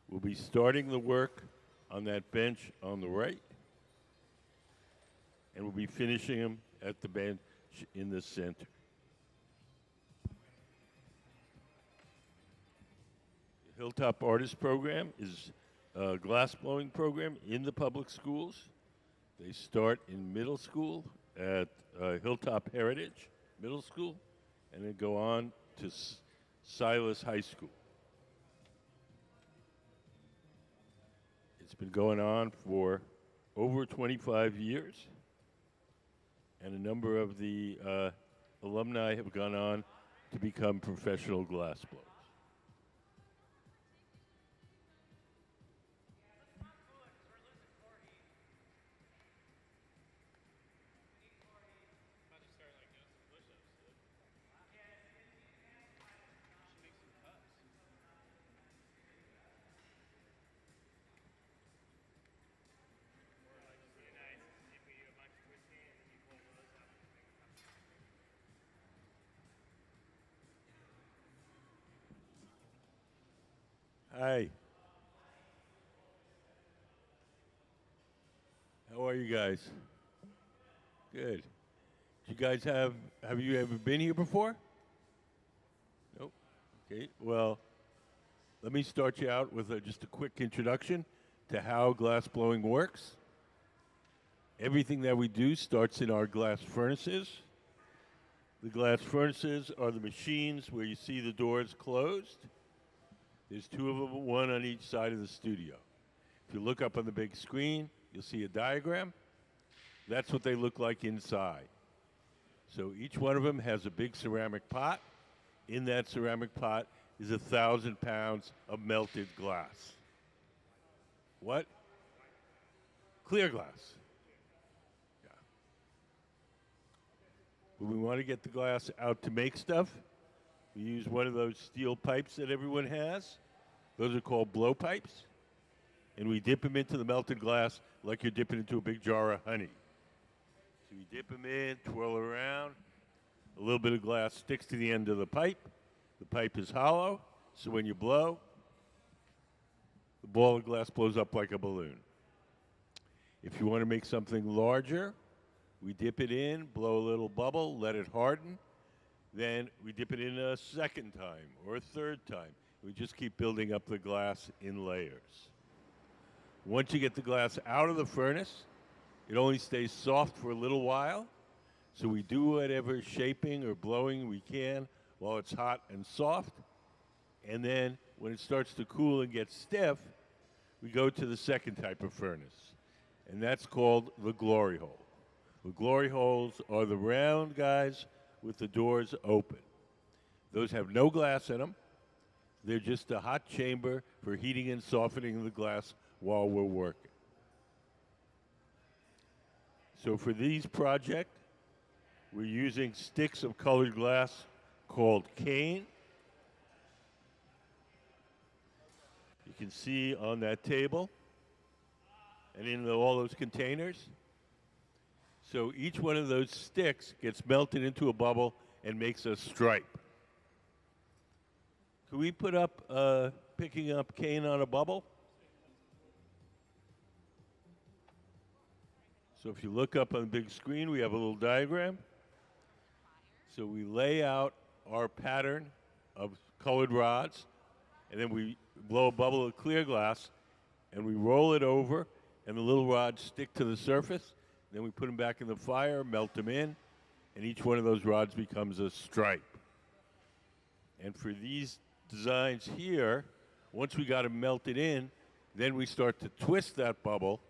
We'll be starting the work on that bench on the right, and we'll be finishing them at the bench in the center. The Hilltop Artist Program is a glass blowing program in the public schools. They start in middle school at Hilltop Heritage Middle School, and then go on to Silas High School. It's been going on for over 25 years, and a number of the alumni have gone on to become professional glass blowers. Hi. How are you guys? Good. You guys have you ever been here before? Nope. Okay. Well, let me start you out with just a quick introduction to how glass blowing works. Everything that we do starts in our glass furnaces. The glass furnaces are the machines where you see the doors closed. There's two of them, one on each side of the studio. If you look up on the big screen, you'll see a diagram. That's what they look like inside. So each one of them has a big ceramic pot. In that ceramic pot is 1,000 pounds of melted glass. What? Clear glass. Yeah. When we want to get the glass out to make stuff, we use one of those steel pipes that everyone has. Those are called blow pipes. And we dip them into the melted glass like you're dipping into a big jar of honey. So you dip them in, twirl around. A little bit of glass sticks to the end of the pipe. The pipe is hollow, so when you blow, the ball of glass blows up like a balloon. If you want to make something larger, we dip it in, blow a little bubble, let it harden. Then we dip it in a second time or a third time. We just keep building up the glass in layers. Once you get the glass out of the furnace, it only stays soft for a little while. So we do whatever shaping or blowing we can while it's hot and soft. And then when it starts to cool and get stiff, we go to the second type of furnace. And that's called the glory hole. The glory holes are the round guys with the doors open. Those have no glass in them. They're just a hot chamber for heating and softening the glass while we're working. So for these projects, we're using sticks of colored glass called cane. You can see on that table and in all those containers. So each one of those sticks gets melted into a bubble and makes a stripe. Can we put up picking up cane on a bubble? So if you look up on the big screen, we have a little diagram. So we lay out our pattern of colored rods, and then we blow a bubble of clear glass, and we roll it over, and the little rods stick to the surface. Then we put them back in the fire, melt them in, and each one of those rods becomes a stripe. And for these designs here, once we got them melted in, then we start to twist that bubble,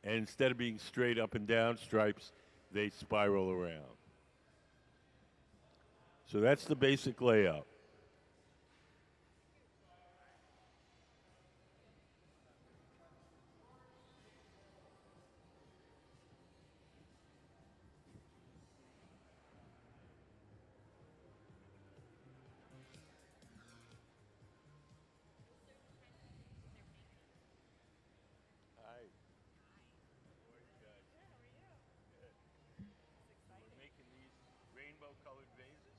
and instead of being straight up and down stripes, they spiral around. So that's the basic layout. We're making these rainbow-colored vases.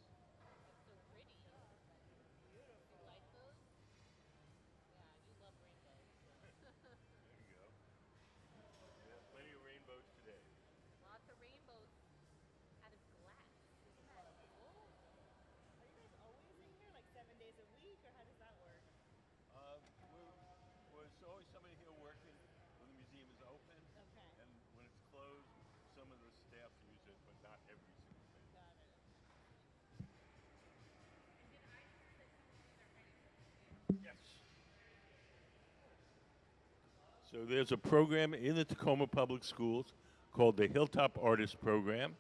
So there's a program in the Tacoma Public Schools called the Hilltop Artist Program.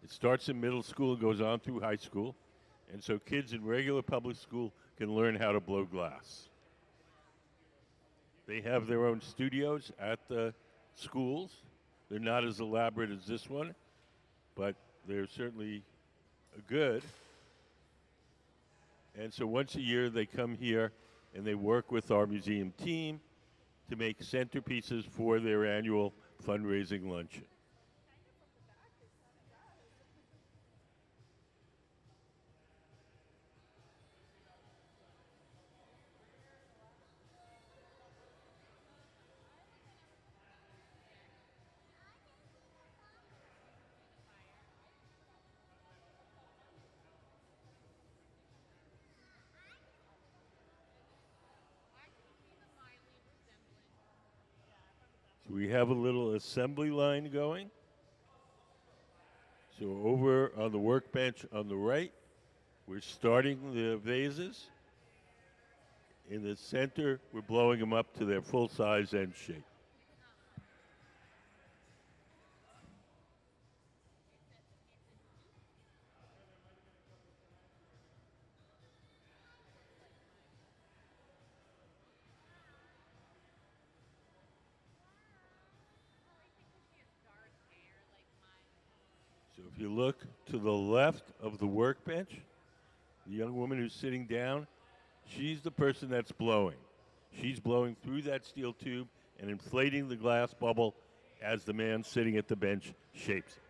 It starts in middle school and goes on through high school. And so kids in regular public school can learn how to blow glass. They have their own studios at the schools. They're not as elaborate as this one, but they're certainly good. And so once a year they come here and they work with our museum team to make centerpieces for their annual fundraising luncheon. So we have a little assembly line going. So over on the workbench on the right, we're starting the vases. In the center, we're blowing them up to their full size and shape. So if you look to the left of the workbench, the young woman who's sitting down, she's the person that's blowing. She's blowing through that steel tube and inflating the glass bubble as the man sitting at the bench shapes it.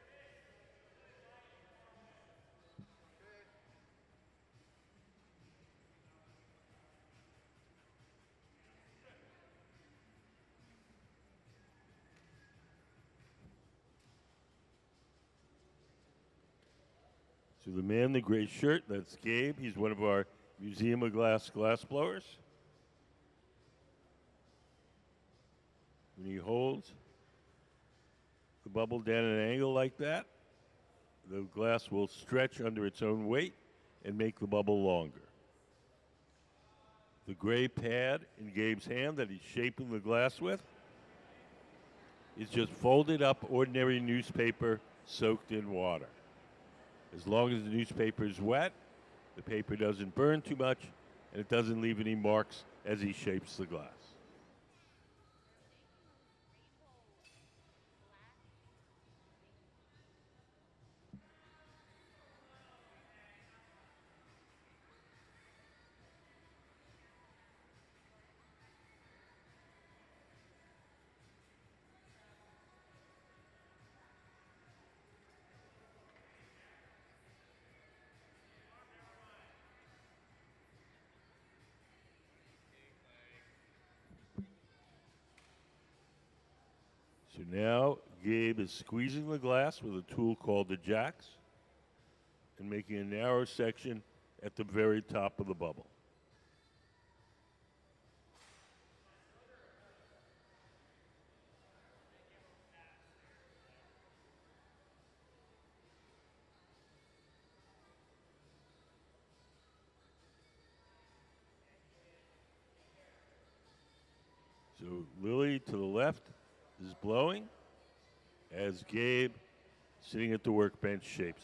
So the man in the gray shirt, that's Gabe. He's one of our Museum of Glass blowers. When he holds the bubble down at an angle like that, the glass will stretch under its own weight and make the bubble longer. The gray pad in Gabe's hand that he's shaping the glass with is just folded up ordinary newspaper soaked in water. As long as the newspaper is wet, the paper doesn't burn too much, and it doesn't leave any marks as he shapes the glass. So now Gabe is squeezing the glass with a tool called the jacks and making a narrow section at the very top of the bubble. So Lily to the left is blowing as Gabe, sitting at the workbench, shapes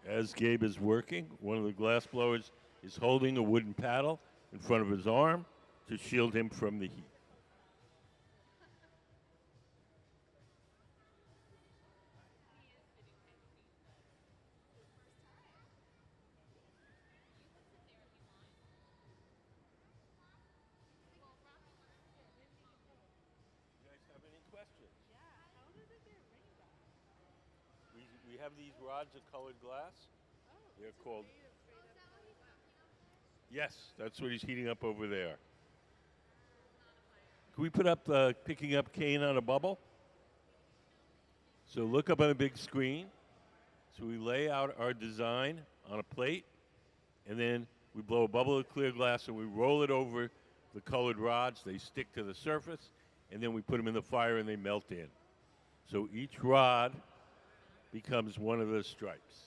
it. As Gabe is working, one of the glass blowers is holding a wooden paddle in front of his arm to shield him from the heat. You guys have any questions? We have these rods of colored glass. They're called. Yes, that's what he's heating up over there. Can we put up the picking up cane on a bubble? So look up on a big screen. So we lay out our design on a plate, and then we blow a bubble of clear glass and we roll it over the colored rods. They stick to the surface, and then we put them in the fire and they melt in. So each rod becomes one of the stripes.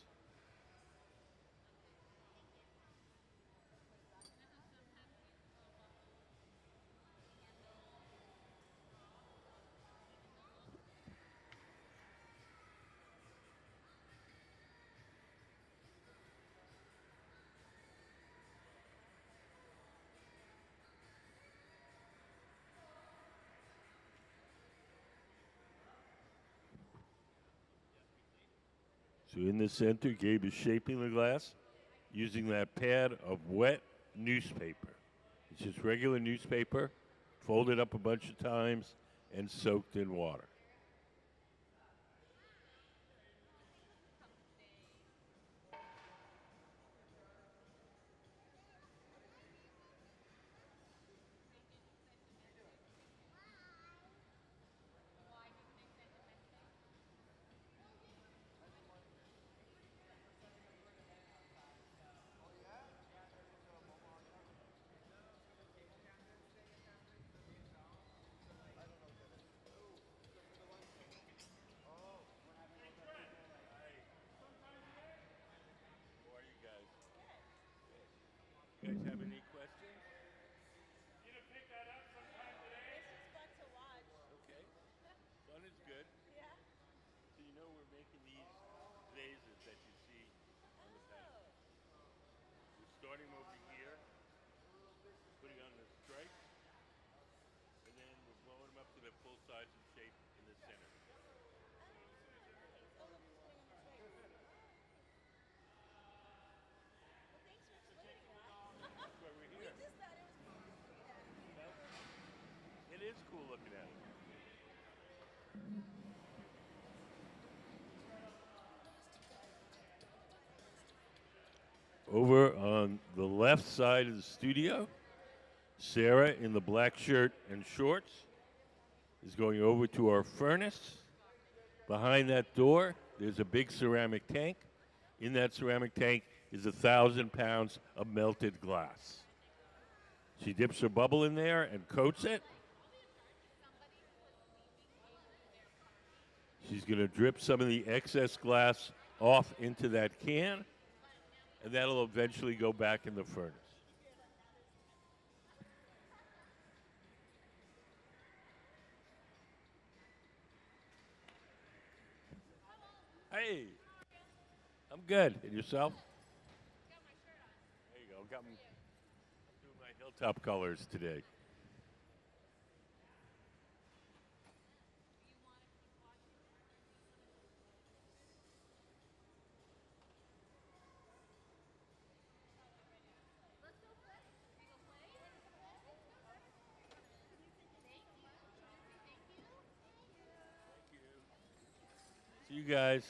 So in the center, Gabe is shaping the glass using that pad of wet newspaper. It's just regular newspaper, folded up a bunch of times and soaked in water. You guys have any questions? You gonna pick that up sometime today? It's just fun to watch. Okay. Fun is good. Yeah. So you know we're making these vases that you see on the painting. We're starting over here, putting on the stripes, and then we're blowing them up to their full size and shape in the center. Oh, look, he's putting on the stripes. Well, thanks for explaining that. That's why we're We here. just thought it was cool to see that. Well, it is cool looking at it. Over on the left side of the studio, Sarah in the black shirt and shorts is going over to our furnace. Behind that door, there's a big ceramic tank. In that ceramic tank is 1,000 pounds of melted glass. She dips her bubble in there and coats it. She's going to drip some of the excess glass off into that can, and that'll eventually go back in the furnace. Hey, I'm good. And yourself? There you go. I'm doing my Hilltop colors today. See you guys.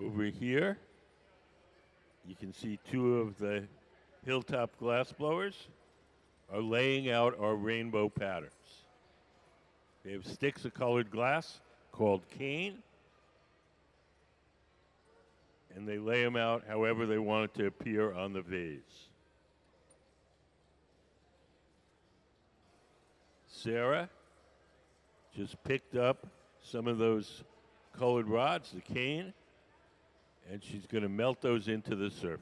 Over here, you can see two of the Hilltop glass blowers are laying out our rainbow patterns. They have sticks of colored glass called cane, and they lay them out however they want it to appear on the vase. Sarah just picked up some of those colored rods, the cane, and she's going to melt those into the surface.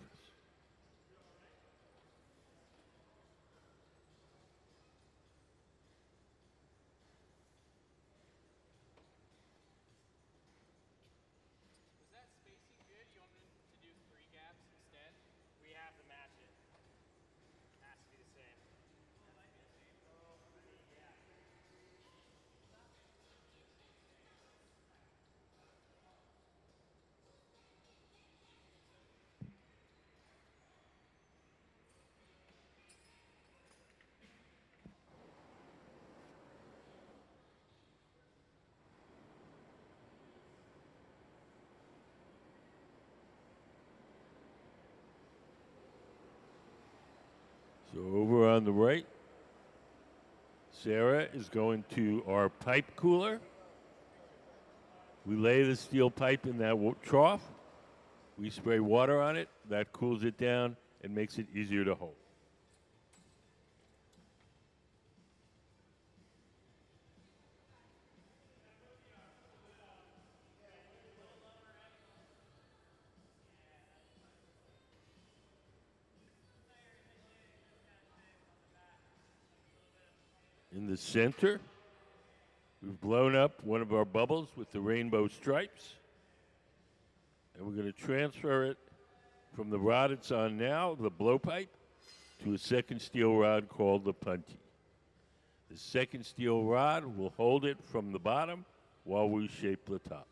Was that spacing good? You want me to do 3 gaps instead? We have to match it. It has to be the same. So over on the right, Sarah is going to our pipe cooler. We lay the steel pipe in that trough. We spray water on it. That cools it down and makes it easier to hold. In the center, we've blown up one of our bubbles with the rainbow stripes. And we're going to transfer it from the rod it's on now, the blowpipe, to a second steel rod called the punty. The second steel rod will hold it from the bottom while we shape the top.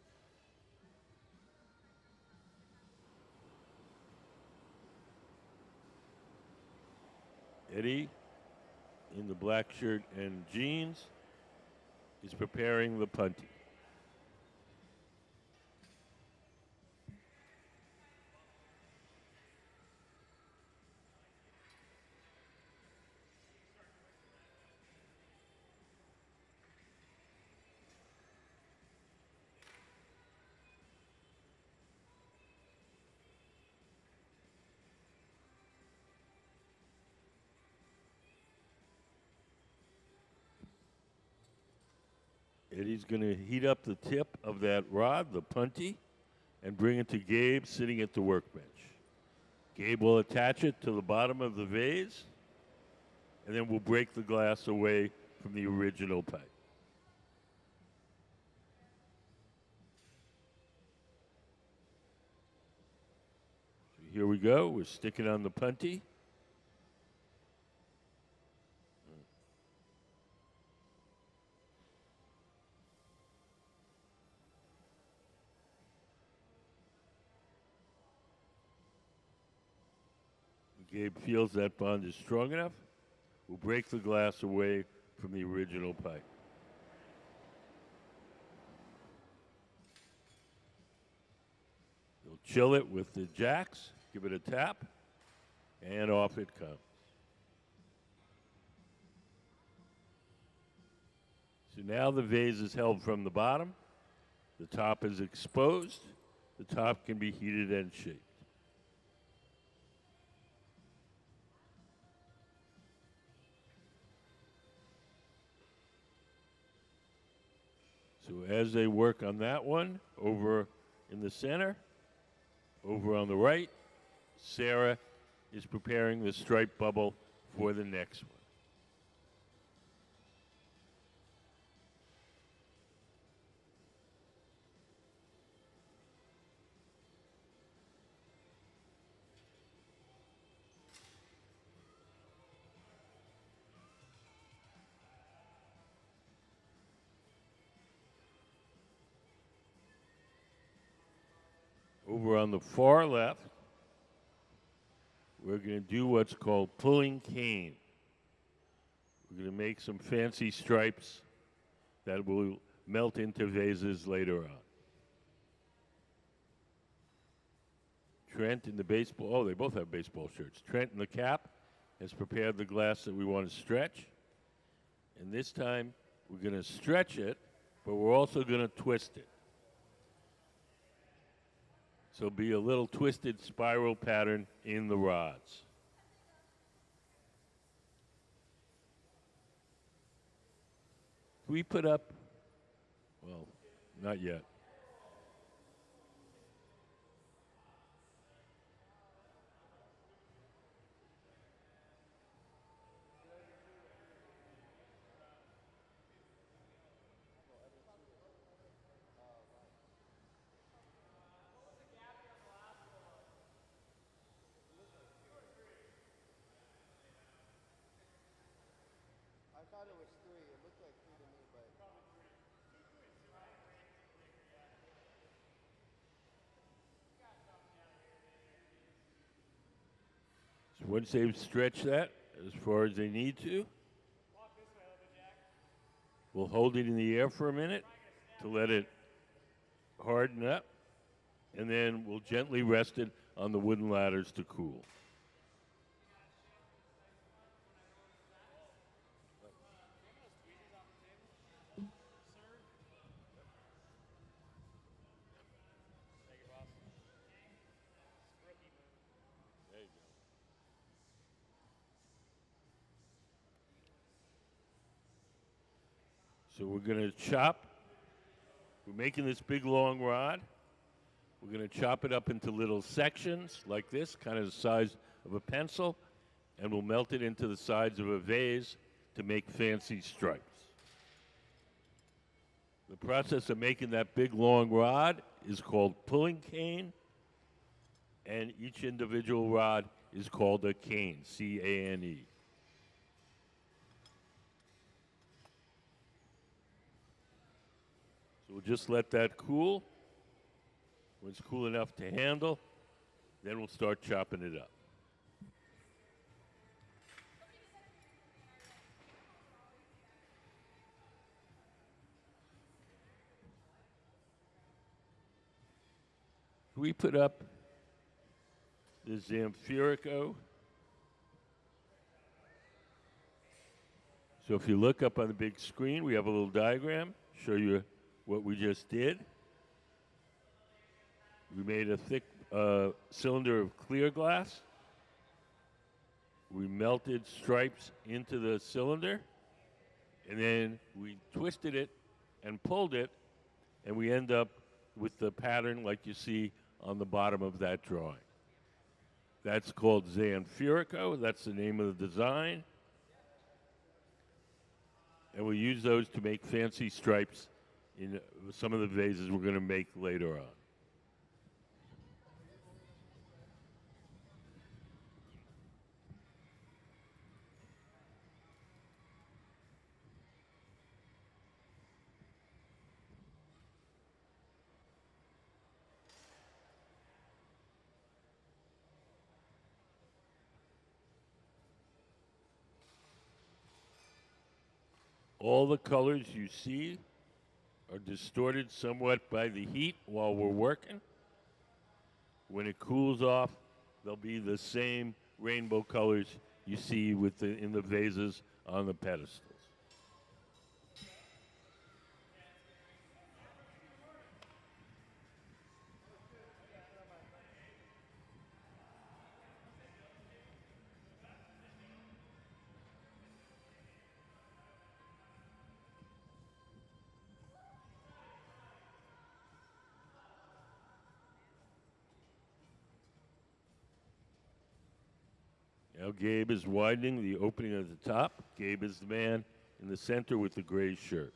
Eddie, in the black shirt and jeans, is preparing the punty. Eddie's going to heat up the tip of that rod, the punty, and bring it to Gabe sitting at the workbench. Gabe will attach it to the bottom of the vase, and then we'll break the glass away from the original pipe. So here we go. We're sticking on the punty. Gabe feels that bond is strong enough. We'll break the glass away from the original pipe. You'll chill it with the jacks, give it a tap, and off it comes. So now the vase is held from the bottom. The top is exposed. The top can be heated and shaped. So as they work on that one, over in the center, over on the right, Sarah is preparing the stripe bubble for the next one. Over on the far left, we're going to do what's called pulling cane. We're going to make some fancy stripes that will melt into vases later on. Trent in the baseball, oh, they both have baseball shirts. Trent in the cap has prepared the glass that we want to stretch. And this time, we're going to stretch it, but we're also going to twist it. So be a little twisted spiral pattern in the rods. Can we put up, well, not yet. I thought it was 3. It looked like 3 to me, but. So once they've stretched that as far as they need to, we'll hold it in the air for a minute to let it harden up, and then we'll gently rest it on the wooden ladders to cool. So we're going to chop. We're making this big long rod. We're going to chop it up into little sections like this, kind of the size of a pencil, and we'll melt it into the sides of a vase to make fancy stripes. The process of making that big long rod is called pulling cane, and each individual rod is called a cane, C-A-N-E. just let that cool. When it's cool enough to handle, then we'll start chopping it up. We put up the Zamfirico. So if you look up on the big screen, we have a little diagram, show you what we just did. We made a thick cylinder of clear glass. We melted stripes into the cylinder, and then we twisted it and pulled it, and we end up with the pattern like you see on the bottom of that drawing. That's called Zamfirico. That's the name of the design. And we use those to make fancy stripes in some of the vases we're going to make later on. All the colors you see are distorted somewhat by the heat while we're working. When it cools off, they'll be the same rainbow colors you see in the vases on the pedestals. Now Gabe is widening the opening at the top. Gabe is the man in the center with the gray shirt.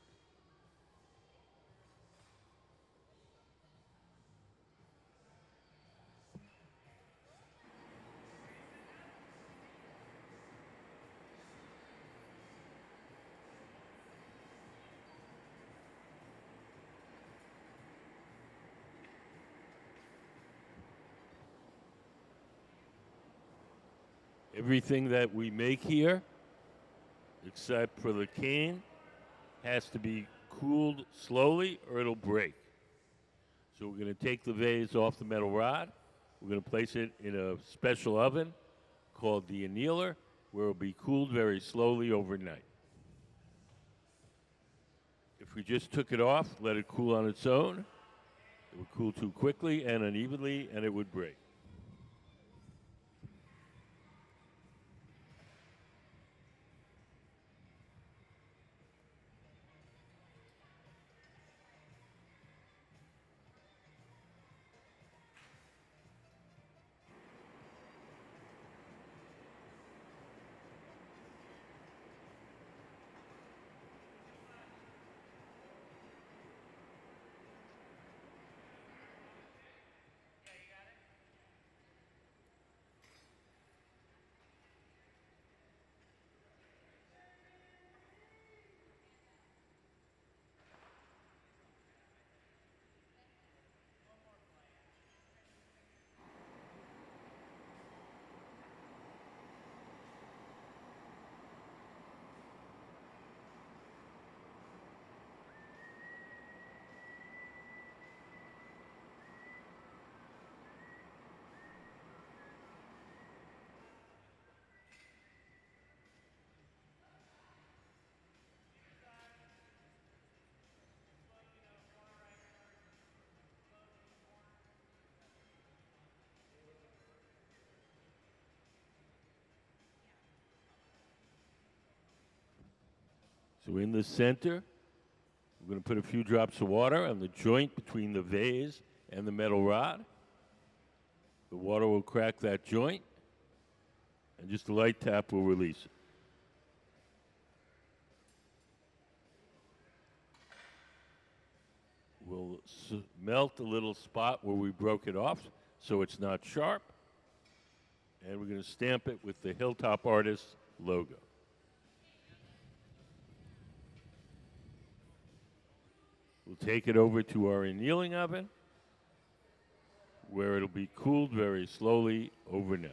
Everything that we make here, except for the cane, has to be cooled slowly or it'll break. So we're going to take the vase off the metal rod. We're going to place it in a special oven called the annealer, where it'll be cooled very slowly overnight. If we just took it off, let it cool on its own, it would cool too quickly and unevenly, and it would break. So in the center, we're going to put a few drops of water on the joint between the vase and the metal rod. The water will crack that joint, and just a light tap will release it. We'll melt a little spot where we broke it off so it's not sharp, and we're going to stamp it with the Hilltop Artist logo. We'll take it over to our annealing oven, where it'll be cooled very slowly overnight.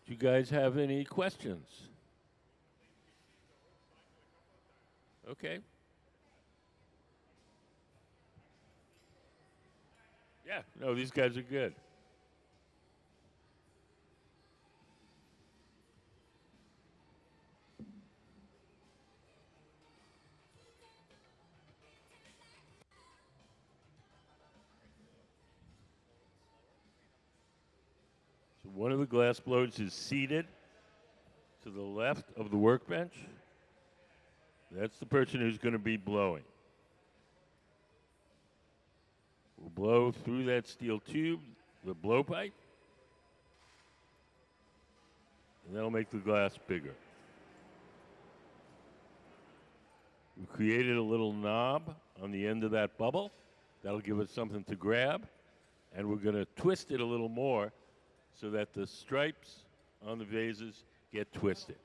Do you guys have any questions? Okay. Yeah, no, these guys are good. So one of the glass blowers is seated to the left of the workbench. That's the person who's going to be blowing. We'll blow through that steel tube, the blowpipe, and that'll make the glass bigger. We created a little knob on the end of that bubble. That'll give us something to grab. And we're going to twist it a little more so that the stripes on the vases get twisted.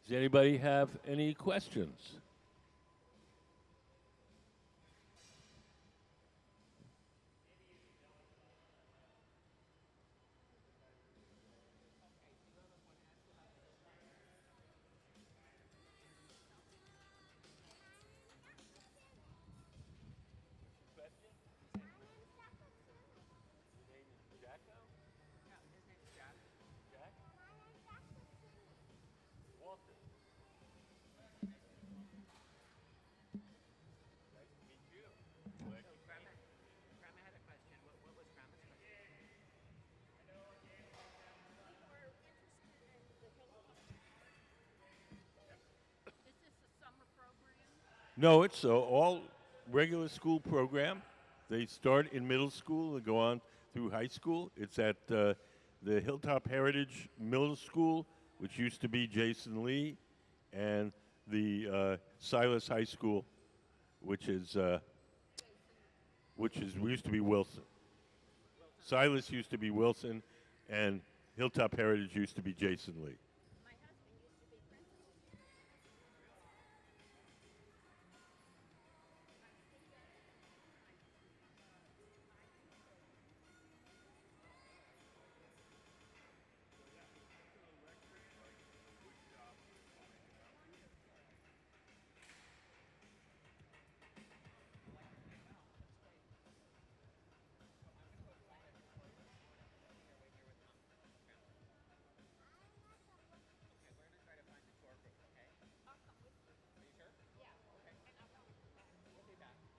Does anybody have any questions? No, it's all regular school program. They start in middle school and go on through high school. It's at the Hilltop Heritage Middle School, which used to be Jason Lee, and the Silas High School, which used to be Wilson. Silas used to be Wilson, and Hilltop Heritage used to be Jason Lee. My husband used to be principal.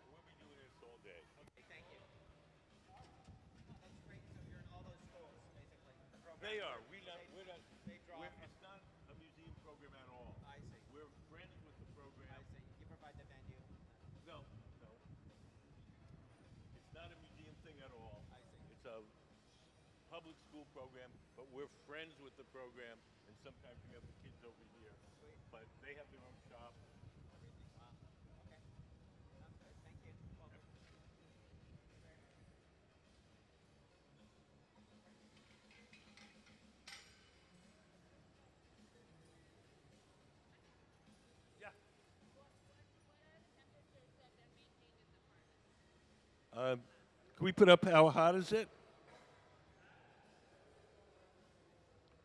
We'll be doing this all day. Thank you. That's great. So you're in all those schools, basically. The program. They are. They draw from. It's not a museum program at all. I see. We're friends with the program. I see. You provide the venue. No, no. It's not a museum thing at all. I see. It's a public school program, but we're friends with the program, and sometimes we have the kids over here. Sweet. But they have their own shop. Everything. Wow. Okay. Sounds good. Thank you. Welcome. Yeah. What are the temperatures that they're maintaining in the furnace? Can we put up how hot is it?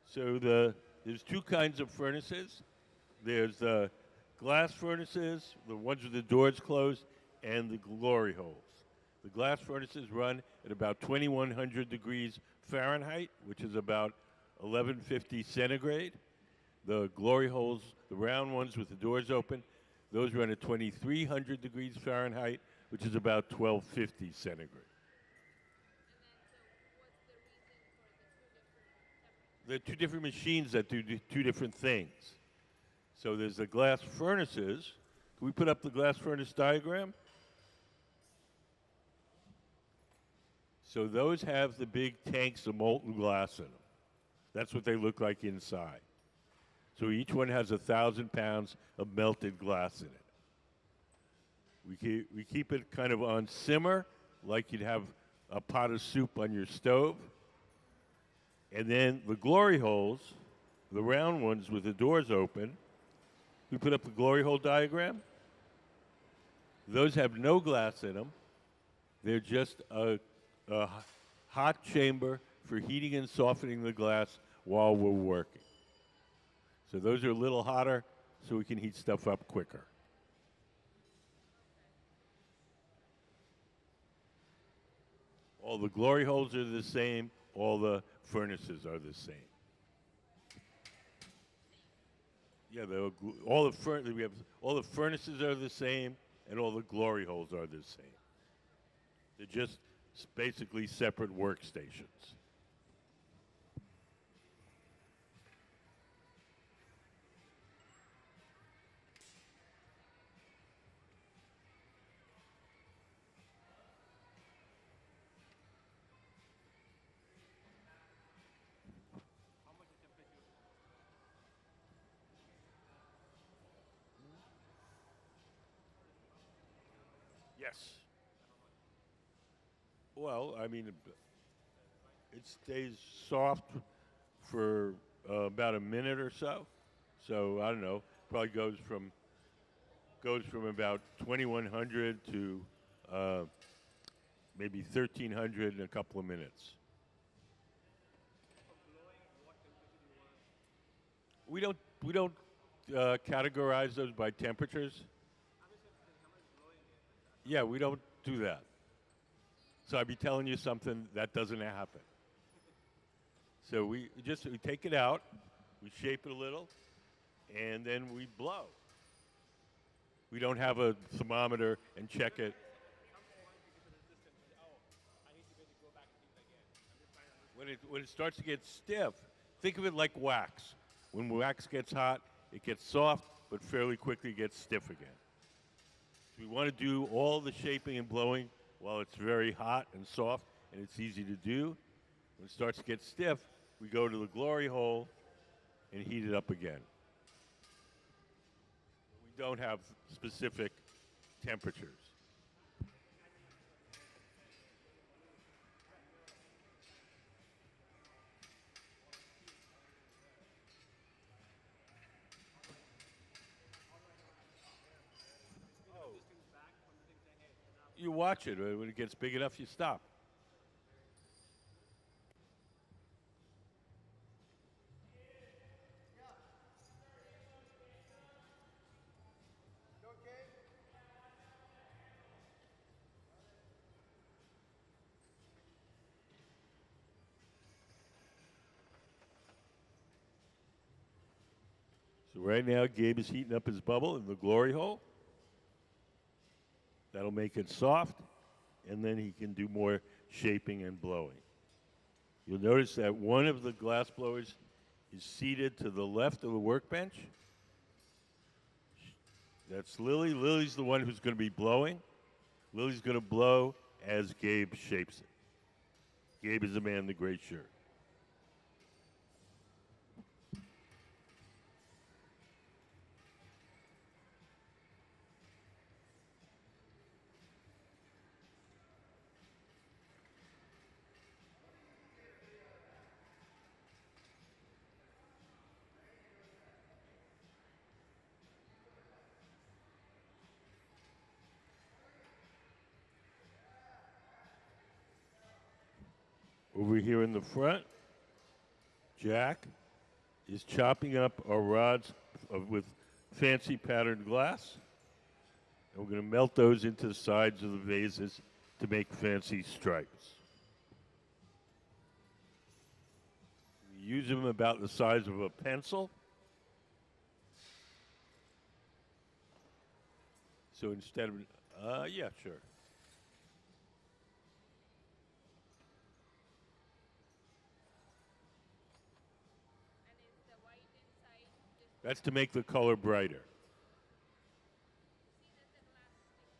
So there's two kinds of furnaces. There's glass furnaces, the ones with the doors closed, and the glory holes. The glass furnaces run at about 2100 degrees Fahrenheit, which is about 1150 centigrade. The glory holes, the round ones with the doors open, Those run at 2,300 degrees Fahrenheit, which is about 1250 centigrade. And then, so what's the reason for the two different temperatures? There are two different machines that do two different things. So there's the glass furnaces. Can we put up the glass furnace diagram? So those have the big tanks of molten glass in them. That's what they look like inside. So each one has 1,000 pounds of melted glass in it. We keep it kind of on simmer, like you'd have a pot of soup on your stove. And then the glory holes, the round ones with the doors open, we put up the glory hole diagram. Those have no glass in them. They're just a hot chamber for heating and softening the glass while we're working. So those are a little hotter so we can heat stuff up quicker. All the glory holes are the same. All the furnaces are the same. Yeah, all the furnaces are the same, and all the glory holes are the same. They're just basically separate workstations. Yes. Well, I mean, it stays soft for about a minute or so. So I don't know. Probably goes from about 2,100 to maybe 1,300 in a couple of minutes. We don't categorize those by temperatures. Yeah, we don't do that. So I'd be telling you something that doesn't happen. So we take it out, we shape it a little, and then we blow. We don't have a thermometer and check it. When it starts to get stiff, think of it like wax. When wax gets hot, it gets soft, but fairly quickly gets stiff again. So we want to do all the shaping and blowing while it's very hot and soft, and it's easy to do. When it starts to get stiff, we go to the glory hole and heat it up again. We don't have specific temperatures. You watch it. When it gets big enough, you stop. You okay? So right now, Gabe is heating up his bubble in the glory hole. That'll make it soft, and then he can do more shaping and blowing. You'll notice that one of the glass blowers is seated to the left of the workbench. That's Lily. Lily's the one who's going to be blowing. Lily's going to blow as Gabe shapes it. Gabe is the man in the gray shirt. Over here in the front, Jack is chopping up our rods with fancy patterned glass. And we're going to melt those into the sides of the vases to make fancy stripes. We use them about the size of a pencil. So instead of, yeah, sure. And is the white inside just That's to make the color brighter. see that's a glass stick.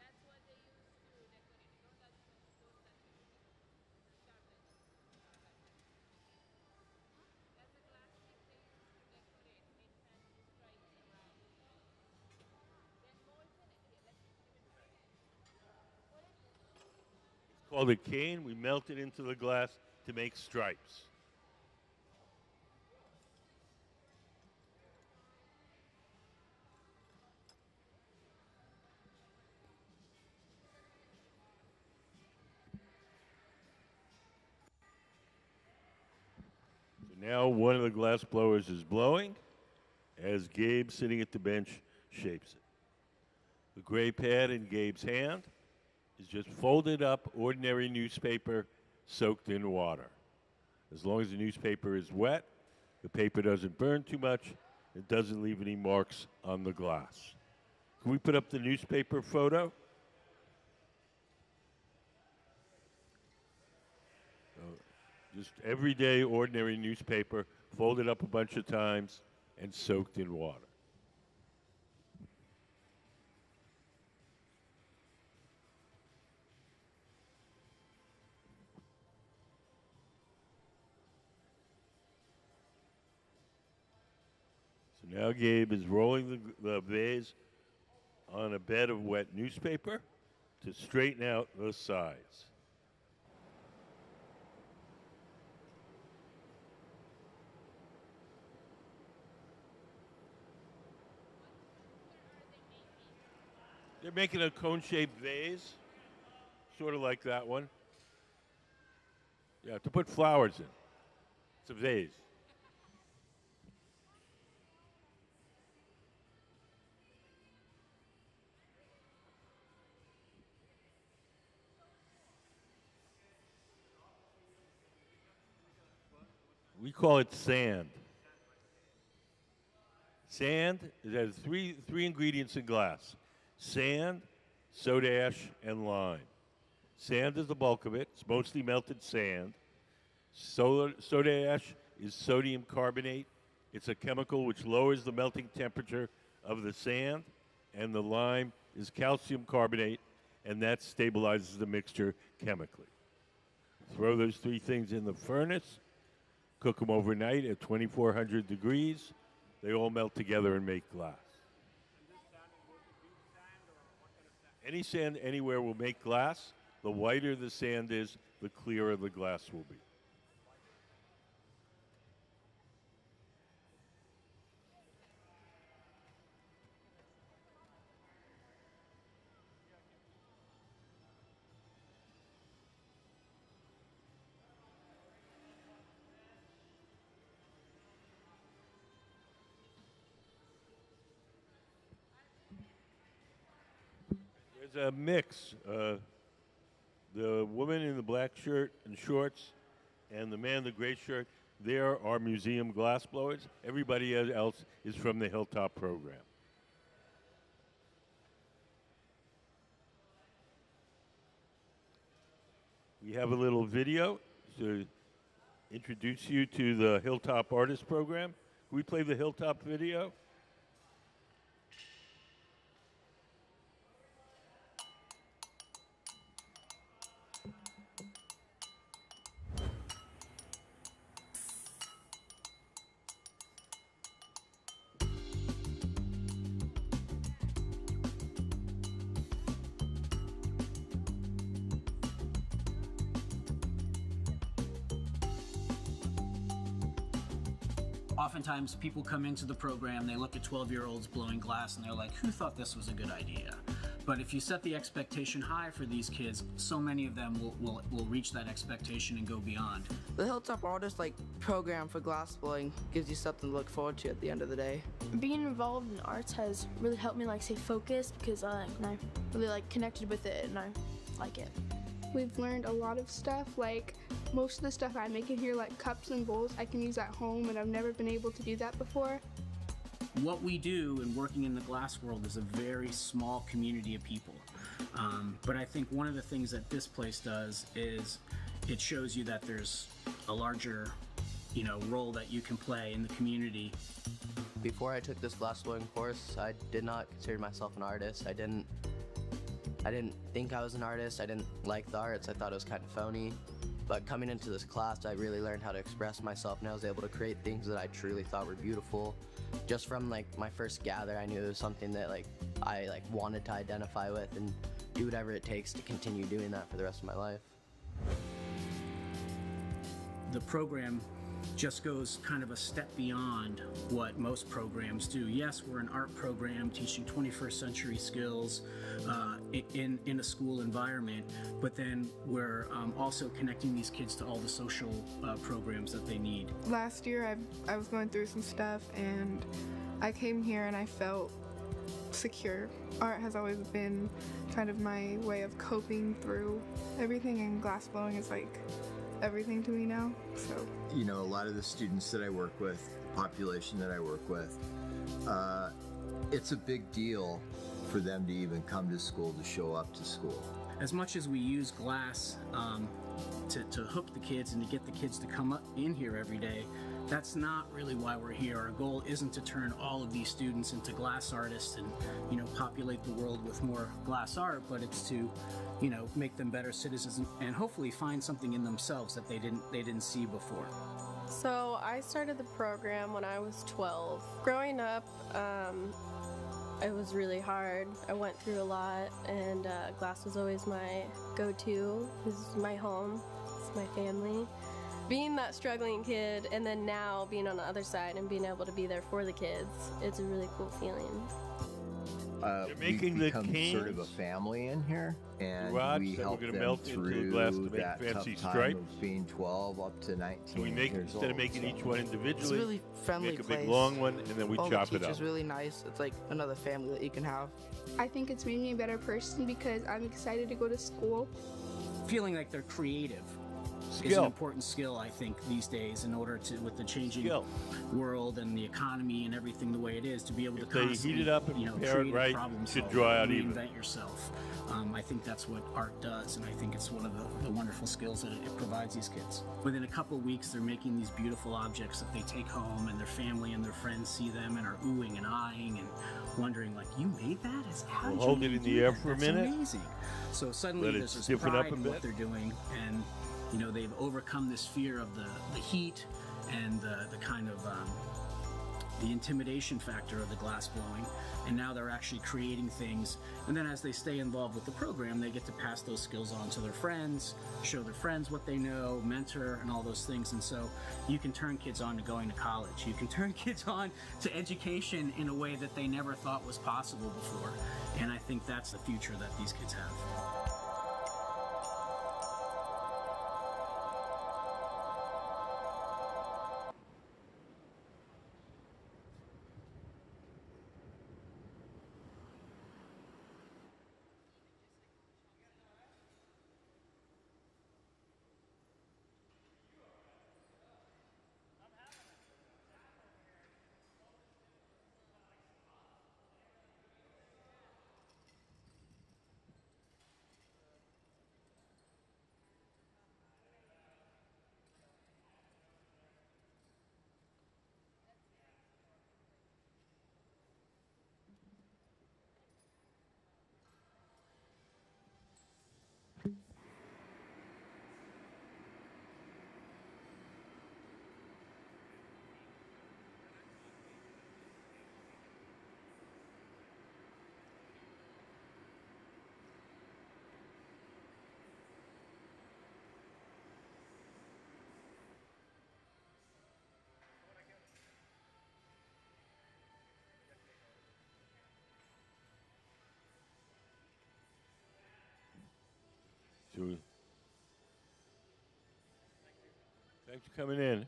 That's what they use to decorate. Don't touch those touch it. Sharp edges. That's a glass stick they use to decorate. Make fancy stripes around. Then molds in it. Here, let me give it to you. What is it? It's called a cane. We melt it into the glass to make stripes. So now one of the glass blowers is blowing as Gabe, sitting at the bench, shapes it. The gray pad in Gabe's hand is just folded up ordinary newspaper soaked in water. As long as the newspaper is wet, the paper doesn't burn too much, it doesn't leave any marks on the glass. Can we put up the newspaper photo? Just everyday, ordinary newspaper, folded up a bunch of times and soaked in water. So now Gabe is rolling the vase on a bed of wet newspaper to straighten out the sides. They're making a cone-shaped vase, sort of like that one. Yeah, to put flowers in. It's a vase. We call it sand. Sand, it has three ingredients in glass: sand, soda ash, and lime. Sand is the bulk of it. It's mostly melted sand. Soda ash is sodium carbonate. It's a chemical which lowers the melting temperature of the sand. And the lime is calcium carbonate, and that stabilizes the mixture chemically. Throw those three things in the furnace, cook them overnight at 2400 degrees. They all melt together and make glass. Any sand anywhere will make glass. The whiter the sand is, the clearer the glass will be. There's a mix. The woman in the black shirt and shorts and the man in the gray shirt, there are museum glass blowers. Everybody else is from the Hilltop program. We have a little video to introduce you to the Hilltop Artist Program. Can we play the Hilltop video? Oftentimes people come into the program, they look at 12-year-olds blowing glass and they're like, who thought this was a good idea? But if you set the expectation high for these kids, so many of them will reach that expectation and go beyond. The Hilltop Artist program for glass blowing gives you something to look forward to at the end of the day. Being involved in arts has really helped me stay focused because I really connected with it and I like it. We've learned a lot of stuff, most of the stuff I make in here, like cups and bowls, I can use at home and I've never been able to do that before. what we do in working in the glass world is a very small community of people. But I think one of the things that this place does is it shows you that there's a larger, role that you can play in the community. Before I took this glassblowing course, I did not consider myself an artist. I didn't think I was an artist. I didn't like the arts. I thought it was kind of phony. But coming into this class, I really learned how to express myself, and I was able to create things that I truly thought were beautiful. Just from my first gather, I knew it was something that I wanted to identify with and do whatever it takes to continue doing that for the rest of my life. The program just goes kind of a step beyond what most programs do. Yes, we're an art program teaching 21st century skills in a school environment, but then we're also connecting these kids to all the social programs that they need. Last year I was going through some stuff and I came here and I felt secure. Art has always been kind of my way of coping through everything, and glassblowing is like everything to me now. So a lot of the students that I work with, the population that I work with, it's a big deal for them to even come to school, to show up to school. As much as we use glass to hook the kids and to get the kids to come up in here every day, that's not really why we're here. Our goal isn't to turn all of these students into glass artists and populate the world with more glass art, but it's to make them better citizens and hopefully find something in themselves that they didn't see before. So I started the program when I was 12. Growing up, it was really hard. I went through a lot, and glass was always my go-to. This is my home. It's my family. Being that struggling kid, and then now being on the other side and being able to be there for the kids, it's a really cool feeling. They're making we've the become canes. sort of a family in here, and Rods we that we're help gonna them melt into through glass to make that fancy tough time stripes. of being 12 up to 19 So we make, years instead of old, making so. each one individually, It's a really friendly make a place. big long one, and then we All chop the it up. teachers really nice. It's like another family that you can have. I think it's made me a better person because I'm excited to go to school. Feeling like they're creative is an Skill. important skill, I think, these days, in order to, with the changing Skill. world and the economy and everything the way it is, to be able If to they constantly, heat it up and prepare it create a right, problem it should solve, dry out even. reinvent yourself. I think that's what art does, and I think it's one of the wonderful skills that it provides these kids. Within a couple of weeks, they're making these beautiful objects that they take home, and their family and their friends see them and are oohing and eyeing and wondering, like, you made that? How did you hold it even in do the air that? for a That's minute. Amazing. So suddenly Let it there's this stiffen pride up a in bit. what they're doing, and they've overcome this fear of the heat and the kind of the intimidation factor of the glass blowing, and now they're actually creating things. And then as they stay involved with the program, they get to pass those skills on to their friends, show their friends what they know, mentor, and all those things. And so you can turn kids on to going to college. You can turn kids on to education in a way that they never thought was possible before. And I think that's the future that these kids have. Thanks for coming in.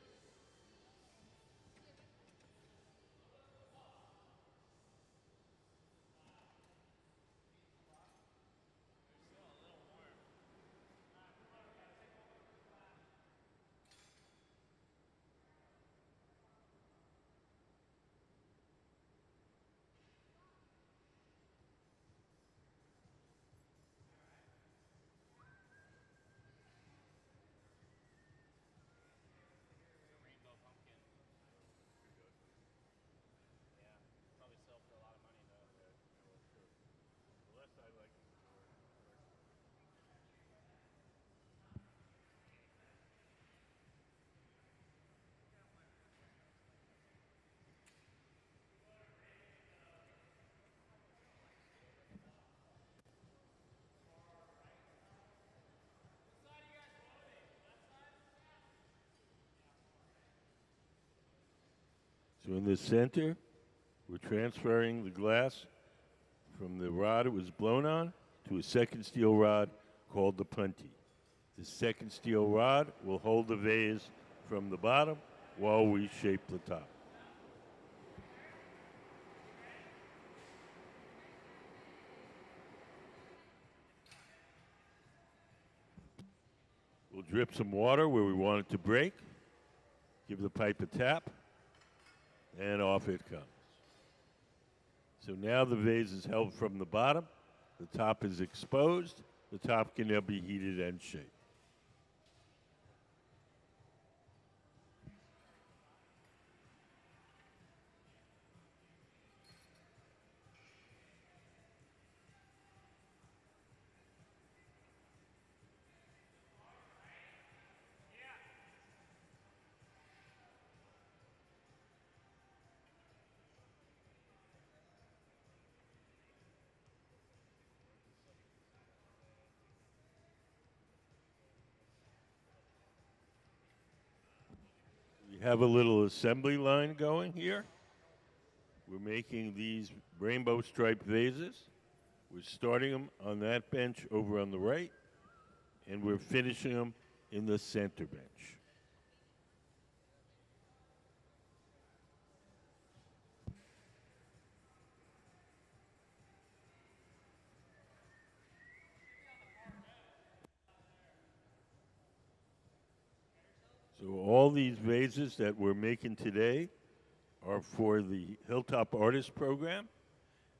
So in the center, we're transferring the glass from the rod it was blown on to a second steel rod called the punty. The second steel rod will hold the vase from the bottom while we shape the top. We'll drip some water where we want it to break, give the pipe a tap, and off it comes. So now the vase is held from the bottom, the top is exposed, the top can now be heated and shaped. We have a little assembly line going here. We're making these rainbow striped vases. We're starting them on that bench over on the right, and we're finishing them in the center bench. So all these vases that we're making today are for the Hilltop Artist Program.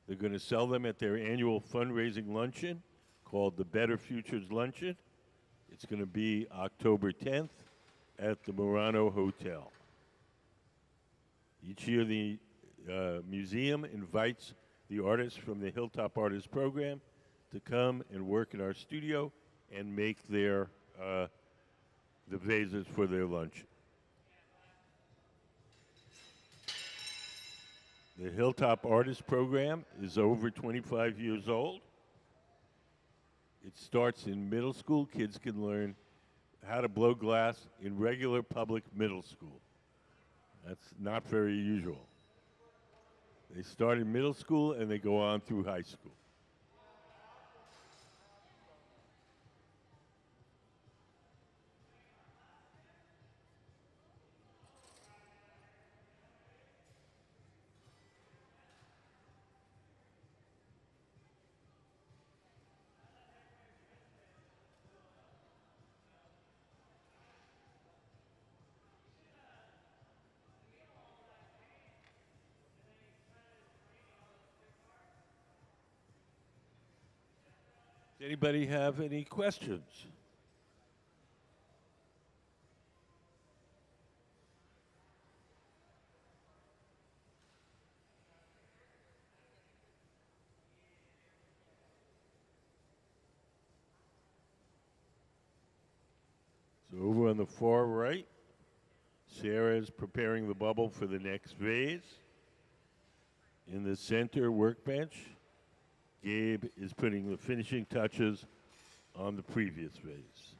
They're going to sell them at their annual fundraising luncheon called the Better Futures Luncheon. It's going to be October 10th at the Murano Hotel. Each year the museum invites the artists from the Hilltop Artist Program to come and work in our studio and make their the vases for their lunch. The Hilltop Artist Program is over 25 years old. It starts in middle school. Kids can learn how to blow glass in regular public middle school. That's not very usual. They start in middle school and they go on through high school. Does anybody have any questions? So over on the far right, Sarah is preparing the bubble for the next vase. In the center workbench, Gabe is putting the finishing touches on the previous vase.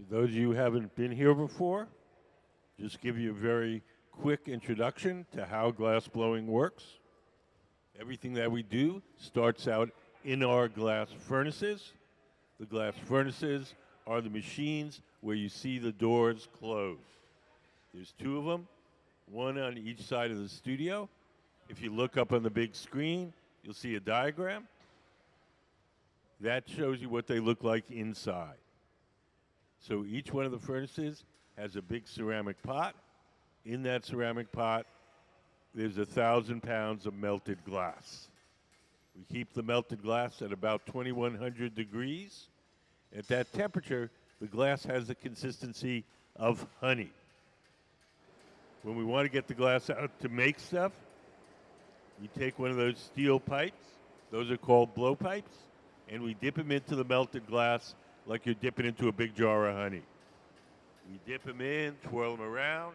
For those of you who haven't been here before, just give you a very quick introduction to how glass blowing works. Everything that we do starts out in our glass furnaces. The glass furnaces are the machines where you see the doors close. There's two of them, one on each side of the studio. If you look up on the big screen, you'll see a diagram. That shows you what they look like inside. So each one of the furnaces has a big ceramic pot. In that ceramic pot, there's 1,000 pounds of melted glass. We keep the melted glass at about 2,100 degrees. At that temperature, the glass has the consistency of honey. When we want to get the glass out to make stuff, we take one of those steel pipes. Those are called blow pipes. And we dip them into the melted glass like you're dipping into a big jar of honey. We dip them in, twirl them around.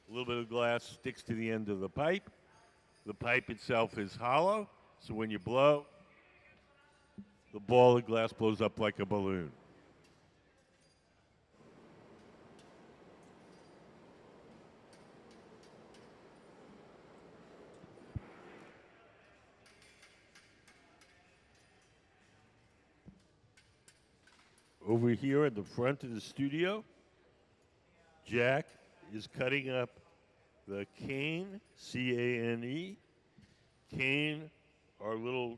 A little bit of glass sticks to the end of the pipe. The pipe itself is hollow, so when you blow, the ball of glass blows up like a balloon. Over here at the front of the studio, Jack is cutting up the cane, C-A-N-E. Cane are little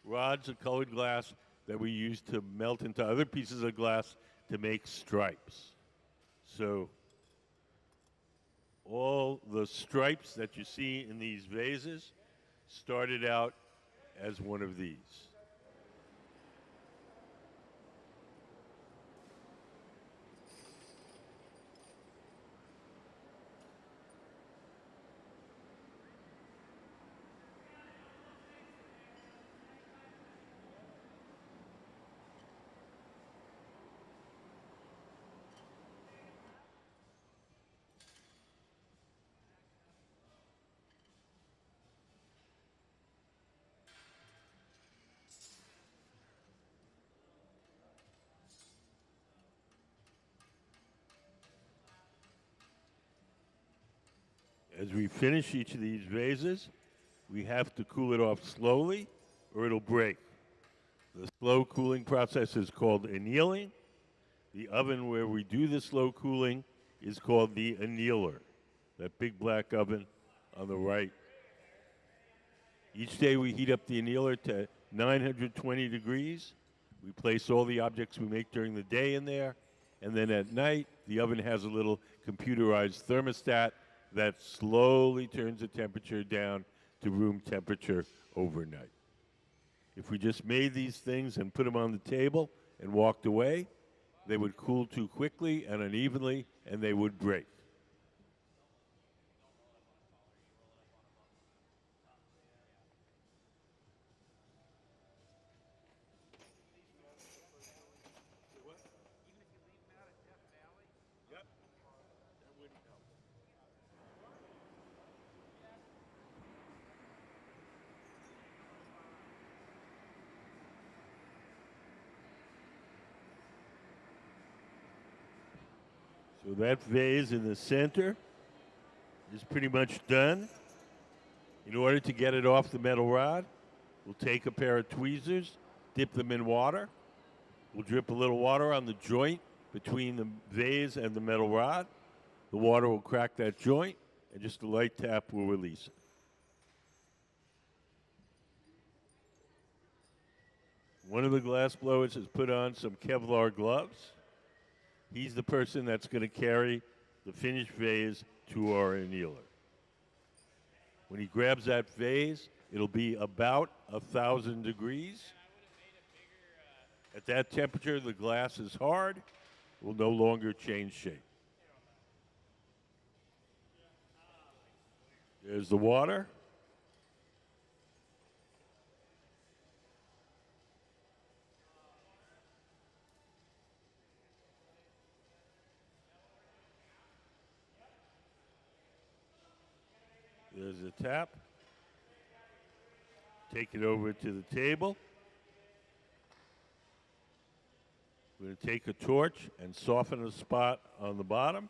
rods of colored glass that we use to melt into other pieces of glass to make stripes. So all the stripes that you see in these vases started out as one of these. As we finish each of these vases, we have to cool it off slowly or it'll break. The slow cooling process is called annealing. The oven where we do the slow cooling is called the annealer, that big black oven on the right. Each day we heat up the annealer to 920 degrees. We place all the objects we make during the day in there, and then at night the oven has a little computerized thermostat that slowly turns the temperature down to room temperature overnight. If we just made these things and put them on the table and walked away, they would cool too quickly and unevenly, and they would break. So that vase in the center is pretty much done. In order to get it off the metal rod, we'll take a pair of tweezers, dip them in water. We'll drip a little water on the joint between the vase and the metal rod. The water will crack that joint, and just a light tap will release it. One of the glass blowers has put on some Kevlar gloves. He's the person that's going to carry the finished vase to our annealer. When he grabs that vase, it'll be about 1,000 degrees. At that temperature, the glass is hard, will no longer change shape. There's the water. There's a tap. Take it over to the table. We're going to take a torch and soften a spot on the bottom,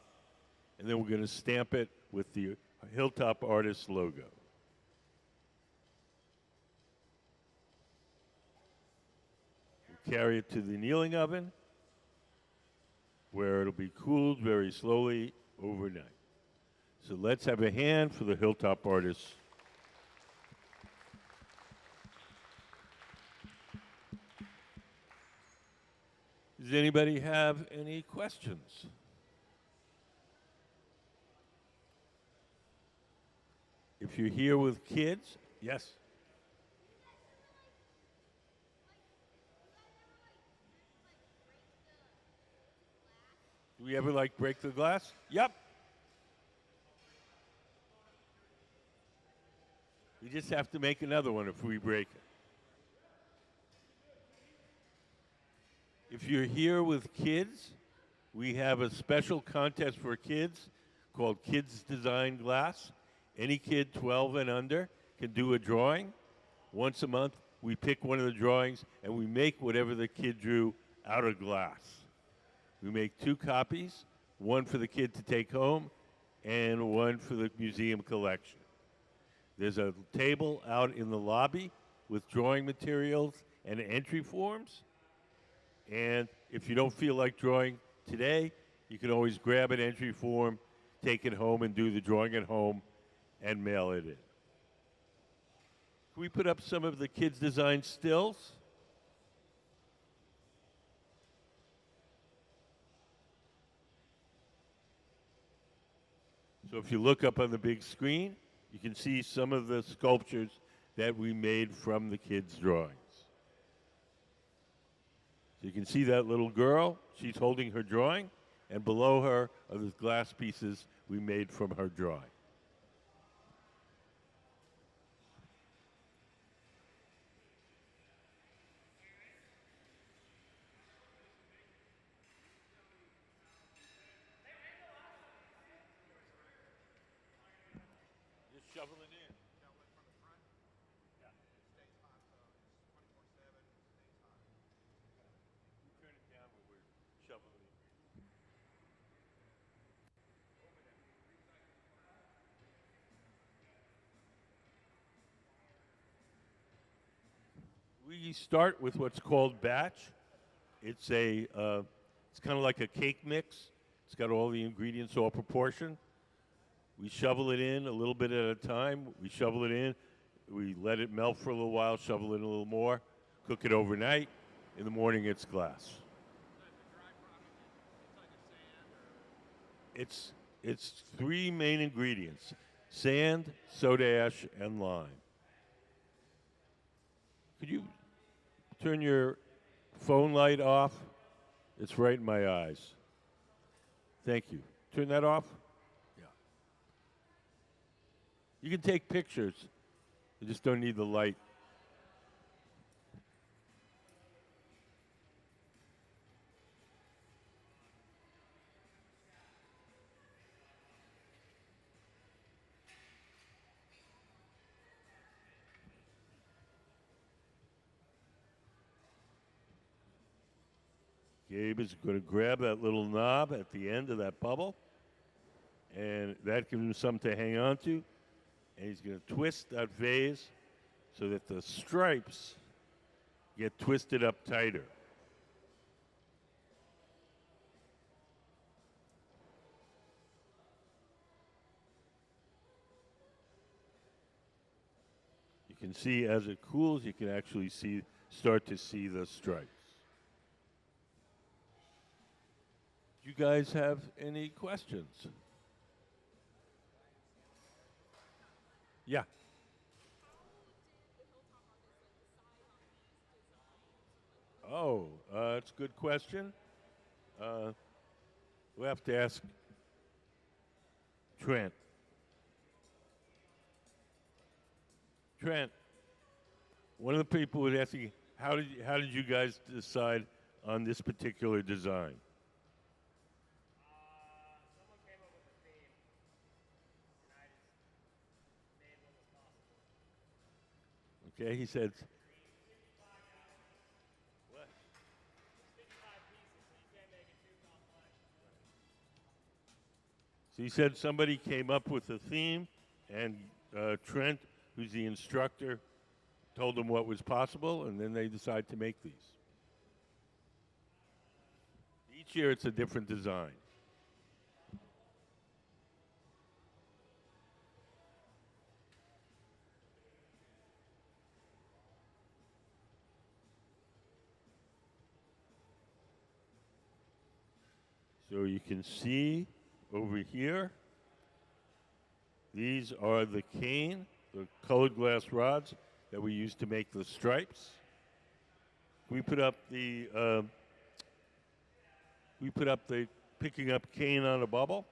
and then we're going to stamp it with the Hilltop Artist logo. We'll carry it to the annealing oven, where it'll be cooled very slowly overnight. So let's have a hand for the Hilltop Artists. Does anybody have any questions? If you're here with kids, yes. Do we ever like break the glass? Yep. We just have to make another one if we break it. If you're here with kids, we have a special contest for kids called Kids Design Glass. Any kid 12 and under can do a drawing. Once a month, we pick one of the drawings and we make whatever the kid drew out of glass. We make 2 copies, one for the kid to take home and one for the museum collection. There's a table out in the lobby with drawing materials and entry forms. And if you don't feel like drawing today, you can always grab an entry form, take it home, and do the drawing at home and mail it in. Can we put up some of the kids' design stills? So if you look up on the big screen, you can see some of the sculptures that we made from the kids' drawings. So you can see that little girl, she's holding her drawing, and below her are the glass pieces we made from her drawing. Just shovel it in. Turn it down when we're shoveling it. We start with what's called batch. It's it's kind of like a cake mix. It's got all the ingredients all proportioned. We shovel it in a little bit at a time. We shovel it in. We let it melt for a little while, shovel it in a little more, cook it overnight. In the morning, it's glass. It's 3 main ingredients: sand, soda ash, and lime. Could you turn your phone light off? It's right in my eyes. Thank you. Turn that off? Yeah. You can take pictures. You just don't need the light. Gabe is going to grab that little knob at the end of that bubble, and that gives him something to hang on to. And he's going to twist that vase so that the stripes get twisted up tighter. You can see as it cools, you can actually start to see the stripes. Do you guys have any questions? Yeah. Oh, that's a good question. We'll have to ask Trent. Trent, one of the people was asking, how did you guys decide on this particular design? Someone came up with a theme, and I just made what was possible. Okay, he said. What? It's 55 pieces, so you can't make it too complex. So he said somebody came up with a theme, and Trent, who's the instructor, told them what was possible, and then they decided to make these. Each year it's a different design. So you can see over here, these are the cane, the colored glass rods that we use to make the stripes. We put up the picking up cane on a bubble.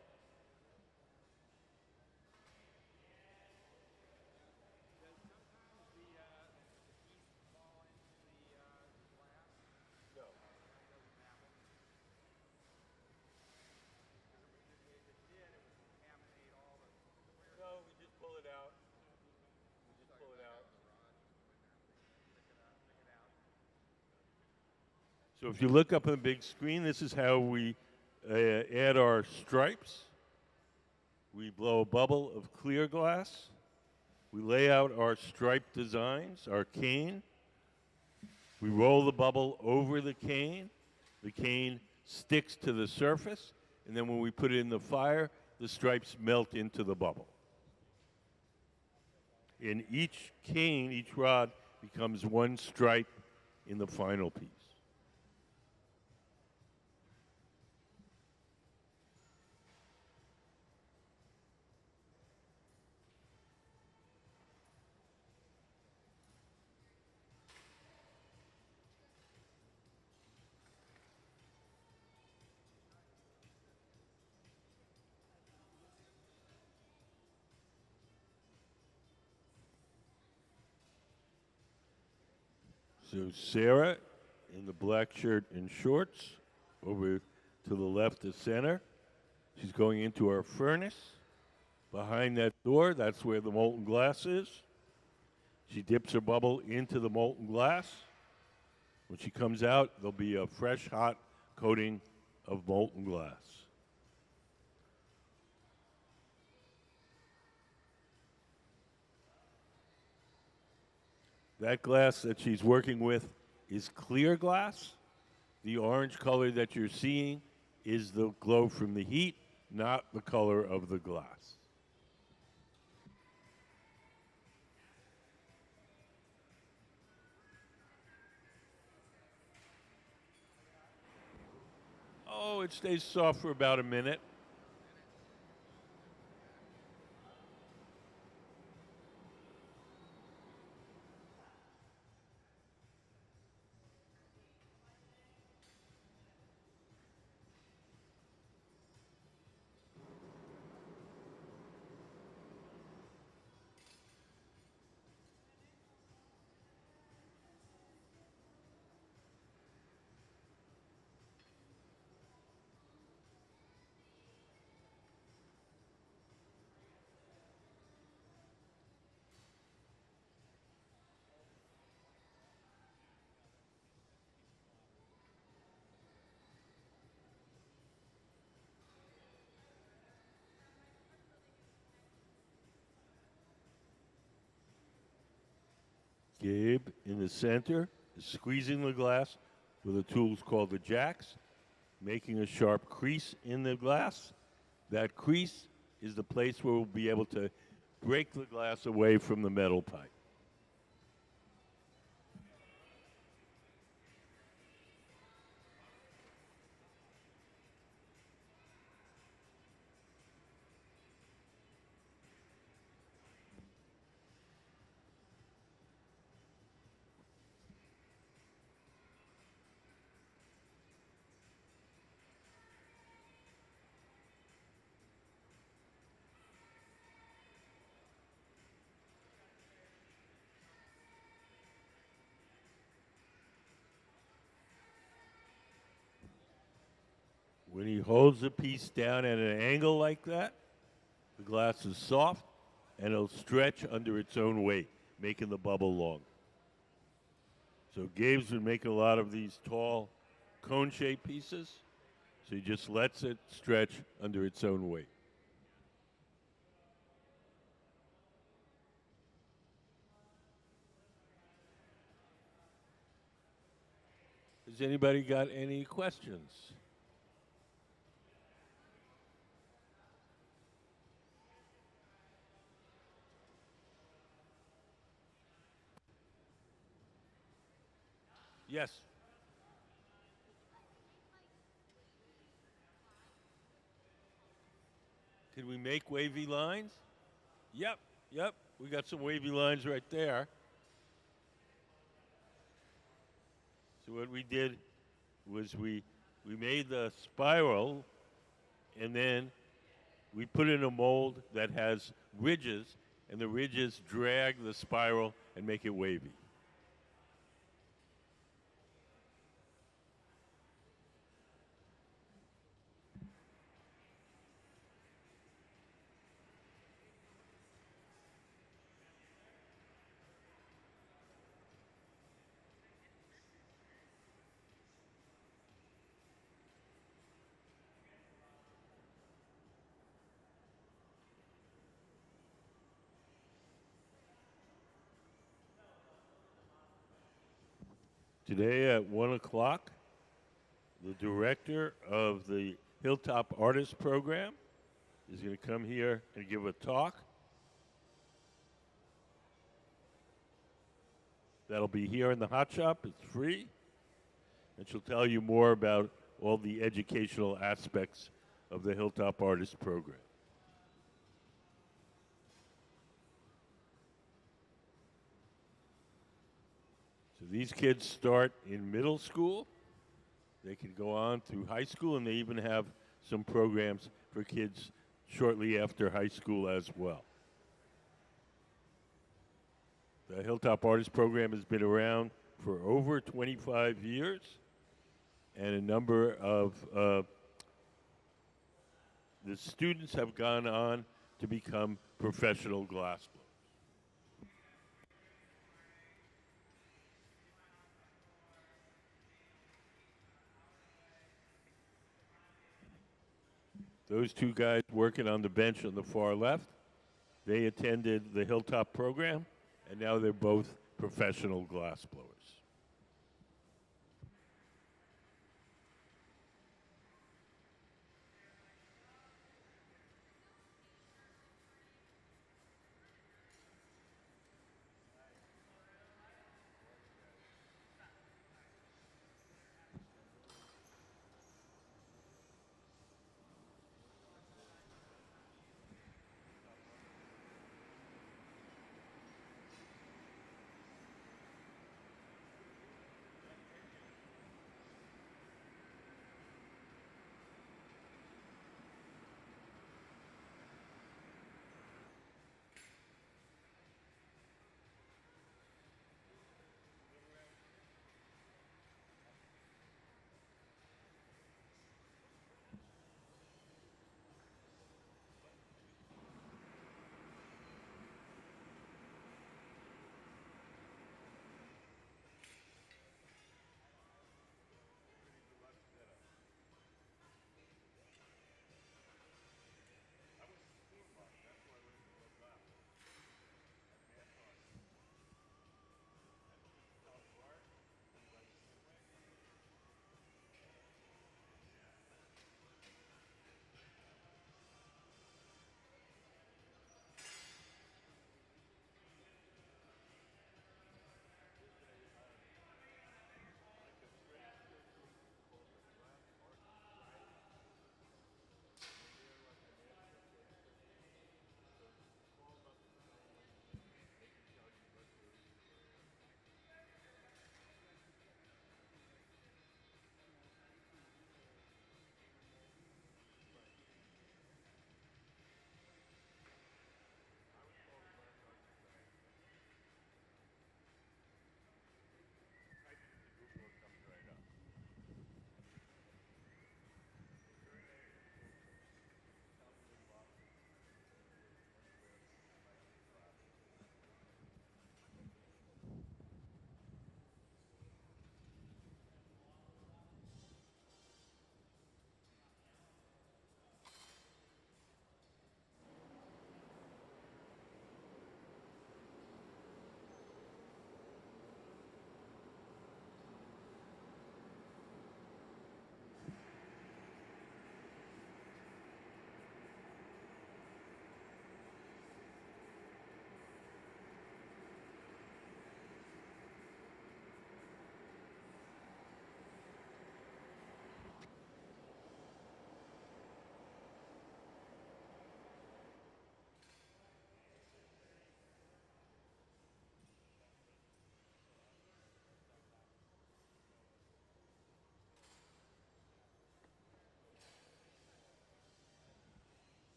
No, we just pull it out. We just pull it out. So if you look up on the big screen, this is how we add our stripes. We blow a bubble of clear glass. We lay out our stripe designs, our cane. We roll the bubble over the cane. The cane sticks to the surface, and then when we put it in the fire, the stripes melt into the bubble. In each cane, each rod becomes one stripe in the final piece. So Sarah, in the black shirt and shorts, over to the left of center. She's going into our furnace. Behind that door, that's where the molten glass is. She dips her bubble into the molten glass. When she comes out, there'll be a fresh, hot coating of molten glass. That glass that she's working with is clear glass. The orange color that you're seeing is the glow from the heat, not the color of the glass. Oh, it stays soft for about a minute. Gabe in the center is squeezing the glass with a tool called the jacks, making a sharp crease in the glass. That crease is the place where we'll be able to break the glass away from the metal pipe. When he holds the piece down at an angle like that, the glass is soft and it'll stretch under its own weight, making the bubble longer. So Gabe's been making a lot of these tall cone-shaped pieces, so he just lets it stretch under its own weight. Has anybody got any questions? Yes. Can we make wavy lines? Yep, yep. We got some wavy lines right there. So what we did was we made the spiral, and then we put in a mold that has ridges, and the ridges drag the spiral and make it wavy. Today at 1 o'clock, the director of the Hilltop Artist Program is going to come here and give a talk. That'll be here in the hot shop. It's free. And she'll tell you more about all the educational aspects of the Hilltop Artist Program. So these kids start in middle school. They can go on through high school, and they even have some programs for kids shortly after high school as well. The Hilltop Artist Program has been around for over 25 years, and a number of the students have gone on to become professional glassblowers. Those two guys working on the bench on the far left, they attended the Hilltop program, and now they're both professional glassblowers.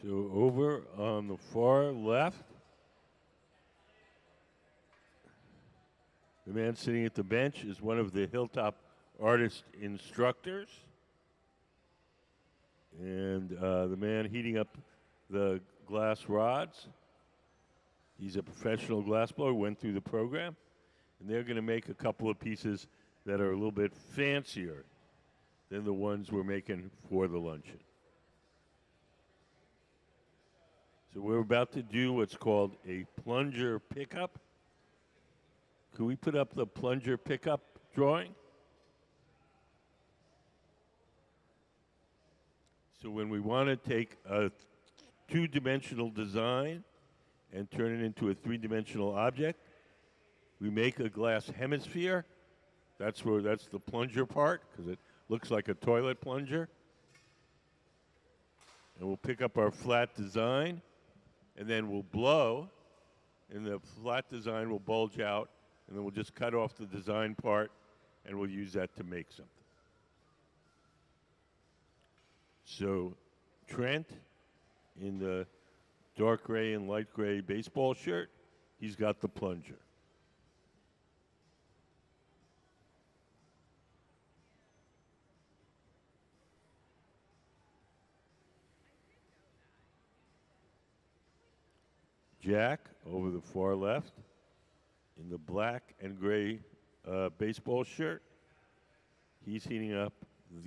So over on the far left, the man sitting at the bench is one of the Hilltop artist instructors. And the man heating up the glass rods, he's a professional glassblower, went through the program. And they're going to make a couple of pieces that are a little bit fancier than the ones we're making for the luncheon. So we're about to do what's called a plunger pickup. Could we put up the plunger pickup drawing? So when we want to take a two-dimensional design and turn it into a three-dimensional object, we make a glass hemisphere. That's the plunger part, because it looks like a toilet plunger. And we'll pick up our flat design, and then we'll blow, and the flat design will bulge out, and then we'll just cut off the design part, and we'll use that to make something. So Trent, in the dark gray and light gray baseball shirt, he's got the plunger. Jack, over the far left, in the black and gray baseball shirt, he's heating up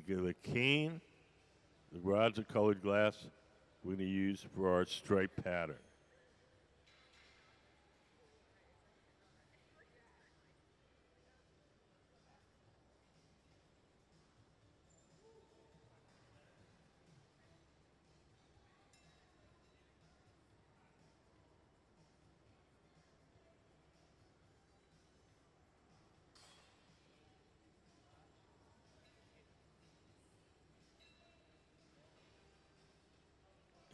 the cane. The rods of colored glass we're going to use for our stripe pattern.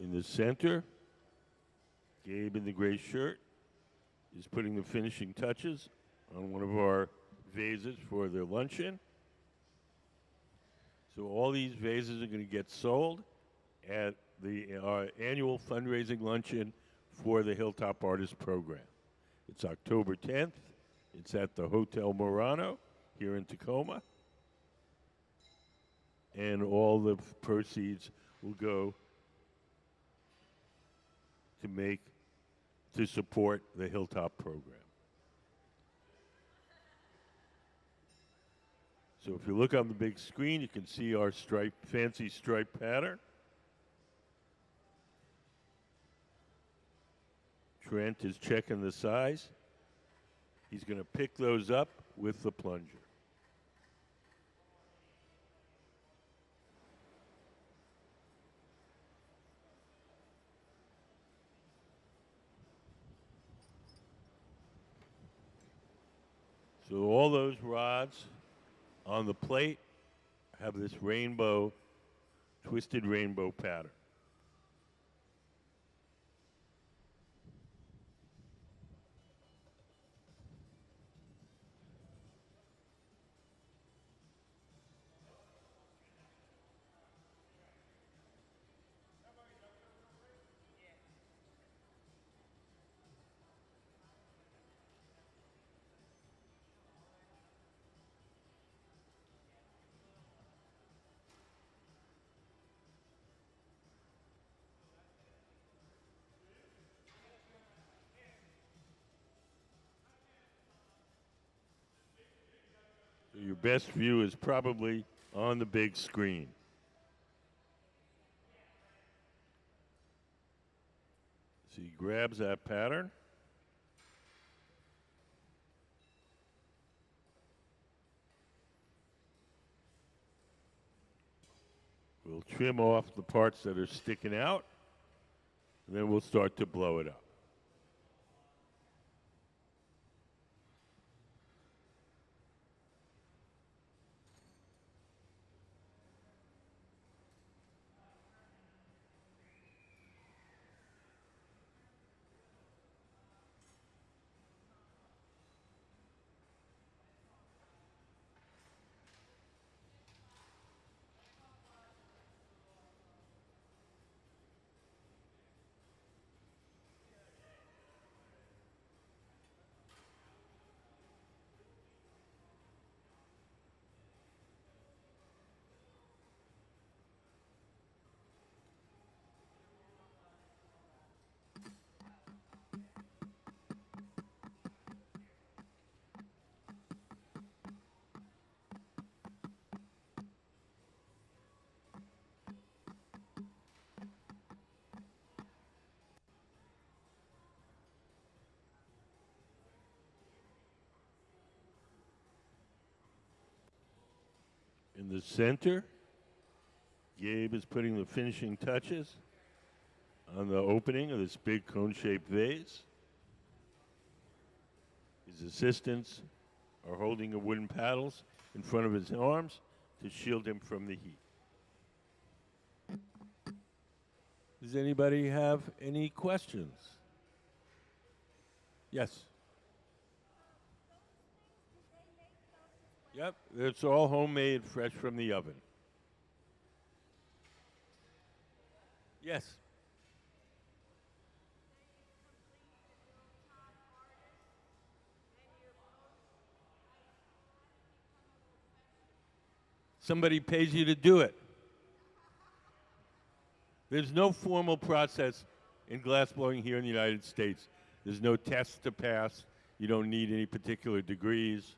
In the center, Gabe in the gray shirt is putting the finishing touches on one of our vases for their luncheon. So all these vases are going to get sold at our annual fundraising luncheon for the Hilltop Artist Program. It's October 10th. It's at the Hotel Murano here in Tacoma. And all the proceeds will go to support the Hilltop program. So if you look on the big screen, you can see our fancy stripe pattern. Trent is checking the size. He's going to pick those up with the plunger. So all those rods on the plate have this twisted rainbow pattern. So your best view is probably on the big screen. So he grabs that pattern. We'll trim off the parts that are sticking out, and then we'll start to blow it up. In the center, Gabe is putting the finishing touches on the opening of this big cone-shaped vase. His assistants are holding the wooden paddles in front of his arms to shield him from the heat. Does anybody have any questions? Yes. Yep, it's all homemade, fresh from the oven. Yes. Somebody pays you to do it. There's no formal process in glassblowing here in the United States. There's no test to pass. You don't need any particular degrees.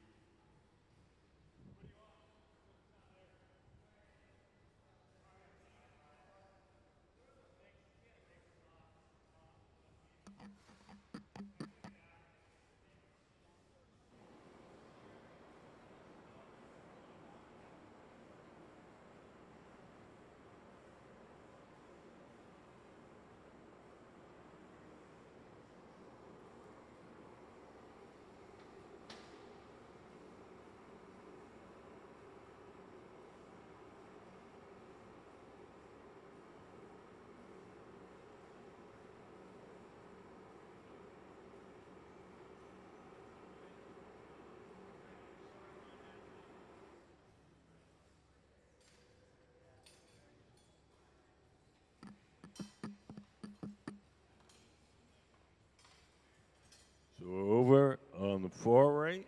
So over on the far right,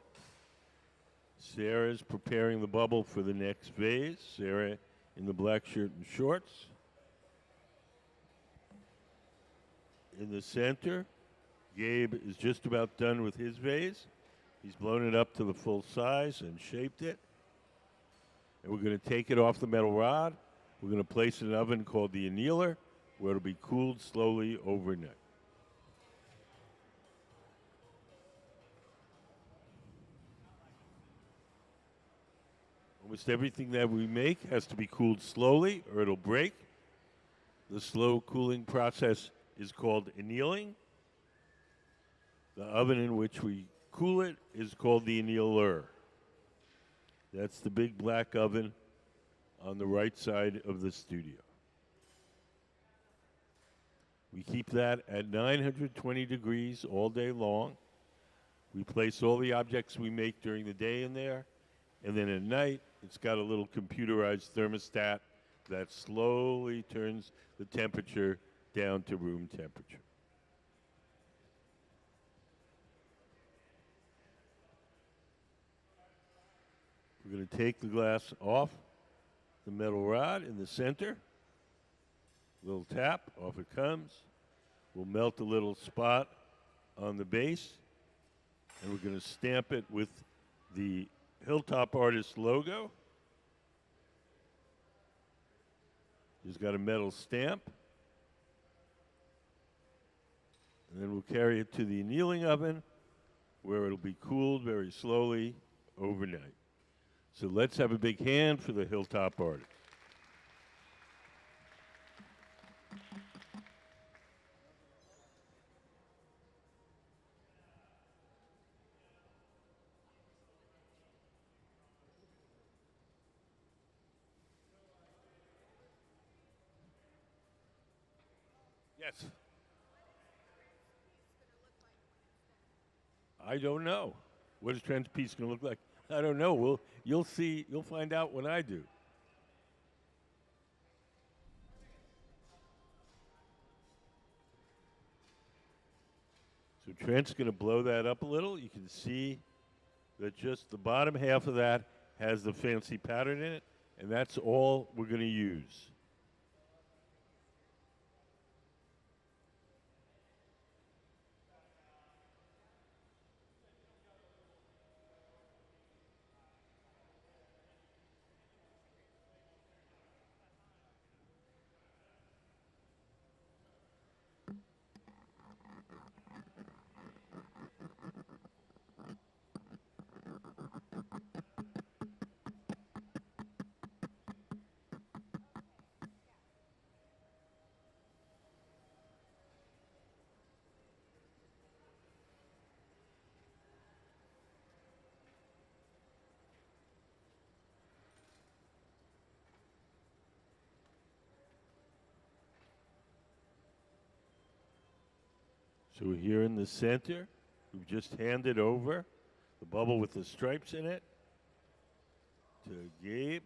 Sarah's preparing the bubble for the next vase. Sarah in the black shirt and shorts. In the center, Gabe is just about done with his vase. He's blown it up to the full size and shaped it. And we're going to take it off the metal rod. We're going to place it in an oven called the annealer, where it'll be cooled slowly overnight. Almost everything that we make has to be cooled slowly or it'll break. The slow cooling process is called annealing. The oven in which we cool it is called the annealer. That's the big black oven on the right side of the studio. We keep that at 920 degrees all day long. We place all the objects we make during the day in there, and then at night, it's got a little computerized thermostat that slowly turns the temperature down to room temperature. We're going to take the glass off the metal rod in the center. Little tap, off it comes. We'll melt a little spot on the base, and we're going to stamp it with the Hilltop Artist logo. He's got a metal stamp. And then we'll carry it to the annealing oven, where it'll be cooled very slowly overnight. So let's have a big hand for the Hilltop Artist. Yes. I don't know. What is Trent's piece going to look like? I don't know. You'll see. You'll find out when I do. So Trent's going to blow that up a little. You can see that just the bottom half of that has the fancy pattern in it, and that's all we're going to use. So here in the center, we've just handed over the bubble with the stripes in it to Gabe.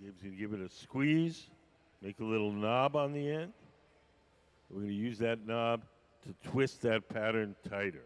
Gabe's going to give it a squeeze, make a little knob on the end. We're going to use that knob to twist that pattern tighter.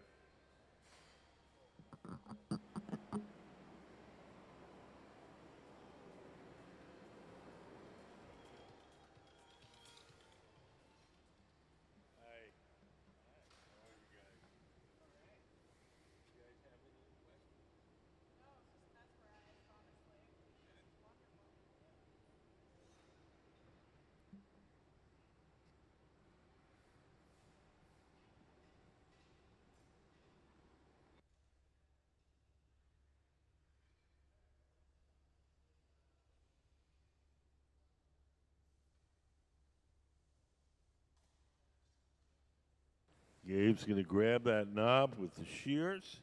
Gabe's going to grab that knob with the shears,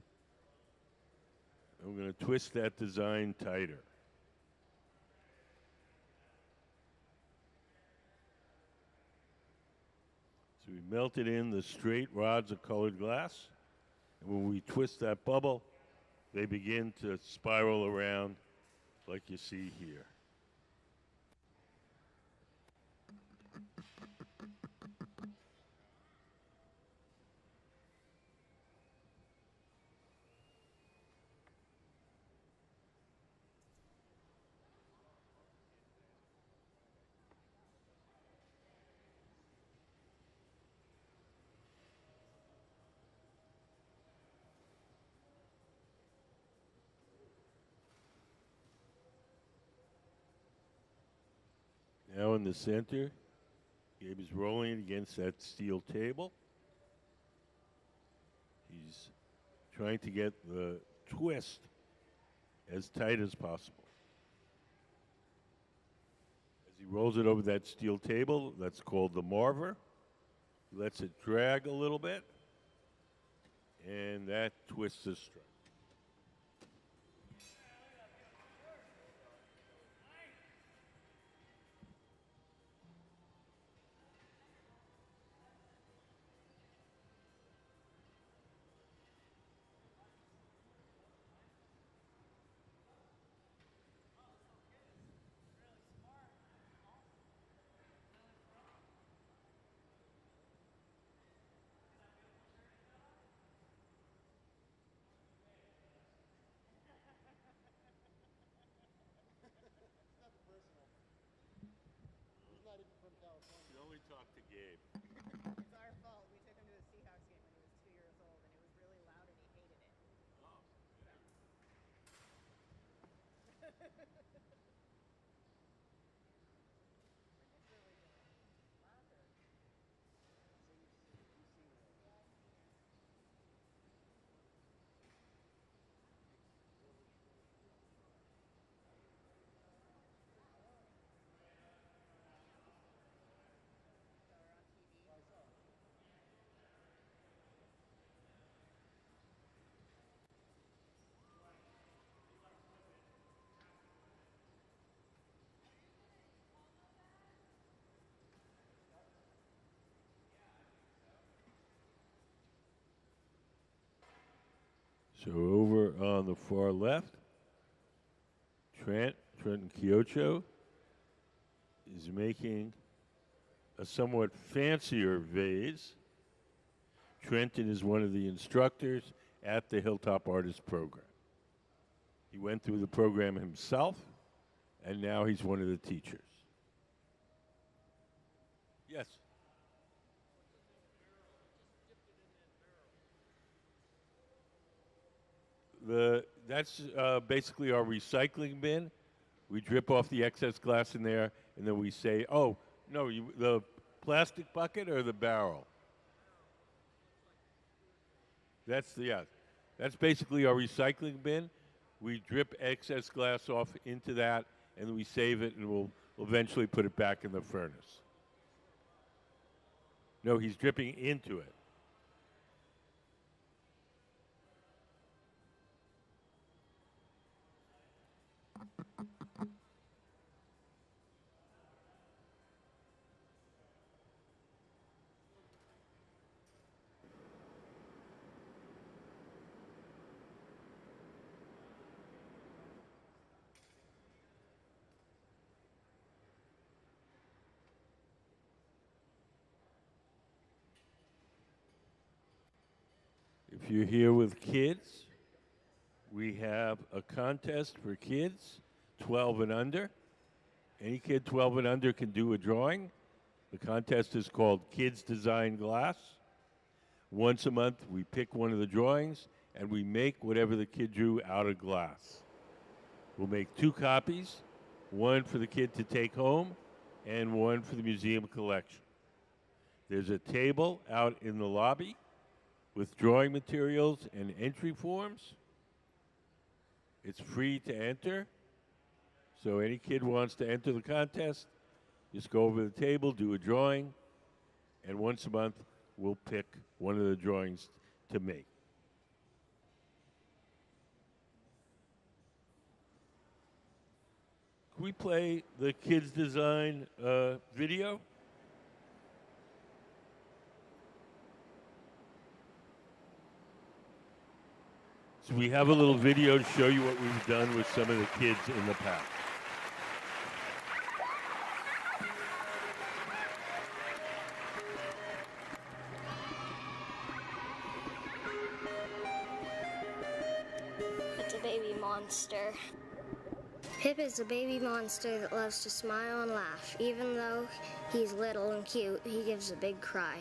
and we're going to twist that design tighter. So we melted in the straight rods of colored glass, and when we twist that bubble, they begin to spiral around like you see here. Now in the center, Gabe is rolling it against that steel table. He's trying to get the twist as tight as possible. As he rolls it over that steel table, that's called the marver. He lets it drag a little bit, and that twists the stripe. You only talk to Gabe. It's our fault. We took him to a Seahawks game when he was 2 years old, and it was really loud, and he hated it. Oh, So over on the far left, Trenton Kyocho is making a somewhat fancier vase. Trenton is one of the instructors at the Hilltop Artist Program. He went through the program himself, and now he's one of the teachers. Yes. That's basically our recycling bin. We drip off the excess glass in there, and then we say, oh, no, the plastic bucket or the barrel? That's basically our recycling bin. We drip excess glass off into that, and we save it, and we'll eventually put it back in the furnace. No, he's dripping into it. if you're here with kids, we have a contest for kids 12 and under. Any kid 12 and under can do a drawing. The contest is called Kids Design Glass. Once a month, we pick one of the drawings and we make whatever the kid drew out of glass. We'll make 2 copies, one for the kid to take home and one for the museum collection. There's a table out in the lobby with drawing materials and entry forms. It's free to enter. So any kid who wants to enter the contest, just go over to the table, do a drawing, and once a month we'll pick one of the drawings to make. Can we play the Kids Design video? So we have a little video to show you what we've done with some of the kids in the past. It's a baby monster. Pip is a baby monster that loves to smile and laugh. Even though he's little and cute, he gives a big cry.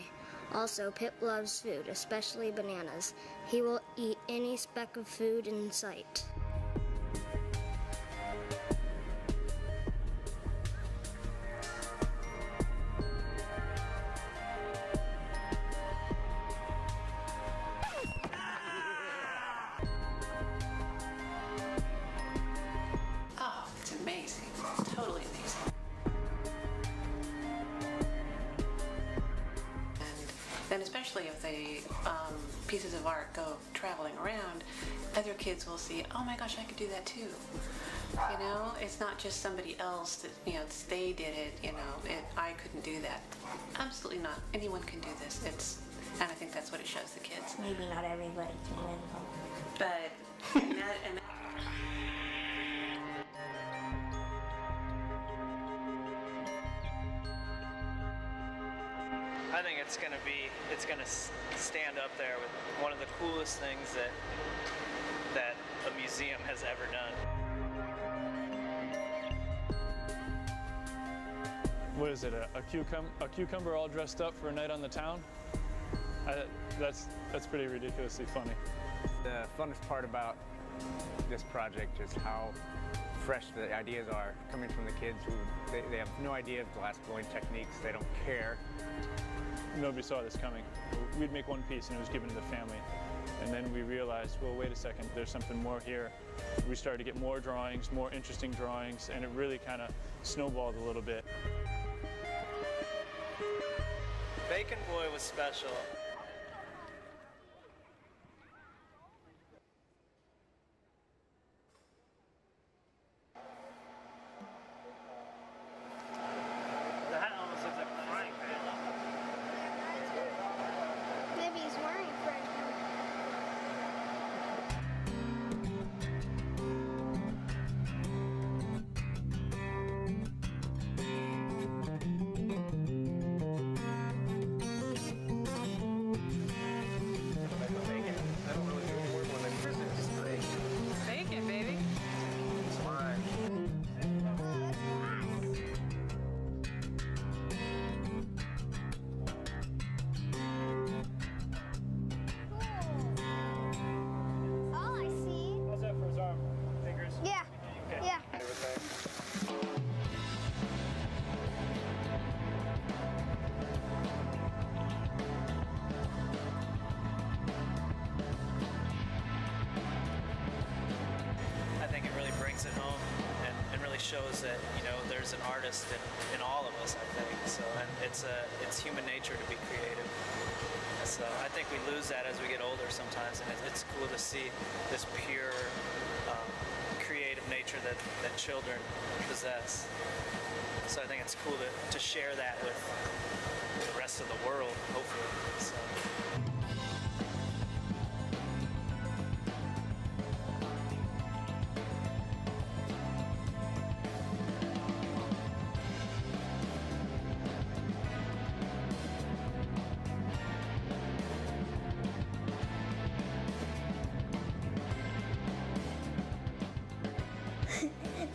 Also, Pip loves food, especially bananas. He will eat any speck of food in sight. Oh, it's amazing. Totally amazing. And especially if the pieces of art go traveling around, other kids will see, oh my gosh, I could do that too. You know, it's not just somebody else that, you know, they did it, you know, I couldn't do that. Absolutely not. Anyone can do this. And I think that's what it shows the kids. Maybe not everybody can. But, and I think it's gonna stand up there with one of the coolest things that a museum has ever done. What is it? A cucumber all dressed up for a night on the town? That's pretty ridiculously funny. The funnest part about this project is how fresh the ideas are coming from the kids who they have no idea of glass blowing techniques. They don't care. Nobody saw this coming. We'd make one piece and it was given to the family. And then we realized, well, wait a second, there's something more here. We started to get more drawings, more interesting drawings, and it really kind of snowballed a little bit. Bacon Boy was special. The hat almost looks like a frying pan. Maybe he's wearing a frying pan. bacon, baby. All I see. How's that for his arm? Fingers? Yeah. Okay. Yeah. I think it really brings it home and really shows that, you know, there's an artist in all of us, I think. So, and it's human nature to be creative. So I think we lose that as we get older sometimes, and it's cool to see this pure creative nature that children possess. So I think it's cool to share that with the rest of the world, hopefully. So.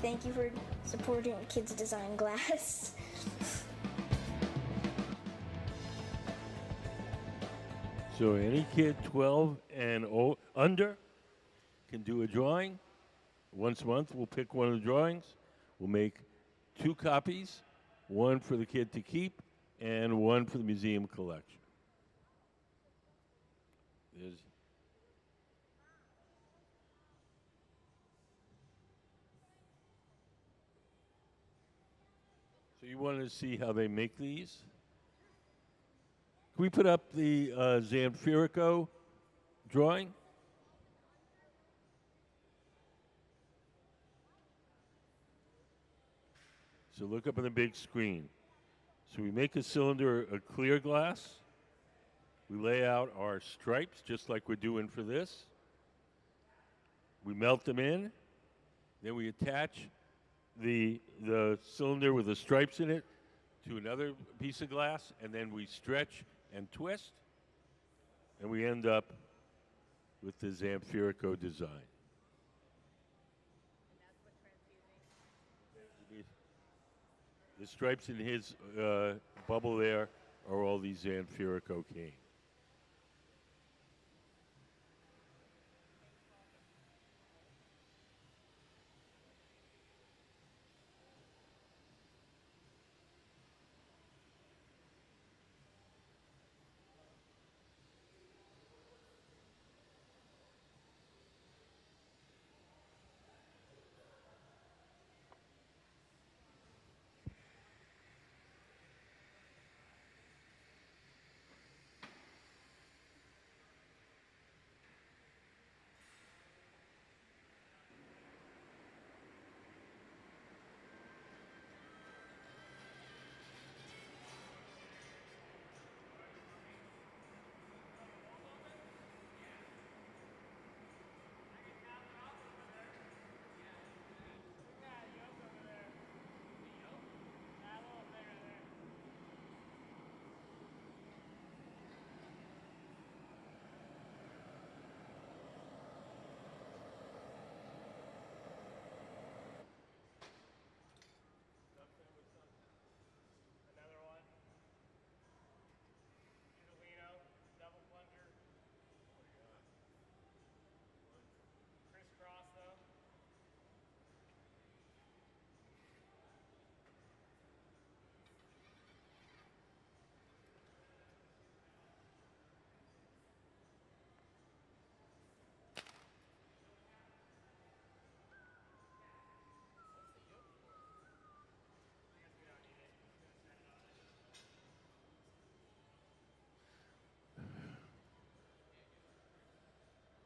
thank you for supporting Kids Design Glass. So any kid 12 and under can do a drawing. Once a month, we'll pick one of the drawings. We'll make 2 copies, one for the kid to keep and one for the museum collection. There's So you wanted to see how they make these? Can we put up the Zamfirico drawing? So look up on the big screen. So we make a cylinder of clear glass. We lay out our stripes just like we're doing for this. We melt them in. Then we attach the cylinder with the stripes in it to another piece of glass, and then we stretch and twist, and we end up with the Zamfirico design. The stripes in his bubble there are all these Zamfirico canes.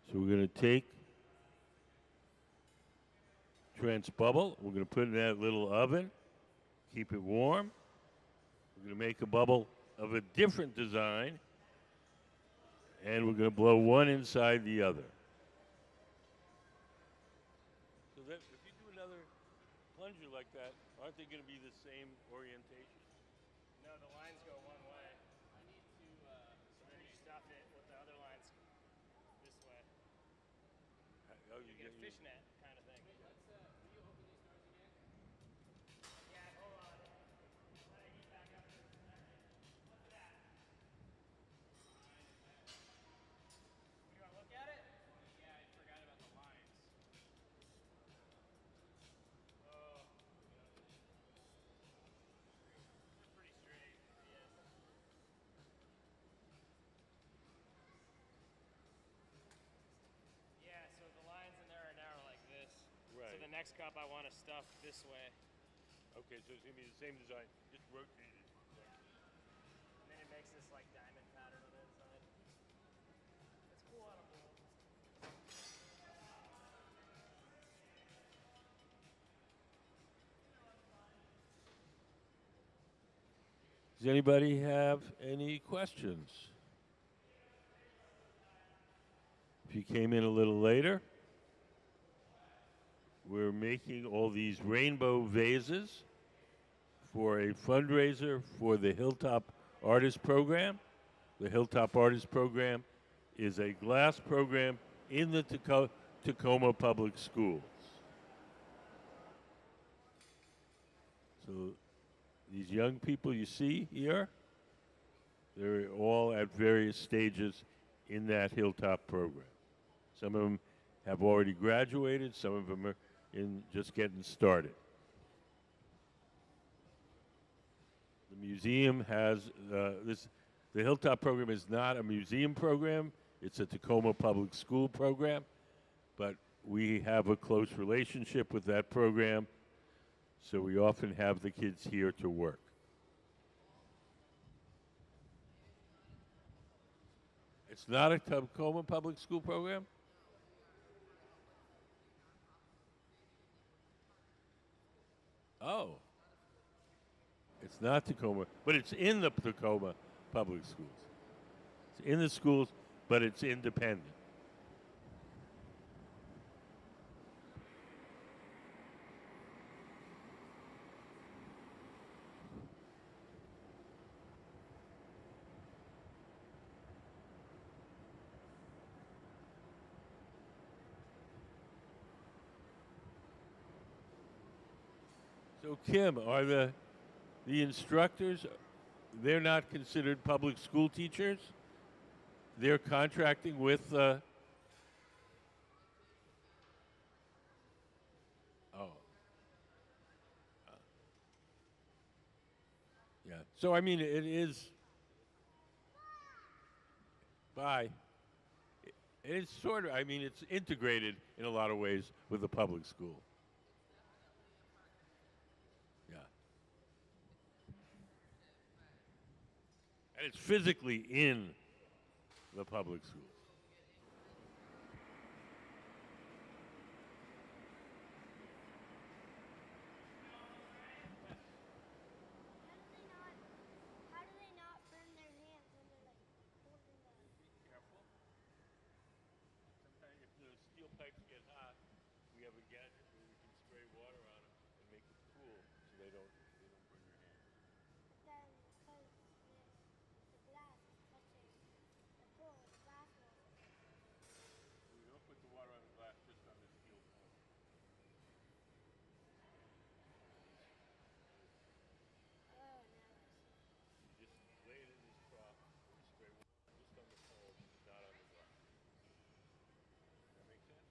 So we're going to take trench bubble. We're going to put it in that little oven, keep it warm. We're going to make a bubble of a different design, and we're going to blow one inside the other. So that if you do another plunger like that, aren't they going to be the same orientation? No, the lines go one way. I need to, so then you stuff it with the other lines this way. Oh, you get a fishnet kind of thing. Wait, let's, will you open these doors again? Yeah, hold on. Let me heat back up for a second. What's that? You want to look at it? Yeah, I forgot about the lines. Oh. They're pretty straight. Yes. Yeah, so the lines in there are narrow like this. Right. So the next cup I want to stuff this way. Okay, so it's going to be the same design, just rotated. And then it makes this like diamond pattern on the inside. It's cool on a bowl. Does anybody have any questions? If you came in a little later, we're making all these rainbow vases for a fundraiser for the Hilltop Artist Program. The Hilltop Artist Program is a glass program in the Tacoma Public Schools. So these young people you see here, they're all at various stages in that Hilltop program. Some of them have already graduated, some of them are in just getting started. The museum has the Hilltop program is not a museum program, it's a Tacoma Public School program, but we have a close relationship with that program, so we often have the kids here to work. It's not a Tacoma Public School program? Oh. It's not Tacoma, but it's in the Tacoma Public Schools. It's in the schools, but it's independent. So Kim, are the instructors, they're not considered public school teachers? They're contracting with oh. Yeah. So I mean it is bye. It's sort of I mean it's integrated in a lot of ways with the public school. Yeah. And it's physically in the public schools. How do they not burn their hands when they're like holding the... Careful. Sometimes if the steel pipes get hot, we have a gadget where we can spray water on them and make it cool so they don't burn your hands. Then, because the glass is touching the pole, the glass melts. We don't put the water on the glass, just on the steel pole. Oh, now I see. You just lay it in this trough and spray water just on the pole, not on the glass. Does that make sense?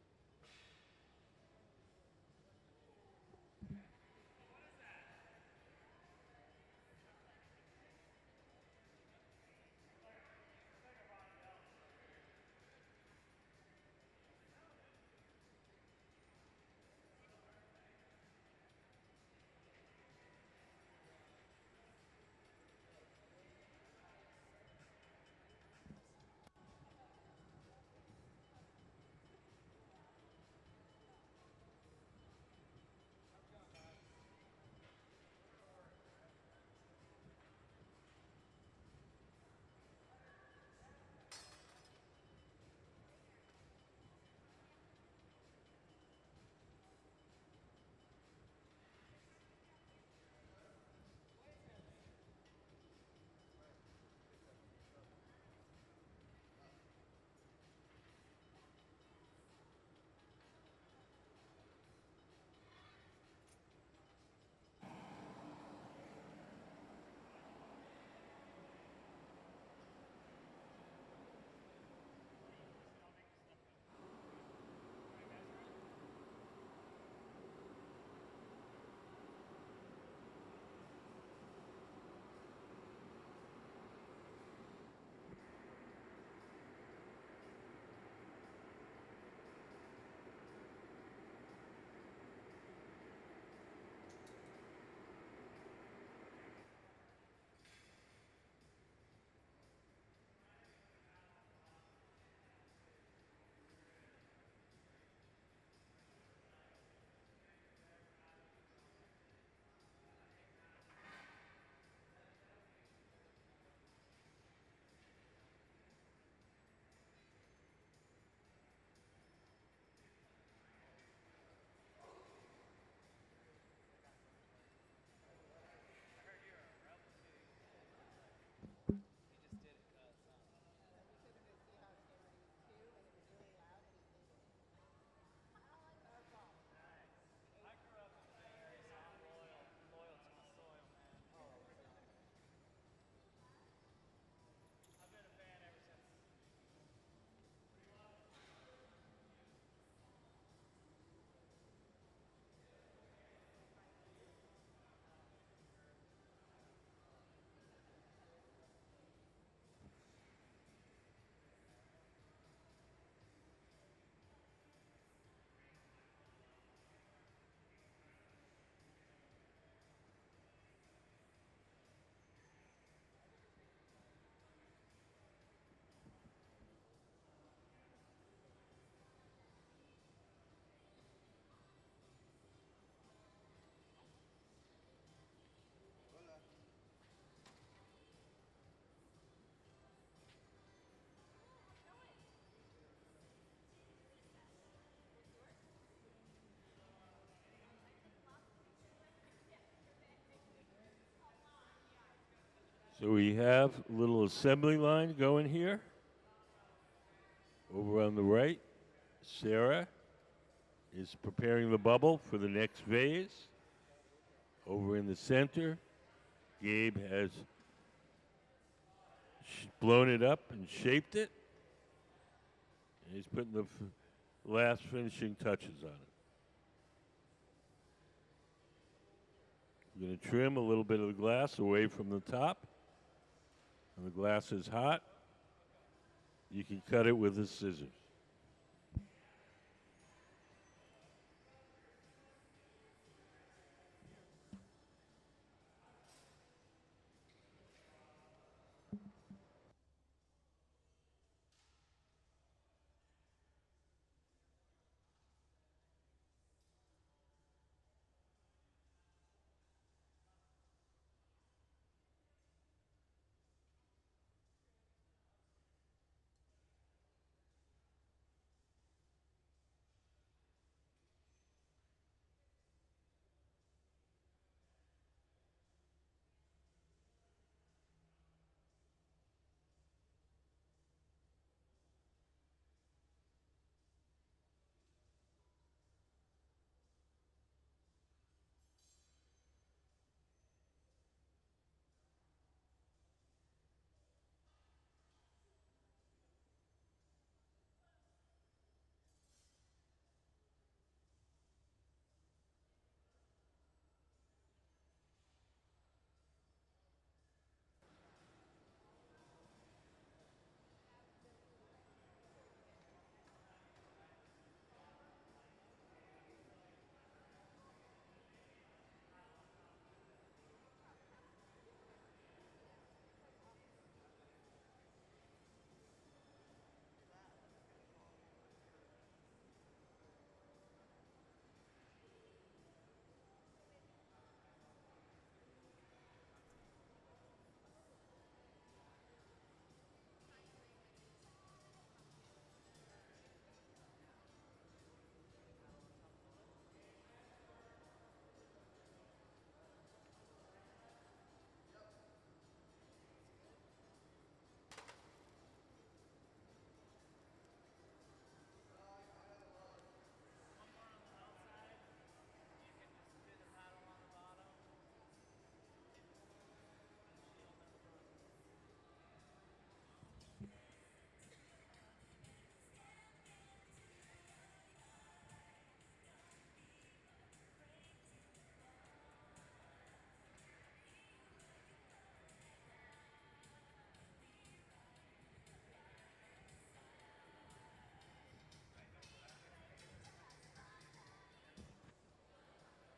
So we have a little assembly line going here. Over on the right, Sarah is preparing the bubble for the next vase. Over in the center, Gabe has blown it up and shaped it. And he's putting the last finishing touches on it. We're going to trim a little bit of the glass away from the top. When the glass is hot, you can cut it with the scissors.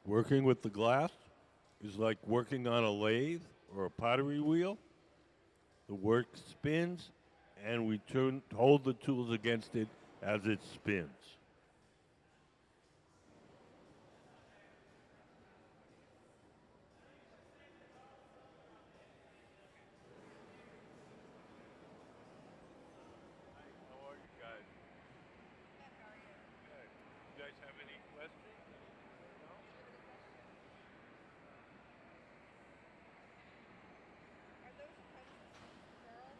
Working with the glass is like working on a lathe or a pottery wheel. The work spins, and we hold the tools against it as it spins. How are you guys? Good. You guys have any questions? No? Are those apprentices for girls?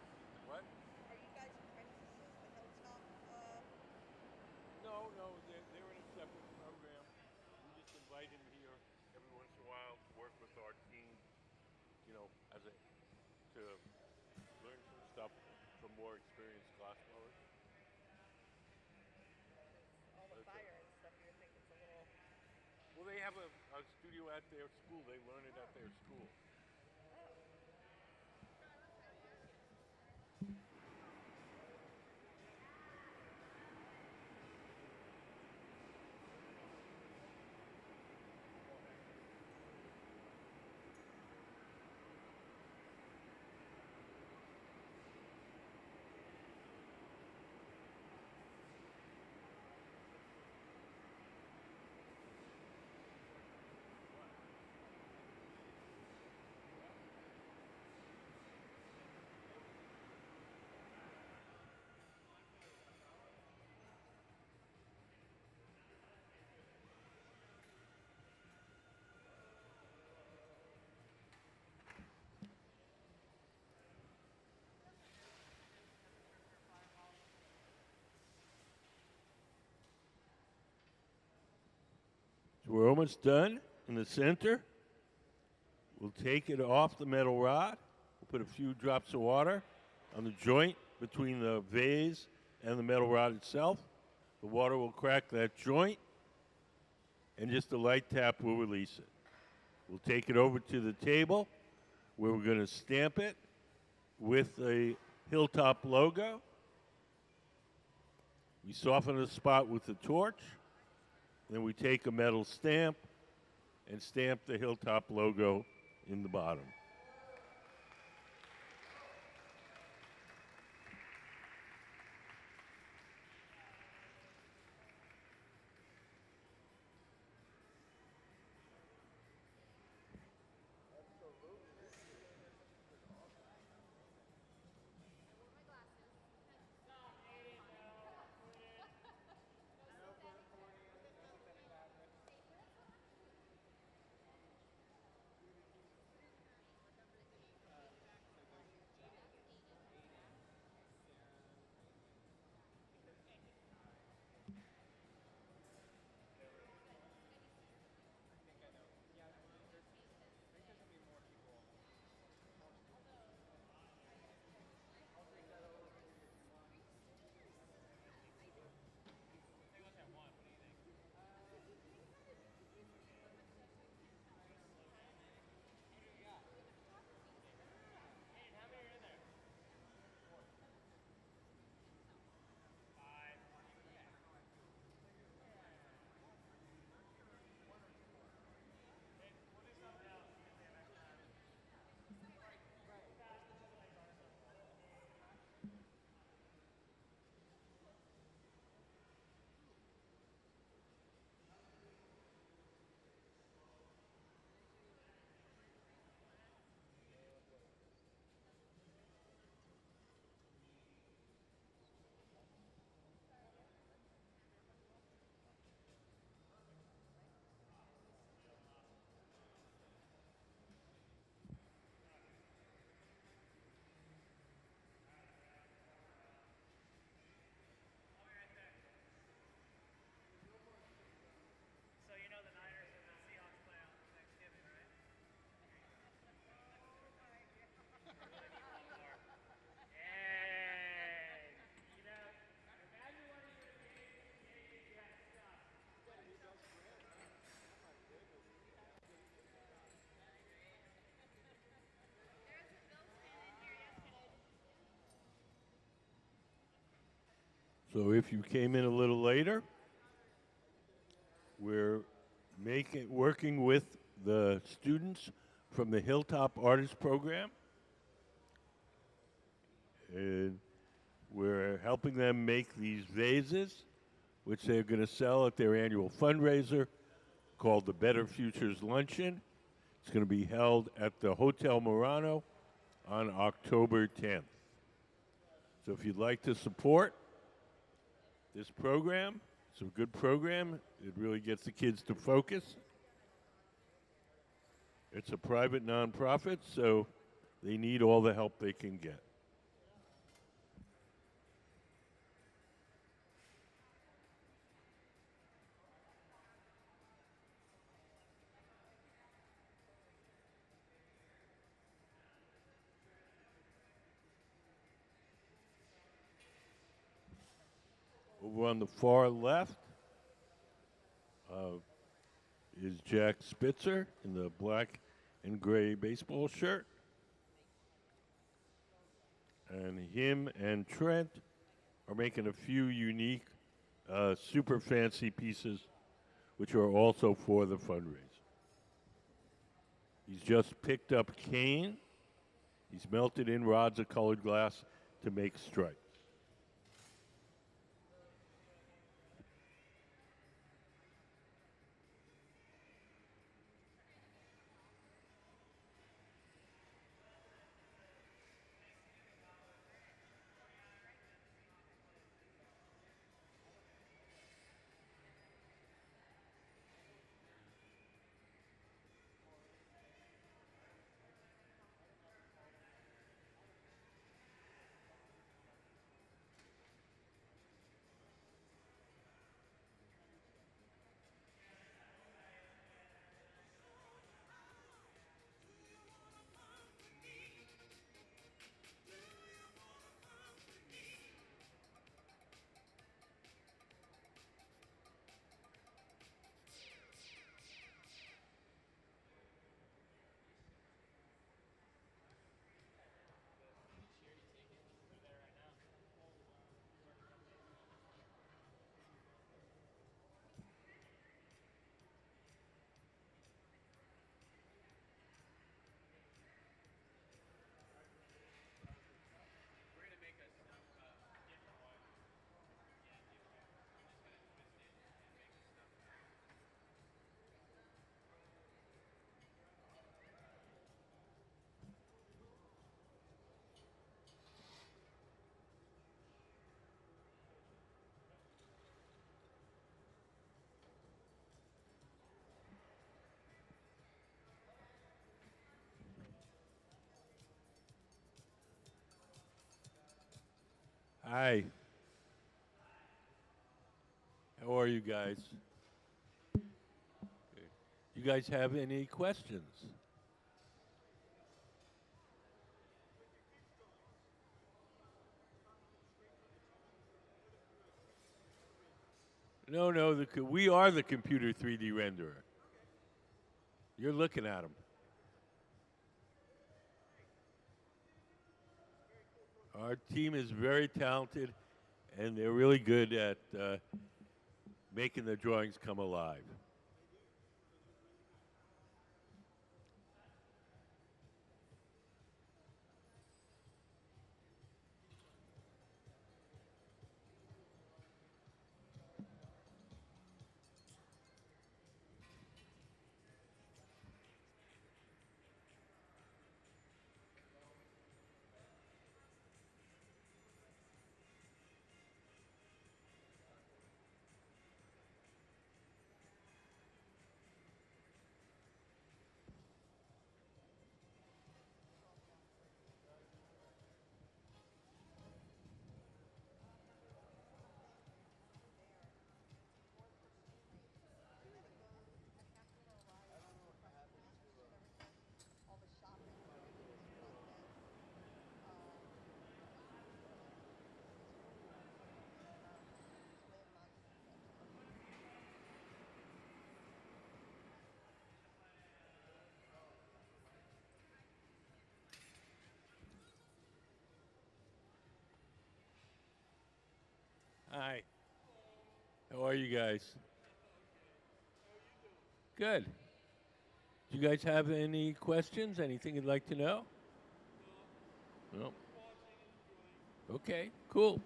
What? Are you guys apprentices, the Hilltop? No, they're in a separate program. We just invite him here every once in a while to work with our team, as to learn some stuff from more experienced glass blowers. All the fire and stuff, you would think it's a little... Well, they have a studio at their school. They learn it at their school. So we're almost done in the center. We'll take it off the metal rod. We'll put a few drops of water on the joint between the vase and the metal rod itself. The water will crack that joint, and just a light tap will release it. We'll take it over to the table where we're going to stamp it with the Hilltop logo. We soften the spot with the torch. Then we take a metal stamp and stamp the Hilltop logo in the bottom. So you know the Niners and the Seahawks play on Thanksgiving, right? Hey! You know, imagine one of your games, maybe you had stuff. So if you came in a little later, we're working with the students from the Hilltop Artist Program. And we're helping them make these vases, which they're going to sell at their annual fundraiser called the Better Futures Luncheon. It's going to be held at the Hotel Murano on October 10th. So if you'd like to support this program, it's a good program. It really gets the kids to focus. It's a private nonprofit, so they need all the help they can get. Over on the far left is Jack Spitzer in the black and gray baseball shirt. And him and Trent are making a few unique, super fancy pieces, which are also for the fundraiser. He's just picked up cane. He's melted in rods of colored glass to make stripes. Hi. How are you guys? You guys have any questions? No, no. We are the computer 3D renderer. You're looking at them. Our team is very talented, and they're really good at making the drawings come alive. Hi. How are you guys? Good. Do you guys have any questions? Anything you'd like to know? No. Okay, cool.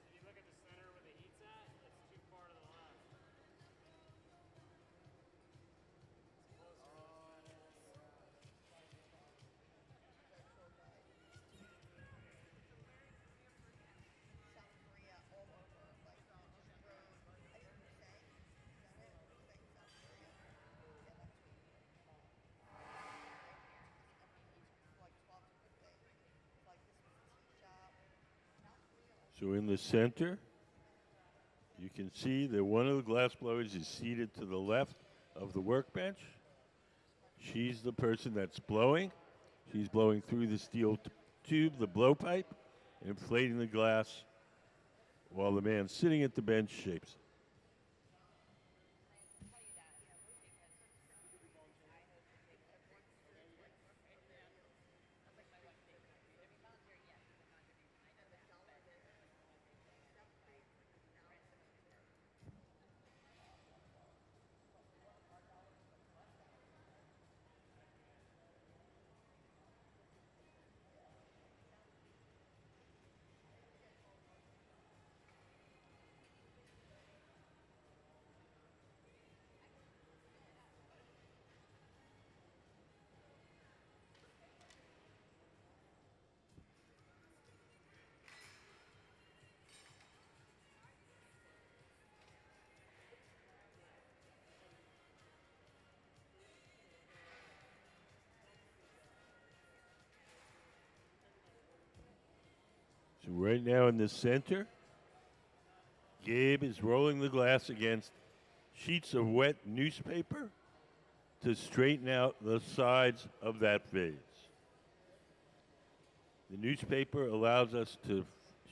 If you look at the center where the heat's at, it's too far to the left. It's closer to the center. South Korea all over, like just road. I think Busan, is that it? Busan, South Korea. Yeah, that's what you do. It's like 12 different things. It's like this was a tea shop. So in the center, you can see that one of the glass blowers is seated to the left of the workbench. She's the person that's blowing. She's blowing through the steel tube, the blowpipe, inflating the glass while the man sitting at the bench shapes. So right now in the center, Gabe is rolling the glass against sheets of wet newspaper to straighten out the sides of that vase. The newspaper allows us to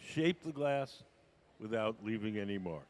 shape the glass without leaving any marks.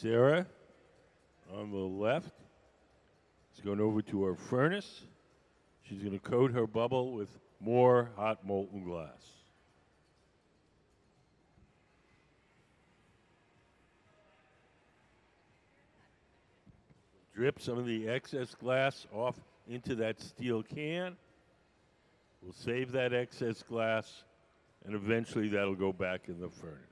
Sarah on the left is going over to our furnace. She's going to coat her bubble with more hot molten glass. Drip some of the excess glass off into that steel can. We'll save that excess glass, and eventually that'll go back in the furnace.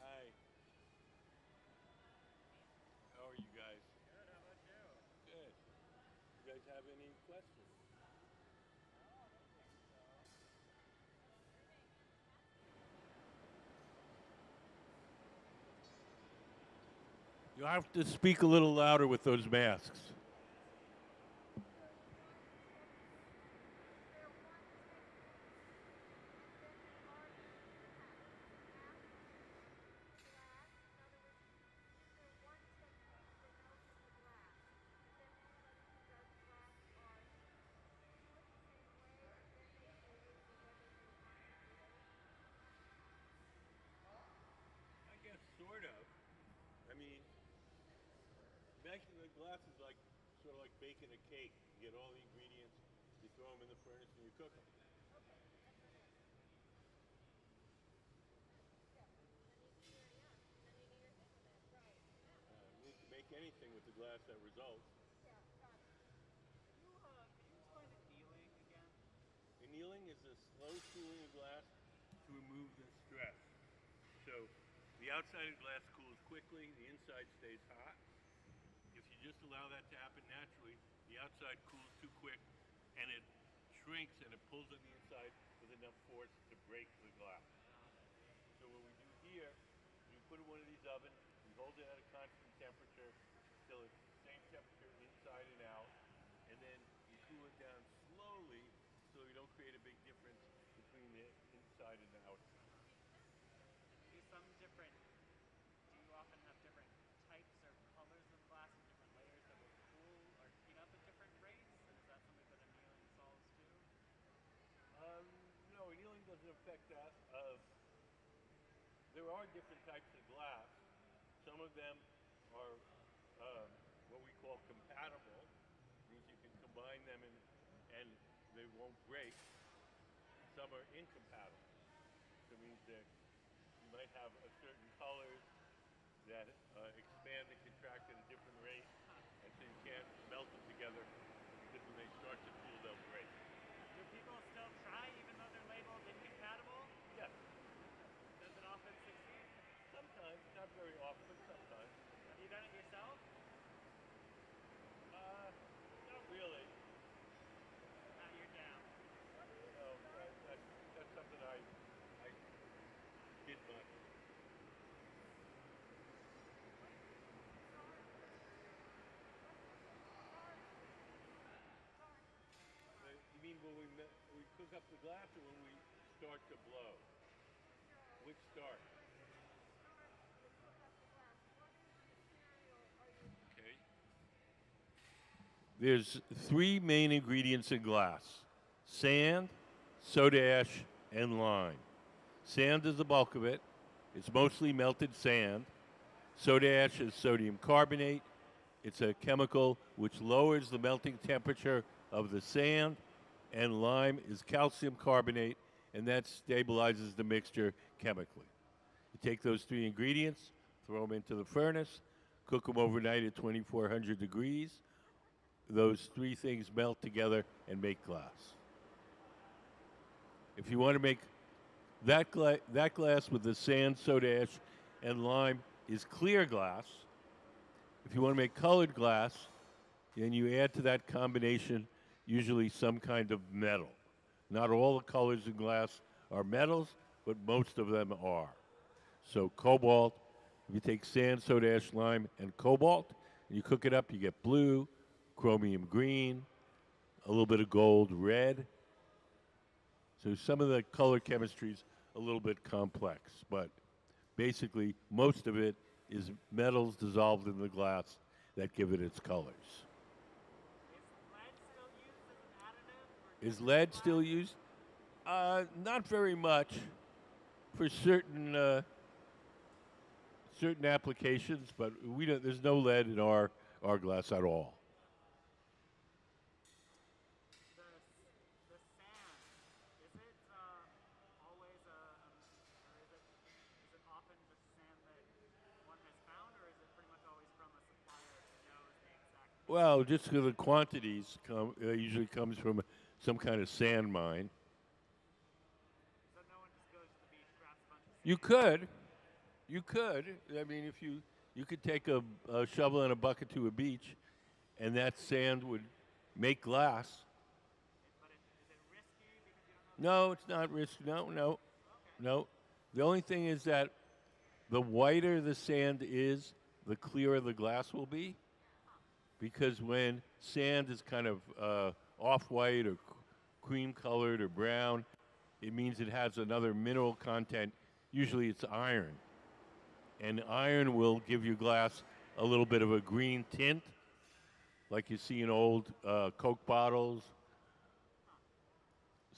Hi. How are you guys? Good. How about you? Good. You guys have any questions? No, I don't think so. You'll have to speak a little louder with those masks. I guess sort of. I mean, imagine the glass is like sort of like baking a cake. You get all the ingredients, you throw them in the furnace, and you cook them. You need to make anything with the glass that results. Can you explain annealing again? Annealing is a slow cooling of glass to remove the stress. So the outside of glass cools quickly, the inside stays hot. If you just allow that to happen naturally, the outside cools too quick and it shrinks and it pulls on the inside with enough force to break the glass. So what we do here, we put in one of these ovens, we hold it at a constant temperature till it's the same temperature inside and out, and then you cool it down slowly so you don't create a big difference between the inside and the outside. Do you often have different types or colors of glass and different layers that will cool or heat up at different rates? And is that something that annealing solves too? No, annealing doesn't affect that. There are different types of glass. Some of them are what we call compatible, means you can combine them and they won't break. Some are incompatible. So it means that you might have a certain colors that expand and contract at a different rate, and so you can't melt them together because when they start to cool, they'll break. Do people still try even though they're labeled incompatible? Yes. Does it often succeed? Sometimes, not very often, sometimes. Have you done it yourself? Not really. Not your jam. No, that's something I did much. You mean when we cook up the glass or when we start to blow? Which start? Okay. There's three main ingredients in glass: sand, soda ash, and lime. Sand is the bulk of it. It's mostly melted sand. Soda ash is sodium carbonate. It's a chemical which lowers the melting temperature of the sand, and lime is calcium carbonate, and that stabilizes the mixture chemically. You take those three ingredients, throw them into the furnace, cook them overnight at 2400 degrees. Those three things melt together and make glass. If you want to make that glass with the sand, soda ash, and lime is clear glass. If you want to make colored glass, then you add to that combination usually some kind of metal. Not all the colors in glass are metals, but most of them are. So cobalt, if you take sand, soda ash, lime, and cobalt, and you cook it up, you get blue, chromium green, a little bit of gold, red. So some of the color chemistry is a little bit complex, but basically most of it is metals dissolved in the glass that give it its colors. Is lead still used? Not very much for certain applications, but we don't, there's no lead in our glass at all. The sand, is it always is it often just sand that one has found, or is it pretty much always from a supplier who knows the exact? Well, just because the quantities usually comes from some kind of sand mine. So no one just goes to the beach, grabs a bunch of sand. You could. I mean, if you could take a shovel and a bucket to a beach, and that sand would make glass. But is it risky because you don't know? No, it's not risky. No. The only thing is that the whiter the sand is, the clearer the glass will be. Because when sand is kind of off-white or cream-colored or brown, it means it has another mineral content. Usually it's iron. And iron will give your glass a little bit of a green tint, like you see in old Coke bottles.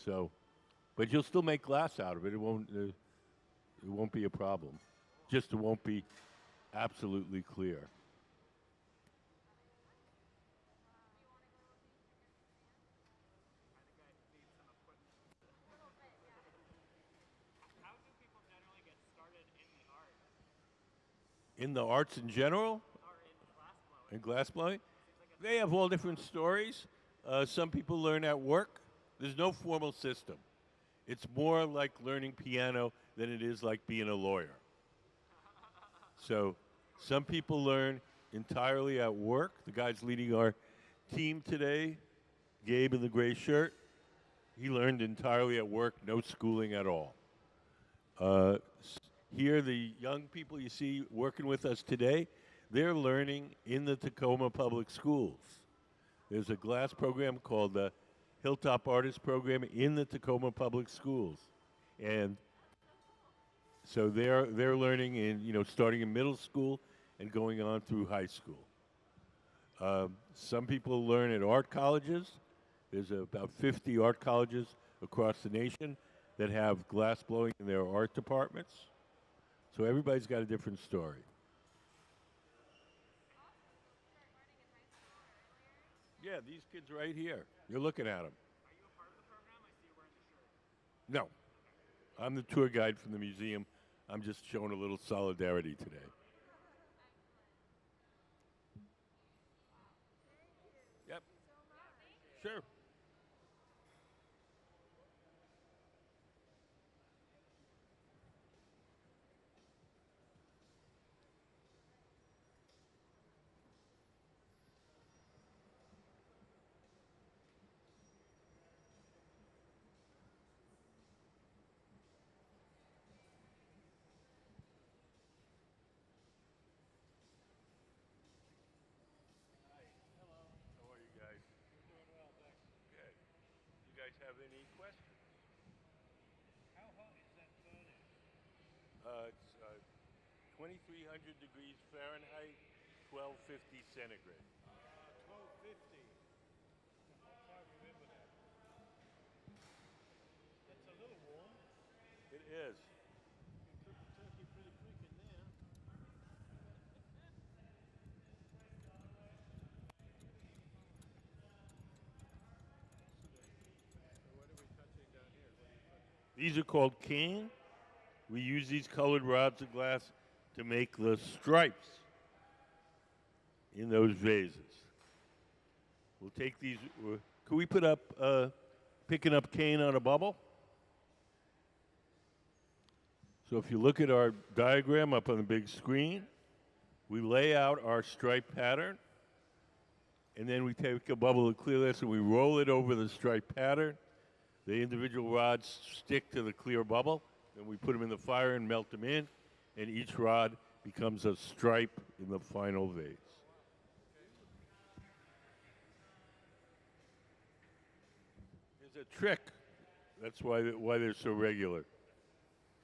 So, but you'll still make glass out of it. It won't be a problem. Just it won't be absolutely clear. How do people generally get started in the art? In the arts in general, Or in glass blowing? in glass blowing, they have all different stories. Some people learn at work. There's no formal system. It's more like learning piano than it is like being a lawyer. So some people learn entirely at work. The guy's leading our team today, Gabe in the gray shirt. He learned entirely at work, no schooling at all. Here, the young people you see working with us today, they're learning in the Tacoma Public Schools. There's a glass program called the Hilltop Artist Program in the Tacoma Public Schools, and so they're learning in starting in middle school and going on through high school. Some people learn at art colleges. There's about 50 art colleges across the nation that have glass blowing in their art departments. So everybody's got a different story. Yeah, these kids right here. You're looking at them. Are you a part of the program? I see you're wearing the shirt. No, I'm the tour guide from the museum. I'm just showing a little solidarity today. Yep. Sure. How are you guys? We're doing well, thanks. Good. You guys have any questions? How hot is that furnace? It's 2,300 degrees Fahrenheit, 1250 centigrade. 1250. It is. These are called cane. We use these colored rods of glass to make the stripes in those vases. We'll take these. Can we put up picking up cane on a bubble? So if you look at our diagram up on the big screen, we lay out our stripe pattern, and then we take a bubble of clear glass and we roll it over the stripe pattern. The individual rods stick to the clear bubble, and we put them in the fire and melt them in, and each rod becomes a stripe in the final vase. There's a trick. That's why they're so regular.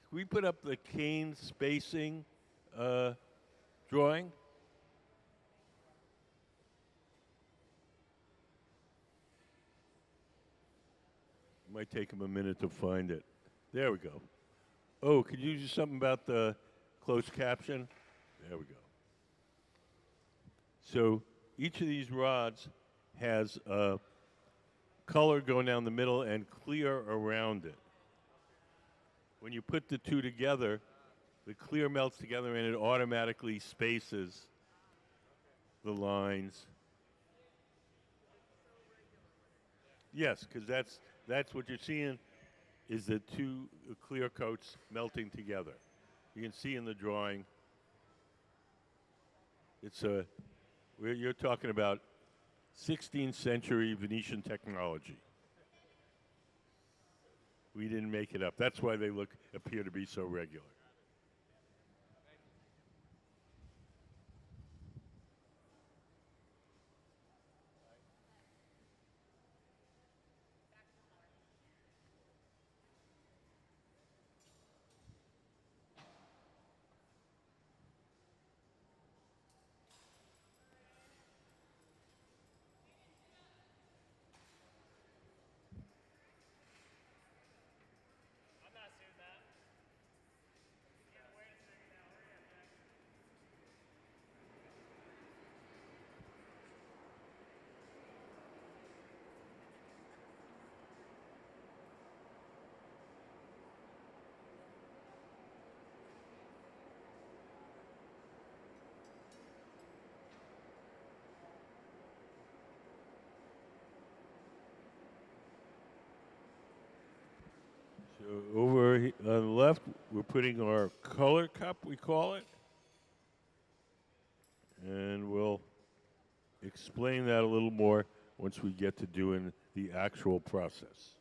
Can we put up the cane spacing drawing? It might take him a minute to find it. There we go. Oh, could you do something about the closed caption? There we go. So each of these rods has a color going down the middle and clear around it. When you put the two together, the clear melts together and it automatically spaces the lines. Yes, because that's what you're seeing is the two clear coats melting together. You can see in the drawing. You're talking about 16th century Venetian technology. We didn't make it up. That's why they appear to be so regular. So over on the left, we're putting our color cup, we call it. And we'll explain that a little more once we get to doing the actual process.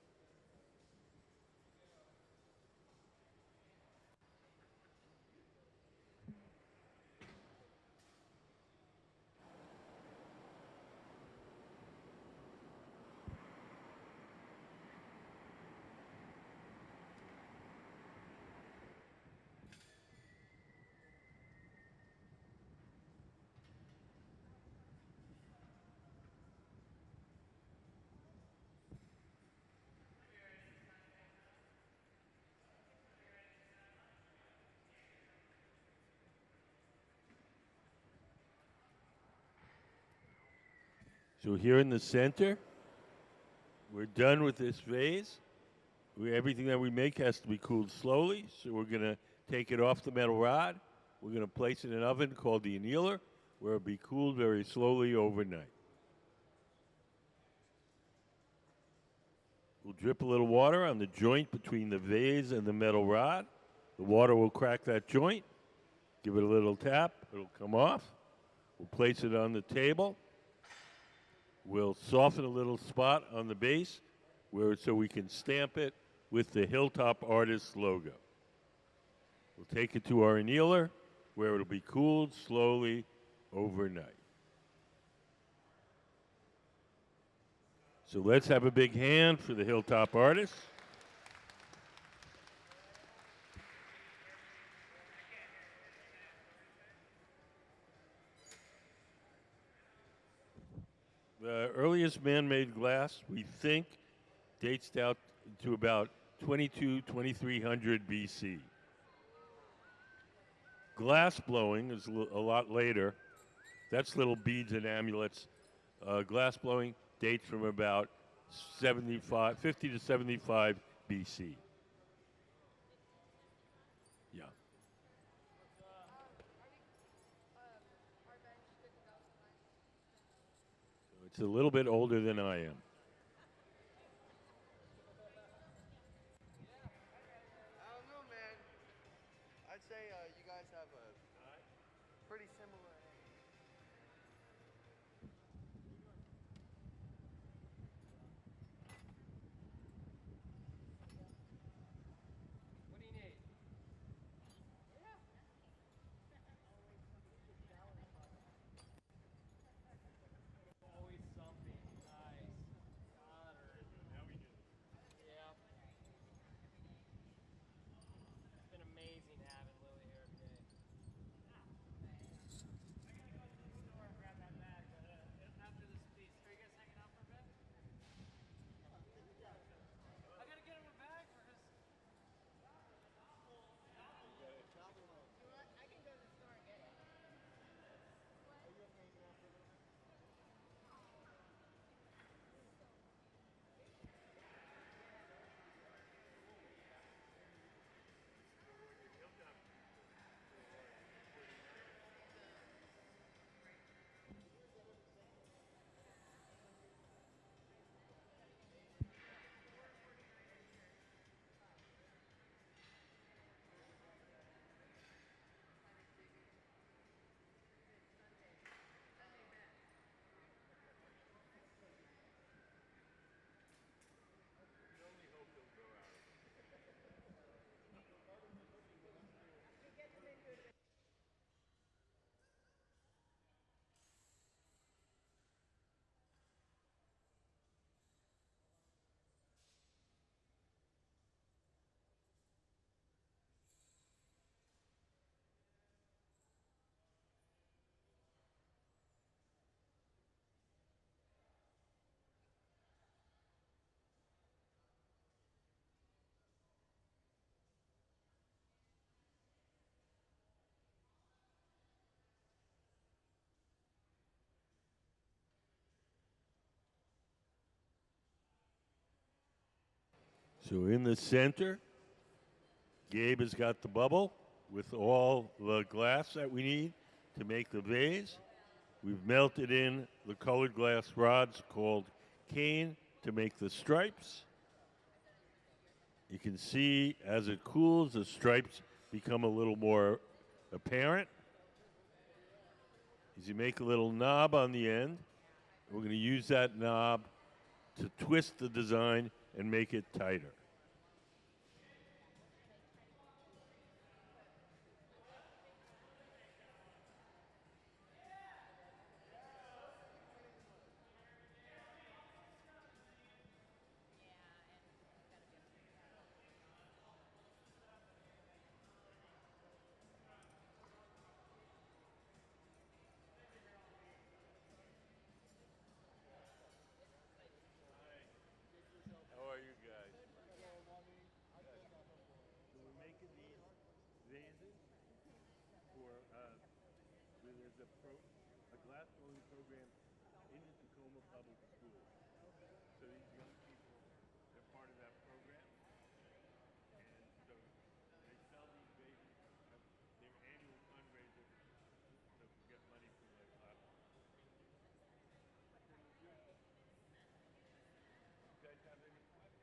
So here in the center, we're done with this vase. Everything that we make has to be cooled slowly, so we're going to take it off the metal rod. We're going to place it in an oven called the annealer, where it'll be cooled very slowly overnight. We'll drip a little water on the joint between the vase and the metal rod. The water will crack that joint. Give it a little tap. It'll come off. We'll place it on the table. We'll soften a little spot on the base so we can stamp it with the Hilltop Artist logo. We'll take it to our annealer where it'll be cooled slowly overnight. So let's have a big hand for the Hilltop Artist. The earliest man-made glass, we think, dates out to about 2300 BC. Glass blowing is a lot later. That's little beads and amulets. Glass blowing dates from about 50 to 75 BC. Yeah. So it's a little bit older than I am. I don't know, man. I'd say you guys have a pretty similar age. What do you need? Always something. Nice. Got her. Now we do. Yep. It's been amazing having Lily here every day. I gotta go to the store and grab that bag, but after this piece, are you guys hanging out for a bit? I gotta get him a bag for his. I can go to the store and get it. So in the center, Gabe has got the bubble with all the glass that we need to make the vase. We've melted in the colored glass rods called cane to make the stripes. You can see as it cools, the stripes become a little more apparent. As you make a little knob on the end, we're going to use that knob to twist the design and make it tighter. How are you guys? So we're making these vases for there's a glass blowing program in the Tacoma Public Schools. So these young people, they're part of that program, and so they sell these vases at their annual fundraiser to get money for the platform. You guys have any questions?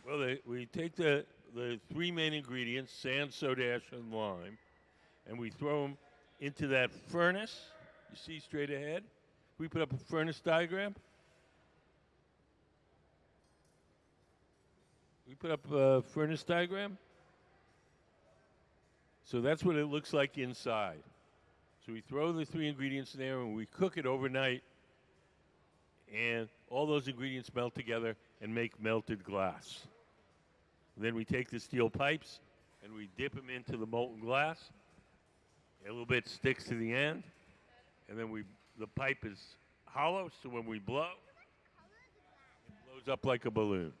Well, we take the three main ingredients, sand, soda ash, and lime, and we throw them into that furnace. You see straight ahead? We put up a furnace diagram. We put up a furnace diagram. So that's what it looks like inside. So we throw the three ingredients in there and we cook it overnight, and all those ingredients melt together and make melted glass. Then we take the steel pipes and we dip them into the molten glass. A little bit sticks to the end, and then the pipe is hollow, so when we blow, it blows up like a balloon.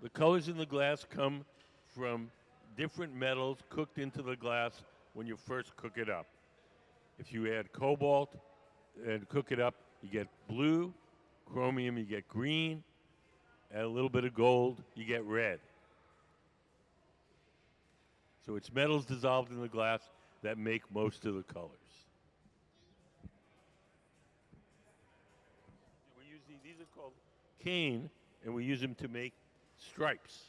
The colors in the glass come from different metals cooked into the glass when you first cook it up. If you add cobalt and cook it up, you get blue. Chromium, you get green. Add a little bit of gold, you get red. So it's metals dissolved in the glass that make most of the colors. We use these are called cane, and we use them to make stripes.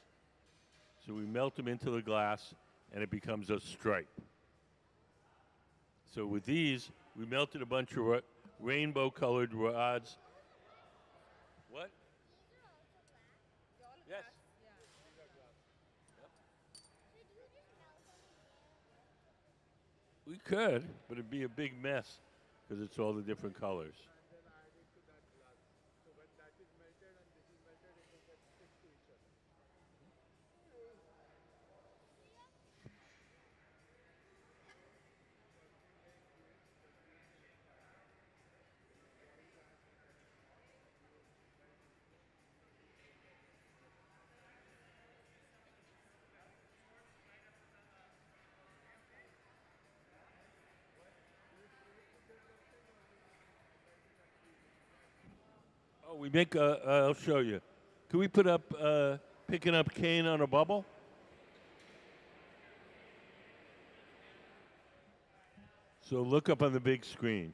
So we melt them into the glass, and it becomes a stripe. So with these, we melted a bunch of rainbow-colored rods. What? Yes. We could, but it'd be a big mess because it's all the different colors. Oh, we make I'll show you. Can we put up picking up cane on a bubble? So look up on the big screen.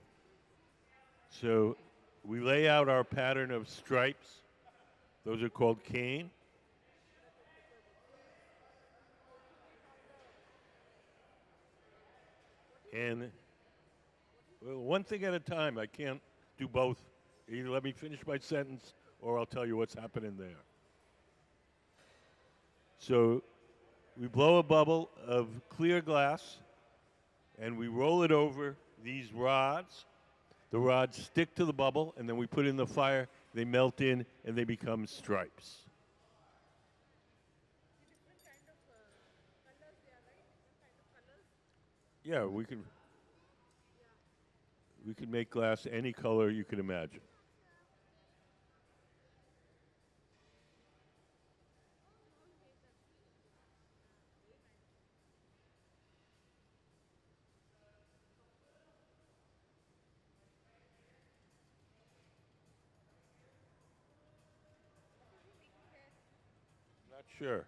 So we lay out our pattern of stripes. Those are called cane. And well, one thing at a time. I can't do both. Either let me finish my sentence or I'll tell you what's happening there. So we blow a bubble of clear glass and we roll it over these rods. The rods stick to the bubble and then we put it in the fire. They melt in and they become stripes. Yeah, we can make glass any color you can imagine. Not sure.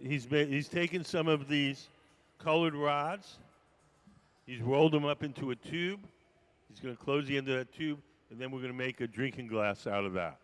He's taken some of these colored rods. He's rolled them up into a tube. He's going to close the end of that tube, and then we're going to make a drinking glass out of that.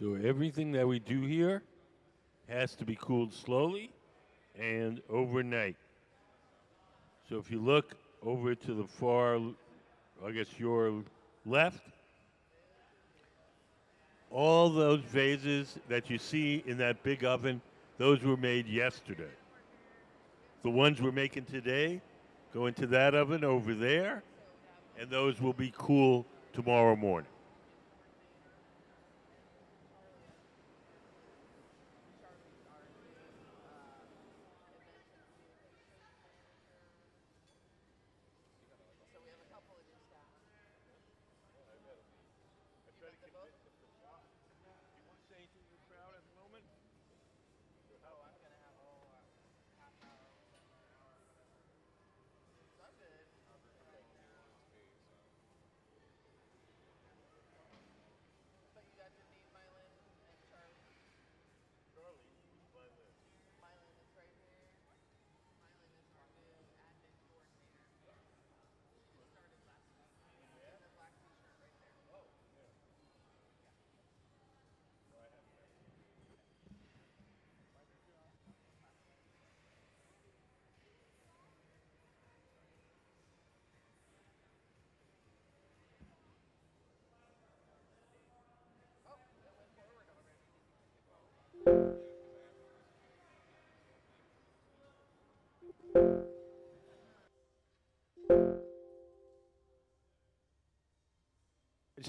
So everything that we do here has to be cooled slowly and overnight. So if you look over to the far, I guess your left, all those vases that you see in that big oven, those were made yesterday. The ones we're making today go into that oven over there, and those will be cool tomorrow morning.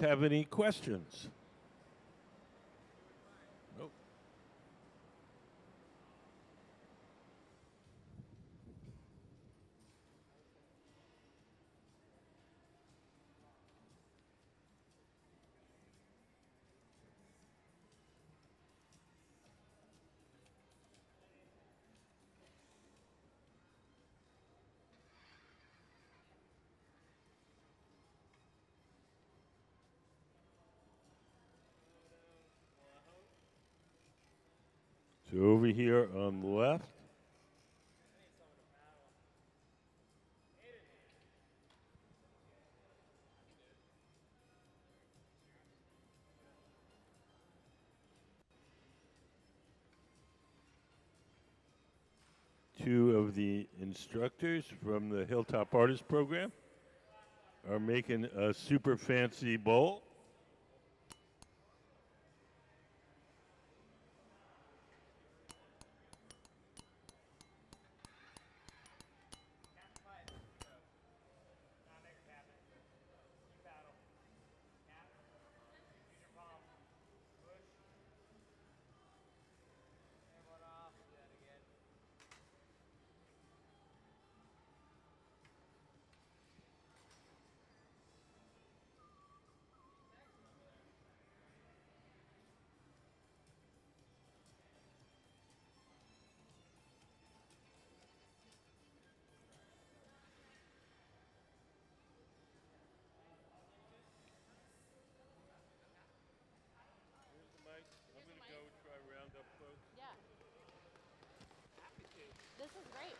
Have any questions? Nope. So over here on the left, two of the instructors from the Hilltop Artist Program are making a super fancy bowl. Yeah. This is great.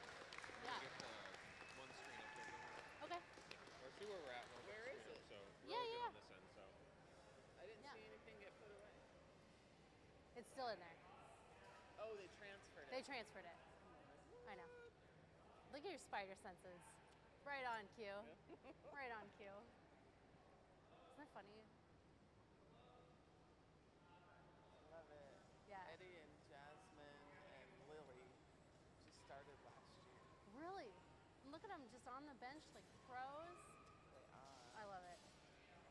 Yeah. Okay. Or see where we're at. Where is it? So Yeah, really good yeah. on this end. So I didn't see anything get put away. It's still in there. Oh, they transferred it. They transferred it. I know. Look at your spider senses. Right on cue. Right on cue. Isn't that funny? Love it. Yeah. Eddie and Jasmine and Lily just started last year. Really? Look at them just on the bench like pros. They are. I love it.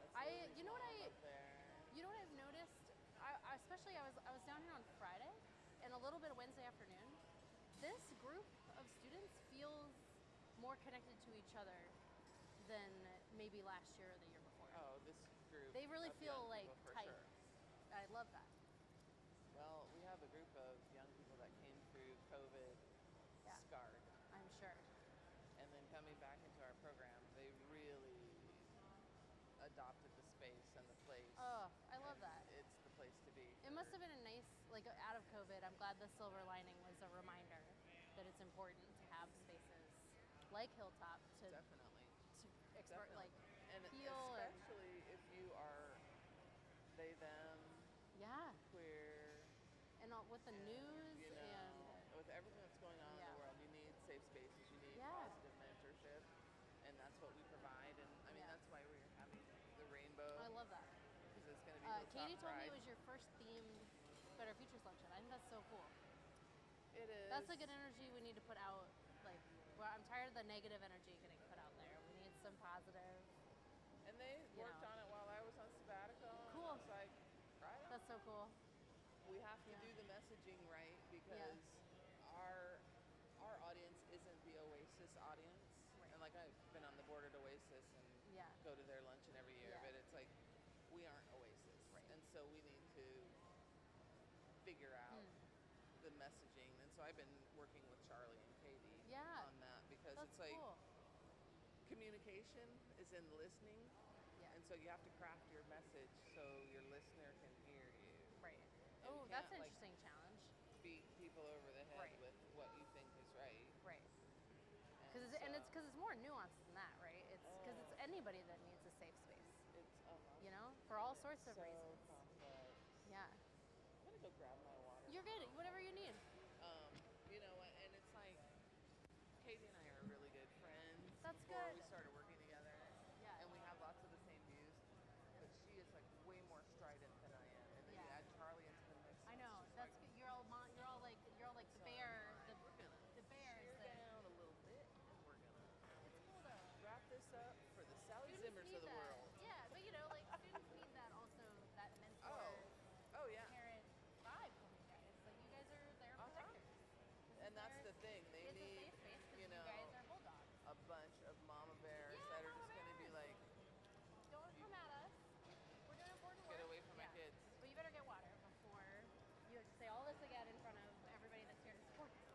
That's You know what up there. you know what I've noticed? Especially I was down here on Friday and a little bit of Wednesday afternoon. This group of students feels more connected to each other than maybe last year or the year before. Oh, this group. They really of feel young like people, for tight. Sure. I love that. Well, we have a group of young people that came through COVID scarred. I'm sure. And then coming back into our program, they really adopted the space and the place. Oh, I love that. It's the place to be. It must have been a nice, like out of COVID, I'm glad the silver lining was a reminder that it's important to have spaces like Hilltop to Definitely. like and heal especially if you are they them. Yeah. with the news You know, and with everything that's going on in the world, you need safe spaces, you need positive mentorship, and that's what we provide. And I mean, that's why we're having the rainbow. I love that. Because it's going to be Hilltop Katie told me Pride. it was your first themed Better Futures luncheon. I think that's so cool. It is. That's a good energy we need to put out. Like, well, I'm tired of the negative energy getting put out there. We need some positive. And they worked on it while I was on sabbatical. Cool. It's like, right on. That's so cool. We have to do the messaging right because our audience isn't the Oasis audience. Right. And like I've been on the board at Oasis and go to their luncheon every year, but it's like we aren't Oasis. Right. And so we need to figure out the messaging. And so I've been working with Charlie and Katie on that because it's like communication is in listening. And so you have to craft your message so your listener can hear you. Right. Oh, that's an interesting challenge. Beat people over the head with what you think is right. Right. And it's because it's more nuanced than that, right? It's because it's anybody that needs a safe space. It's you know, for all sorts of reasons. Complex. Yeah. I'm gonna go grab my water. You're good. Whatever you need. You know, and it's like Katie and I are really good friends. That's before good. we started working together. Yeah. And we have lots of the same views. But she is like way more strident than I am. And then you add Charlie into the mix. I know. That's good. You're all like the bear. The bear is down a little bit, and we're gonna wrap this up for the Sally students Zimmers need of the that. world. Yeah, but you know, like students need that also, that mentor, parent vibe from you guys. Like you guys are their protectors. And that's the thing. They it's need, a safe space you know, you guys are bulldogs. a bunch of mama bears that are just going to be like, don't come at us. We're doing important work. Get away from my kids. But you better get water before you have to say all this again in front of everybody that's here to support you.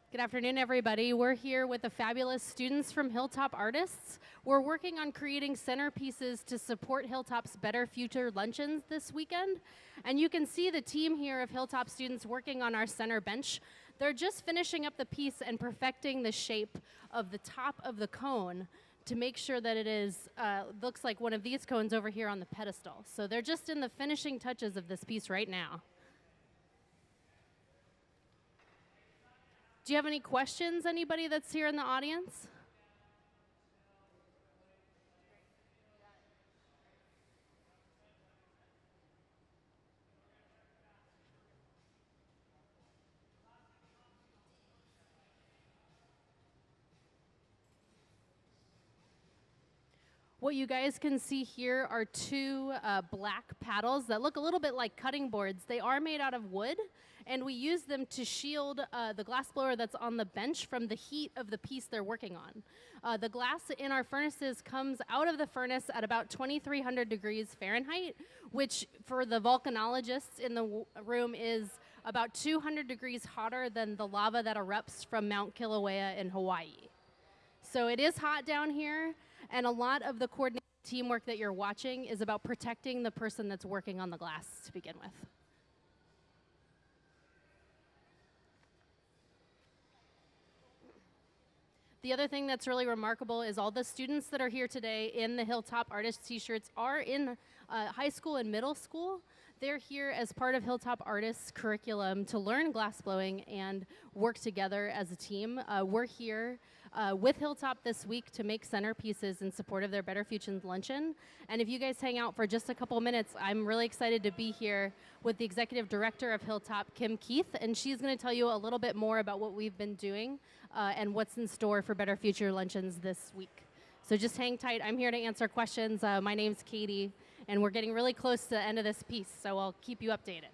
Good afternoon, everybody. We're here with the fabulous students from Hilltop Artists. We're working on creating centerpieces to support Hilltop's Better Future luncheons this weekend. And you can see the team here of Hilltop students working on our center bench. They're just finishing up the piece and perfecting the shape of the top of the cone to make sure that it is looks like one of these cones over here on the pedestal. So they're just in the finishing touches of this piece right now. Do you have any questions, anybody that's here in the audience? What you guys can see here are two black paddles that look a little bit like cutting boards. They are made out of wood, and we use them to shield the glass blower that's on the bench from the heat of the piece they're working on. The glass in our furnaces comes out of the furnace at about 2,300 degrees Fahrenheit, which for the volcanologists in the room is about 200 degrees hotter than the lava that erupts from Mount Kilauea in Hawaii. So it is hot down here, and a lot of the coordinated teamwork that you're watching is about protecting the person that's working on the glass to begin with. The other thing that's really remarkable is all the students that are here today in the Hilltop Artist t-shirts are in high school and middle school. They're here as part of Hilltop Artists curriculum to learn glassblowing and work together as a team. We're here with Hilltop this week to make centerpieces in support of their Better Futures Luncheon. And if you guys hang out for just a couple minutes, I'm really excited to be here with the executive director of Hilltop, Kim Keith, and she's going to tell you a little bit more about what we've been doing and what's in store for Better Future Luncheons this week. So just hang tight. I'm here to answer questions. My name's Katie, and we're getting really close to the end of this piece, so I'll keep you updated.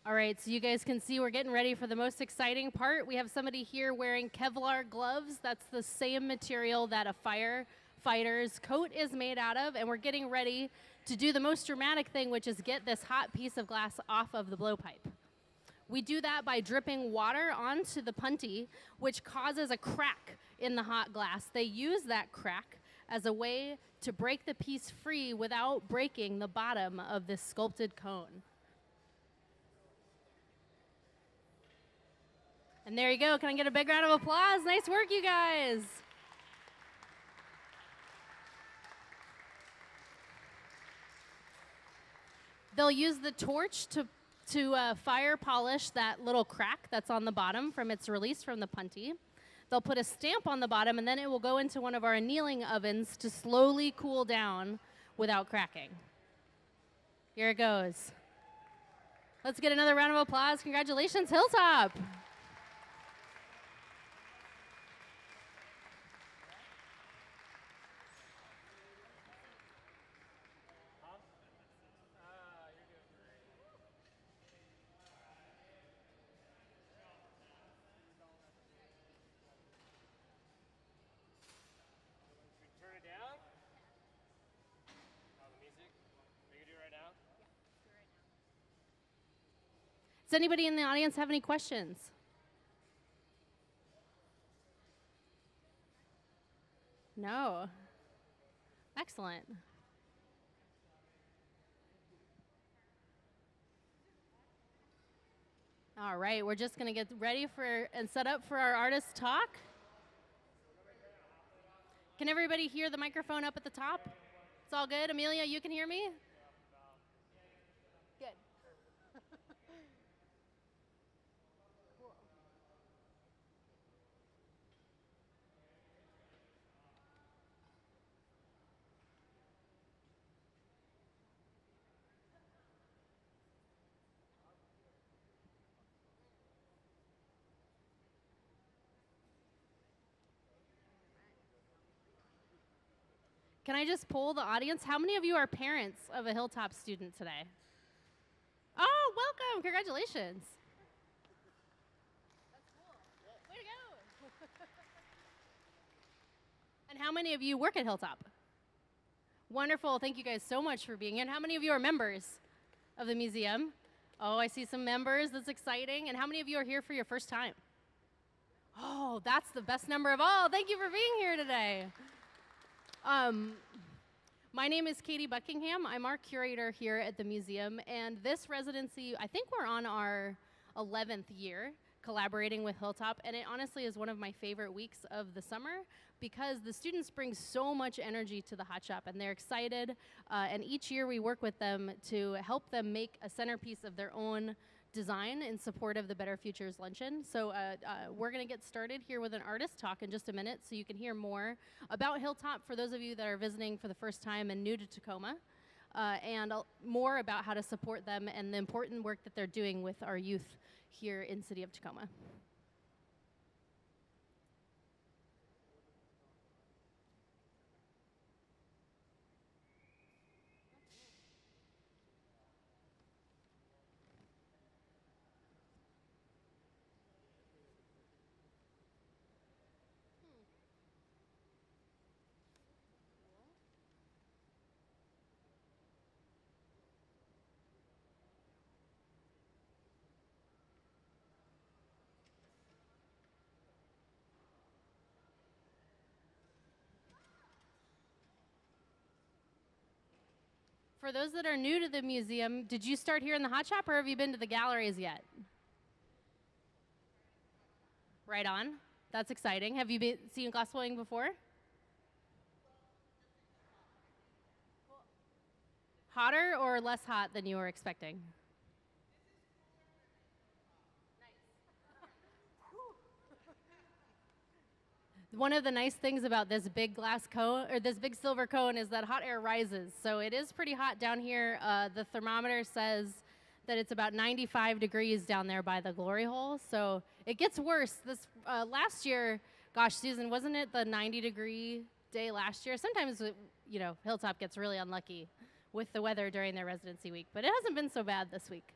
All right, so you guys can see we're getting ready for the most exciting part. We have somebody here wearing Kevlar gloves. That's the same material that a firefighter's coat is made out of, and we're getting ready to do the most dramatic thing, which is get this hot piece of glass off of the blowpipe. We do that by dripping water onto the punty, which causes a crack in the hot glass. They use that crack as a way to break the piece free without breaking the bottom of this sculpted cone. And there you go. Can I get a big round of applause? Nice work, you guys. They'll use the torch to fire polish that little crack that's on the bottom from its release from the punty. They'll put a stamp on the bottom, and then it will go into one of our annealing ovens to slowly cool down without cracking. Here it goes. Let's get another round of applause. Congratulations, Hilltop. Does anybody in the audience have any questions? No. Excellent. All right, we're just going to get ready for and set up for our artist talk. Can everybody hear the microphone up at the top? It's all good. Amelia, you can hear me? Good. Can I just poll the audience? How many of you are parents of a Hilltop student today? Oh, welcome. Congratulations. That's cool. Way to go. And how many of you work at Hilltop? Wonderful. Thank you guys so much for being here. And how many of you are members of the museum? Oh, I see some members. That's exciting. And how many of you are here for your first time? Oh, that's the best number of all. Thank you for being here today. My name is Katie Buckingham. I'm our curator here at the museum, and this residency, I think we're on our 11th year collaborating with Hilltop, and it honestly is one of my favorite weeks of the summer because the students bring so much energy to the hot shop, and they're excited, and each year we work with them to help them make a centerpiece of their own design in support of the Better Futures Luncheon. So we're going to get started here with an artist talk in just a minute so you can hear more about Hilltop for those of you that are visiting for the first time and new to Tacoma. and more about how to support them and the important work that they're doing with our youth here in City of Tacoma. For those that are new to the museum, did you start here in the hot shop or have you been to the galleries yet? Right on. That's exciting. Have you seen glassblowing before? Hotter or less hot than you were expecting? One of the nice things about this big glass cone, or this big silver cone, is that hot air rises. So it is pretty hot down here. The thermometer says that it's about 95 degrees down there by the glory hole. So it gets worse. This last year, gosh, Susan, wasn't it the 90-degree day last year? Sometimes, you know, Hilltop gets really unlucky with the weather during their residency week, but it hasn't been so bad this week.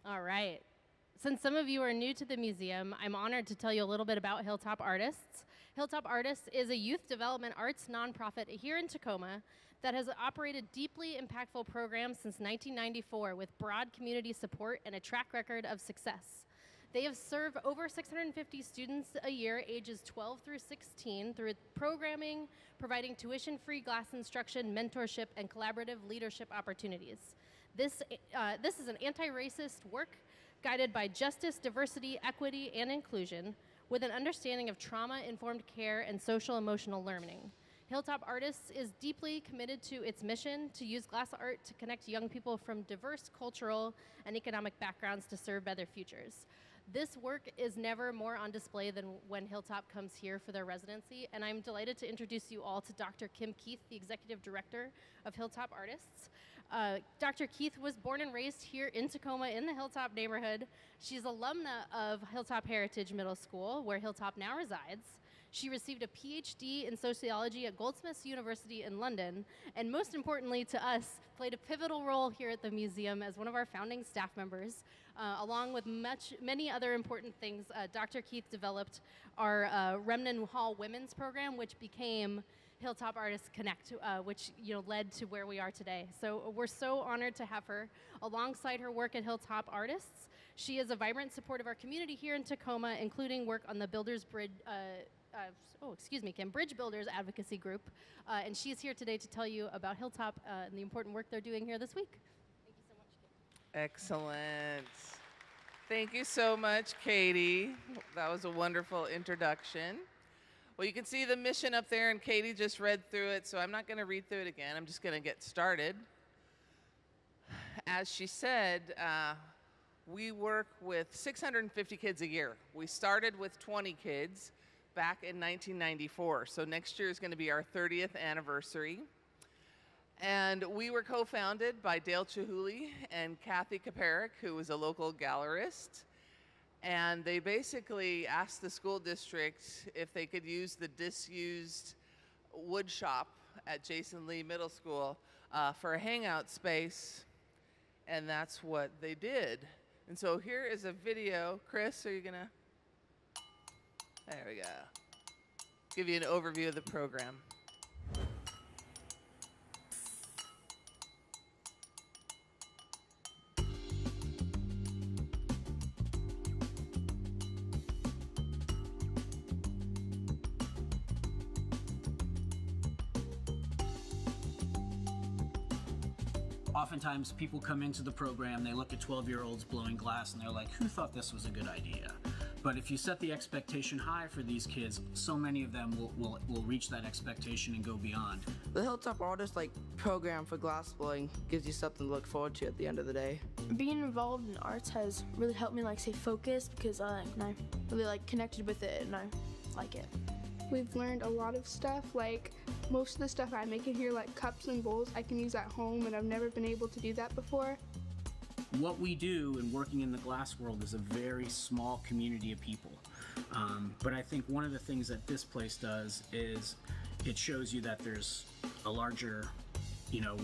All right. Since some of you are new to the museum, I'm honored to tell you a little bit about Hilltop Artists. Hilltop Artists is a youth development arts nonprofit here in Tacoma that has operated deeply impactful programs since 1994 with broad community support and a track record of success. They have served over 650 students a year, ages 12 through 16, through programming, providing tuition-free glass instruction, mentorship, and collaborative leadership opportunities. This is an anti-racist work guided by justice, diversity, equity, and inclusion with an understanding of trauma-informed care and social-emotional learning. Hilltop Artists is deeply committed to its mission to use glass art to connect young people from diverse cultural and economic backgrounds to serve better futures. This work is never more on display than when Hilltop comes here for their residency, and I'm delighted to introduce you all to Dr. Kim Keith, the Executive Director of Hilltop Artists. Dr. Keith was born and raised here in Tacoma in the Hilltop neighborhood. She's alumna of Hilltop Heritage Middle School, where Hilltop now resides. She received a PhD in sociology at Goldsmiths University in London, and most importantly to us, played a pivotal role here at the museum as one of our founding staff members. Along with many other important things, Dr. Keith developed our Remnon Hall Women's Program, which became Hilltop Artists Connect, which led to where we are today. So we're so honored to have her alongside her work at Hilltop Artists. She is a vibrant support of our community here in Tacoma, including work on the Builders Bridge, Bridge Builders Advocacy Group. And she's here today to tell you about Hilltop and the important work they're doing here this week. Thank you so much, Kate. Excellent. Thank you so much, Katie. That was a wonderful introduction. Well, you can see the mission up there, and Katie just read through it, so I'm not going to read through it again. I'm just going to get started. As she said, we work with 650 kids a year. We started with 20 kids back in 1994, so next year is going to be our 30th anniversary. And we were co-founded by Dale Chihuly and Kathy Kaparik, who was a local gallerist. And they basically asked the school district if they could use the disused wood shop at Jason Lee Middle School for a hangout space, and that's what they did. And so here is a video. Chris, are you gonna? There we go. Give you an overview of the program. Oftentimes people come into the program, they look at 12-year-olds blowing glass and they're like, who thought this was a good idea? But if you set the expectation high for these kids, so many of them will reach that expectation and go beyond. The Hilltop Artist program for glass blowing gives you something to look forward to at the end of the day. Being involved in arts has really helped me stay focused because I really connected with it and I like it. We've learned a lot of stuff, most of the stuff I make in here, like cups and bowls, I can use at home, and I've never been able to do that before. What we do in working in the glass world is a very small community of people. But I think one of the things that this place does is it shows you that there's a larger,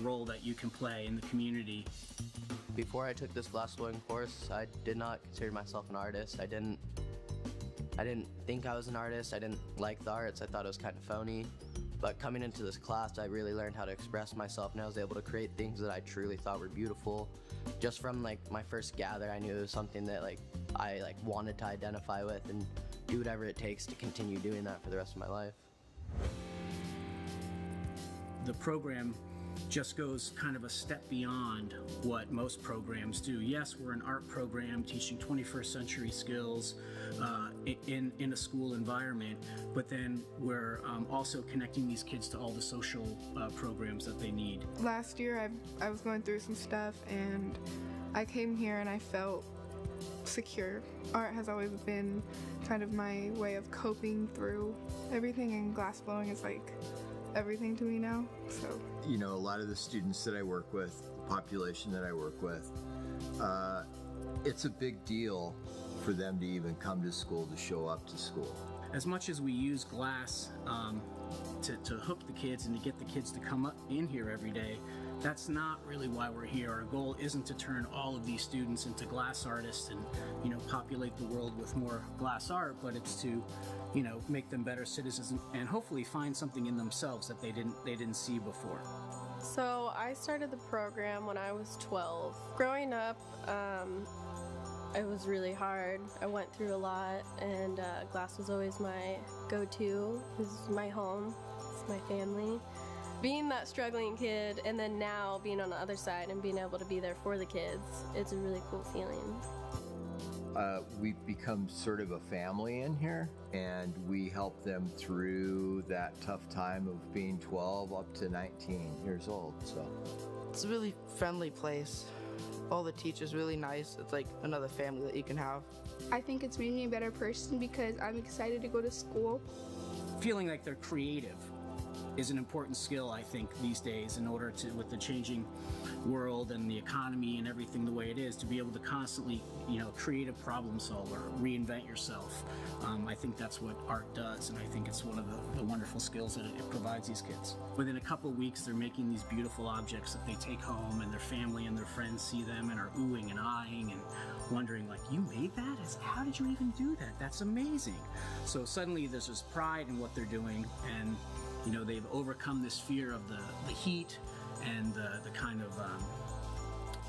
role that you can play in the community. Before I took this glass blowing course, I did not consider myself an artist. I didn't think I was an artist. I didn't like the arts. I thought it was kind of phony. But coming into this class, I really learned how to express myself, and I was able to create things that I truly thought were beautiful. Just from my first gather, I knew it was something that I wanted to identify with and do whatever it takes to continue doing that for the rest of my life. The program just goes kind of a step beyond what most programs do. Yes, we're an art program teaching 21st century skills in a school environment, but then we're also connecting these kids to all the social programs that they need. Last year I was going through some stuff and I came here and I felt secure. Art has always been kind of my way of coping through everything, and glass blowing is everything to me now. So a lot of the students that I work with, the population that I work with, it's a big deal for them to even come to school, to show up to school. As much as we use glass to hook the kids and to get the kids to come up in here every day, that's not really why we're here. Our goal isn't to turn all of these students into glass artists and populate the world with more glass art, but it's to make them better citizens and hopefully find something in themselves that they didn't see before. So I started the program when I was 12. Growing up, it was really hard. I went through a lot, and glass was always my go-to. This is my home. It's my family. Being that struggling kid, and then now being on the other side and being able to be there for the kids, it's a really cool feeling. We've become sort of a family in here, and we help them through that tough time of being 12 up to 19 years old. So It's a really friendly place. All the teachers really nice. It's like another family that you can have. I think it's made me a better person because I'm excited to go to school. Feeling like they're creative is an important skill, I think, these days, in order to, with the changing world and the economy and everything the way it is, to be able to constantly, creative problem solver, reinvent yourself. I think that's what art does, and I think it's one of the wonderful skills that it provides these kids. Within a couple of weeks, they're making these beautiful objects that they take home, and their family and their friends see them and are oohing and eyeing and wondering, you made that? How did you even do that? That's amazing. So suddenly there's this pride in what they're doing, and they've overcome this fear of the heat and the kind of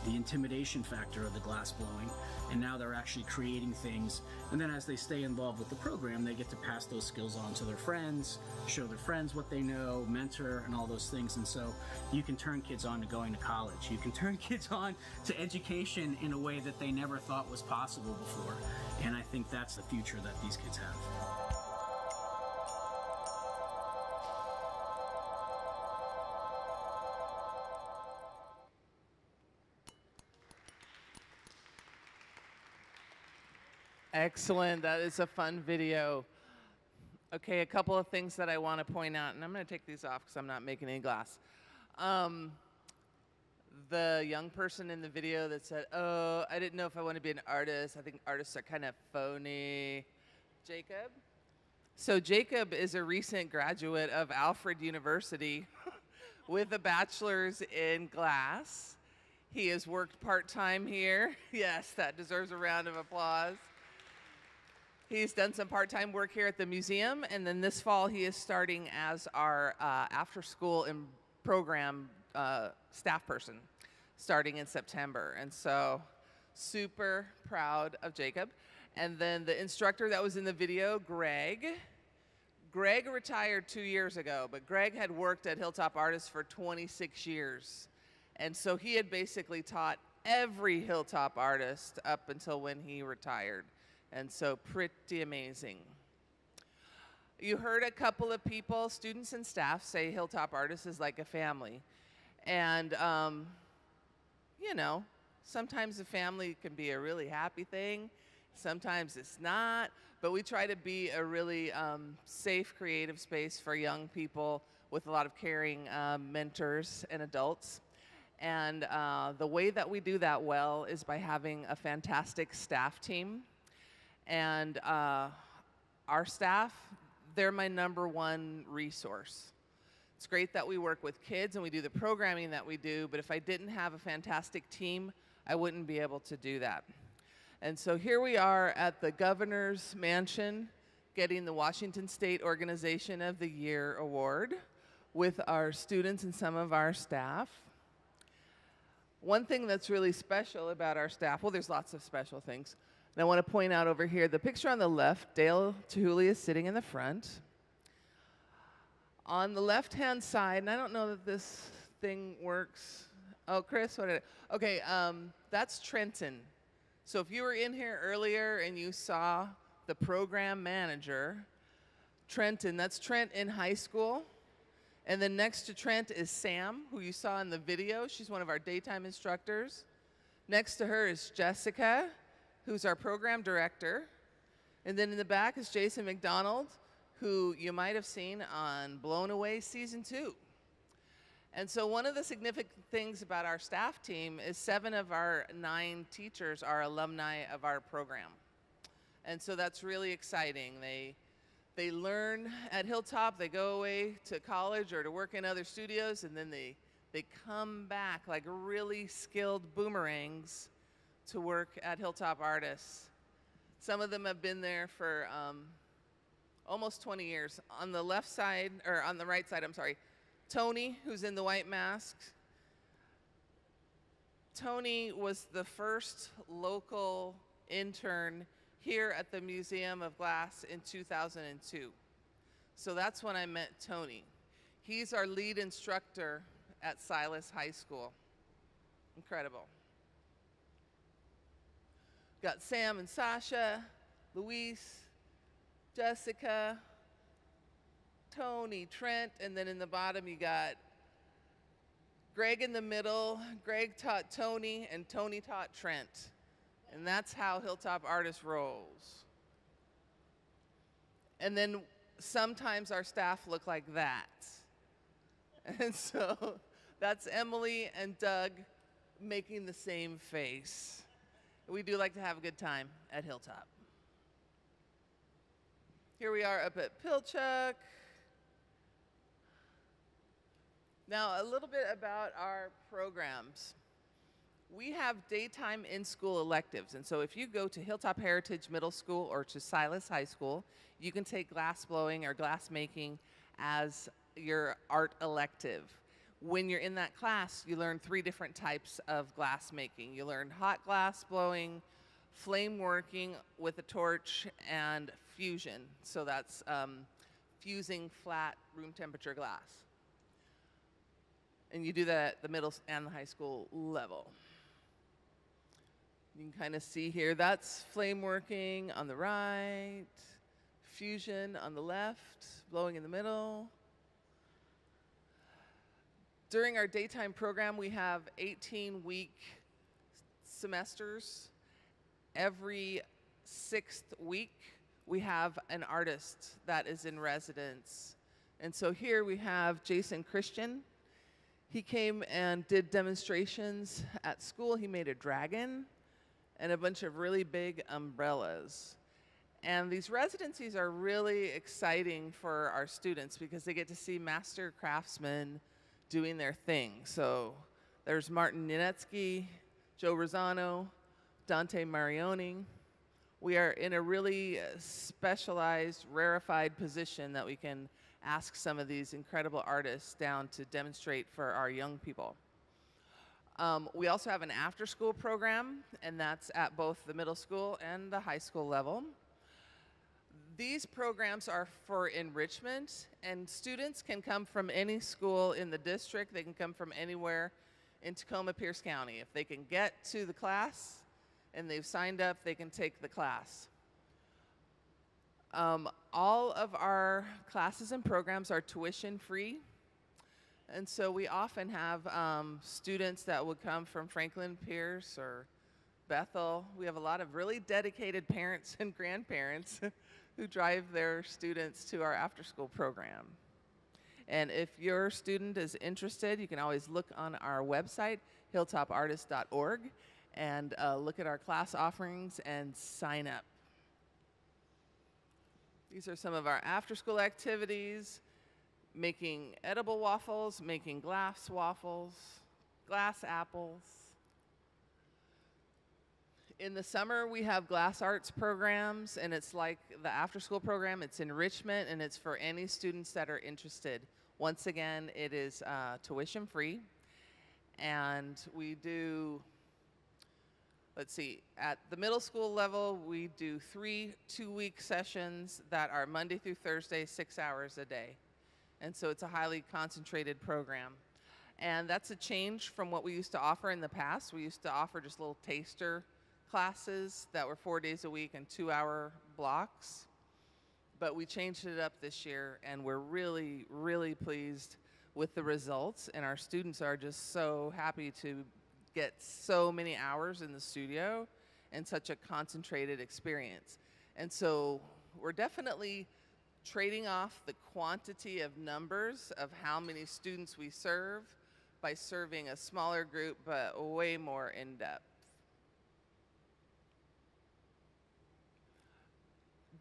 the intimidation factor of the glass blowing, and now they're actually creating things. And then as they stay involved with the program, they get to pass those skills on to their friends, show their friends what they know, mentor, and all those things. And so you can turn kids on to going to college. You can turn kids on to education in a way that they never thought was possible before. And I think that's the future that these kids have. Excellent. That is a fun video. Okay, a couple of things that I want to point out, and I'm going to take these off because I'm not making any glass. The young person in the video that said, "Oh, I didn't know if I want to be an artist. I think artists are kind of phony." Jacob? So Jacob is a recent graduate of Alfred University, with a bachelor's in glass. He has worked part-time here. Yes, that deserves a round of applause. He's done some part-time work here at the museum, and then this fall he is starting as our after-school and program staff person, starting in September. And so, super proud of Jacob. And then the instructor that was in the video, Greg retired 2 years ago, but Greg had worked at Hilltop Artists for 26 years. And so he had basically taught every Hilltop artist up until when he retired. And so pretty amazing. You heard a couple of people, students and staff, say Hilltop Artists is like a family. And, you know, sometimes a family can be a really happy thing. Sometimes it's not. But we try to be a really safe, creative space for young people with a lot of caring mentors and adults. And the way that we do that well is by having a fantastic staff team. And our staff, they're my #1 resource. It's great that we work with kids and we do the programming that we do, but if I didn't have a fantastic team, I wouldn't be able to do that. And so here we are at the Governor's Mansion getting the Washington State Organization of the Year Award with our students and some of our staff. One thing that's really special about our staff, well, there's lots of special things. And I want to point out over here, the picture on the left, Dale Tahuli is sitting in the front. On the left-hand side, and I don't know that this thing works. Oh, Chris, what did it? Okay, that's Trenton. So if you were in here earlier and you saw the program manager, Trenton, that's Trent in high school. And then next to Trent is Sam, who you saw in the video. She's one of our daytime instructors. Next to her is Jessica, who's our program director. And then in the back is Jason McDonald, who you might have seen on Blown Away Season 2. And so one of the significant things about our staff team is 7 of our 9 teachers are alumni of our program. And so that's really exciting. They learn at Hilltop, they go away to college or to work in other studios, and then they come back like really skilled boomerangs to work at Hilltop Artists. Some of them have been there for almost 20 years. On the left side, or on the right side, I'm sorry, Tony, who's in the white mask. Tony was the first local intern here at the Museum of Glass in 2002. So that's when I met Tony. He's our lead instructor at Silas High School. Incredible. Got Sam and Sasha, Luis, Jessica, Tony, Trent, and then in the bottom you got Greg in the middle. Greg taught Tony, and Tony taught Trent. And that's how Hilltop Artists rolls. And then sometimes our staff look like that. And so that's Emily and Doug making the same face. We do like to have a good time at Hilltop. Here we are up at Pilchuck. Now, a little bit about our programs. We have daytime in-school electives, and so if you go to Hilltop Heritage Middle School or to Silas High School, you can take glass blowing or glass making as your art elective. When you're in that class, you learn 3 different types of glass making. You learn hot glass blowing, flame working with a torch, and fusion. So that's fusing flat room temperature glass. And you do that at the middle and the high school level. You can kind of see here, that's flame working on the right, fusion on the left, blowing in the middle. During our daytime program, we have 18-week semesters. Every 6th week, we have an artist that is in residence. And so here we have Jason Christian. He came and did demonstrations at school. He made a dragon and a bunch of really big umbrellas. And these residencies are really exciting for our students because they get to see master craftsmen doing their thing. So there's Martin Yanetsky, Joe Rosano, Dante Marioni. We are in a really specialized, rarefied position that we can ask some of these incredible artists down to demonstrate for our young people. We also have an after-school program, and that's at both the middle school and the high school level. These programs are for enrichment, and students can come from any school in the district. They can come from anywhere in Tacoma, Pierce County. If they can get to the class and they've signed up, they can take the class. All of our classes and programs are tuition free. And so we often have students that would come from Franklin Pierce or Bethel. We have a lot of really dedicated parents and grandparents who drive their students to our after-school program. And if your student is interested, you can always look on our website, hilltopartist.org, and look at our class offerings and sign up. These are some of our after-school activities: making edible waffles, making glass waffles, glass apples. In the summer, we have glass arts programs, and it's like the after-school program. It's enrichment, and it's for any students that are interested. Once again, it is tuition free, and we do, let's see, at the middle school level, we do 3 two-week sessions that are Monday through Thursday, 6 hours a day. And so it's a highly concentrated program. And that's a change from what we used to offer in the past. We used to offer just little taster classes that were 4 days a week and 2-hour blocks. But we changed it up this year, and we're really, really pleased with the results. And our students are just so happy to get so many hours in the studio and such a concentrated experience. And so we're definitely trading off the quantity of numbers of how many students we serve by serving a smaller group, but way more in depth.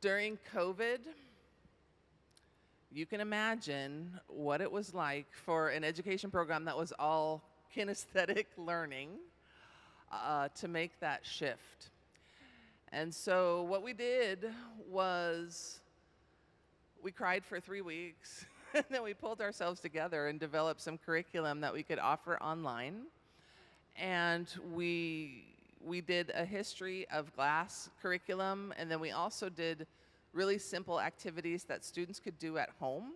During COVID, you can imagine what it was like for an education program that was all kinesthetic learning to make that shift. And so what we did was we cried for 3 weeks, and then we pulled ourselves together and developed some curriculum that we could offer online. And we did a history of glass curriculum, and then we also did really simple activities that students could do at home.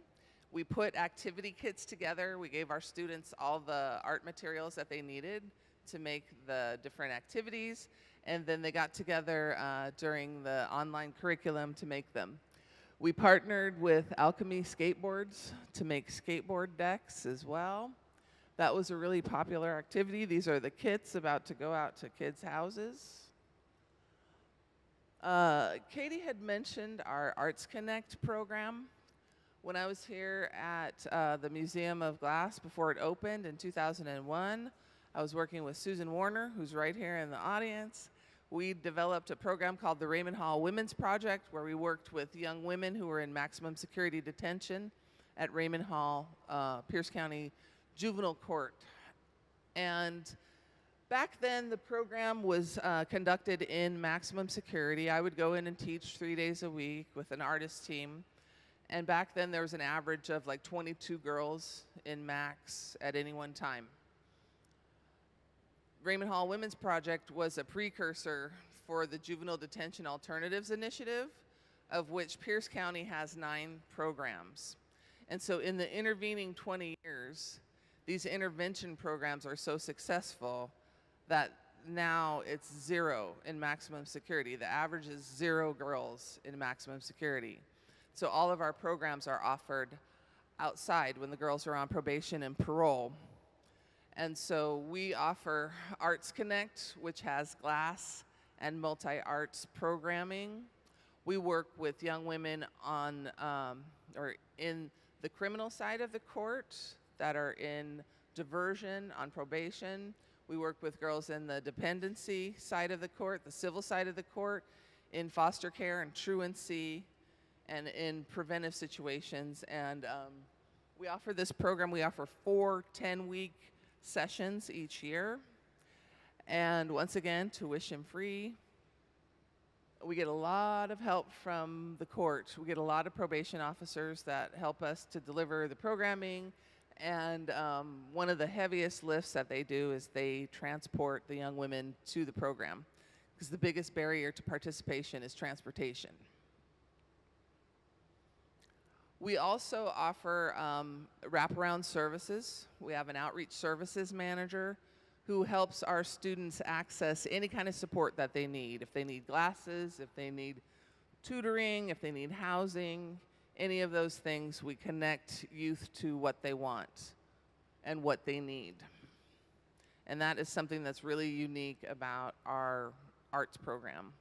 We put activity kits together. We gave our students all the art materials that they needed to make the different activities, and then they got together during the online curriculum to make them. We partnered with Alchemy Skateboards to make skateboard decks as well. That was a really popular activity. These are the kits about to go out to kids' houses. Katie had mentioned our Arts Connect program. When I was here at the Museum of Glass before it opened in 2001, I was working with Susan Warner, who's right here in the audience. We developed a program called the Raymond Hall Women's Project, where we worked with young women who were in maximum security detention at Raymond Hall, Pierce County Juvenile Court. And back then, the program was conducted in maximum security. I would go in and teach 3 days a week with an artist team. And back then, there was an average of like 22 girls in max at any one time. Raymond Hall Women's Project was a precursor for the Juvenile Detention Alternatives Initiative, of which Pierce County has 9 programs. And so in the intervening 20 years, these intervention programs are so successful that now it's 0 in maximum security. The average is 0 girls in maximum security. So all of our programs are offered outside when the girls are on probation and parole. And so we offer Arts Connect, which has glass and multi-arts programming. We work with young women on, or in the criminal side of the court that are in diversion, on probation. We work with girls in the dependency side of the court, the civil side of the court, in foster care and truancy, and in preventive situations. And We offer this program, we offer 4 10-week sessions each year. And once again, tuition free. We get a lot of help from the court. We get a lot of probation officers that help us to deliver the programming. And one of the heaviest lifts that they do is they transport the young women to the program, because the biggest barrier to participation is transportation. We also offer wraparound services. We have an outreach services manager who helps our students access any kind of support that they need. If they need glasses, if they need tutoring, if they need housing, any of those things, we connect youth to what they want and what they need. And that is something that's really unique about our arts program.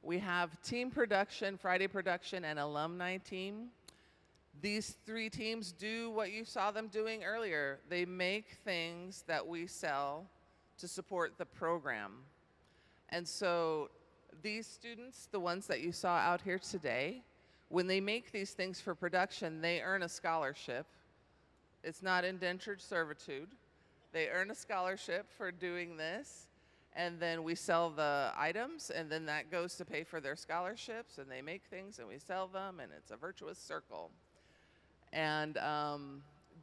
We have team production, Friday production, and alumni team. These 3 teams do what you saw them doing earlier. They make things that we sell to support the program. And so these students, the ones that you saw out here today, when they make these things for production, they earn a scholarship. It's not indentured servitude. They earn a scholarship for doing this. And then we sell the items, and then that goes to pay for their scholarships, and they make things and we sell them, and it's a virtuous circle. And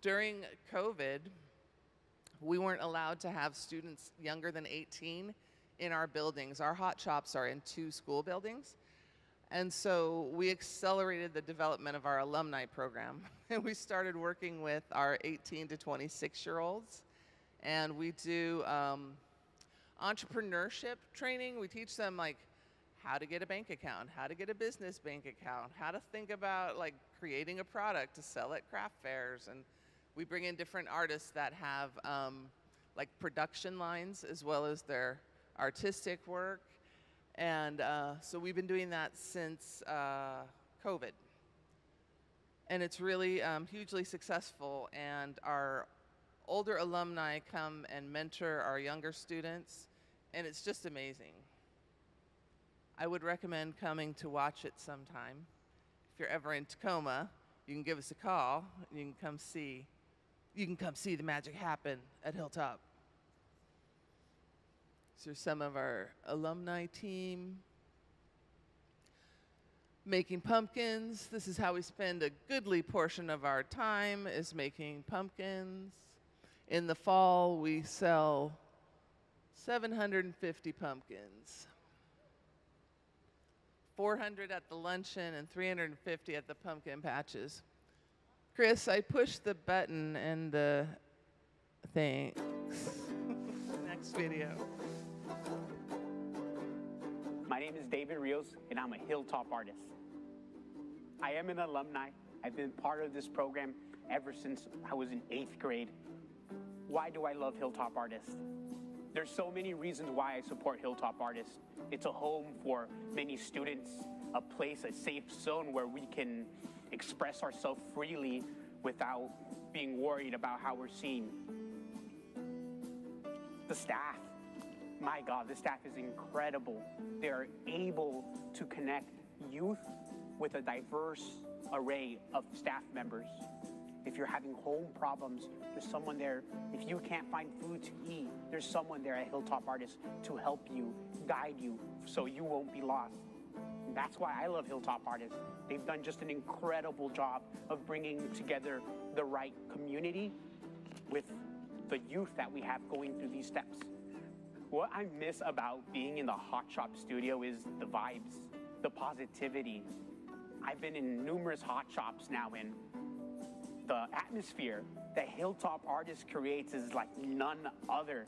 during COVID, we weren't allowed to have students younger than 18 in our buildings. Our hot shops are in 2 school buildings. And so we accelerated the development of our alumni program. And we started working with our 18 to 26-year-olds. And we do entrepreneurship training. We teach them like how to get a bank account, how to get a business bank account, how to think about like creating a product to sell at craft fairs. And we bring in different artists that have like production lines as well as their artistic work. And so we've been doing that since COVID. And it's really hugely successful. And our older alumni come and mentor our younger students, and it's just amazing. I would recommend coming to watch it sometime. If you're ever in Tacoma, you can give us a call. You can come see the magic happen at Hilltop. So some of our alumni team making pumpkins. This is how we spend a goodly portion of our time, is making pumpkins. In the fall, we sell 750 pumpkins. 400 at the luncheon and 350 at the pumpkin patches. Chris, I pushed the button and the thanks. Next video. My name is David Rios, and I'm a Hilltop artist. I am an alumni. I've been part of this program ever since I was in 8th grade. Why do I love Hilltop Artists? There's so many reasons why I support Hilltop Artists. It's a home for many students, a place, a safe zone where we can express ourselves freely without being worried about how we're seen. The staff, my God, the staff is incredible. They are able to connect youth with a diverse array of staff members. If you're having home problems, there's someone there. If you can't find food to eat, there's someone there at Hilltop Artists to help you, guide you, so you won't be lost. And that's why I love Hilltop Artists. They've done just an incredible job of bringing together the right community with the youth that we have going through these steps. What I miss about being in the Hot Shop studio is the vibes, the positivity. I've been in numerous hot shops now, and the atmosphere that Hilltop Artists creates is like none other.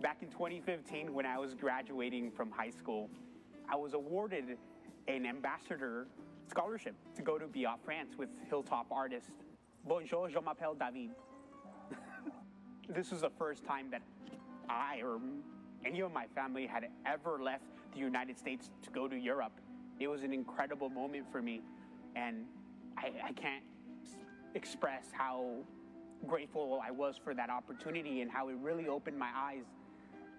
Back in 2015, when I was graduating from high school, I was awarded an ambassador scholarship to go to Biot, France with Hilltop Artists. Bonjour, je m'appelle David. This was the first time that I or any of my family had ever left the United States to go to Europe. It was an incredible moment for me, and I can't express how grateful I was for that opportunity and how it really opened my eyes.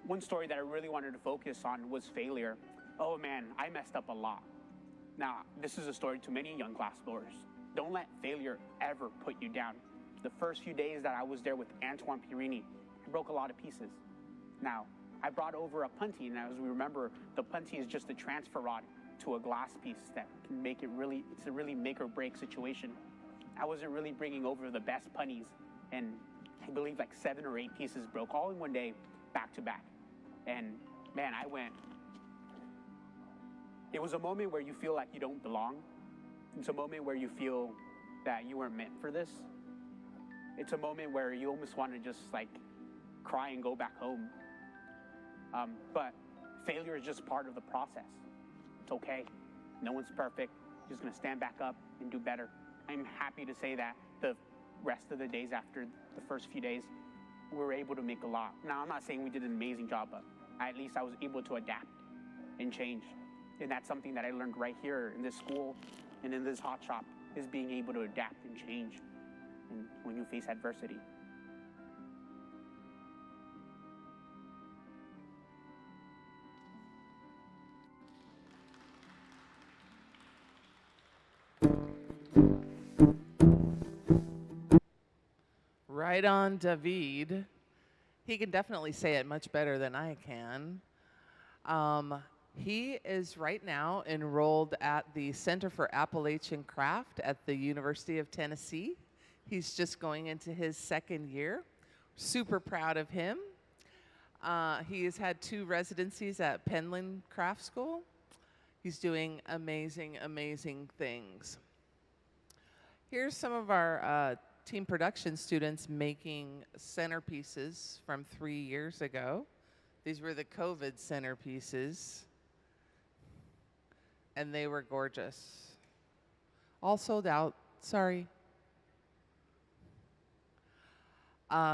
One story that I really wanted to focus on was failure. Oh man, I messed up a lot. Now, this is a story to many young glass blowers. Don't let failure ever put you down. The first few days that I was there with Antoine Pirini, I broke a lot of pieces. Now, I brought over a punty, and as we remember, the punty is just a transfer rod to a glass piece that can make it really, it's a really make or break situation. I wasn't really bringing over the best punties, and I believe like 7 or 8 pieces broke all in one day, back to back. And man, it was a moment where you feel like you don't belong. It's a moment where you feel that you weren't meant for this. It's a moment where you almost want to just like cry and go back home. But failure is just part of the process. It's okay. No one's perfect. You're just gonna stand back up and do better. I'm happy to say that the rest of the days after the first few days, we were able to make a lot. Now, I'm not saying we did an amazing job, but at least I was able to adapt and change. And that's something that I learned right here in this school and in this hot shop, is being able to adapt and change and when you face adversity. Right on, David. He can definitely say it much better than I can. He is right now enrolled at the Center for Appalachian Craft at the University of Tennessee. He's just going into his 2nd year. Super proud of him. He has had 2 residencies at Penland Craft School. He's doing amazing, amazing things. Here's some of our team production students making centerpieces from 3 years ago. These were the COVID centerpieces, and they were gorgeous. All sold out, sorry.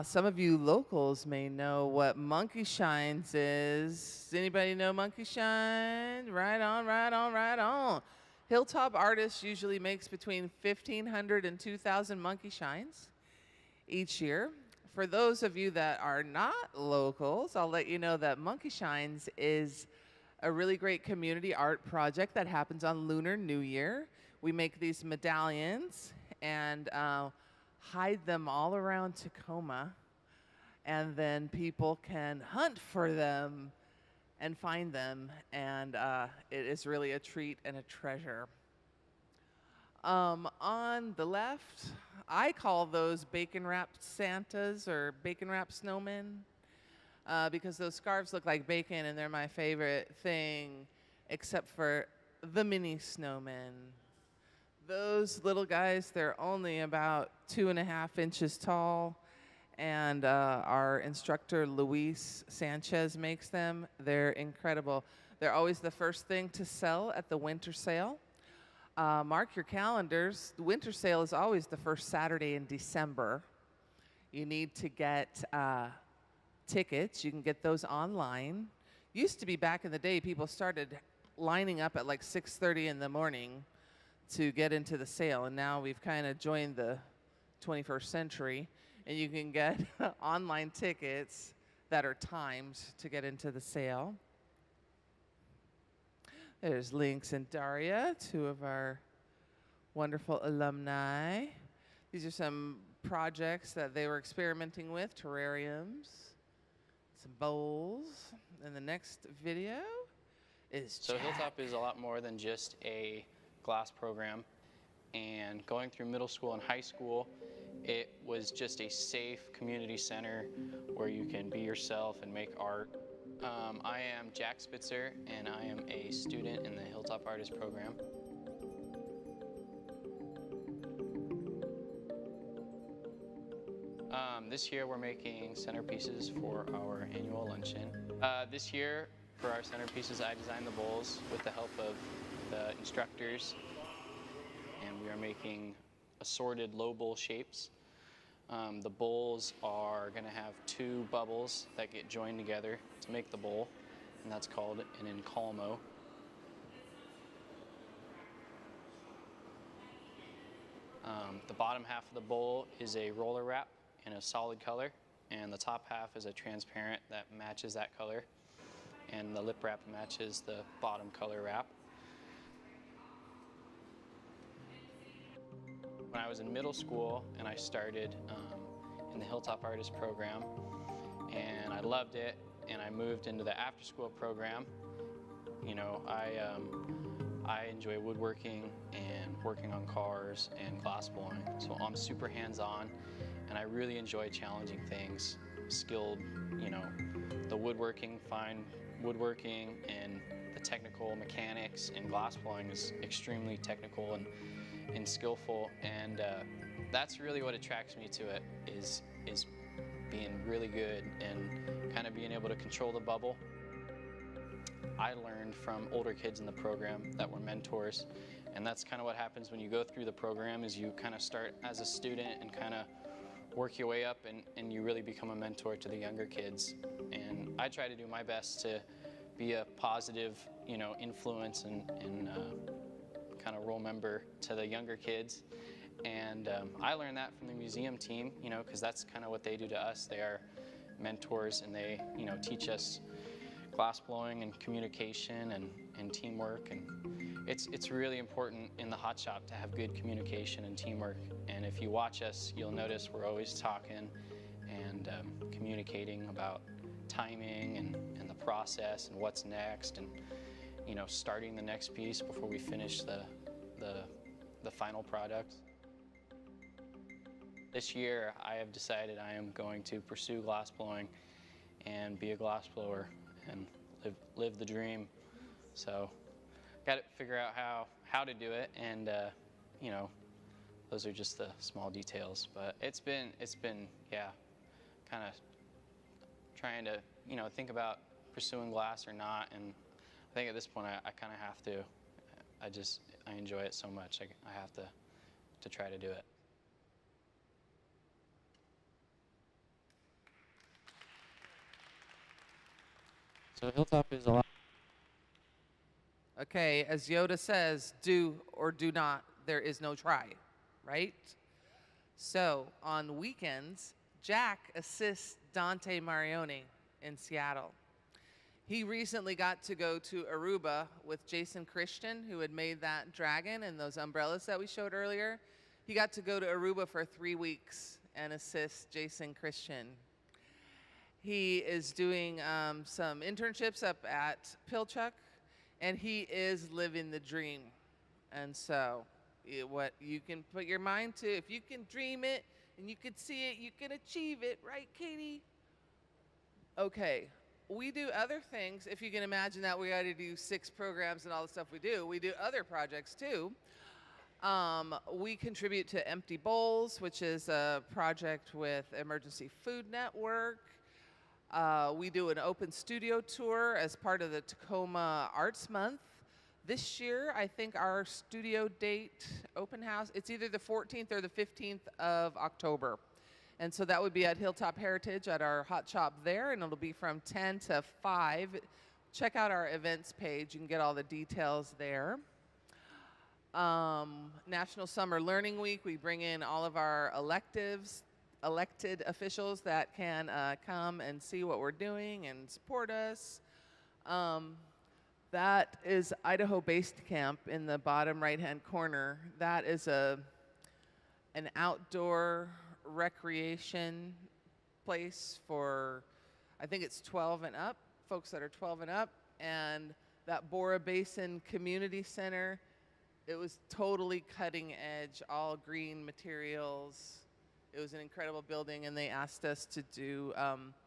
Some of you locals may know what Monkey Shines is. Does anybody know Monkey Shine? Right on, right on, right on. Hilltop artists usually makes between 1,500 and 2,000 Monkey Shines each year. For those of you that are not locals, I'll let you know that Monkey Shines is a really great community art project that happens on Lunar New Year. We make these medallions and hide them all around Tacoma, and then people can hunt for them and find them, and it is really a treat and a treasure. On the left, I call those bacon-wrapped Santas or bacon-wrapped snowmen because those scarves look like bacon, and they're my favorite thing, except for the mini snowmen. Those little guys, they're only about 2.5 inches tall, and our instructor, Luis Sanchez, makes them. They're incredible. They're always the first thing to sell at the winter sale. Mark your calendars. The winter sale is always the first Saturday in December. You need to get tickets. You can get those online. Used to be back in the day, people started lining up at like 6:30 in the morning to get into the sale, and now we've kind of joined the 21st century, and you can get online tickets that are timed to get into the sale. There's Lynx and Daria, 2 of our wonderful alumni. These are some projects that they were experimenting with, terrariums, some bowls. And the next video is So Jack. Hilltop is a lot more than just a glass program, and going through middle school and high school, it was just a safe community center where you can be yourself and make art. I am Jack Spitzer, and I am a student in the Hilltop Artist Program. This year we're making centerpieces for our annual luncheon. This year for our centerpieces I designed the bowls with the help of the instructors, and we are making assorted low bowl shapes. The bowls are going to have 2 bubbles that get joined together to make the bowl, and that's called an encalmo. The bottom half of the bowl is a roller wrap in a solid color, and the top half is a transparent that matches that color, and the lip wrap matches the bottom color wrap. was in middle school, and I started in the Hilltop Artist program, and I loved it, and I moved into the after-school program. You know, I enjoy woodworking and working on cars and glass blowing, so I'm super hands-on, and I really enjoy challenging things, skilled, you know, the woodworking, fine woodworking, and the technical mechanics in glass blowing is extremely technical and skillful, and that's really what attracts me to it, is being really good and kind of being able to control the bubble. I learned from older kids in the program that were mentors, and that's kind of what happens when you go through the program, is you kind of start as a student and kind of work your way up, and you really become a mentor to the younger kids. And I try to do my best to be a positive, you know, influence and kind of role member to the younger kids. And I learned that from the museum team, you know, because that's kind of what they do to us. They are mentors, and they, you know, teach us glass blowing and communication and teamwork. And it's really important in the hot shop to have good communication and teamwork. And if you watch us, you'll notice we're always talking and communicating about timing and the process and what's next, and, you know, starting the next piece before we finish the final product. This year, I have decided I am going to pursue glass blowing and be a glass blower and live the dream. So, got to figure out how to do it, and you know, those are just the small details. But it's been yeah, kind of trying to, you know, think about pursuing glass or not, and I think at this point I kind of have to. I enjoy it so much. I have to try to do it. So Hilltop is a lot. Okay, as Yoda says, do or do not, there is no try, right? So on weekends, Jack assists Dante Marioni in Seattle. He recently got to go to Aruba with Jason Christian, who had made that dragon and those umbrellas that we showed earlier. He got to go to Aruba for 3 weeks and assist Jason Christian. He is doing some internships up at Pilchuck, and he is living the dream. And so what you can put your mind to, if you can dream it and you can see it, you can achieve it, right, Katie? Okay, we do other things. If you can imagine that, we got to do 6 programs and all the stuff we do. We do other projects too. We contribute to Empty Bowls, which is a project with Emergency Food Network. We do an open studio tour as part of the Tacoma Arts Month. This year, I think our studio date, open house, it's either the 14th or the 15th of October. And so that would be at Hilltop Heritage at our hot shop there, and it'll be from 10 to 5. Check out our events page. You can get all the details there. National Summer Learning Week, we bring in all of our elected officials that can come and see what we're doing and support us. That is Idaho Based Camp in the bottom right-hand corner. That is an outdoor recreation place for, I think it's 12 and up, folks that are 12 and up. And that Bora Basin Community Center, it was totally cutting edge, all green materials. It was an incredible building, and they asked us to do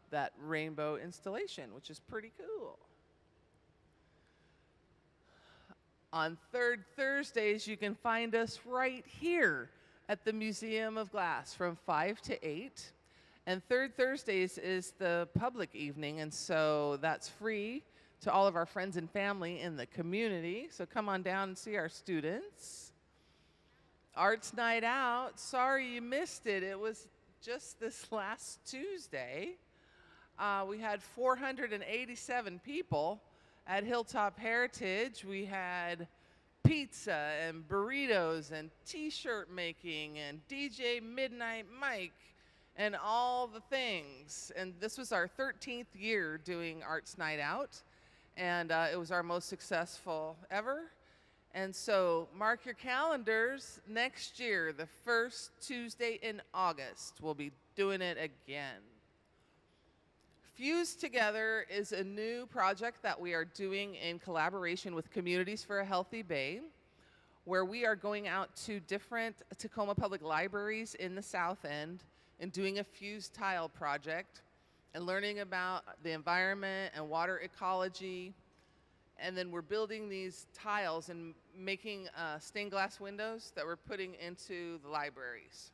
that rainbow installation, which is pretty cool. On third Thursdays, you can find us right here at the Museum of Glass from 5 to 8. And third Thursdays is the public evening, and so that's free to all of our friends and family in the community. So come on down and see our students. Arts Night Out, sorry you missed it. It was just this last Tuesday. We had 487 people at Hilltop Heritage. We had pizza and burritos and t-shirt making and DJ Midnight Mike and all the things. And this was our 13th year doing Arts Night Out, and it was our most successful ever. And so mark your calendars. Next year, the first Tuesday in August, we'll be doing it again. Fused Together is a new project that we are doing in collaboration with Communities for a Healthy Bay, where we are going out to different Tacoma Public Libraries in the South End and doing a fused tile project and learning about the environment and water ecology. And then we're building these tiles and making stained glass windows that we're putting into the libraries.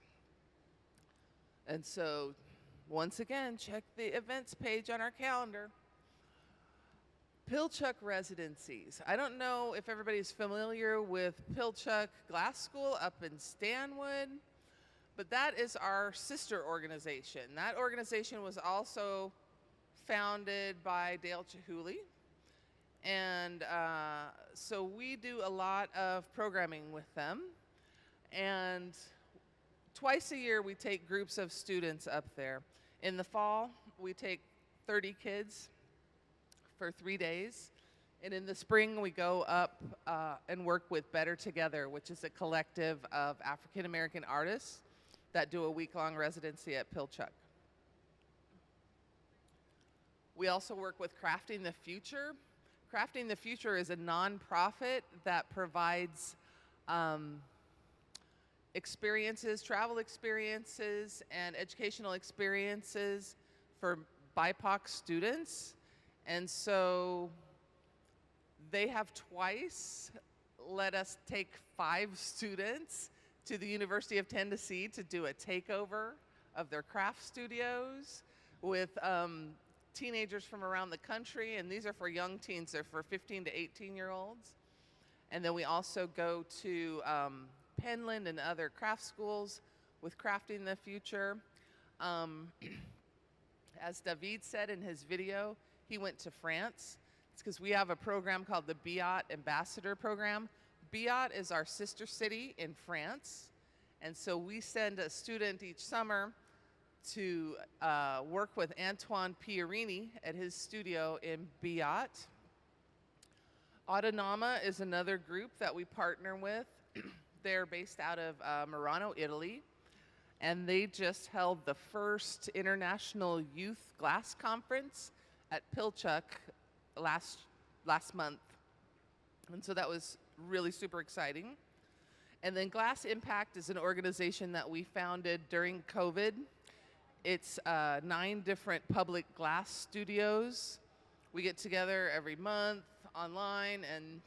And so, once again, check the events page on our calendar. Pilchuck residencies. I don't know if everybody's familiar with Pilchuck Glass School up in Stanwood, but that is our sister organization. That organization was also founded by Dale Chihuly. And so we do a lot of programming with them. And twice a year we take groups of students up there. In the fall, we take 30 kids for 3 days. And in the spring, we go up and work with Better Together, which is a collective of African American artists that do a week-long residency at Pilchuck. We also work with Crafting the Future. Crafting the Future is a nonprofit that provides experiences, travel experiences, and educational experiences for BIPOC students. And so they have twice let us take 5 students to the University of Tennessee to do a takeover of their craft studios with teenagers from around the country, and these are for young teens. They're for 15 to 18-year-olds. And then we also go to Penland and other craft schools with Crafting the Future. As David said in his video, he went to France. It's because we have a program called the Biot Ambassador Program. Biot is our sister city in France. And so we send a student each summer to work with Antoine Pierini at his studio in Biot. Autonoma is another group that we partner with. They're based out of Murano, Italy. And they just held the first International Youth Glass Conference at Pilchuck last month. And so that was really super exciting. And then Glass Impact is an organization that we founded during COVID. It's 9 different public glass studios. We get together every month online and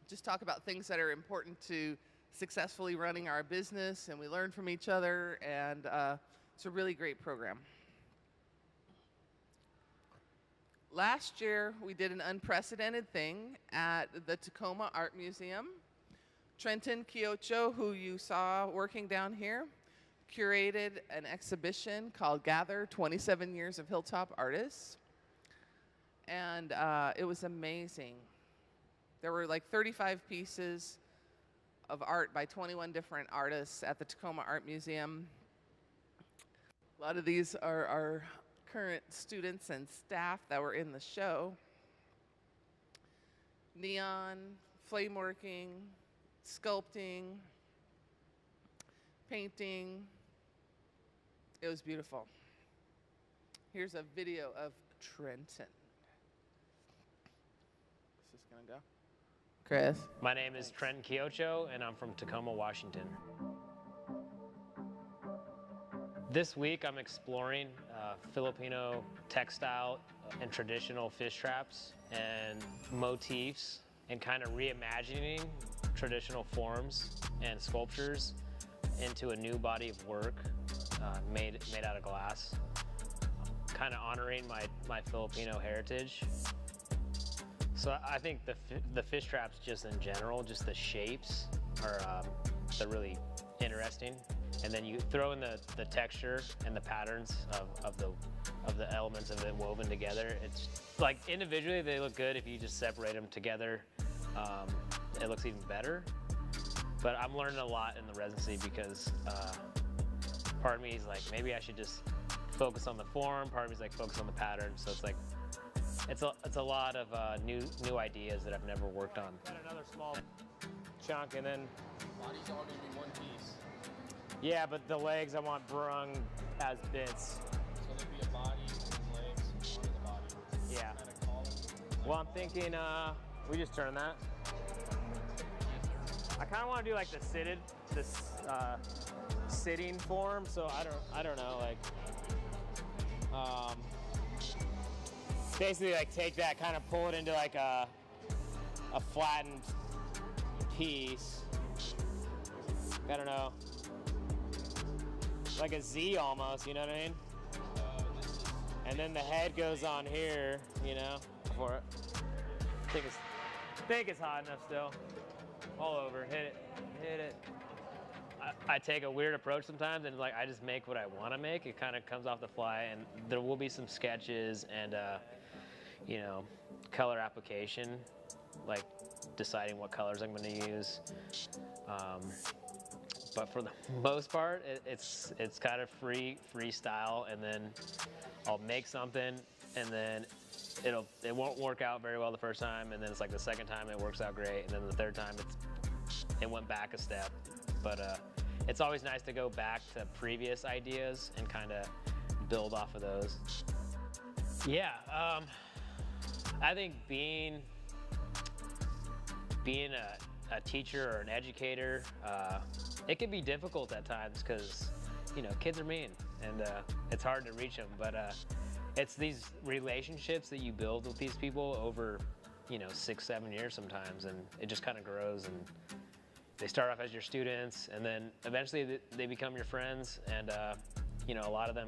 just talk about things that are important to successfully running our business, and we learn from each other, and it's a really great program. Last year, we did an unprecedented thing at the Tacoma Art Museum. Trenton Kiocho, who you saw working down here, curated an exhibition called Gather, 27 Years of Hilltop Artists. And it was amazing. There were like 35 pieces of art by 21 different artists at the Tacoma Art Museum. A lot of these are our current students and staff that were in the show. Neon, flame working, sculpting, painting. It was beautiful. Here's a video of Trenton. Is this gonna go? Chris? My name is Trenton Kiocho, and I'm from Tacoma, Washington. This week, I'm exploring Filipino textile and traditional fish traps and motifs, and kind of reimagining traditional forms and sculptures into a new body of work made out of glass, kind of honoring my Filipino heritage. So I think the fish traps, just in general, just the shapes are they're really interesting. And then you throw in the texture and the patterns of the elements of it woven together. It's like individually they look good. If you just separate them together, it looks even better. But I'm learning a lot in the residency because part of me is like, maybe I should just focus on the form. Part of me is like, focus on the pattern. So it's like, it's a lot of new ideas that I've never worked on. Got another small chunk, and then Body's all gonna be one piece. yeah, but the legs I want brung as bits. So there'll be a body and legs onto the body. Yeah. Kind of collar. Well, I'm thinking we just turn that. I kind of want to do like this sitting form. So I don't know, like basically like take that, kind of pull it into like a flattened piece. I don't know, like a Z almost, you know what I mean? And then the head goes on here, you know, for it. I think it's hot enough still. All over, hit it. I take a weird approach sometimes, and like I just make what I want to make. It kind of comes off the fly, and there will be some sketches and you know, color application, like deciding what colors I'm going to use. But for the most part, it's kind of freestyle, and then I'll make something, and then it won't work out very well the first time, and then it's like the second time it works out great, and then the third time it went back a step. But it's always nice to go back to previous ideas and kind of build off of those. Yeah, I think being a teacher or an educator, it can be difficult at times because, you know, kids are mean, and it's hard to reach them. But it's these relationships that you build with these people over, you know, 6-7 years sometimes, and it just kind of grows, and they start off as your students, and then eventually they become your friends. And you know, a lot of them,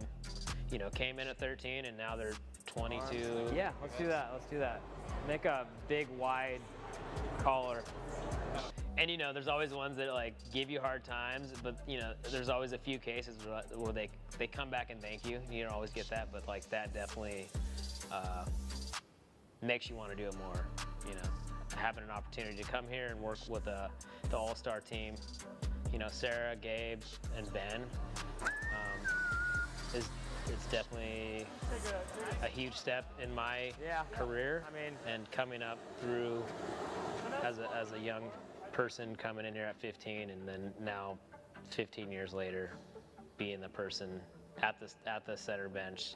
you know, came in at 13 and now they're 22. Yeah, let's do that. Make a big wide collar. And you know, there's always ones that like give you hard times, but you know, there's always a few cases where they come back and thank you. You don't always get that, but like that definitely makes you want to do it more. You know, having an opportunity to come here and work with the all-star team, you know, Sarah, Gabe, and Ben, it's definitely a huge step in my career. I mean, and coming up through as a young person coming in here at 15, and then now 15 years later being the person at the center bench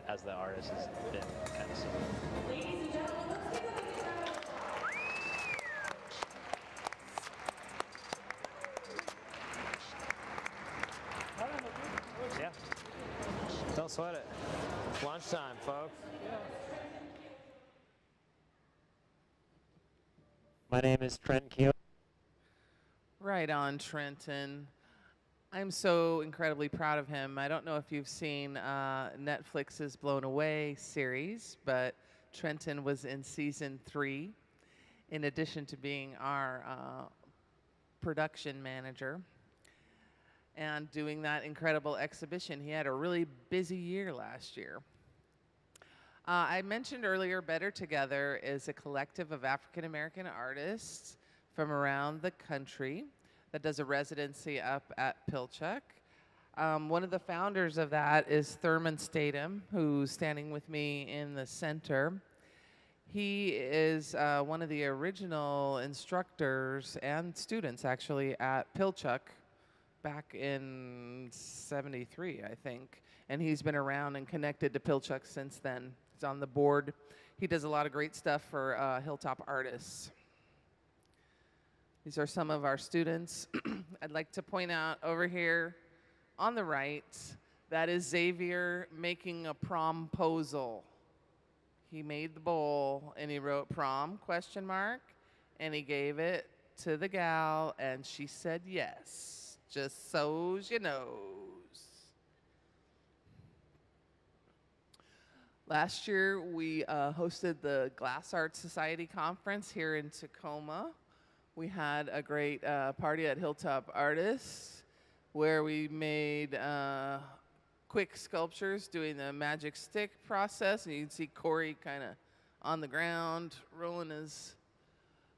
as the artist has been kind of similar. Ladies and gentlemen, let's give them a yeah. Don't sweat it. It's lunchtime, folks. My name is Trent Keel. Right on, Trenton. I'm so incredibly proud of him. I don't know if you've seen Netflix's Blown Away series, but Trenton was in season 3, in addition to being our production manager and doing that incredible exhibition. He had a really busy year last year. I mentioned earlier, Better Together is a collective of African-American artists from around the country that does a residency up at Pilchuck. One of the founders of that is Thurman Statham, who's standing with me in the center. He is one of the original instructors and students, actually, at Pilchuck back in '73, I think. And he's been around and connected to Pilchuck since then. He's on the board. He does a lot of great stuff for Hilltop artists. These are some of our students. I'd like to point out over here on the right, that is Xavier making a promposal. He made the bowl and he wrote prom, ? And he gave it to the gal and she said yes, just so's you knows. Last year we hosted the Glass Art Society conference here in Tacoma. We had a great party at Hilltop Artists where we made quick sculptures doing the magic stick process. And you can see Corey kind of on the ground rolling his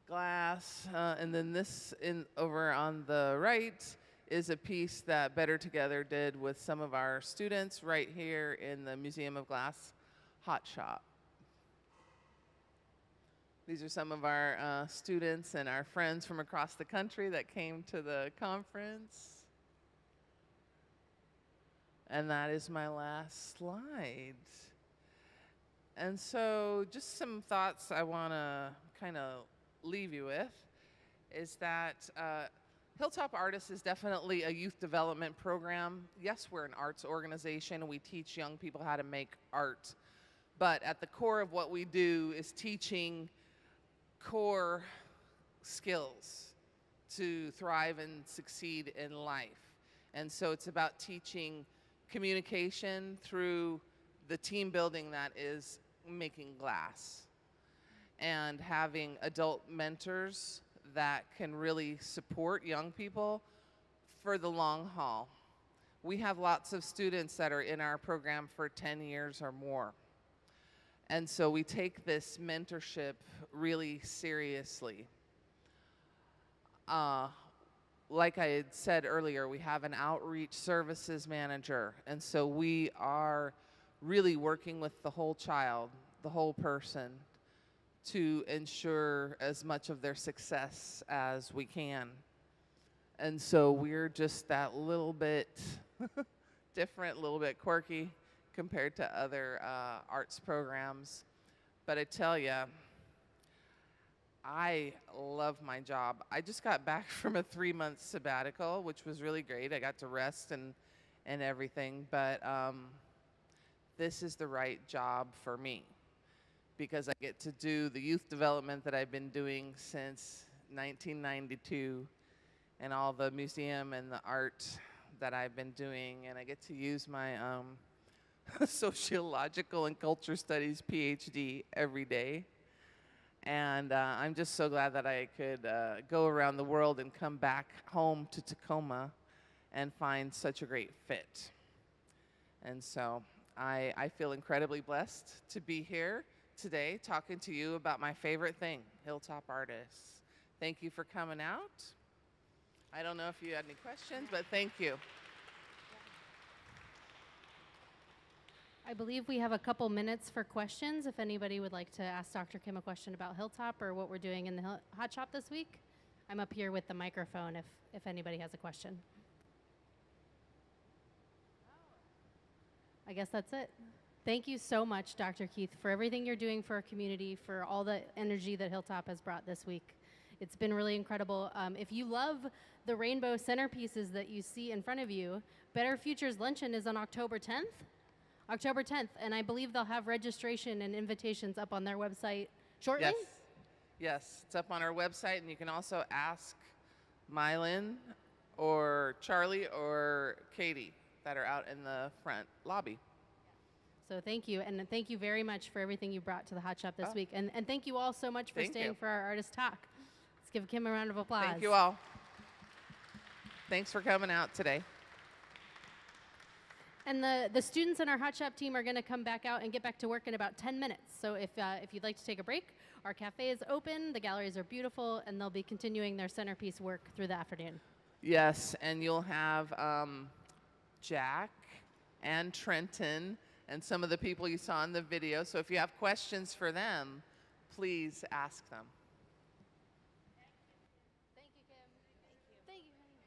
glass. And then this over on the right is a piece that Better Together did with some of our students right here in the Museum of Glass Hot Shop. These are some of our students and our friends from across the country that came to the conference. And that is my last slide. And so just some thoughts I want to kind of leave you with is that Hilltop Artists is definitely a youth development program. Yes, we're an arts organization. We teach young people how to make art. But at the core of what we do is teaching core skills to thrive and succeed in life. And so it's about teaching communication through the team building that is making glass, and having adult mentors that can really support young people for the long haul. We have lots of students that are in our program for 10 years or more. And so we take this mentorship really seriously. Like I had said earlier, we have an outreach services manager. And so we are really working with the whole child, the whole person, to ensure as much of their success as we can. And so we're just that little bit different, a little bit quirky compared to other arts programs. But I tell you, I love my job. I just got back from a 3-month sabbatical, which was really great. I got to rest and everything. But this is the right job for me because I get to do the youth development that I've been doing since 1992 and all the museum and the art that I've been doing. And I get to use my sociological and culture studies PhD every day. And I'm just so glad that I could go around the world and come back home to Tacoma and find such a great fit. And so I feel incredibly blessed to be here today talking to you about my favorite thing, Hilltop Artists. Thank you for coming out. I don't know if you had any questions, but thank you. I believe we have a couple minutes for questions if anybody would like to ask Dr. Kim a question about Hilltop or what we're doing in the Hot Shop this week. I'm up here with the microphone if anybody has a question. I guess that's it. Thank you so much, Dr. Keith, for everything you're doing for our community, for all the energy that Hilltop has brought this week. It's been really incredible. If you love the rainbow centerpieces that you see in front of you, Better Futures Luncheon is on October 10th. October 10th, and I believe they'll have registration and invitations up on their website shortly? Yes, it's up on our website, and you can also ask Mylin or Charlie or Katie that are out in the front lobby. So thank you, and thank you very much for everything you brought to the Hot Shop this week. And thank you all so much for staying for our artist talk. Let's give Kim a round of applause. Thank you all. Thanks for coming out today. And the students in our Hot Shop team are going to come back out and get back to work in about 10 minutes. So if you'd like to take a break, our cafe is open, the galleries are beautiful, and they'll be continuing their centerpiece work through the afternoon. Yes, and you'll have Jack and Trenton and some of the people you saw in the video. So if you have questions for them, please ask them. Thank you, Kim. Thank you, honey.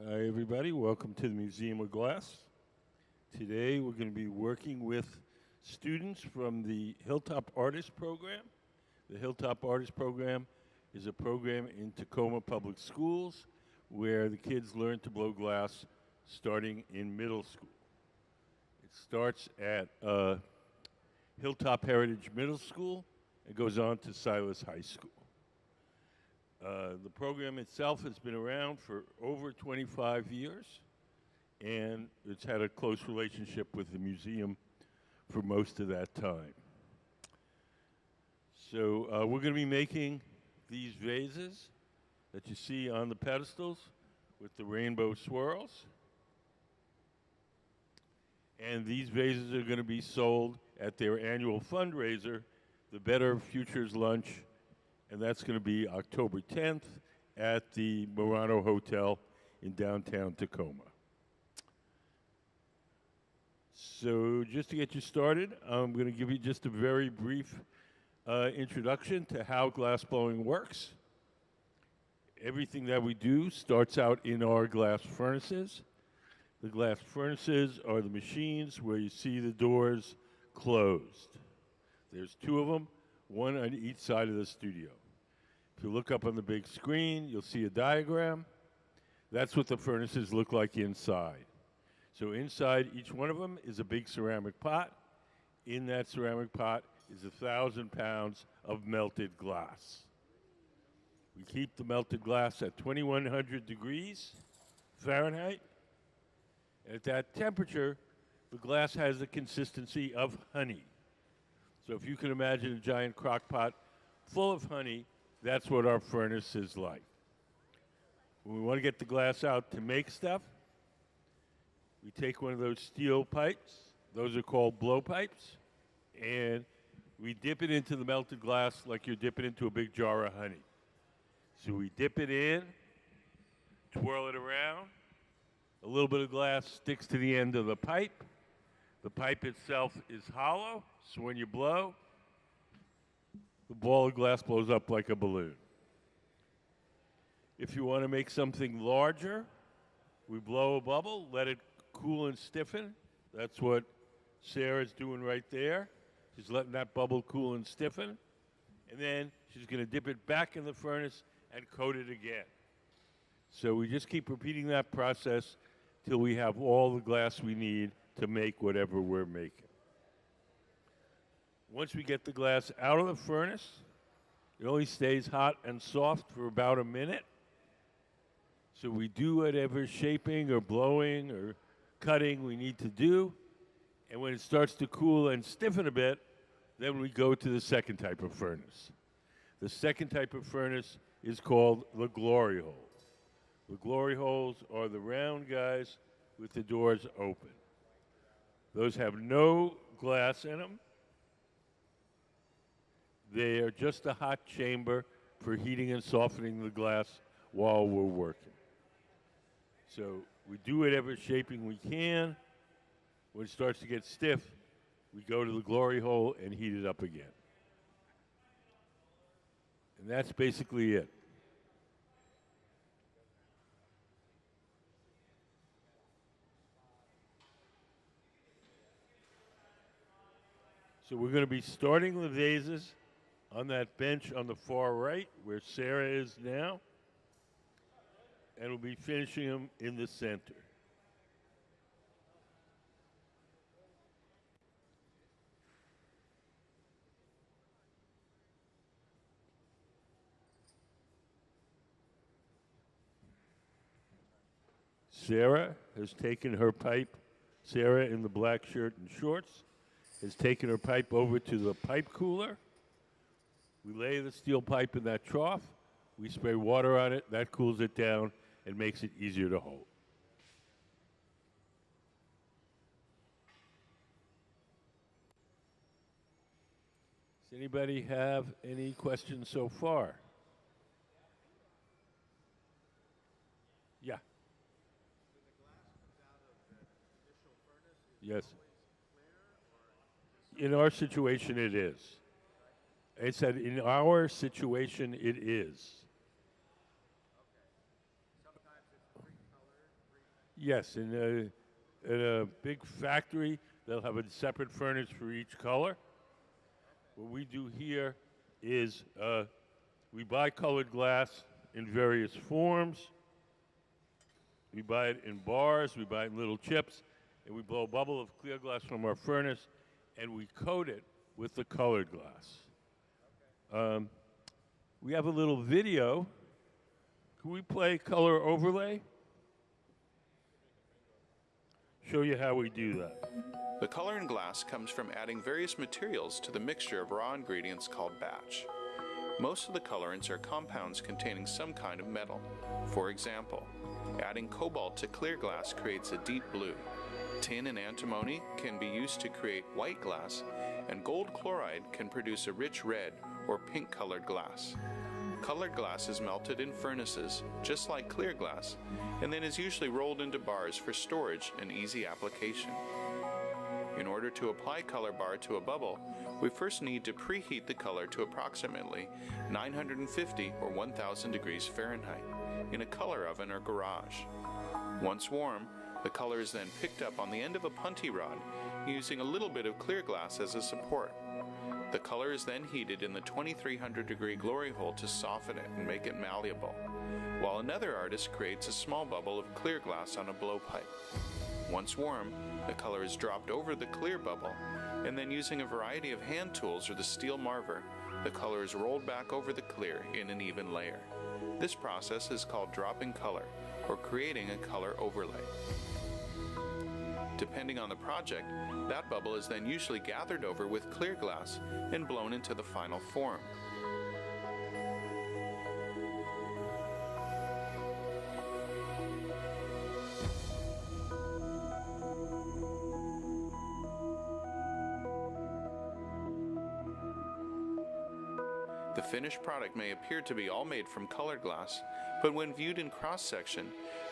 Hi, everybody. Welcome to the Museum of Glass. Today, we're going to be working with students from the Hilltop Artist Program. The Hilltop Artist Program is a program in Tacoma Public Schools where the kids learn to blow glass starting in middle school. It starts at Hilltop Heritage Middle School and goes on to Silas High School. The program itself has been around for over 25 years, and it's had a close relationship with the museum for most of that time. So we're going to be making these vases that you see on the pedestals with the rainbow swirls. And these vases are going to be sold at their annual fundraiser, the Better Futures Lunch, and that's going to be October 10th at the Murano Hotel in downtown Tacoma. So just to get you started, I'm going to give you just a very brief introduction to how glass blowing works. Everything that we do starts out in our glass furnaces. The glass furnaces are the machines where you see the doors closed. There's two of them, one on each side of the studio. If you look up on the big screen, you'll see a diagram. That's what the furnaces look like inside. So inside each one of them is a big ceramic pot. In that ceramic pot is 1,000 pounds of melted glass. We keep the melted glass at 2,100 degrees Fahrenheit. At that temperature, the glass has the consistency of honey. So if you can imagine a giant crock pot full of honey, that's what our furnace is like. When we want to get the glass out to make stuff, we take one of those steel pipes. Those are called blow pipes. And we dip it into the melted glass like you're dipping into a big jar of honey. So we dip it in, twirl it around. A little bit of glass sticks to the end of the pipe. The pipe itself is hollow, so when you blow, the ball of glass blows up like a balloon. If you want to make something larger, we blow a bubble, let it cool and stiffen. That's what Sarah's doing right there. She's letting that bubble cool and stiffen. And then she's going to dip it back in the furnace and coat it again. So we just keep repeating that process till we have all the glass we need to make whatever we're making. Once we get the glass out of the furnace, it only stays hot and soft for about a minute. So we do whatever shaping or blowing or cutting we need to do. And when it starts to cool and stiffen a bit, then we go to the second type of furnace. The second type of furnace is called the glory hole. The glory holes are the round guys with the doors open. Those have no glass in them. They are just a hot chamber for heating and softening the glass while we're working. So we do whatever shaping we can. When it starts to get stiff, we go to the glory hole and heat it up again. And that's basically it. So we're going to be starting the vases on that bench on the far right where Sarah is now. And we'll be finishing them in the center. Sarah has taken her pipe. Sarah in the black shirt and shorts has taken her pipe over to the pipe cooler. We lay the steel pipe in that trough. We spray water on it. That cools it down and makes it easier to hold. Does anybody have any questions so far? Yeah. Yes. In our situation, it is. I said in our situation, it is. Yes, in a big factory, they'll have a separate furnace for each color. What we do here is we buy colored glass in various forms. We buy it in bars, we buy it in little chips, and we blow a bubble of clear glass from our furnace, and we coat it with the colored glass. We have a little video. Can we play color overlay? Show you how we do that. The color in glass comes from adding various materials to the mixture of raw ingredients called batch. Most of the colorants are compounds containing some kind of metal. For example, adding cobalt to clear glass creates a deep blue. Tin and antimony can be used to create white glass, and gold chloride can produce a rich red or pink colored glass. Colored glass is melted in furnaces, just like clear glass, and then is usually rolled into bars for storage and easy application. In order to apply color bar to a bubble, we first need to preheat the color to approximately 950 or 1000 degrees Fahrenheit in a color oven or garage. Once warm, the color is then picked up on the end of a punty rod using a little bit of clear glass as a support. The color is then heated in the 2300 degree glory hole to soften it and make it malleable, while another artist creates a small bubble of clear glass on a blowpipe. Once warm, the color is dropped over the clear bubble, and then using a variety of hand tools or the steel marver, the color is rolled back over the clear in an even layer. This process is called dropping color, or creating a color overlay. Depending on the project, that bubble is then usually gathered over with clear glass and blown into the final form. The finished product may appear to be all made from colored glass, but when viewed in cross-section,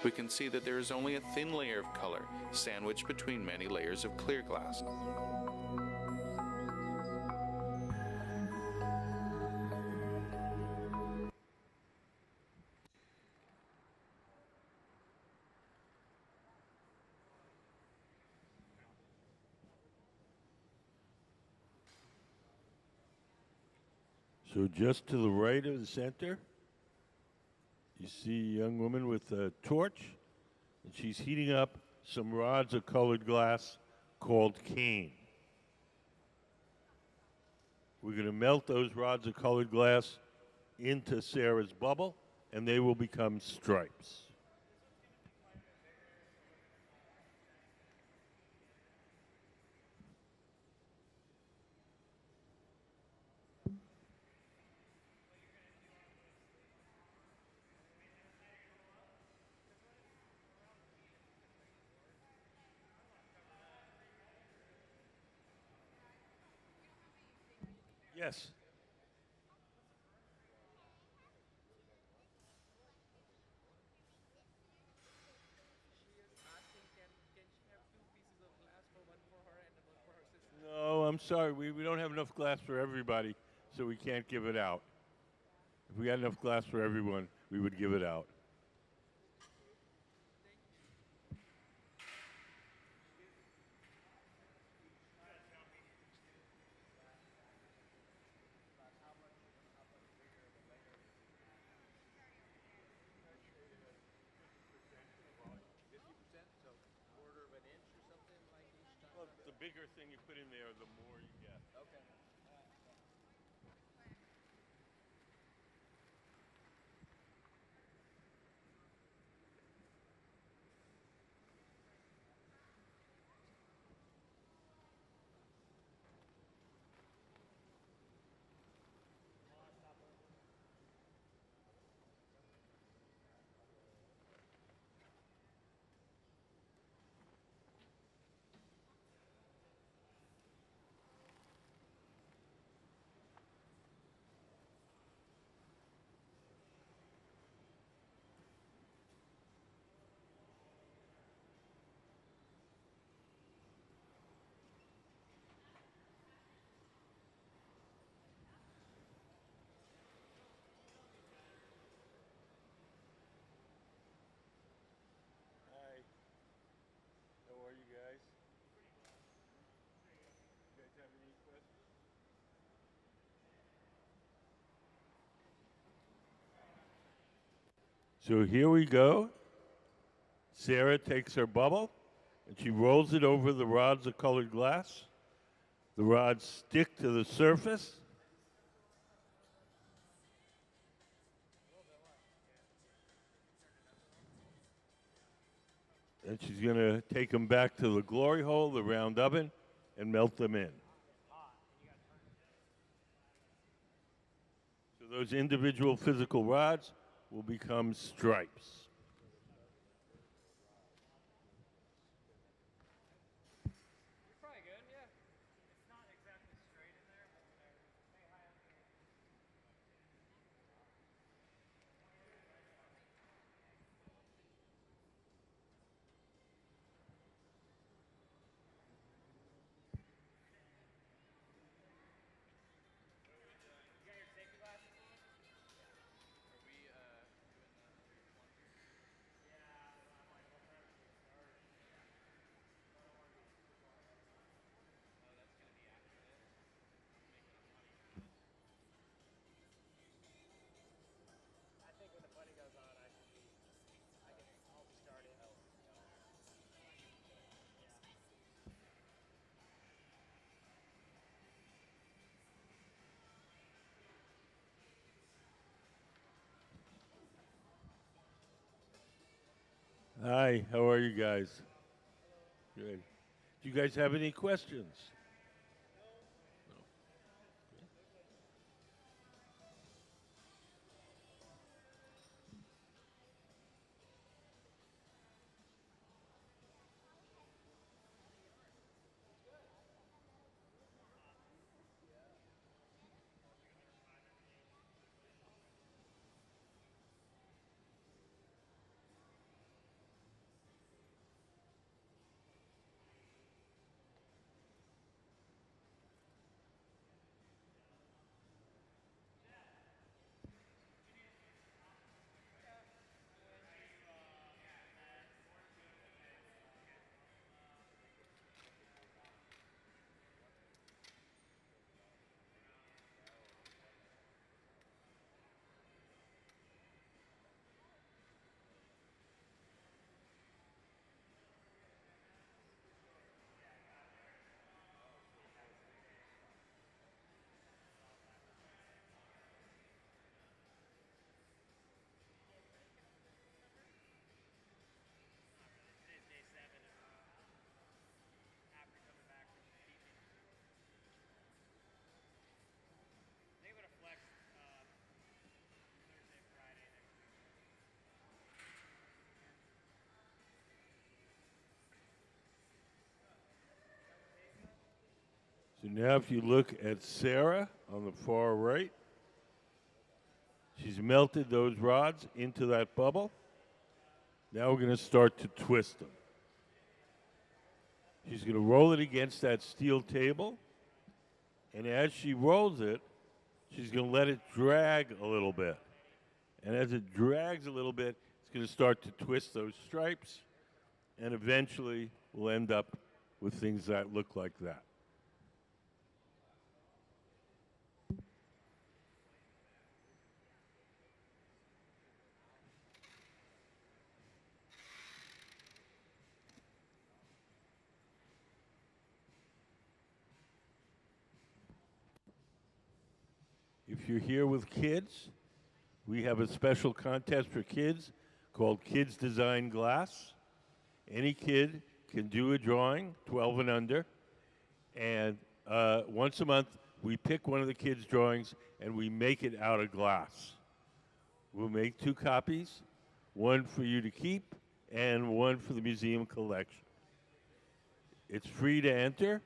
we can see that there is only a thin layer of color sandwiched between many layers of clear glass. So just to the right of the center, you see a young woman with a torch, and she's heating up some rods of colored glass called cane. We're going to melt those rods of colored glass into Sarah's bubble, and they will become stripes. Yes. No, I'm sorry. We don't have enough glass for everybody, so we can't give it out. If we had enough glass for everyone, we would give it out. Well, the bigger thing you put in there, the more you get. Okay. So here we go. Sarah takes her bubble and she rolls it over the rods of colored glass. The rods stick to the surface. And she's going to take them back to the glory hole, the round oven, and melt them in. So those individual physical rods will become stripes. Hi, how are you guys? Good. Do you guys have any questions? So now if you look at Sarah on the far right, she's melted those rods into that bubble. Now we're going to start to twist them. She's going to roll it against that steel table, and as she rolls it, she's going to let it drag a little bit. And as it drags a little bit, it's going to start to twist those stripes, and eventually we'll end up with things that look like that. If you're here with kids, we have a special contest for kids called Kids Design Glass. Any kid can do a drawing, 12 and under, and once a month we pick one of the kids' drawings and we make it out of glass. We'll make 2 copies, one for you to keep and one for the museum collection. It's free to enter.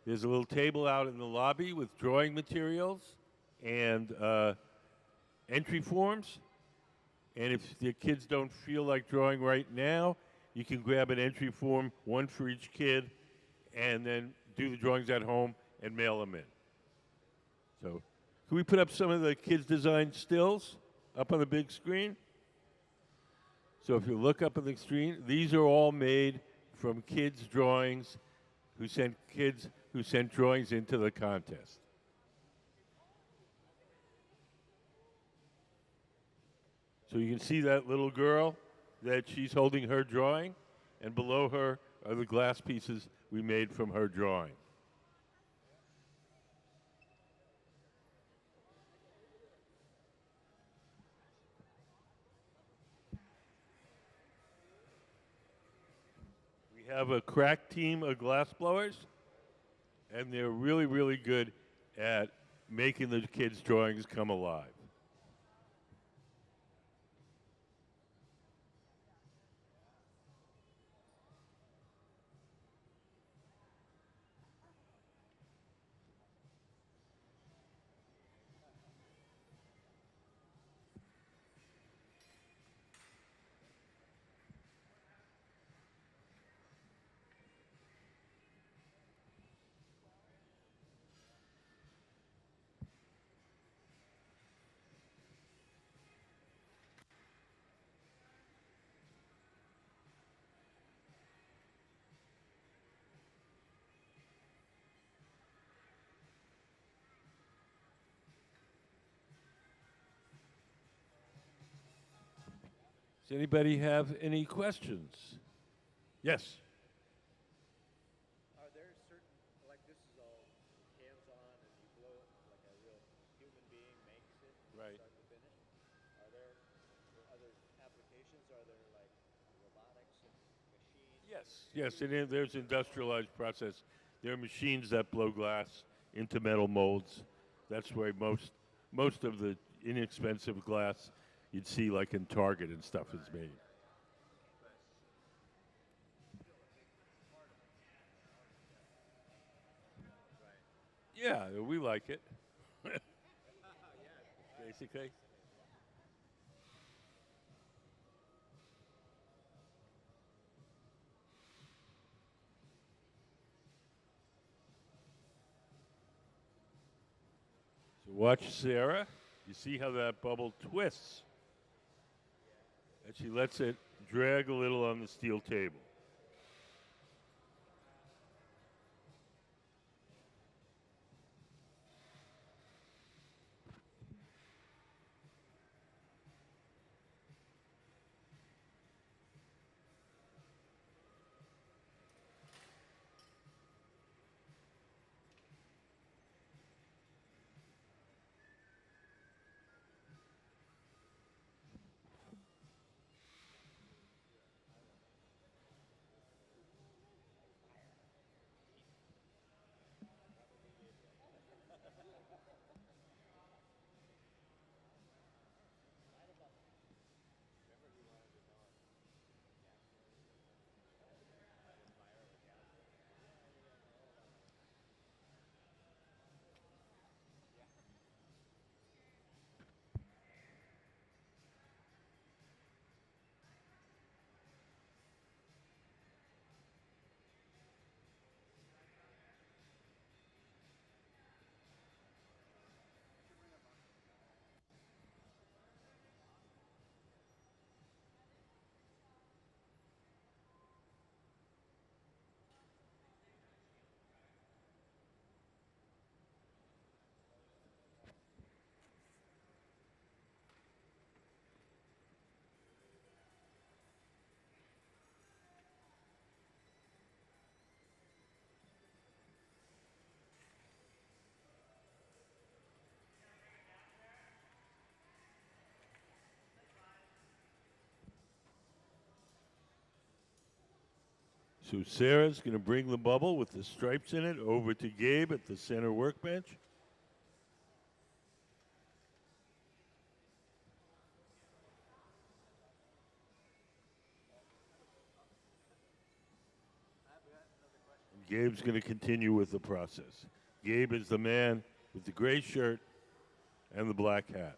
There's a little table out in the lobby with drawing materials and entry forms. And if the kids don't feel like drawing right now, you can grab an entry form, one for each kid, and then do the drawings at home and mail them in. So, can we put up some of the kids' design stills up on the big screen? So if you look up on the screen, these are all made from kids' drawings who sent drawings into the contest. So you can see that little girl that she's holding her drawing, and below her are the glass pieces we made from her drawing. We have a crack team of glass blowers, and they're really, really good at making the kids' drawings come alive. Does anybody have any questions? Yes. Are there certain, like this is all hands-on and you blow it like a real human being makes it from Right. start to finish? Are there other applications? Are there like robotics and machines? Yes, there's industrialized process. There are machines that blow glass into metal molds. That's where most of the inexpensive glass you'd see like in Target and stuff is made. Yeah, we like it. Basically. So watch Sarah. You see how that bubble twists? And she lets it drag a little on the steel table. So Sarah's going to bring the bubble with the stripes in it over to Gabe at the center workbench. And Gabe's going to continue with the process. Gabe is the man with the gray shirt and the black hat.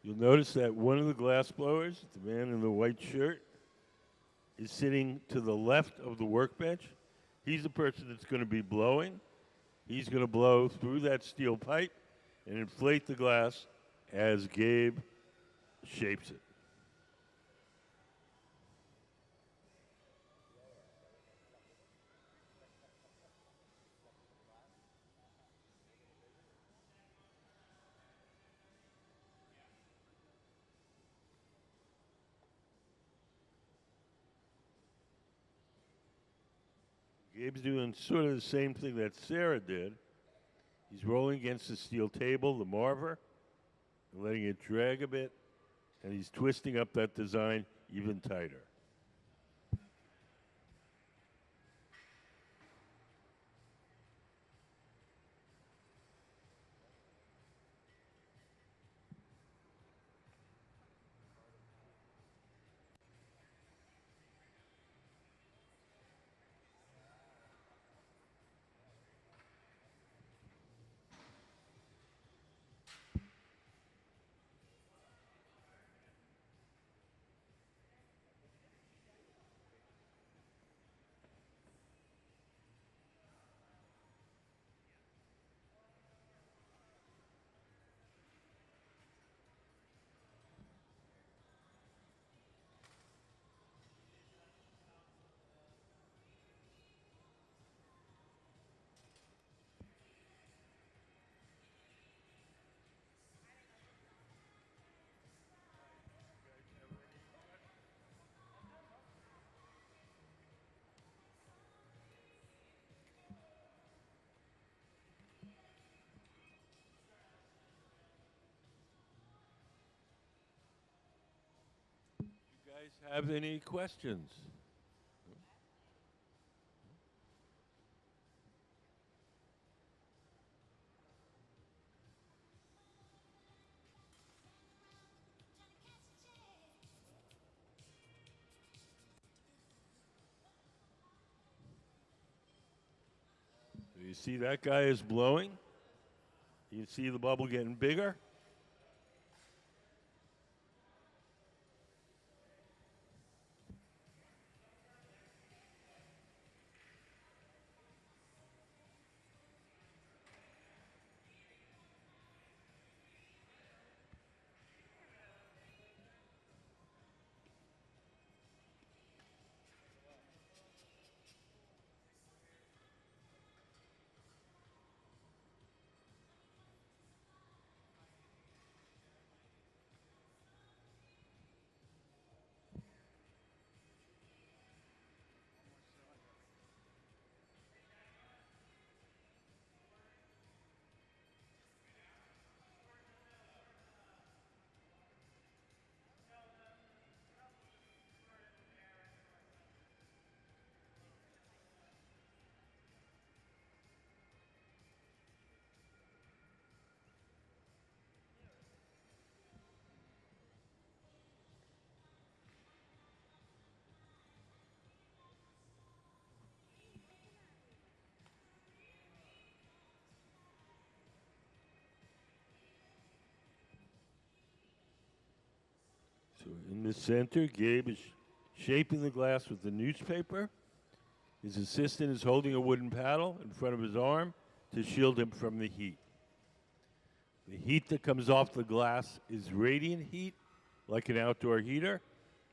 You'll notice that one of the glass blowers, the man in the white shirt, is sitting to the left of the workbench. He's the person that's going to be blowing. He's going to blow through that steel pipe and inflate the glass as Gabe shapes it. Gabe's doing sort of the same thing that Sarah did. He's rolling against the steel table, the marver, and letting it drag a bit, and he's twisting up that design even tighter. You guys have any questions? So you see that guy is blowing. You see the bubble getting bigger. So in the center, Gabe is shaping the glass with the newspaper. His assistant is holding a wooden paddle in front of his arm to shield him from the heat. The heat that comes off the glass is radiant heat, like an outdoor heater.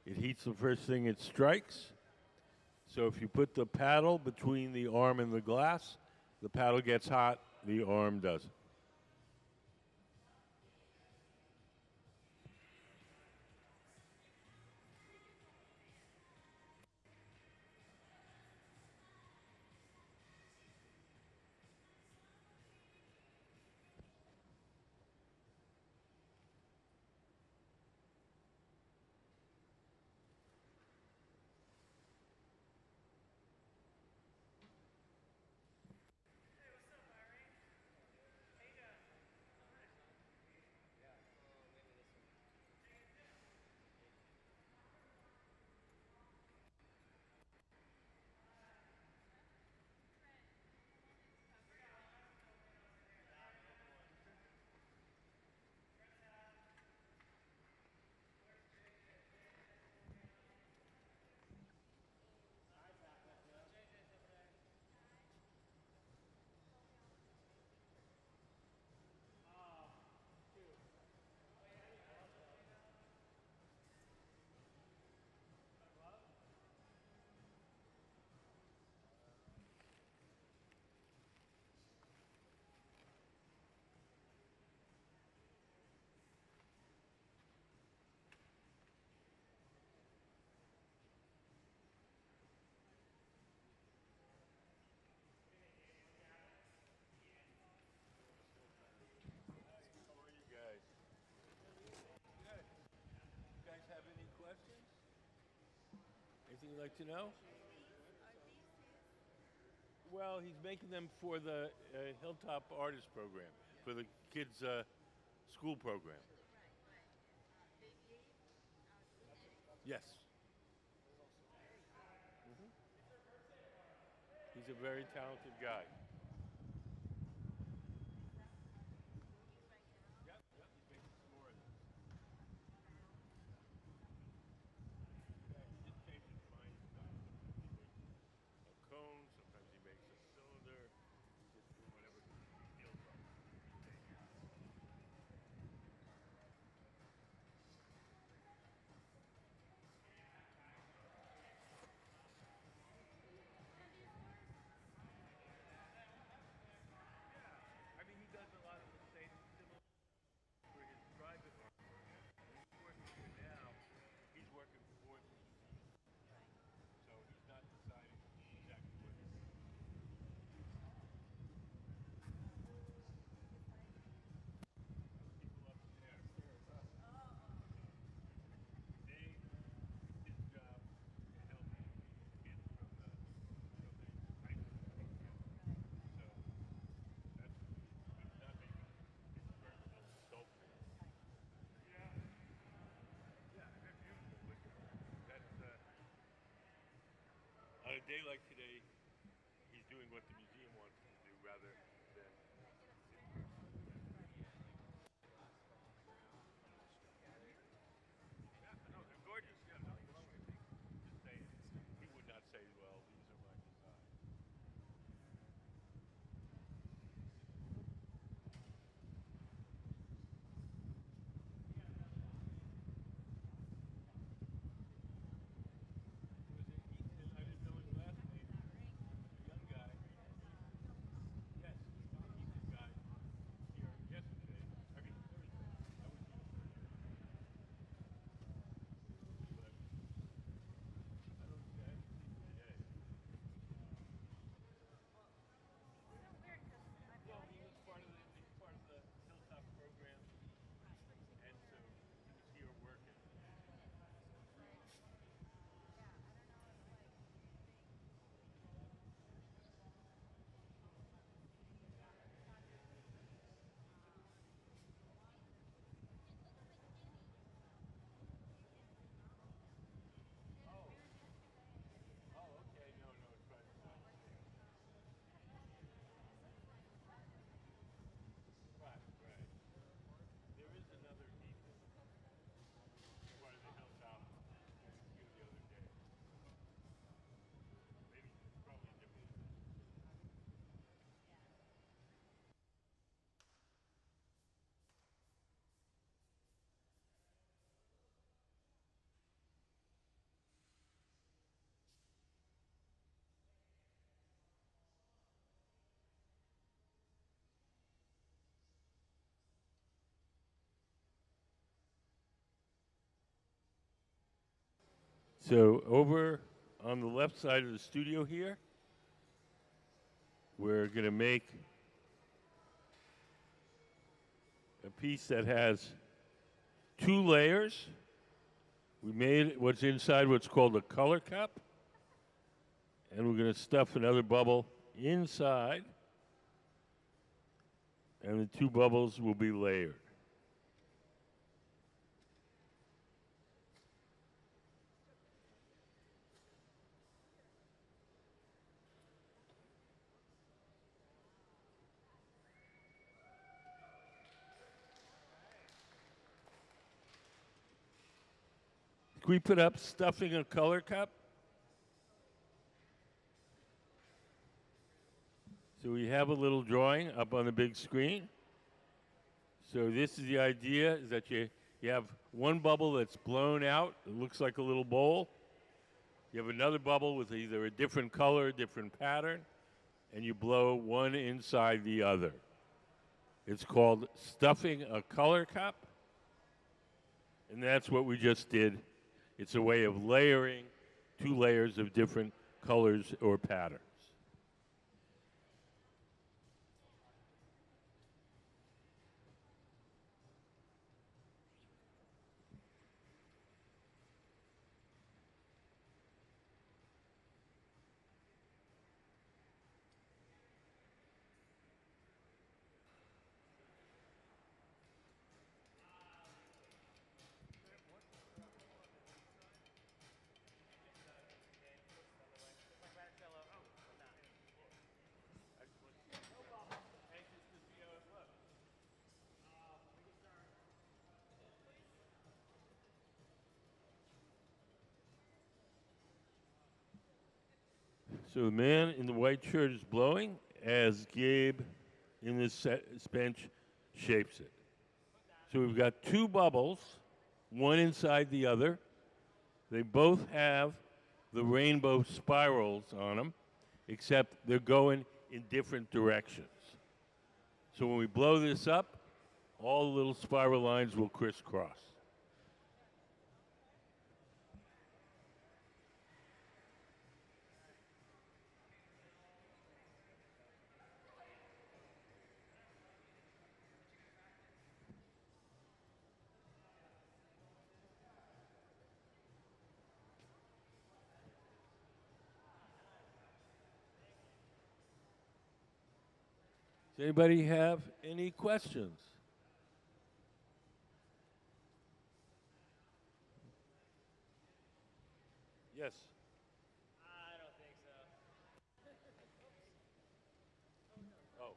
It heats the first thing it strikes. So if you put the paddle between the arm and the glass, the paddle gets hot, the arm doesn't. Anything you'd like to know? Well, he's making them for the Hilltop Artist Program, for the kids' school program. Yes. Mhm. He's a very talented guy. Yep, yep, he's making some more of this. Yeah, he just changes his mind sometimes. Sometimes he makes a cone, sometimes he makes a cylinder. He's just doing whatever he feels like these days. I mean, he does a lot of the same similar for his private art program. He's working here now. He's working for the museum, so he's not deciding exactly what he's doing. People upstairs. They, it's his job to help kids from the high school program. So that's what he is. He's not making his personal sculpture. Yeah, they're beautiful, but that's on a day like today, he's doing what the museum wants him to do rather than his personal thing. Yeah, no, they're gorgeous. Yeah, nothing wrong with it. Just saying, he would not say, well, these are my designs. Was it Ethan? I didn't know his last name. The young guy. Yes, Ethan, the Ethan guy here yesterday. I mean Thursday. That was Ethan. But I don't see. I haven't seen him today. Well, he was part of the. He's part of the Hilltop program, and so he was here working. Oh. Oh, okay. No, no, it's private side. Right, right. There is another Ethan, part of the Hilltop, who was here the other day. Maybe it's probably a different one. So over on the left side of the studio here, we're going to make a piece that has 2 layers. We made what's inside what's called a color cup, and we're going to stuff another bubble inside, and the 2 bubbles will be layered. Can we put up stuffing a color cup? So we have a little drawing up on the big screen. So this is the idea, is that you have one bubble that's blown out. It looks like a little bowl. You have another bubble with either a different color, different pattern, and you blow one inside the other. It's called stuffing a color cup, and that's what we just did. It's a way of layering 2 layers of different colors or patterns. So the man in the white shirt is blowing as Gabe in this bench shapes it. So we've got two bubbles, one inside the other. They both have the rainbow spirals on them, except they're going in different directions. So when we blow this up, all the little spiral lines will crisscross. Does anybody have any questions? Yes. I don't think so. Oh.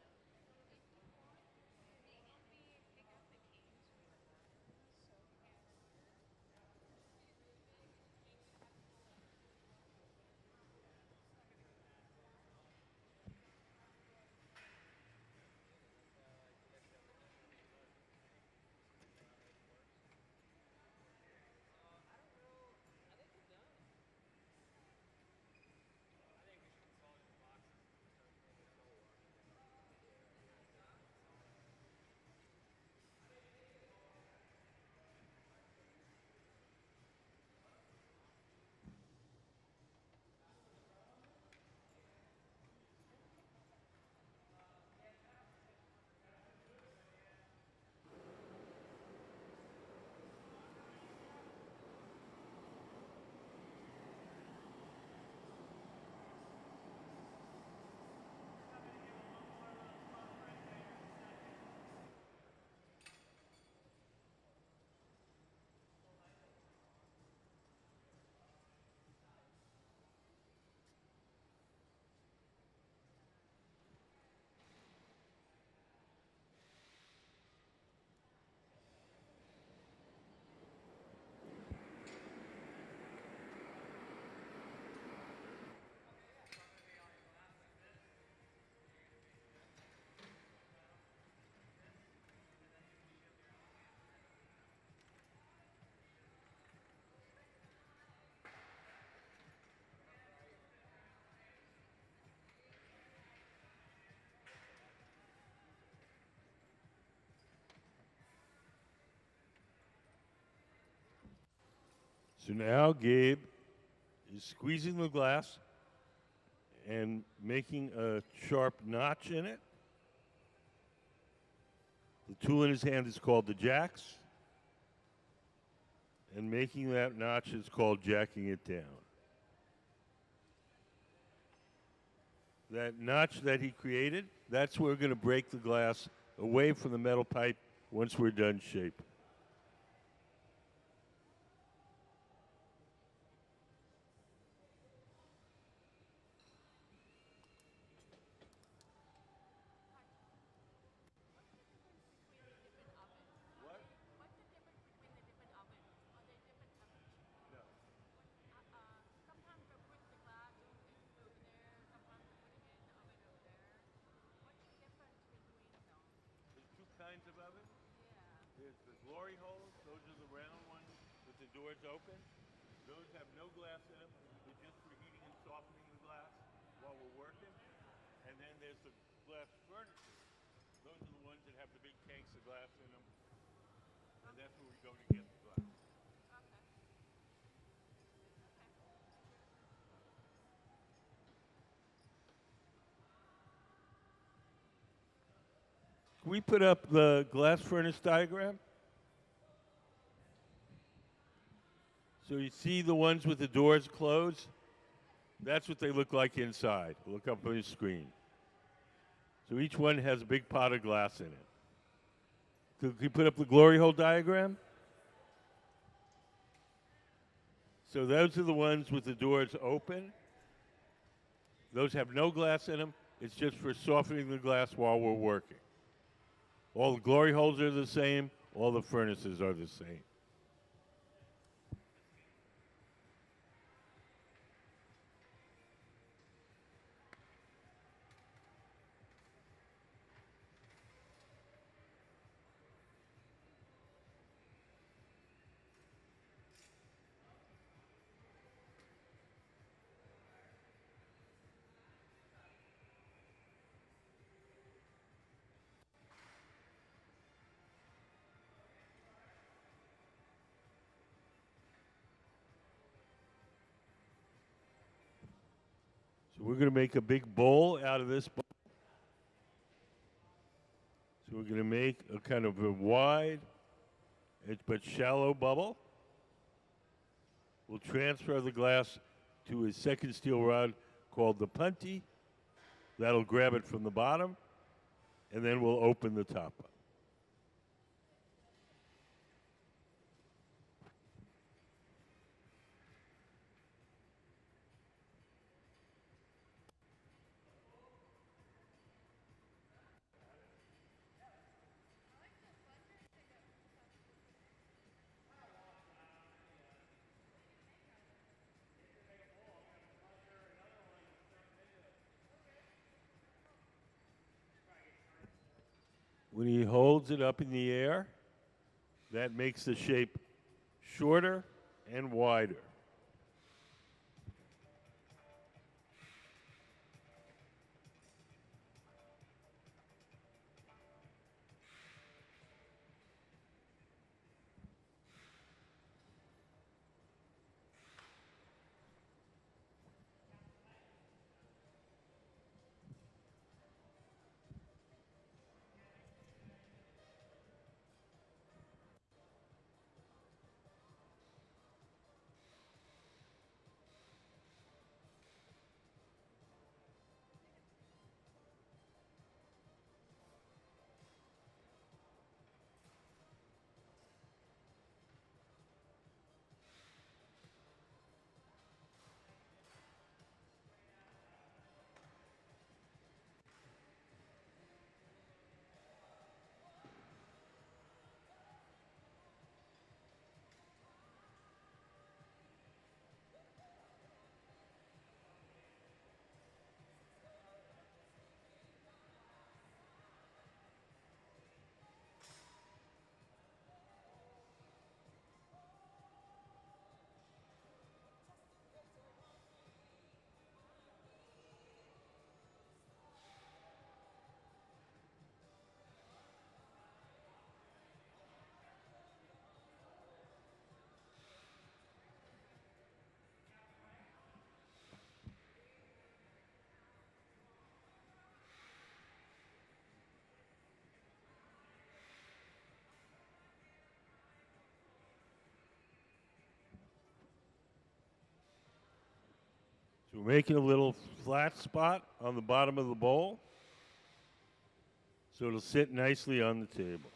So now Gabe is squeezing the glass and making a sharp notch in it. The tool in his hand is called the jacks, and making that notch is called jacking it down. That notch that he created, that's where we're going to break the glass away from the metal pipe once we're done shaping. Kinds of ovens. There's the glory holes. Those are the round ones with the doors open. Those have no glass in them. They're just for heating and softening the glass while we're working. And then there's the glass furnaces. Those are the ones that have the big tanks of glass in them. And that's where we go to get the glass. Can we put up the glass furnace diagram? So you see the ones with the doors closed? That's what they look like inside. Look up on the screen. So each one has a big pot of glass in it. Could you put up the glory hole diagram? So those are the ones with the doors open. Those have no glass in them. It's just for softening the glass while we're working. All the glory holes are the same. All the furnaces are the same. We're going to make a big bowl out of this. So we're going to make a kind of a wide but shallow bubble. We'll transfer the glass to a second steel rod called the punty. That'll grab it from the bottom, and then we'll open the top up. When he holds it up in the air, that makes the shape shorter and wider. So we're making a little flat spot on the bottom of the bowl so it'll sit nicely on the table.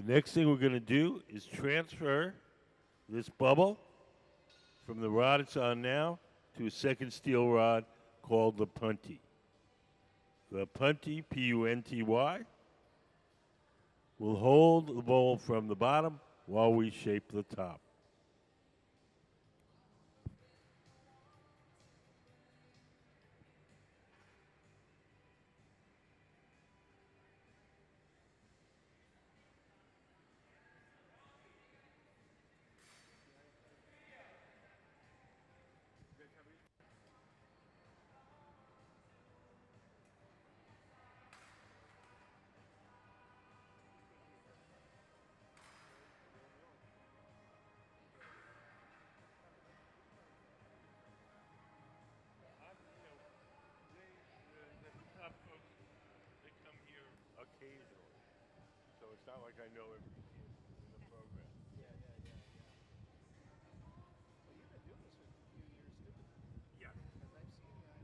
The next thing we're going to do is transfer this bubble from the rod it's on now to a second steel rod called the punty. The punty, P-U-N-T-Y, will hold the bowl from the bottom while we shape the top. Occasionally. So it's not like I know every kid in the program. Yeah. Well, you've been doing this for a few years too. Yeah. Because I've seen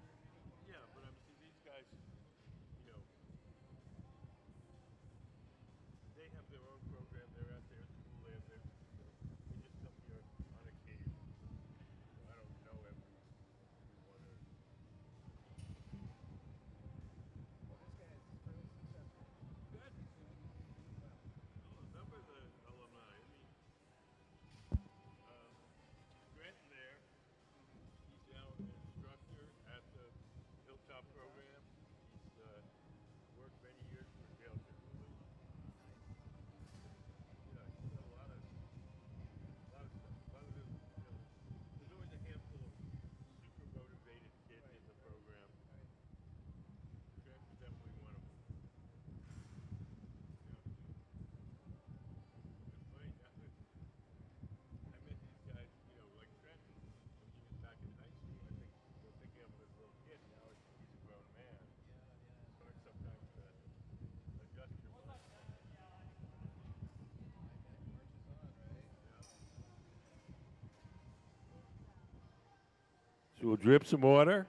So we'll drip some water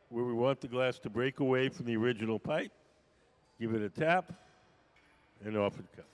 where we want the glass to break away from the original pipe. Give it a tap, and off it comes.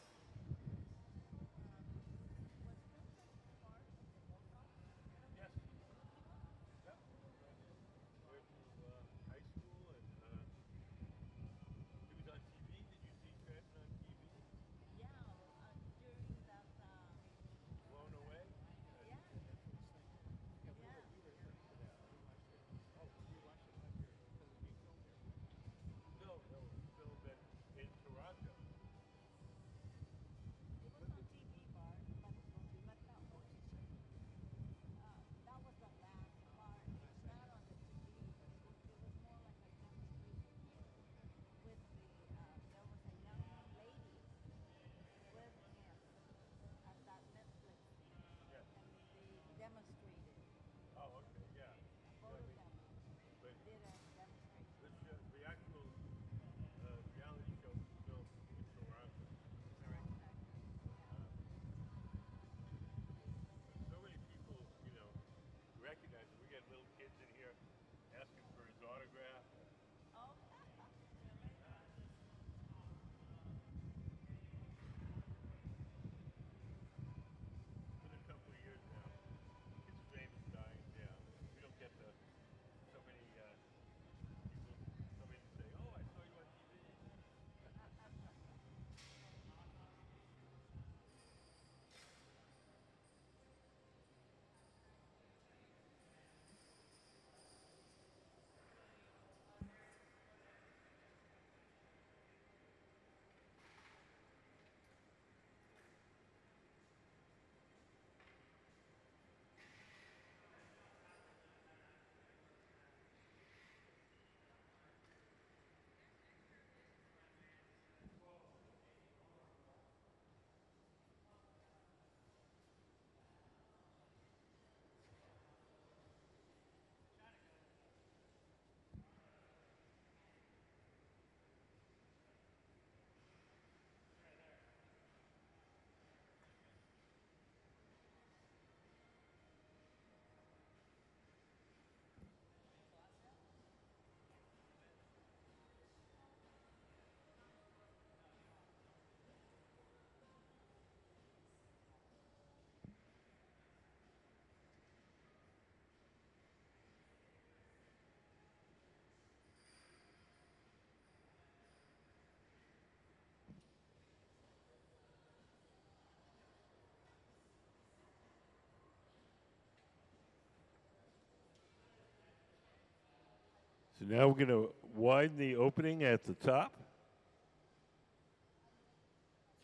So now we're going to widen the opening at the top.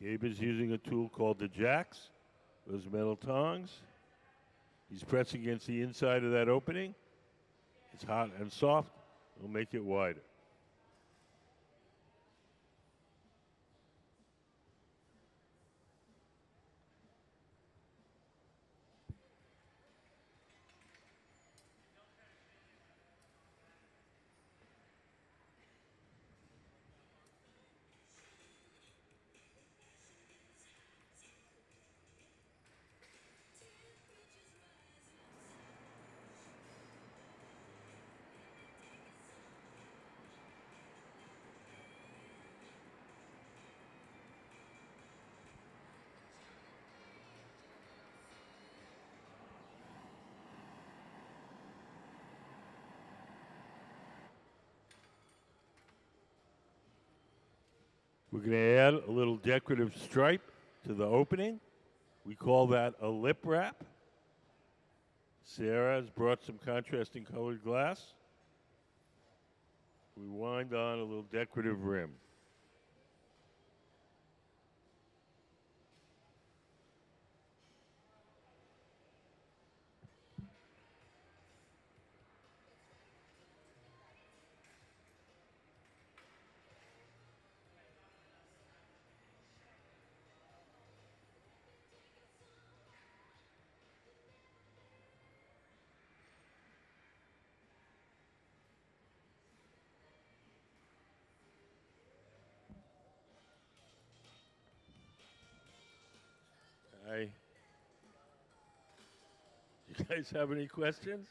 Gabe is using a tool called the jacks, those metal tongs. He's pressing against the inside of that opening. It's hot and soft. We'll make it wider. We're going to add a little decorative stripe to the opening. We call that a lip wrap. Sarah has brought some contrasting colored glass. We wind on a little decorative rim. Hi. You guys have any questions?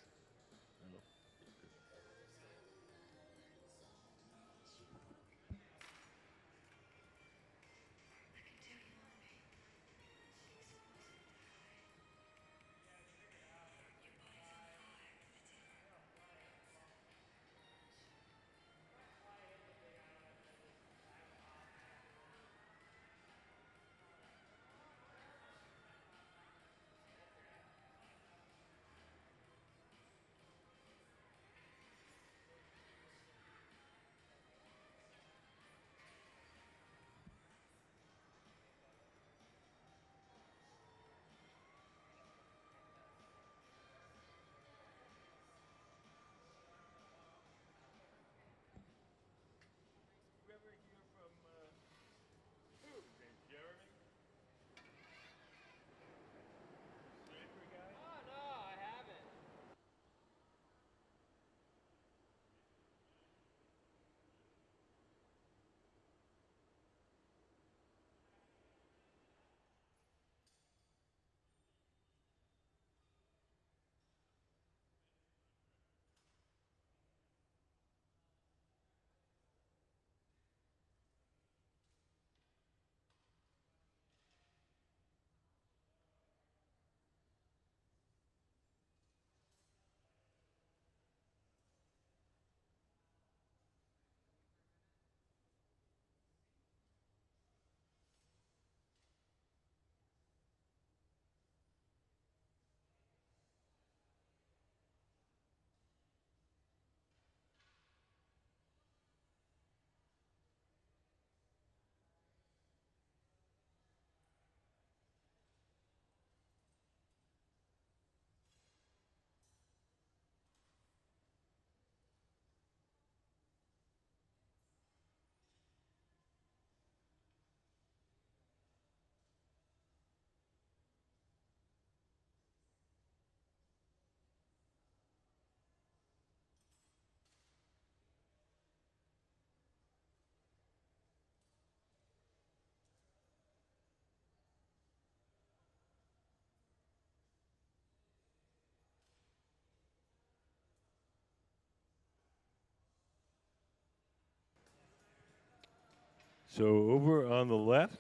So over on the left,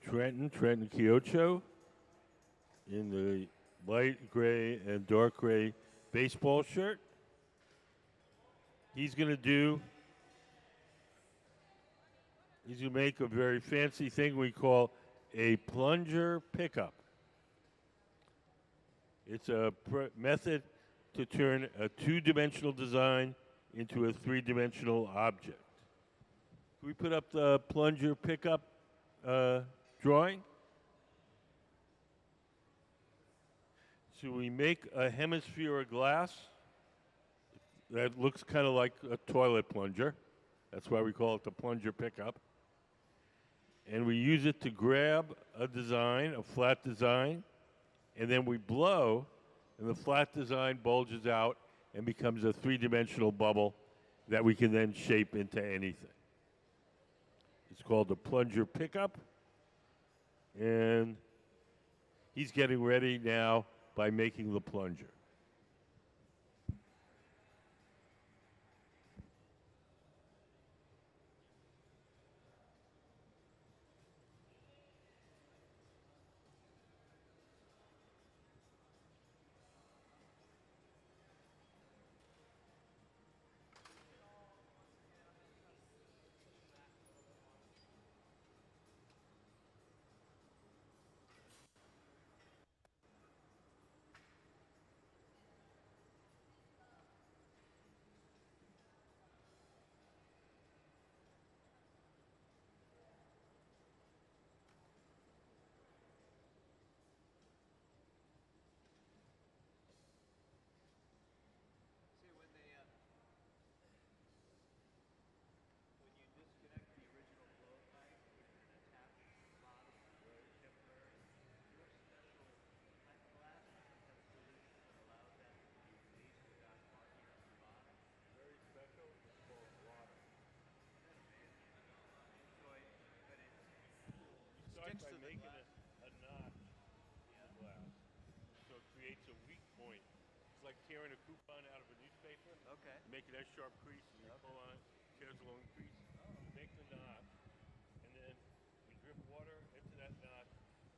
Trenton Kiocho in the light gray and dark gray baseball shirt. He's going to make a very fancy thing we call a plunger pickup. It's a method to turn a two-dimensional design into a three-dimensional object. Can we put up the plunger pickup drawing? So we make a hemisphere of glass that looks kind of like a toilet plunger. That's why we call it the plunger pickup. And we use it to grab a design, a flat design, and then we blow, and the flat design bulges out and becomes a three-dimensional bubble that we can then shape into anything. It's called the plunger pickup, and he's getting ready now by making the plunger. By making a notch in the glass, so it creates a weak point. It's like tearing a coupon out of a newspaper. Okay. You make a nice sharp crease, and you pull on it, tears a long crease. You make the notch, and then we drip water into that notch.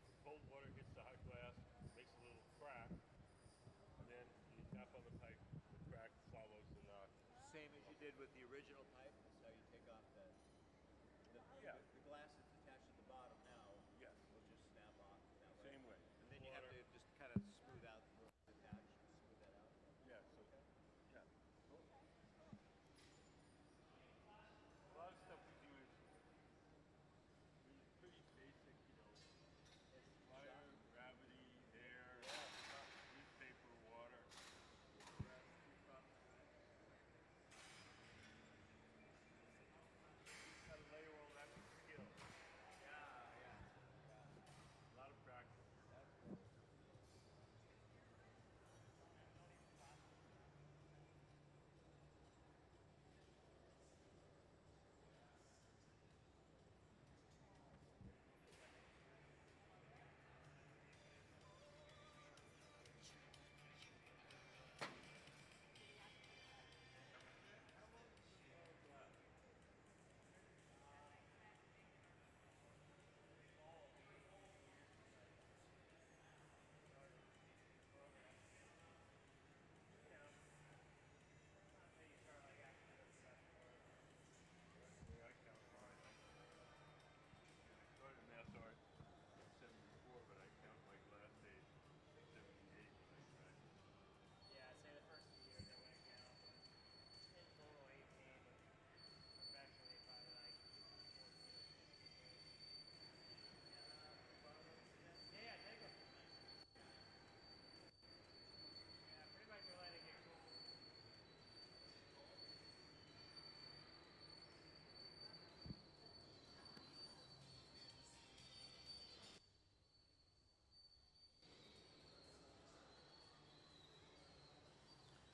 The cold water hits the hot glass, makes a little crack, and then you tap on the pipe. The crack follows the notch. Same as you did with the original pipe. That's how you take off the glass that's attached to the bottom now. Yes. Will just snap off that way. Same way. And then you have to just kind of smooth out where it's attached. Smooth that out. Yeah. So yeah. Cool. A lot of stuff we do is pretty basic, fire, gravity, air, newspaper, water. Got to layer all that with skill. A lot of practice.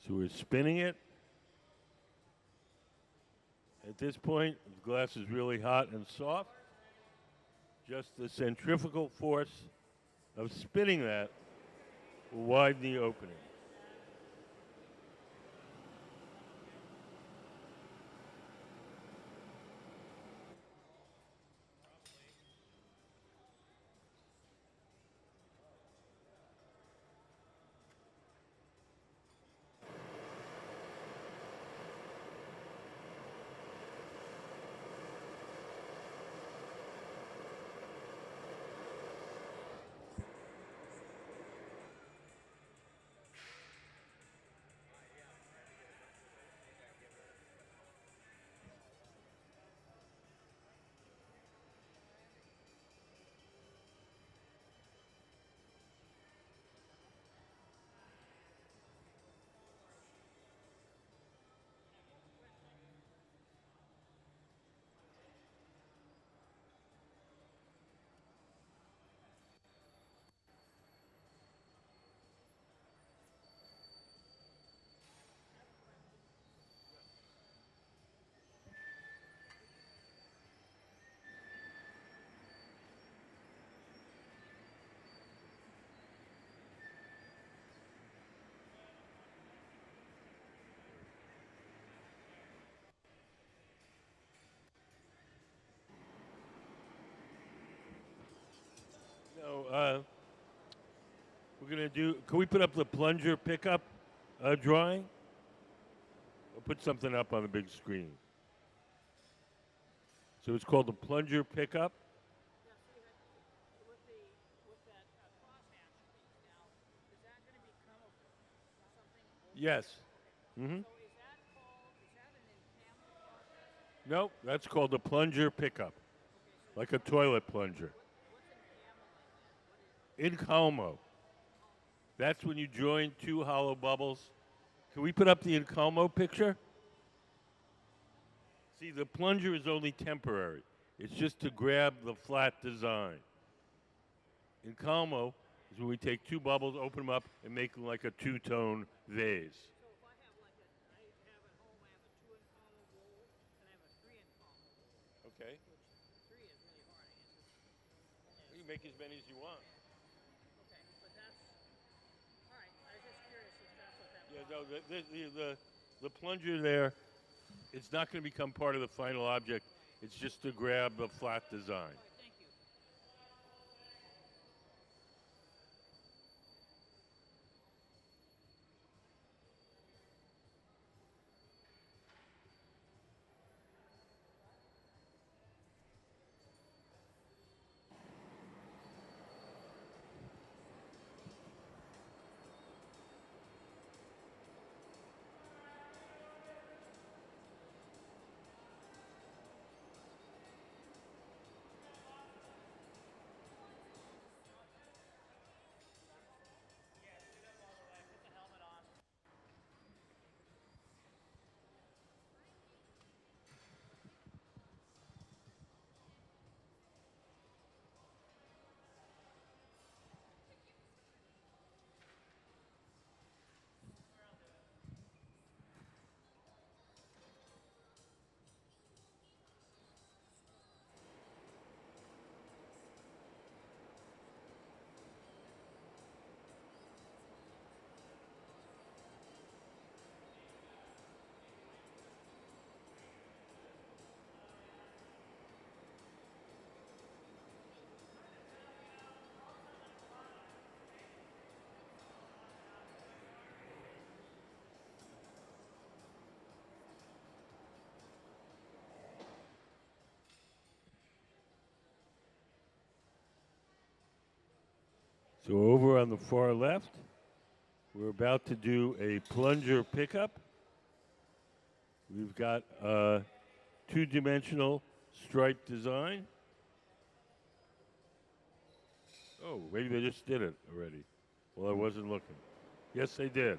So we're spinning it. At this point, the glass is really hot and soft. Just the centrifugal force of spinning that will widen the opening. we're going to do, can we put up the plunger pickup drawing? Or put something up on the big screen. So it's called the plunger pickup. Yes. Mm-hmm. Nope, that's called the plunger pickup. Like a toilet plunger. Incalmo. That's when you join two hollow bubbles. Can we put up the Incalmo picture? See, the plunger is only temporary. It's just to grab the flat design. Incalmo is when we take two bubbles, open them up, and make them like a two-tone vase. Okay. You can make as many as you want. Yeah, no, the plunger there, it's not going to become part of the final object. It's just to grab the flat design. So over on the far left, we're about to do a plunger pickup. We've got a two-dimensional striped design. Oh, maybe they just did it already. Well, I wasn't looking. Yes, they did.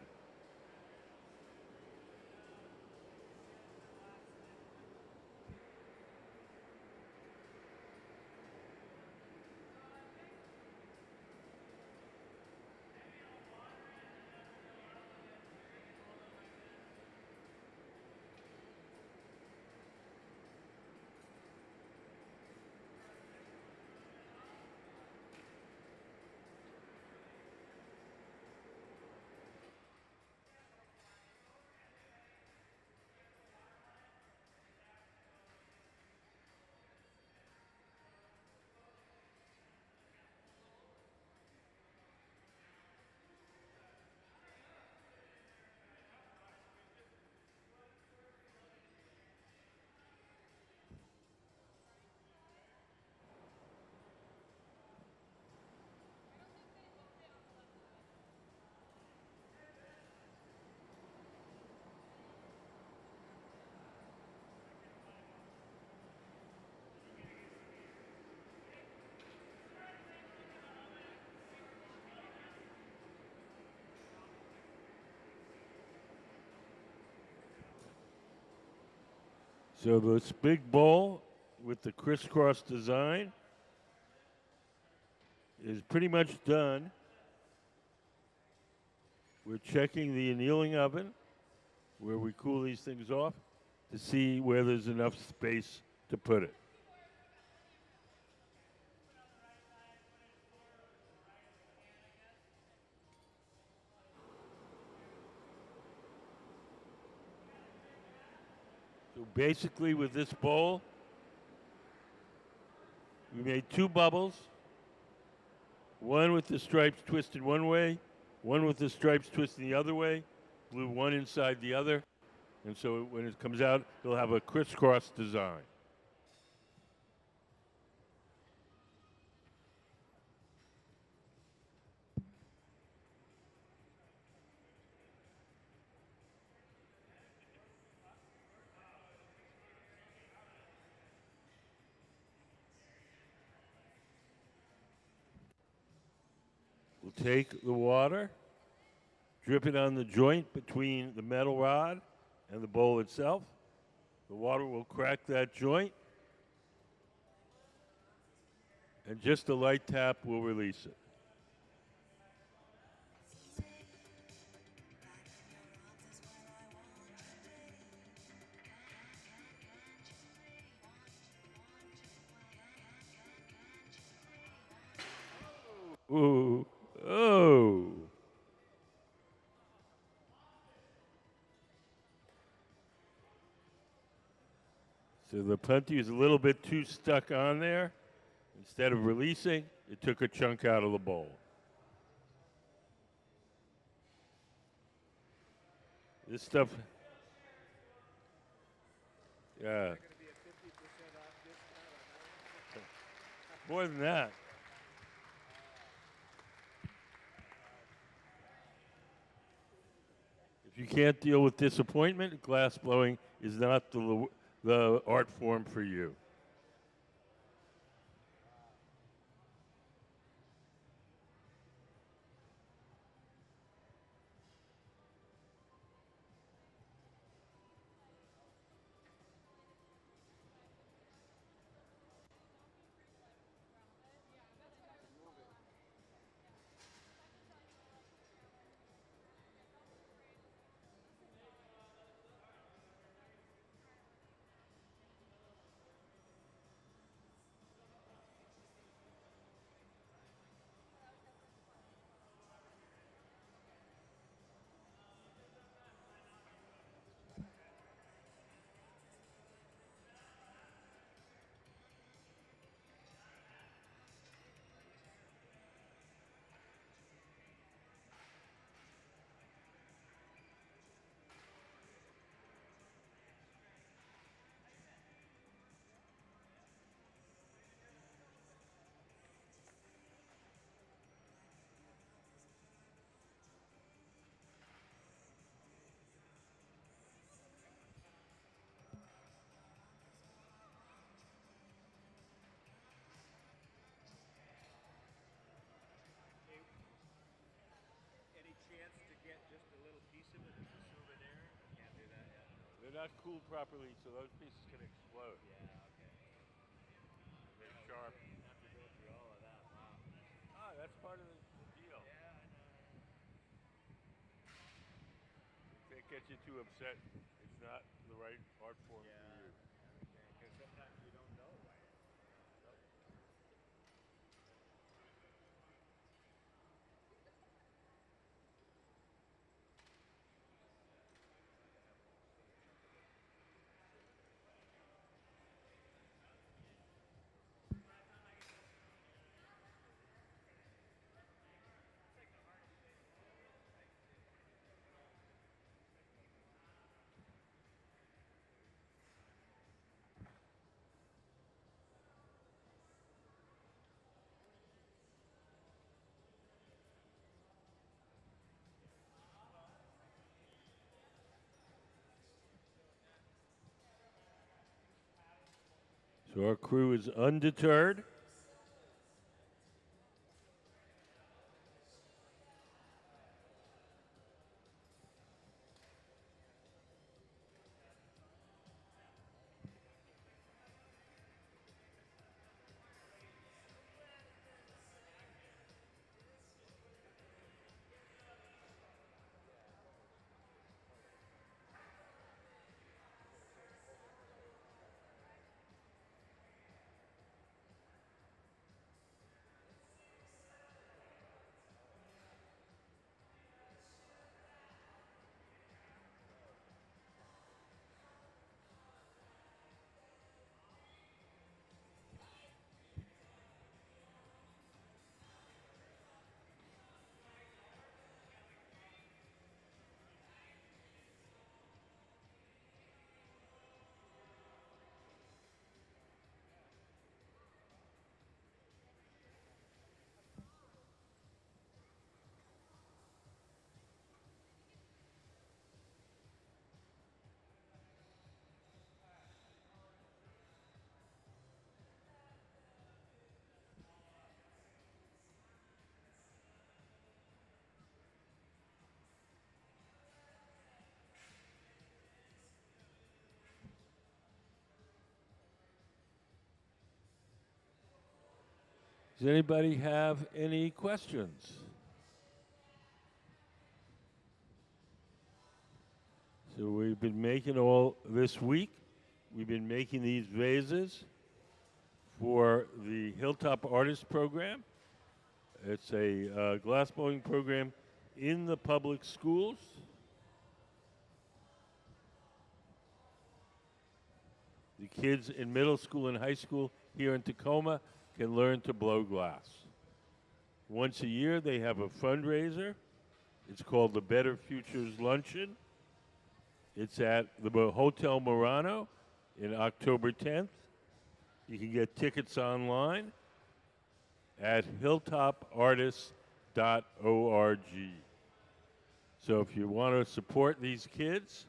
So this big bowl with the crisscross design is pretty much done. We're checking the annealing oven where we cool these things off to see where there's enough space to put it. So basically with this bowl, we made two bubbles. one with the stripes twisted one way, one with the stripes twisted the other way, glue one inside the other, and so when it comes out, you'll have a crisscross design. We'll take the water, drip it on the joint between the metal rod and the bowl itself. The water will crack that joint, and just a light tap will release it. Ooh, oh. So the punty is a little bit too stuck on there. Instead of releasing, it took a chunk out of the bowl. This stuff, yeah. More than that. If you can't deal with disappointment, glass blowing is not the art form for you. Any chance to get just a little piece of it as a souvenir? Can't do that yet. They're not cooled properly, so those pieces can explode. Yeah, okay. They're sharp. Have to go through all of that. Wow. Ah, that's part of the deal. Yeah, I know. Can't get you too upset. It's not the right art form for you. Because sometimes you don't know, right? So our crew is undeterred. Does anybody have any questions? So we've been making all this week, we've been making these vases for the Hilltop Artist Program. It's a glass blowing program in the public schools. The kids in middle school and high school here in Tacoma can learn to blow glass. Once a year, they have a fundraiser. It's called the Better Futures Luncheon. It's at the Hotel Murano in October 10th. You can get tickets online at hilltopartists.org. So if you want to support these kids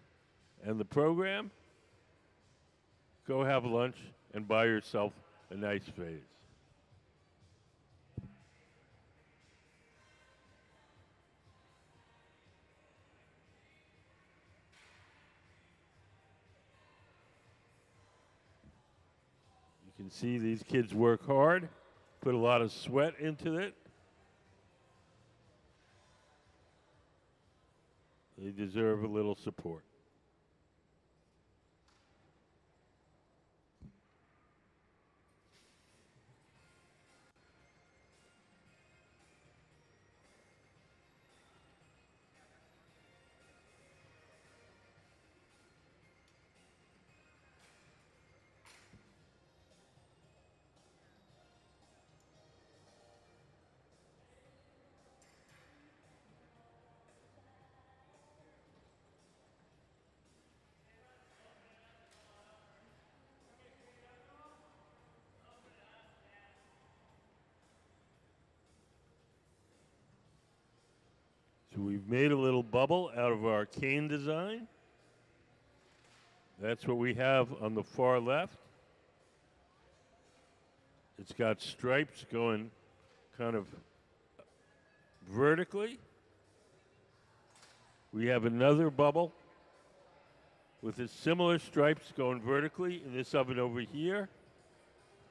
and the program, go have lunch and buy yourself a nice vase. You can see these kids work hard, put a lot of sweat into it. They deserve a little support. So we've made a little bubble out of our cane design. That's what we have on the far left. It's got stripes going kind of vertically. We have another bubble with the similar stripes going vertically in this oven over here.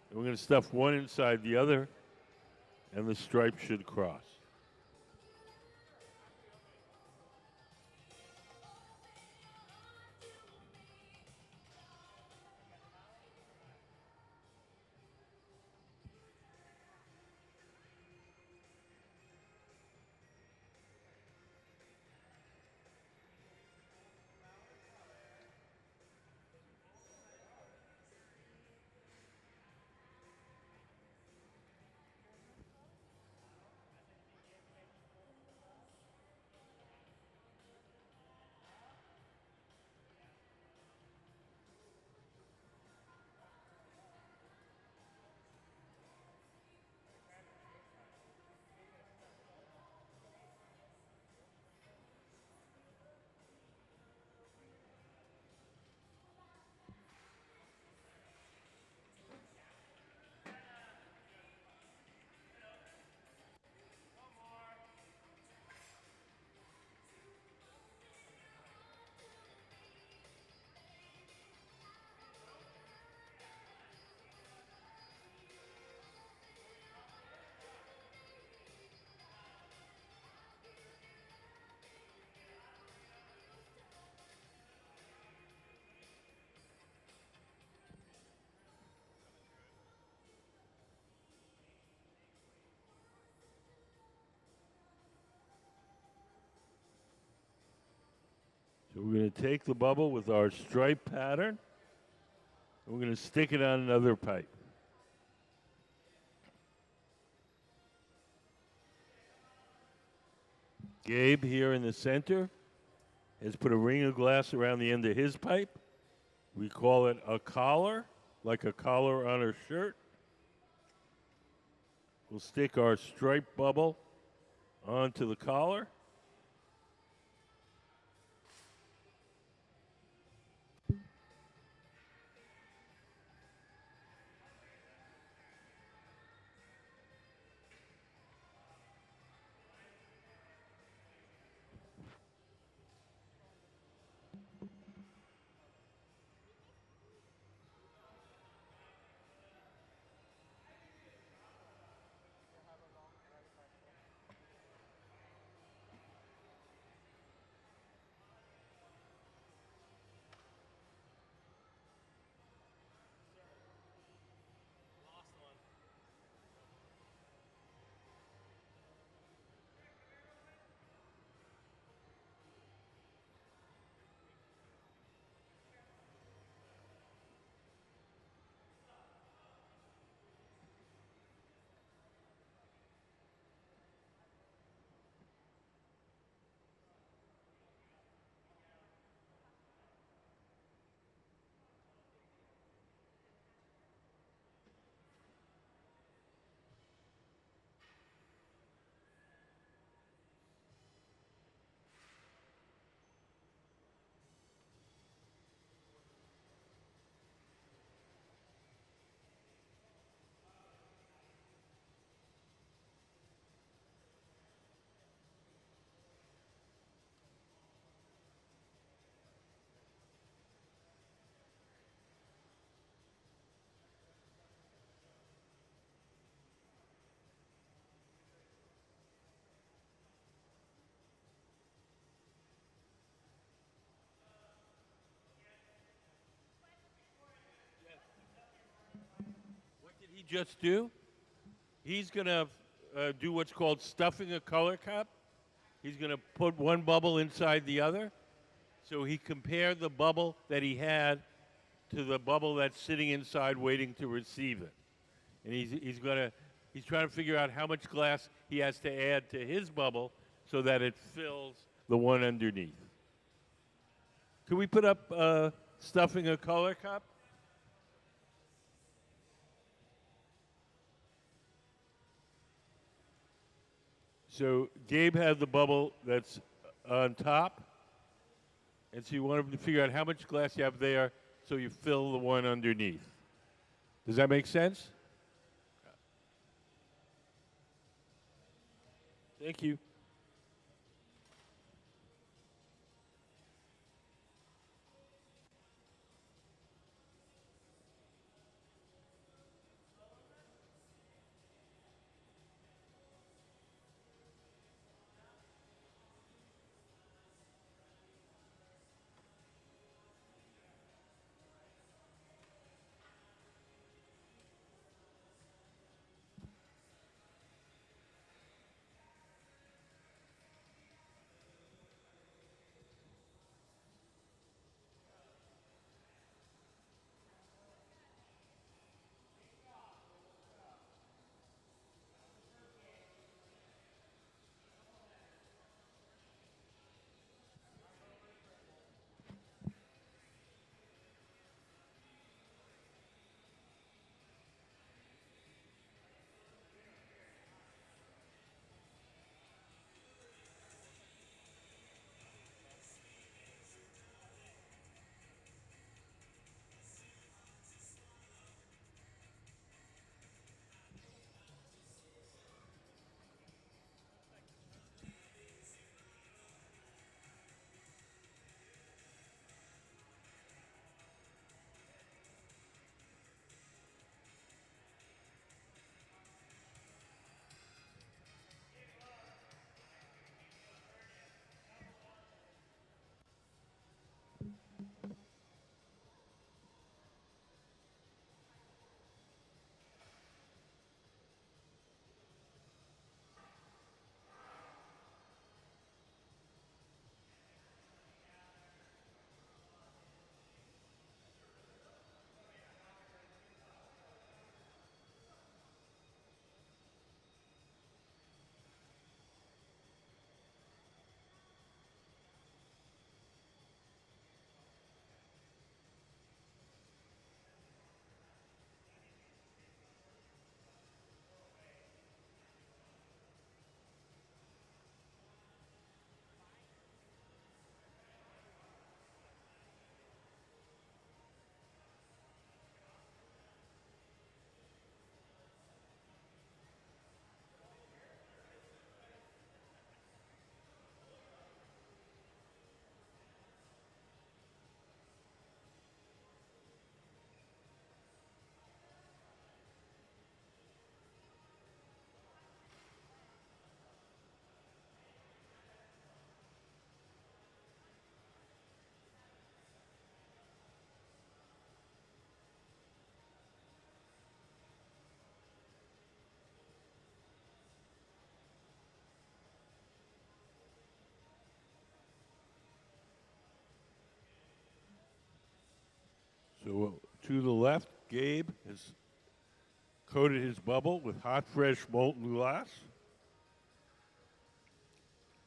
And we're going to stuff one inside the other, and the stripe should cross. So we're going to take the bubble with our stripe pattern, and we're going to stick it on another pipe. Gabe here in the center has put a ring of glass around the end of his pipe. We call it a collar, like a collar on a shirt. We'll stick our stripe bubble onto the collar. just do? He's going to do what's called stuffing a color cup. He's going to put one bubble inside the other. So he compared the bubble that he had to the bubble that's sitting inside waiting to receive it. And he's trying to figure out how much glass he has to add to his bubble so that it fills the one underneath. Can we put up stuffing a color cup? So Gabe had the bubble that's on top, and so you want him to figure out how much glass you have there so you fill the one underneath. Does that make sense? Thank you. So to the left, Gabe has coated his bubble with hot, fresh molten glass.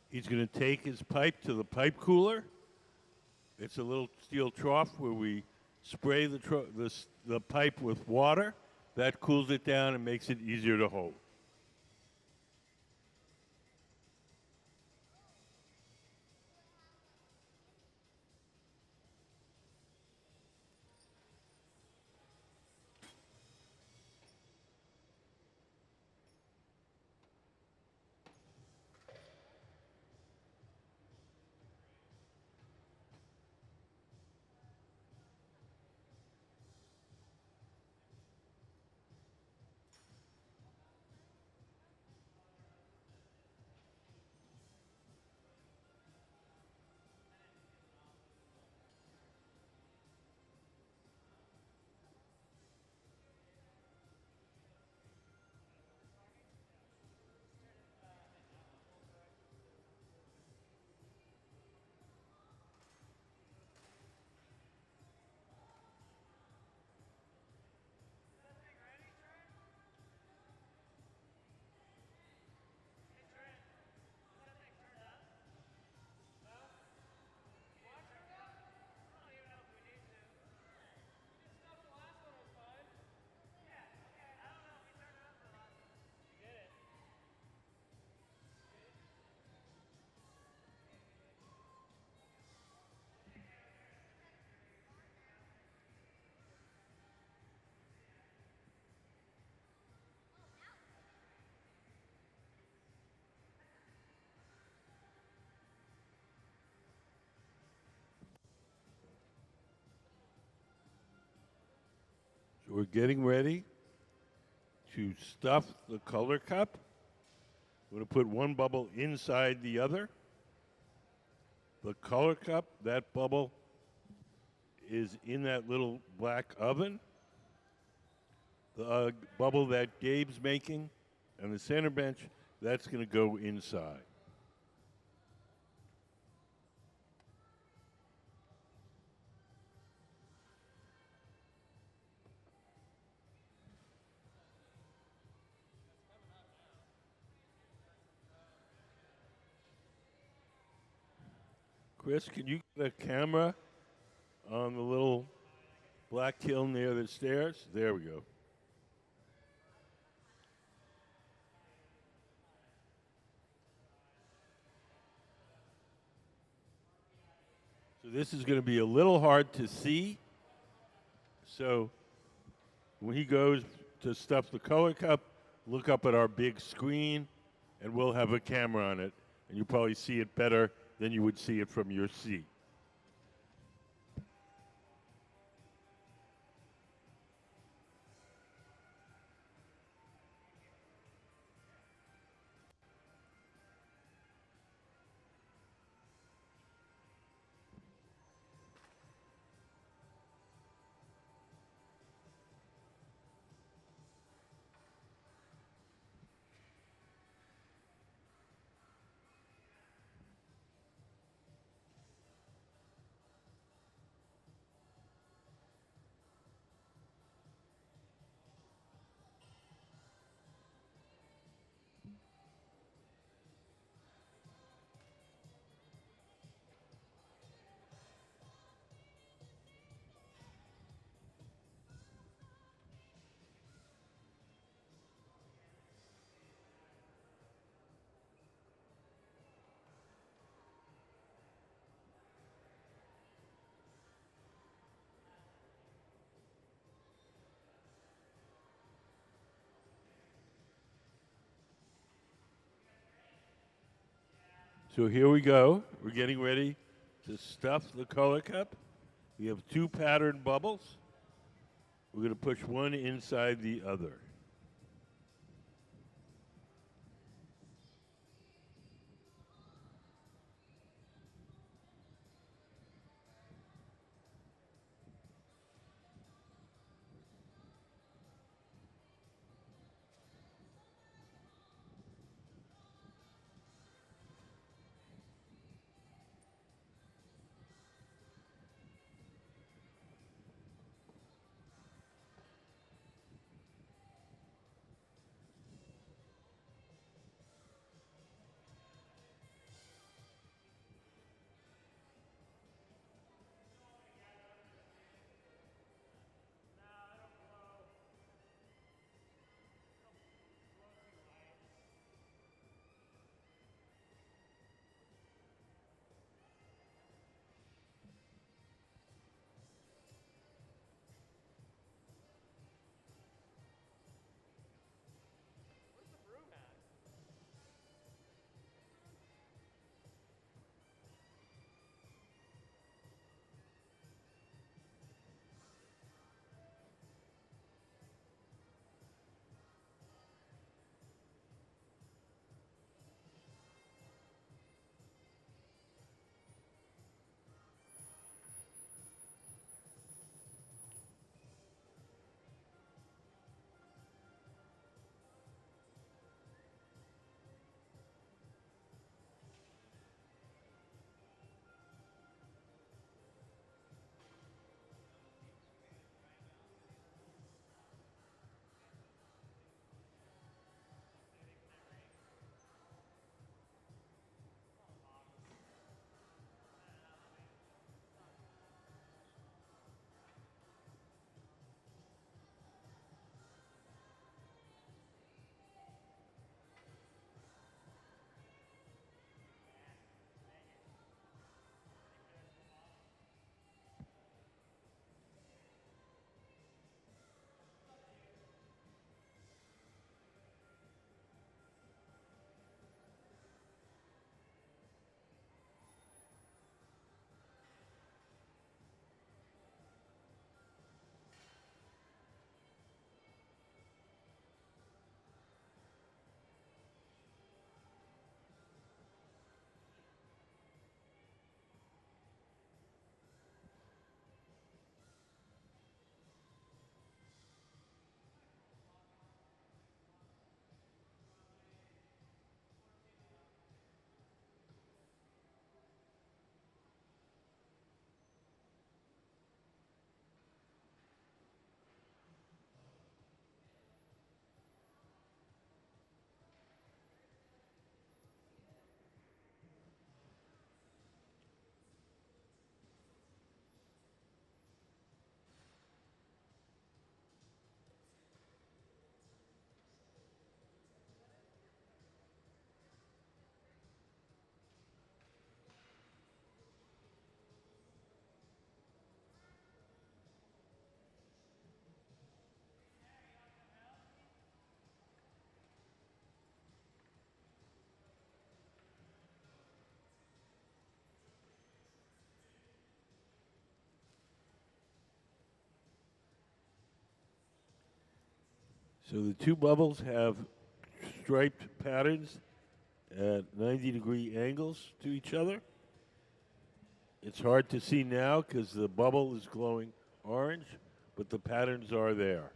He's going to take his pipe to the pipe cooler. It's a little steel trough where we spray the pipe with water. That cools it down and makes it easier to hold. We're getting ready to stuff the color cup. We're going to put one bubble inside the other. The color cup, that bubble is in that little black oven. The bubble that Gabe's making on the center bench, that's going to go inside. Chris, can you get a camera on the little black kiln near the stairs? There we go. So this is going to be a little hard to see. So when he goes to stuff the color cup, look up at our big screen, and we'll have a camera on it, and you'll probably see it better than you would see it from your seat. So here we go. We're getting ready to stuff the color cup. We have two patterned bubbles. We're going to push one inside the other. So the two bubbles have striped patterns at 90-degree angles to each other. It's hard to see now because the bubble is glowing orange, but the patterns are there.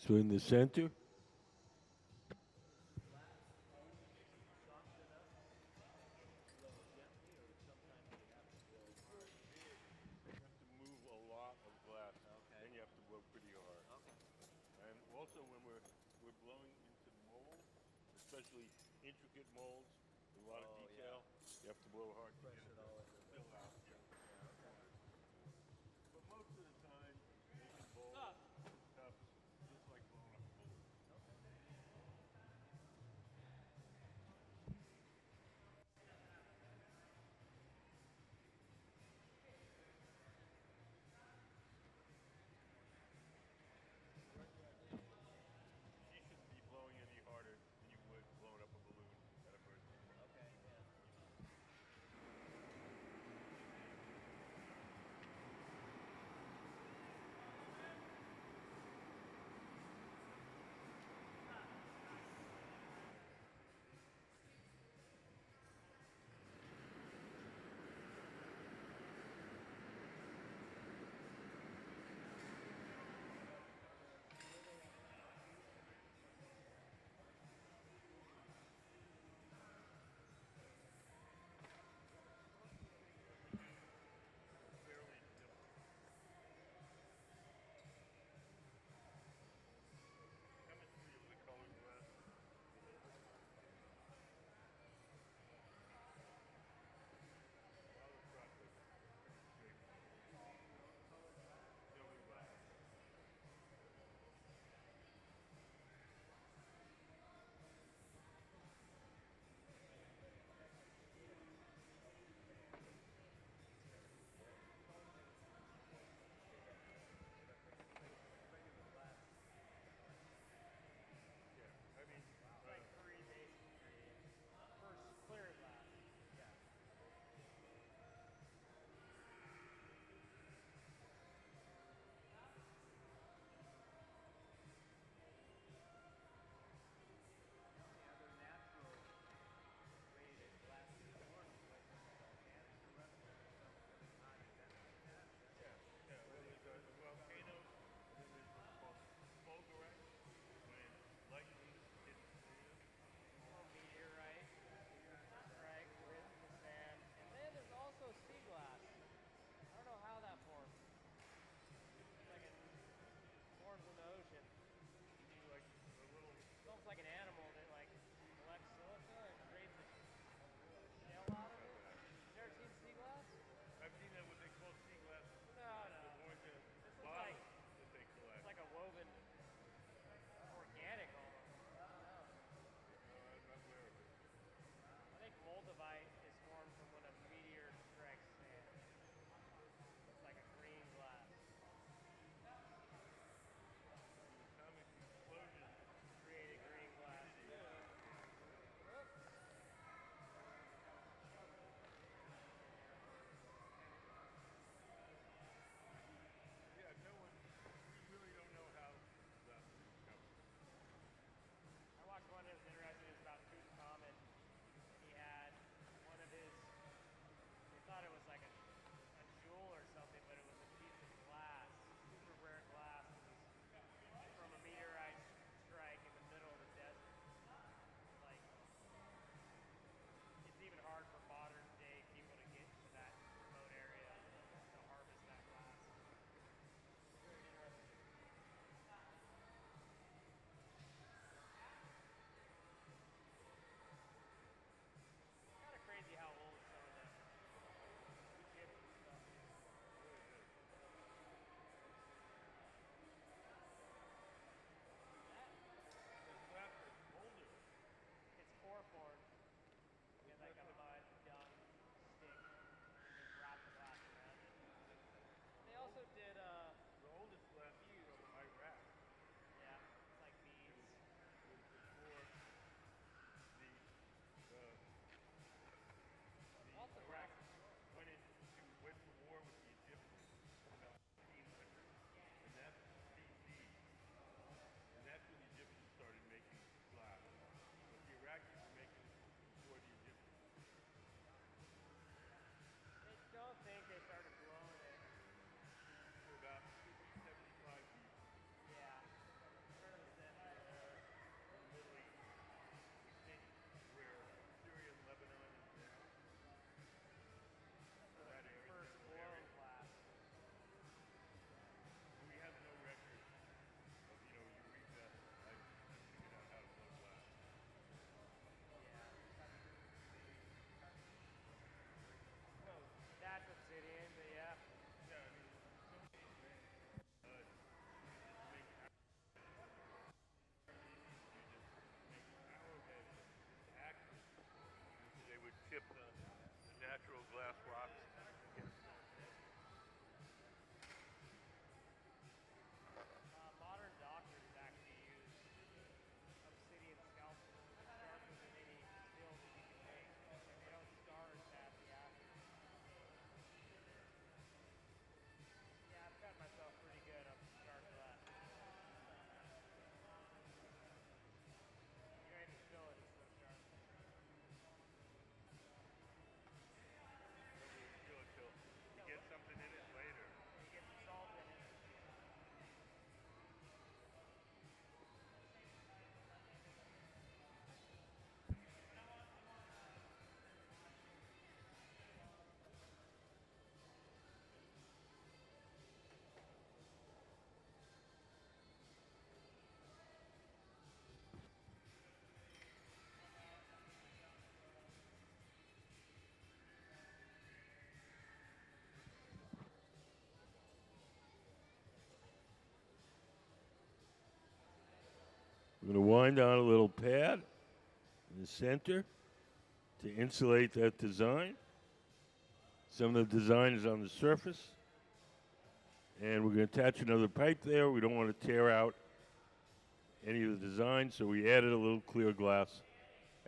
So in the center, move a lot of glass, and you have to blow pretty hard. And also, when we're blowing into molds, especially intricate molds, with a lot of detail, you have to blow hard to get it to fill out. But most of the time, making bowls, cups, just like blowing up a balloon. She shouldn't be blowing any harder than you would blowing up a balloon at a birthday. Okay, yeah. chip the natural glass rocks. Modern doctors actually use obsidian scalpels. It's sharper than any steel that you can make, and they don't scar as badly after. Yeah, I've cut myself pretty good on some sharp glass. You don't even feel it, it's so sharp. Don't really feel it till you get something in it later. You get the salt in it. We're going to wind on a little pad in the center to insulate that design. Some of the design is on the surface. And we're going to attach another pipe there. We don't want to tear out any of the design, so we added a little clear glass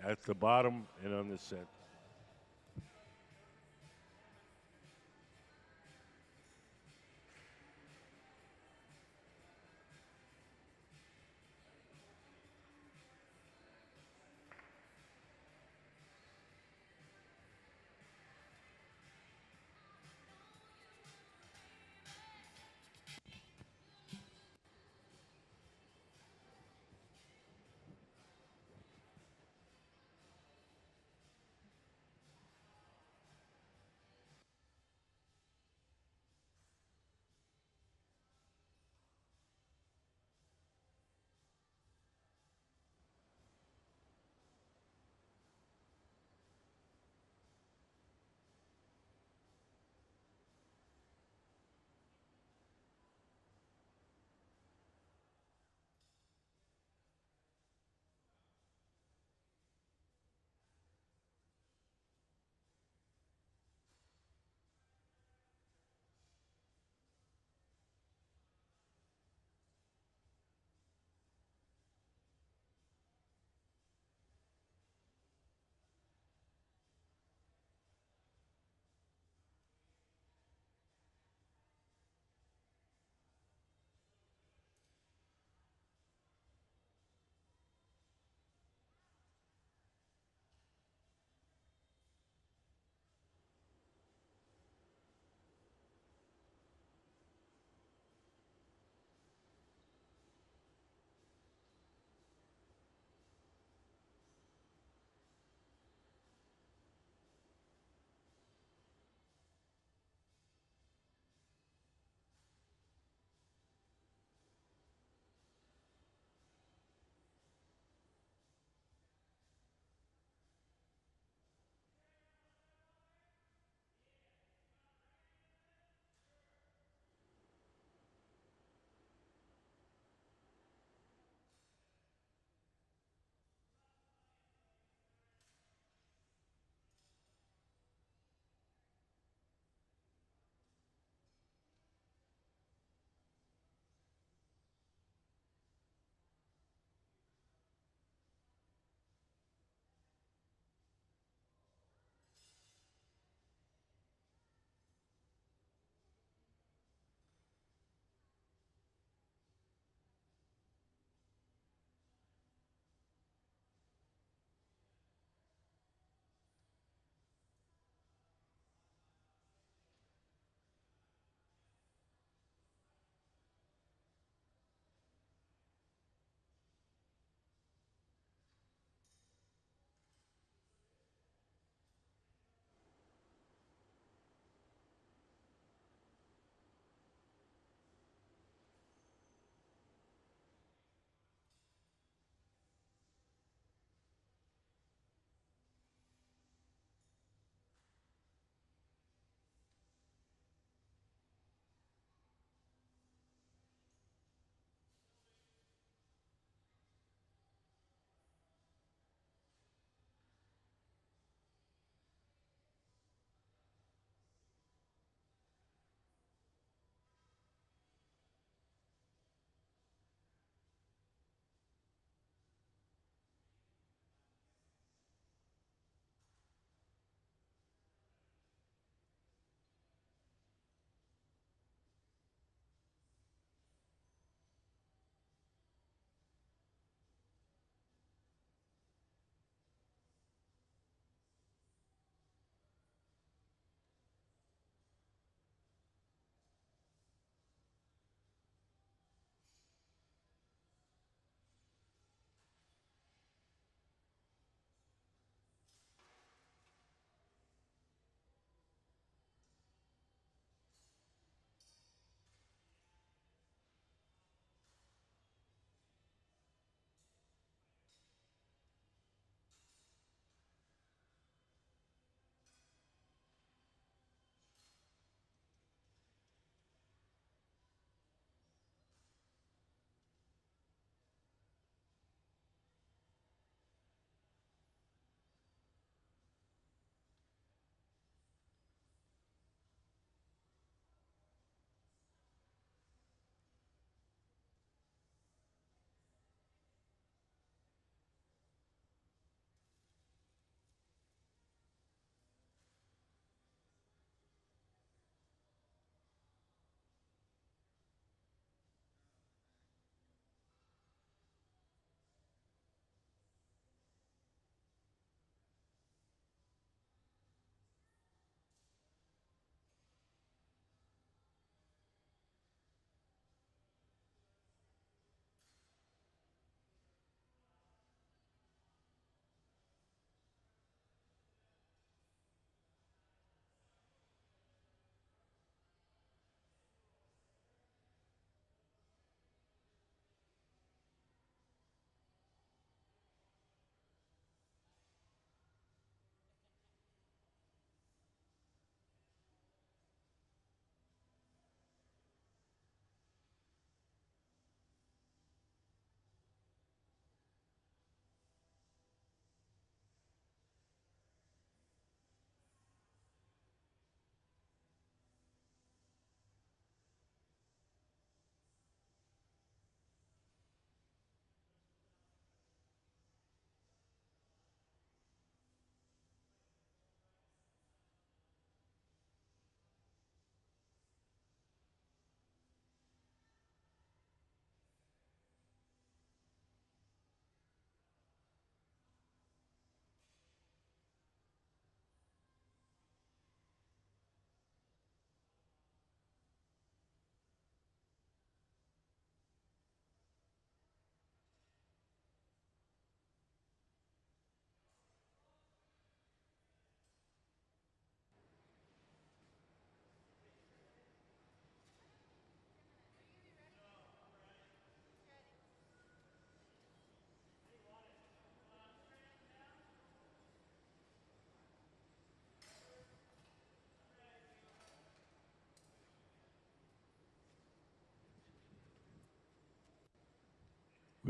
at the bottom and on the center.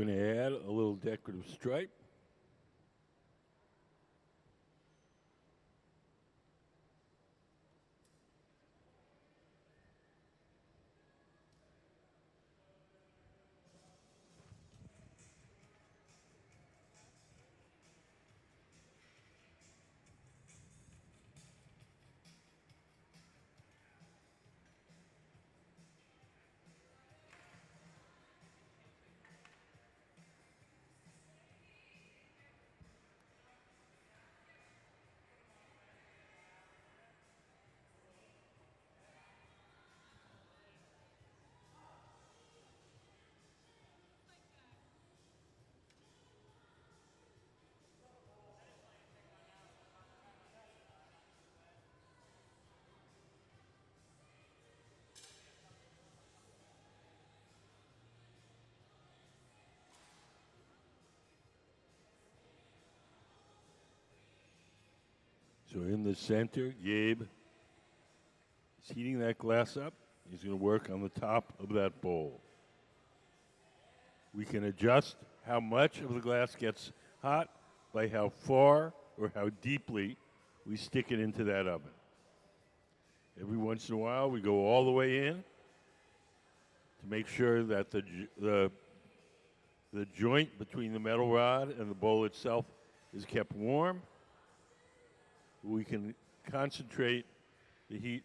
We're going to add a little decorative stripe. So in the center, Gabe is heating that glass up. He's going to work on the top of that bowl. We can adjust how much of the glass gets hot by how far or how deeply we stick it into that oven. Every once in a while, we go all the way in to make sure that the joint between the metal rod and the bowl itself is kept warm. We can concentrate the heat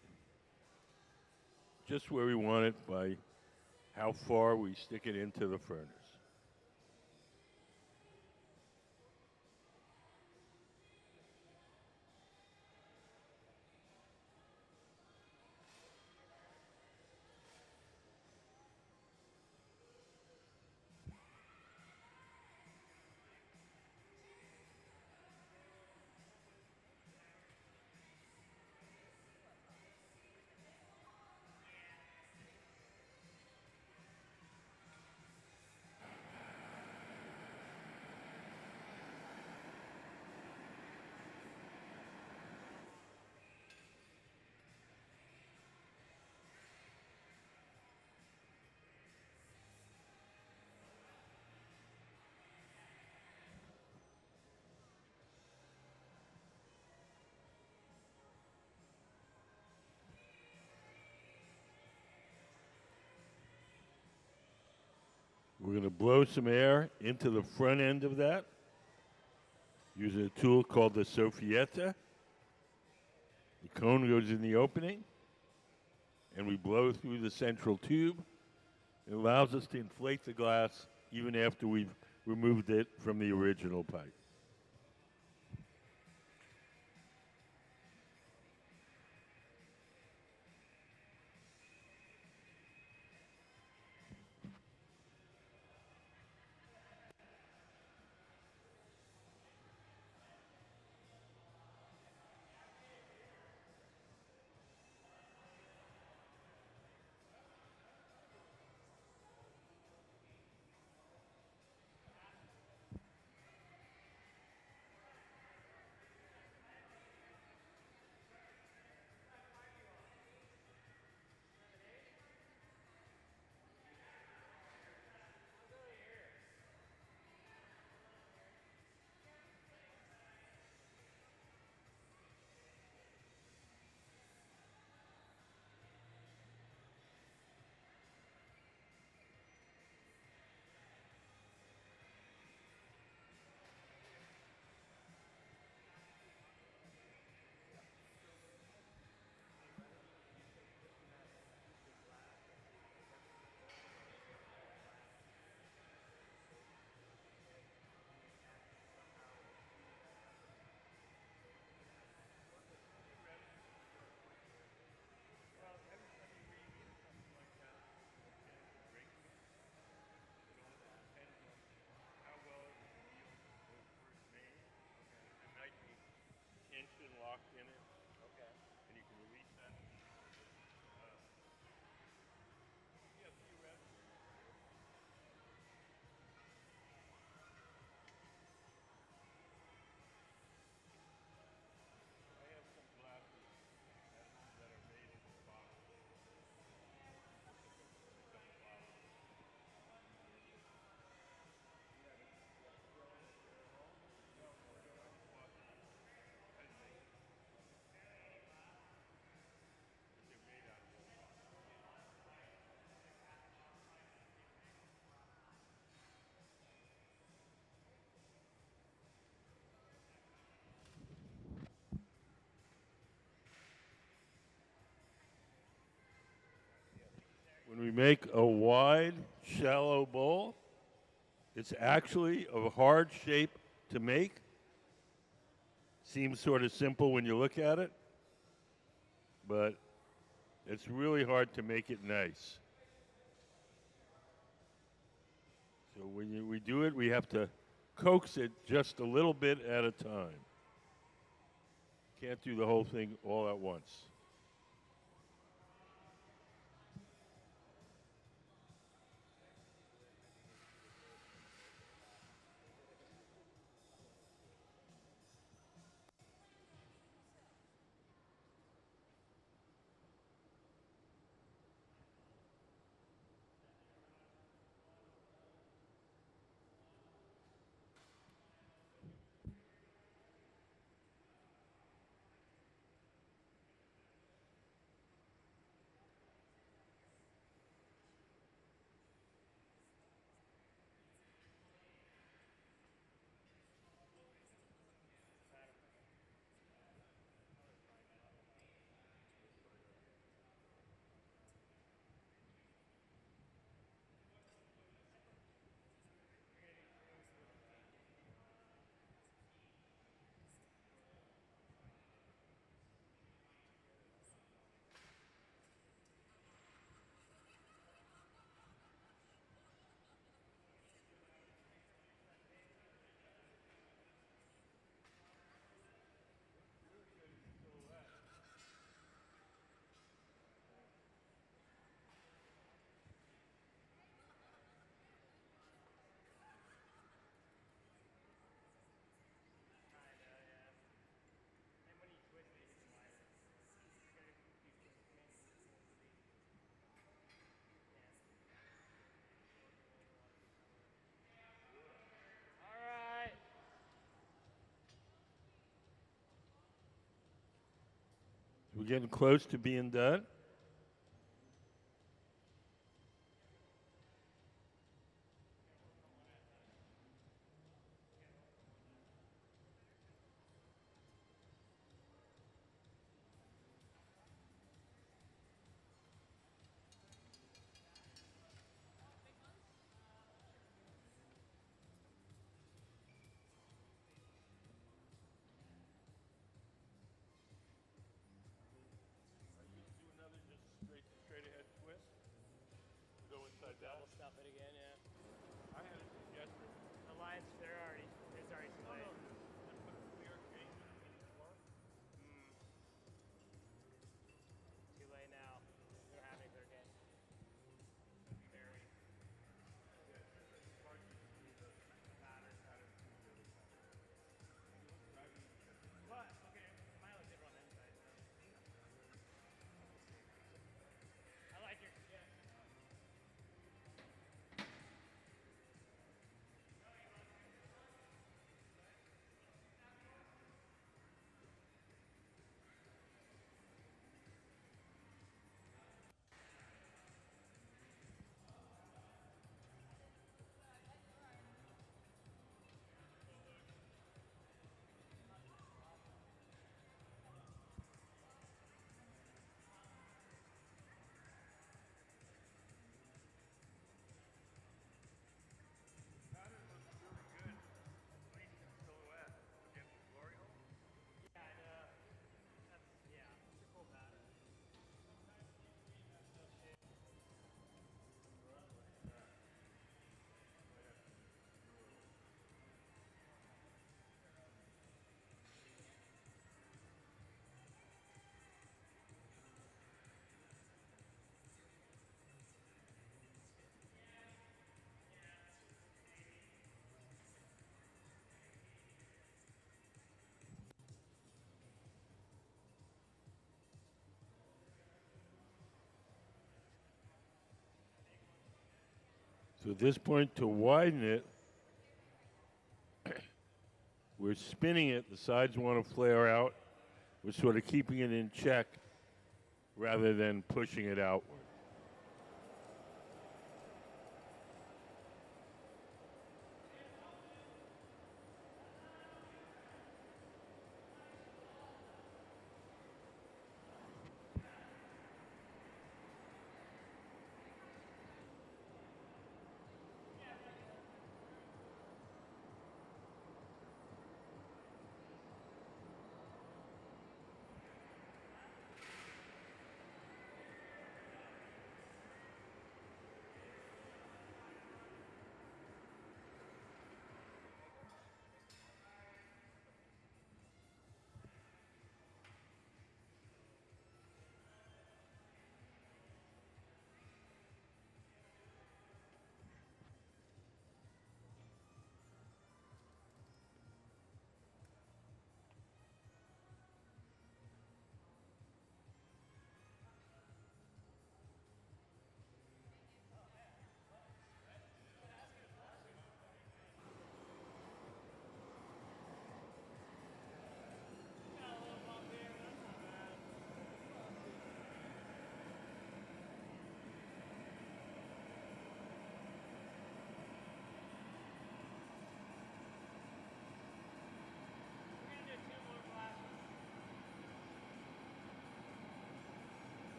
just where we want it by how far we stick it into the furnace. We're going to blow some air into the front end of that using a tool called the soffietta. The cone goes in the opening, and we blow through the central tube. It allows us to inflate the glass even after we've removed it from the original pipe. make a wide, shallow bowl. It's actually a hard shape to make. Seems sort of simple when you look at it, but it's really hard to make it nice. So when we do it, we have to coax it just a little bit at a time. Can't do the whole thing all at once. We're getting close to being done. Straight ahead twist. Go inside that. Double stuff it again, yeah. I had a suggestion. The lights, it's already too late. Let's put a clear case in the floor. Too late now. They're having their game. Very. But, okay, it might look different on the inside. I like your, yeah. So at this point, to widen it, we're spinning it. The sides want to flare out. We're sort of keeping it in check rather than pushing it outward.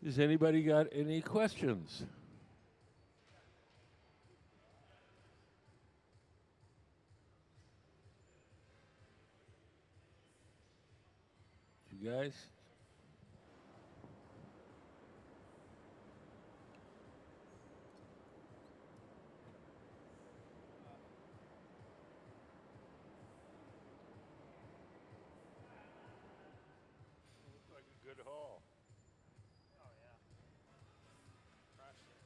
Has anybody got any questions? You guys? Looks like a good haul. Oh yeah. Crushed it.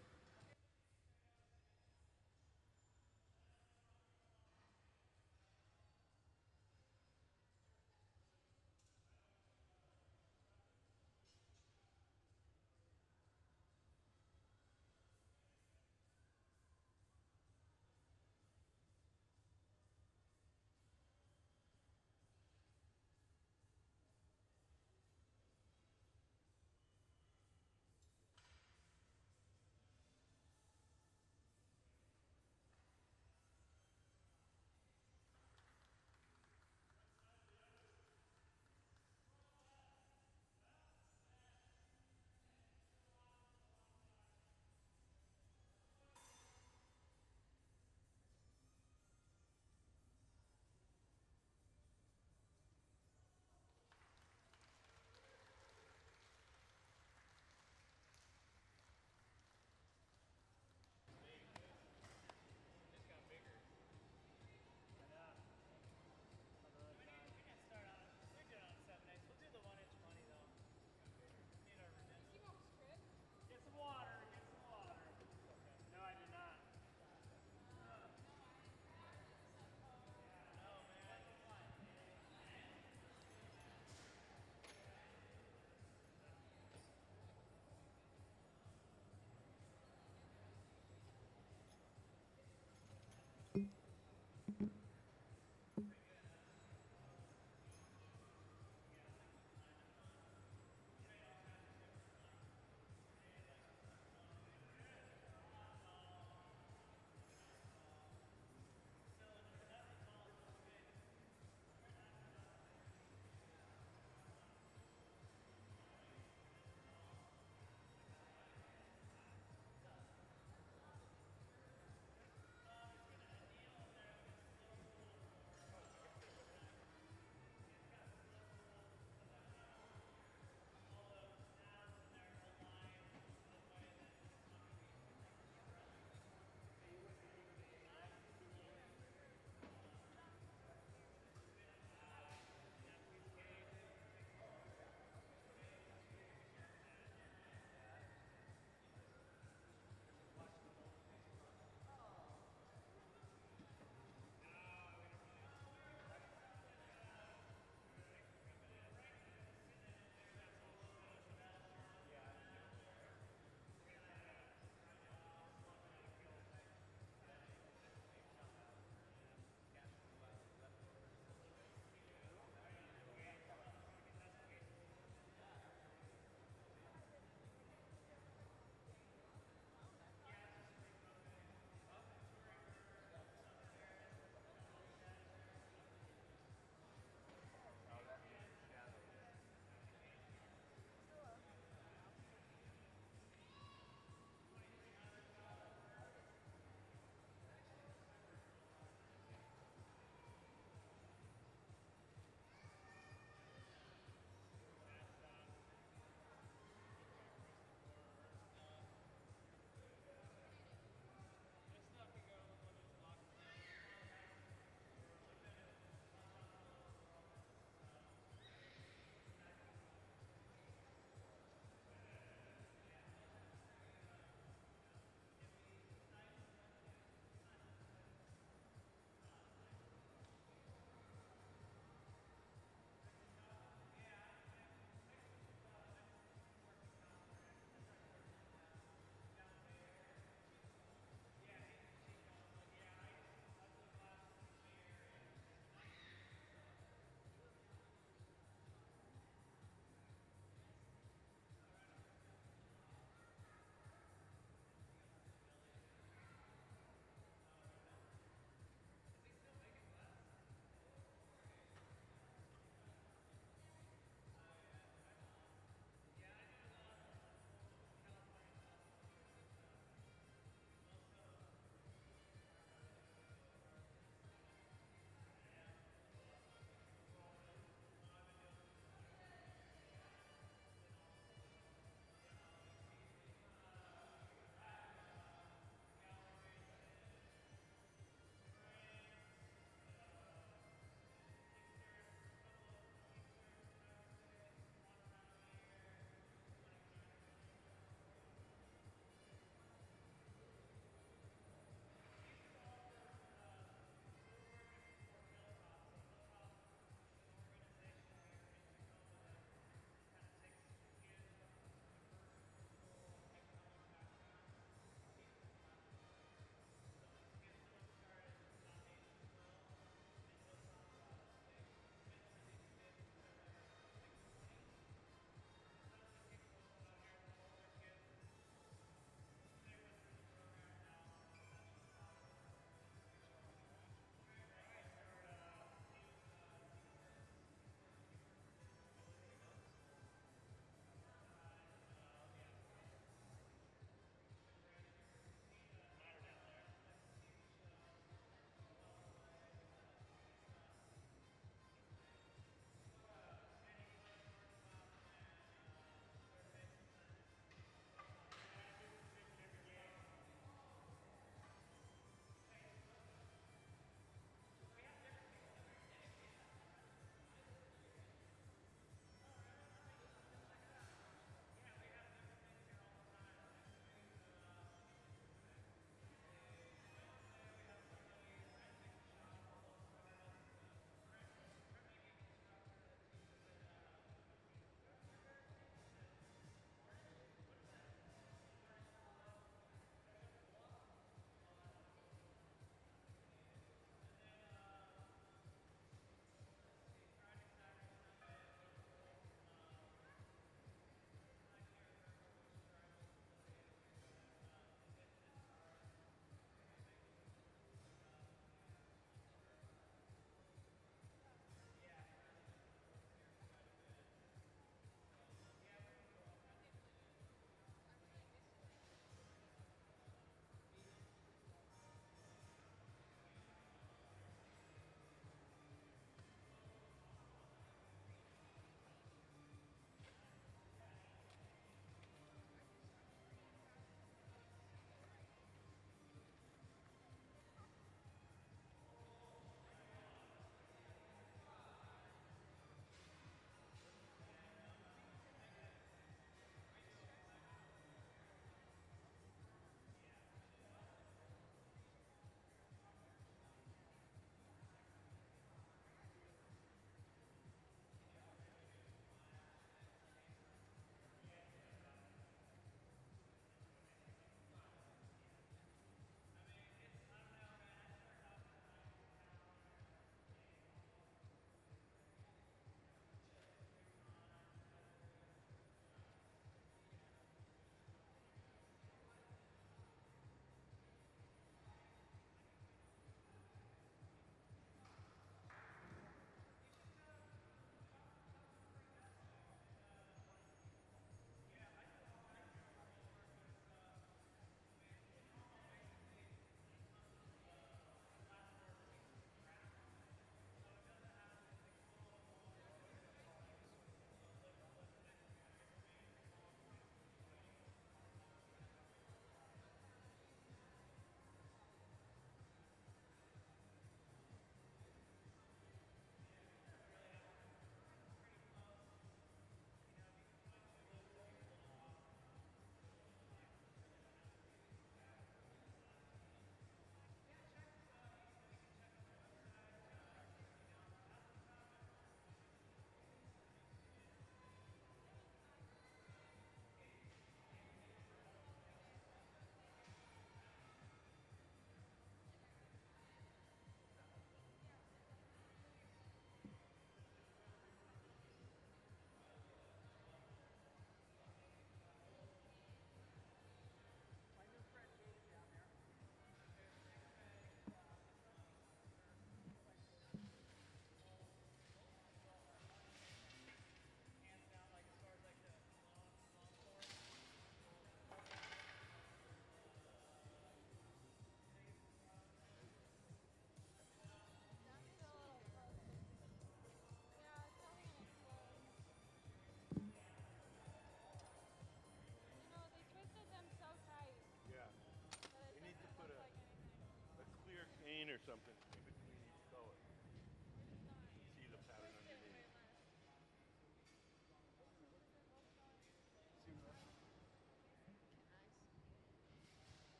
something in between each color. You can see the pattern underneath.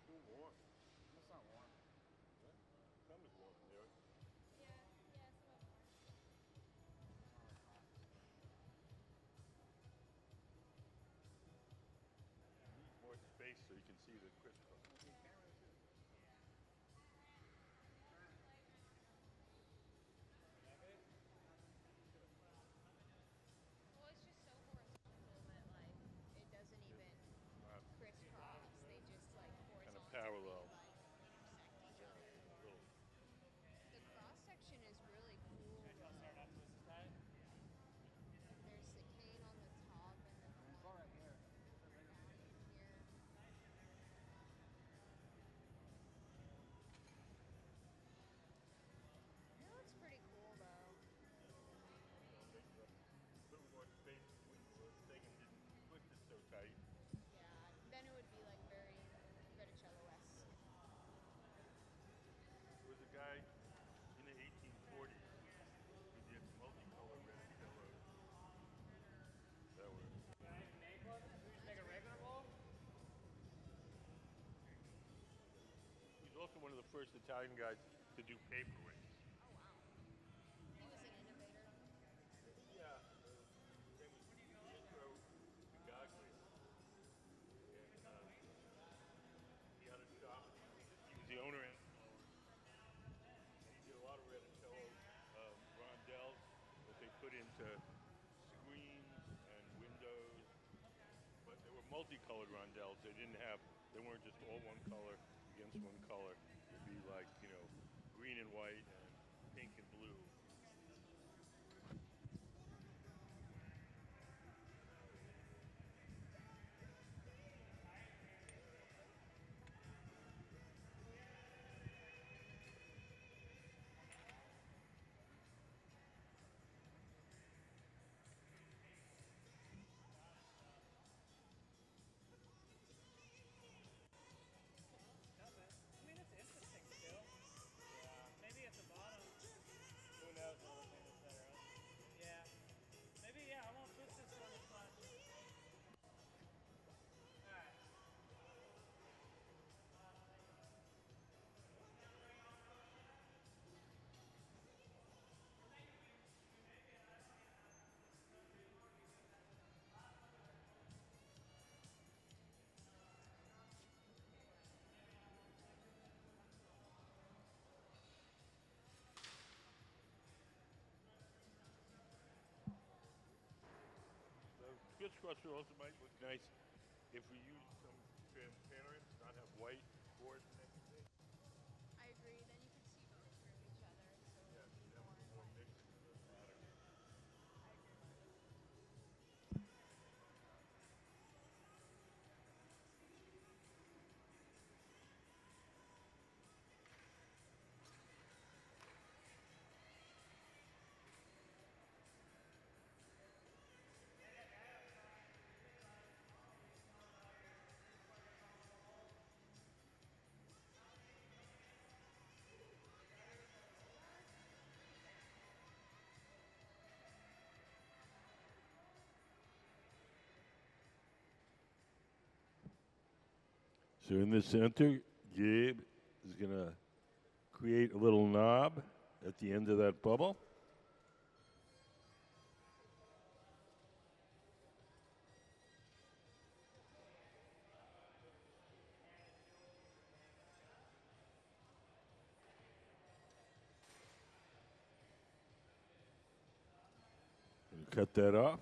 Too warm. It's not warm. What? Some is warm in there. You need more space so you can see the crisscross. Well, it's just so horizontal that like it doesn't even crisscross. They just like Kind of horizontally parallel. like intersect each Yeah, other. a little. The cross section is really cool. There's the cane on the top and then the one right here. down in here. It looks pretty cool though. A little more space between the thing and didn't twist it so tight. Yeah, then it would be like very Reticello-esque. There was a guy in the 1840s who did multicolored reticellos that were. Can I make one? Can we just make a regular bowl? He's also one of the first Italian guys to do paperweights. Oh wow. He was an innovator. Yeah, his name was Pietro Bugagli. And he had a shop. He was the owner and he did a lot of Reticello rondelles that they put into screens and windows. But they were multicolored rondelles. They weren't just all one color against one color. It'd be like, green and white and pink and blue. Nothing. I mean, it's interesting still. Yeah. Maybe at the bottom. Who knows what other things that are up. Yeah. Maybe, yeah, I won't twist this one as much. Alright. The crisscrosser also might look nice if we use some transparent, not have white boards and everything. I agree. Then you can see both through each other. So Yeah, it'd be that would be more like, mixed in the pattern. I agree. So in the center, Gabe is going to create a little knob at the end of that bubble. And cut that off.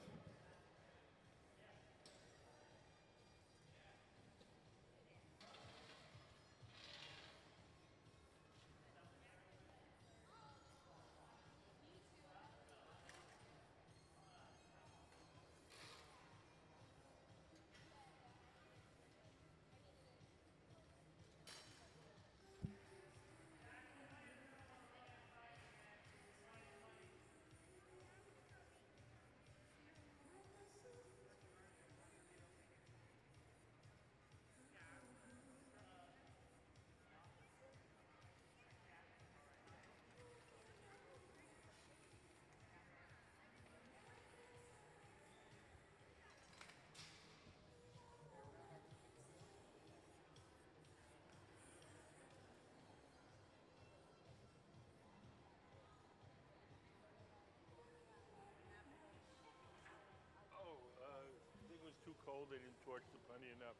cold, they didn't torch the punny enough.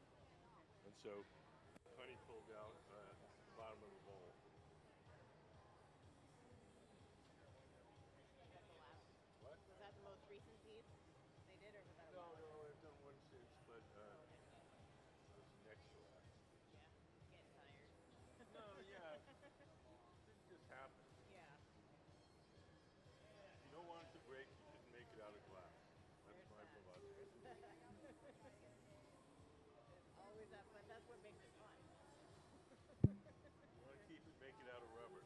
And so punny pulled out the bottom of the bowl. What? Was that the most recent piece they did, or was that a No, while ago? no, I've done one since, but it was next to last. Yeah, getting tired. No, yeah. It just happens. Yeah. If you don't want it to break, you shouldn't make it out of glass. That's my philosophy. Always that, but that's what makes it fun. You want to keep it, make it out of rubber.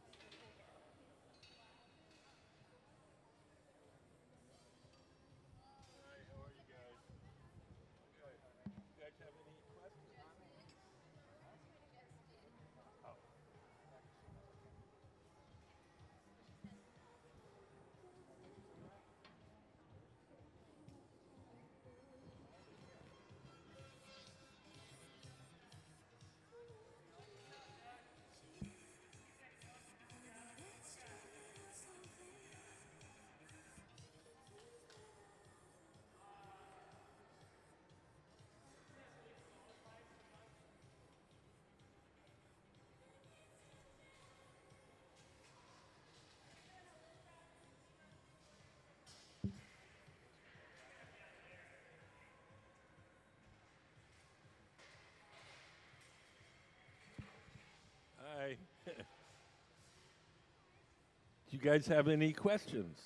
Hi, how are you guys? Good. You guys have any questions? Oh. Hi. Do you guys have any questions?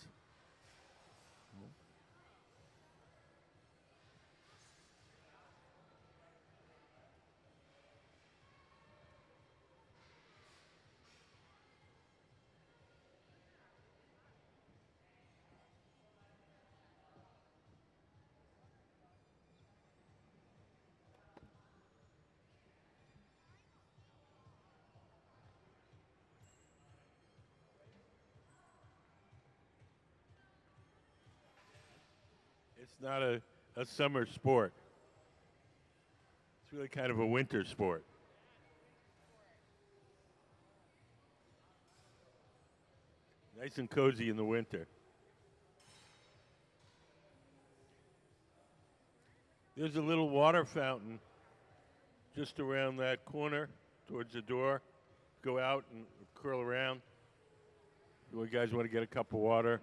It's not a summer sport. It's really kind of a winter sport. Nice and cozy in the winter. There's a little water fountain just around that corner towards the door. Go out and curl around. You guys want to get a cup of water?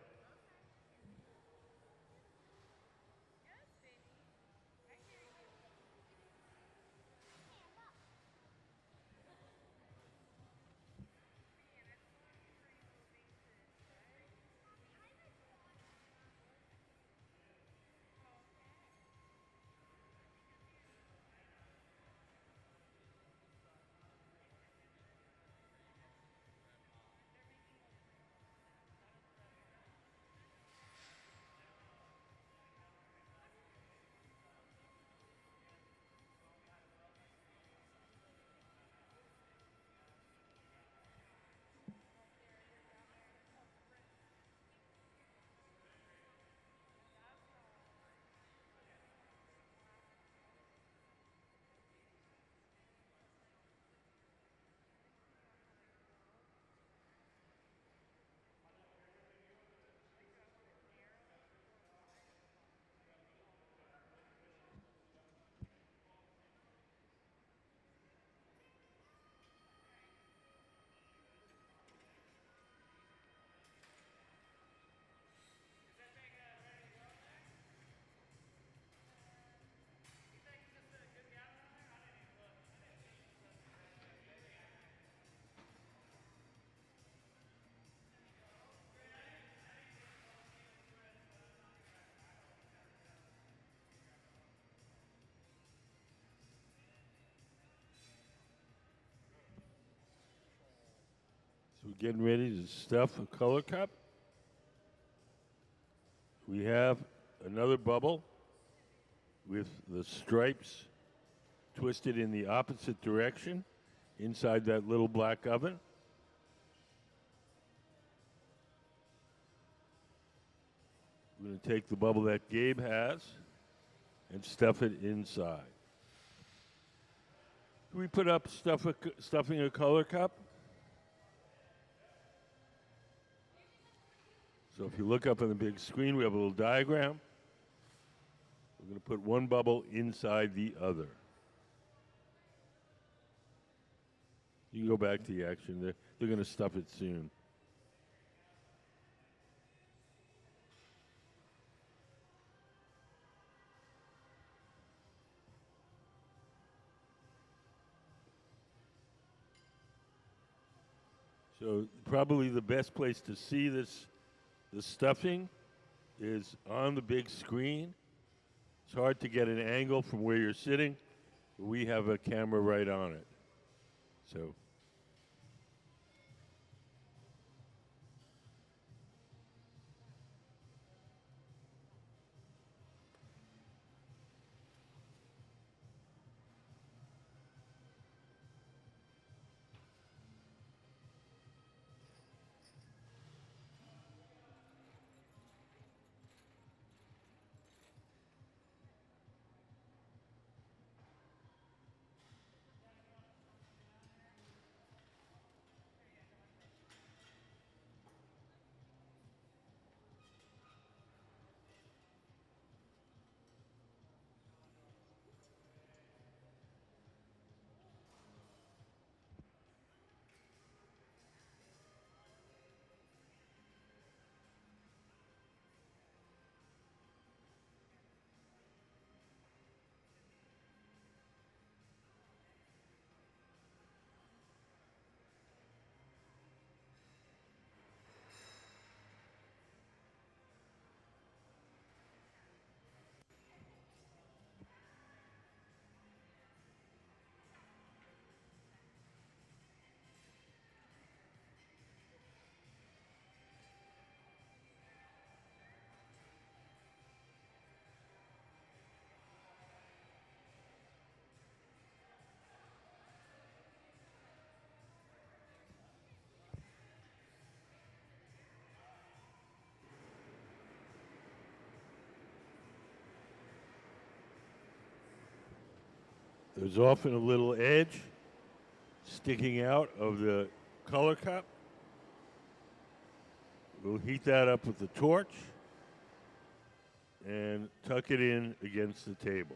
So we're getting ready to stuff a color cup. We have another bubble with the stripes twisted in the opposite direction inside that little black oven. We're going to take the bubble that Gabe has and stuff it inside. Can we put up stuffing a color cup? So if you look up on the big screen, we have a little diagram. We're going to put one bubble inside the other. You can go back to the action. They're going to stuff it soon. So probably the best place to see the stuffing is on the big screen. It's hard to get an angle from where you're sitting. We have a camera right on it. So there's often a little edge sticking out of the color cup. We'll heat that up with the torch and tuck it in against the table.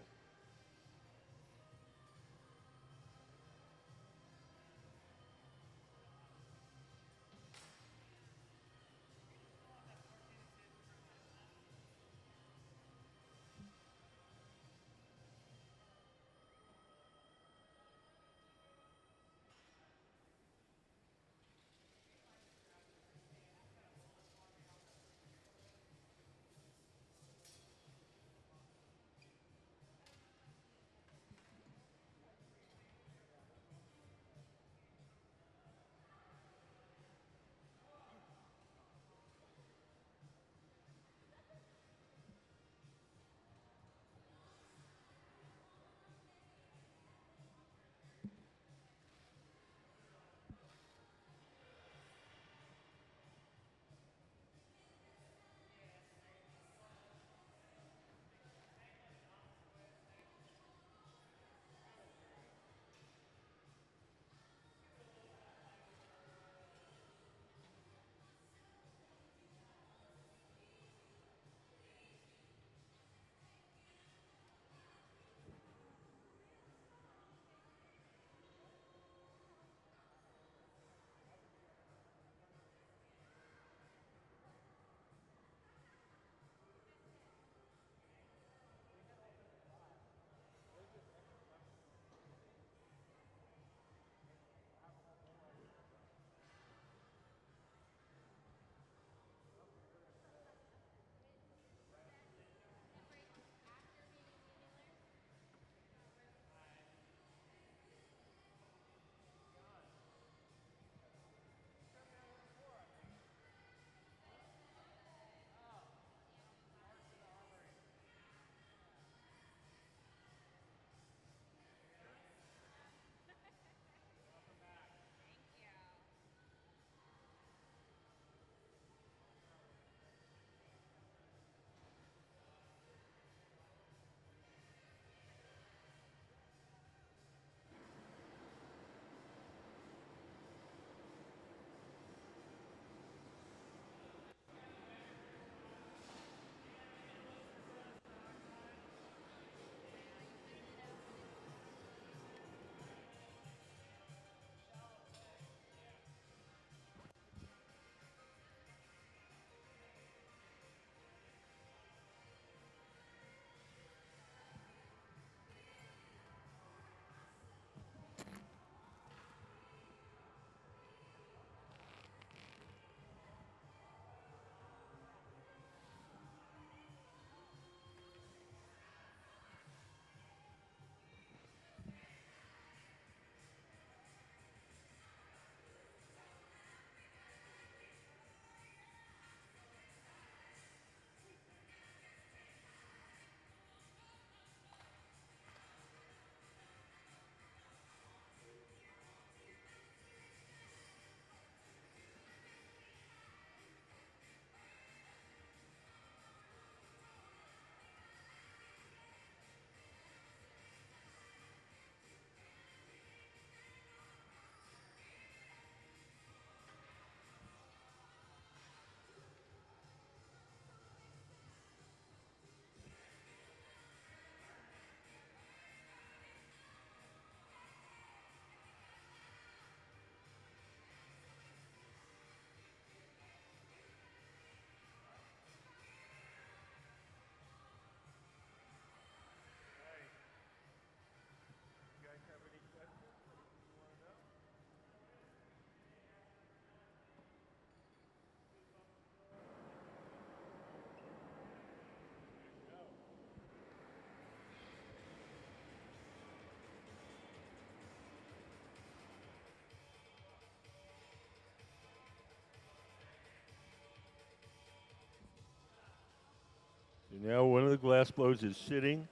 Now one of the glass blowers is sitting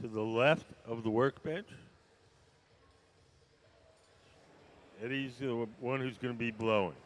to the left of the workbench. Eddie's the one who's going to be blowing.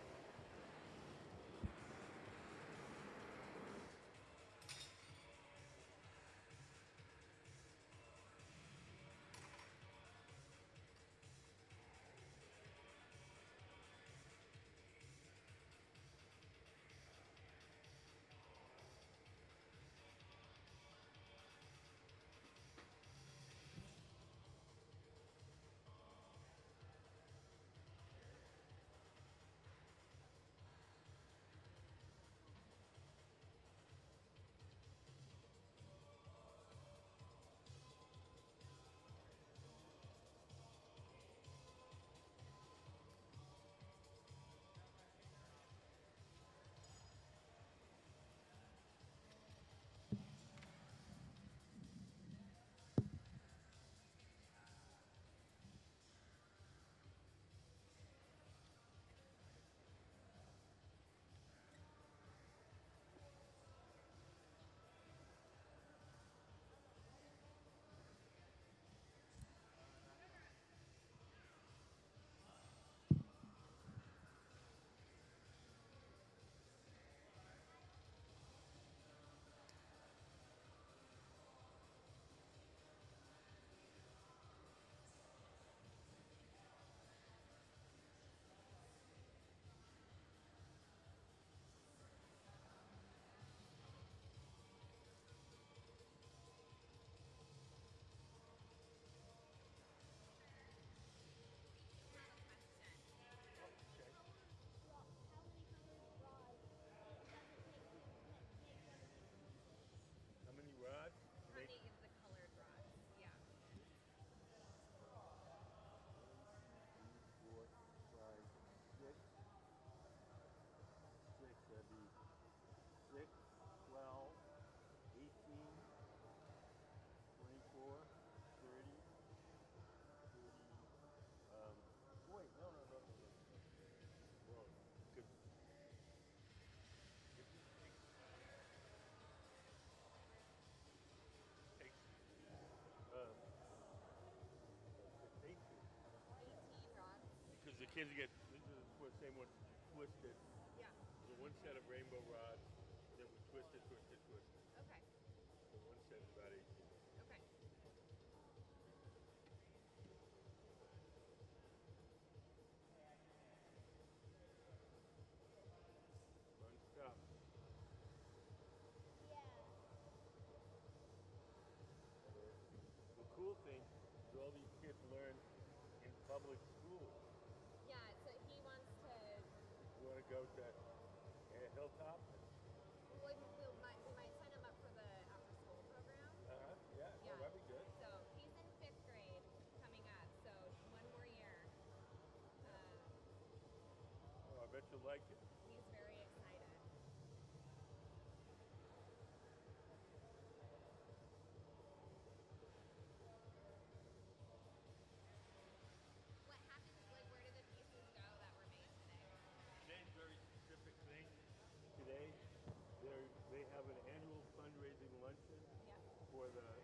How many rods? How many of the colored rods? Yeah. 4, 5, 6. 6, that'd be 6, 12, 18, 24, 30, 30. Wait, no. No, because it takes, it takes 18 rods. because the kids get the same one twisted. Yeah. So one set of rainbow rods, then we twist it. Okay. So one set is about 18. Okay. Fun stuff. The cool thing is all these kids learn in public schools. Yeah, so he wants to. You want to go to Hilltop? We might sign him up for the after school program. Yeah. Oh, that'd be good. So he's in 5th grade coming up, so one more year. Oh, I bet you'll like it. He's very excited. What happens, like, where did the pieces go that were made today? Today's very specific thing. Today, they have an annual fundraising luncheon for the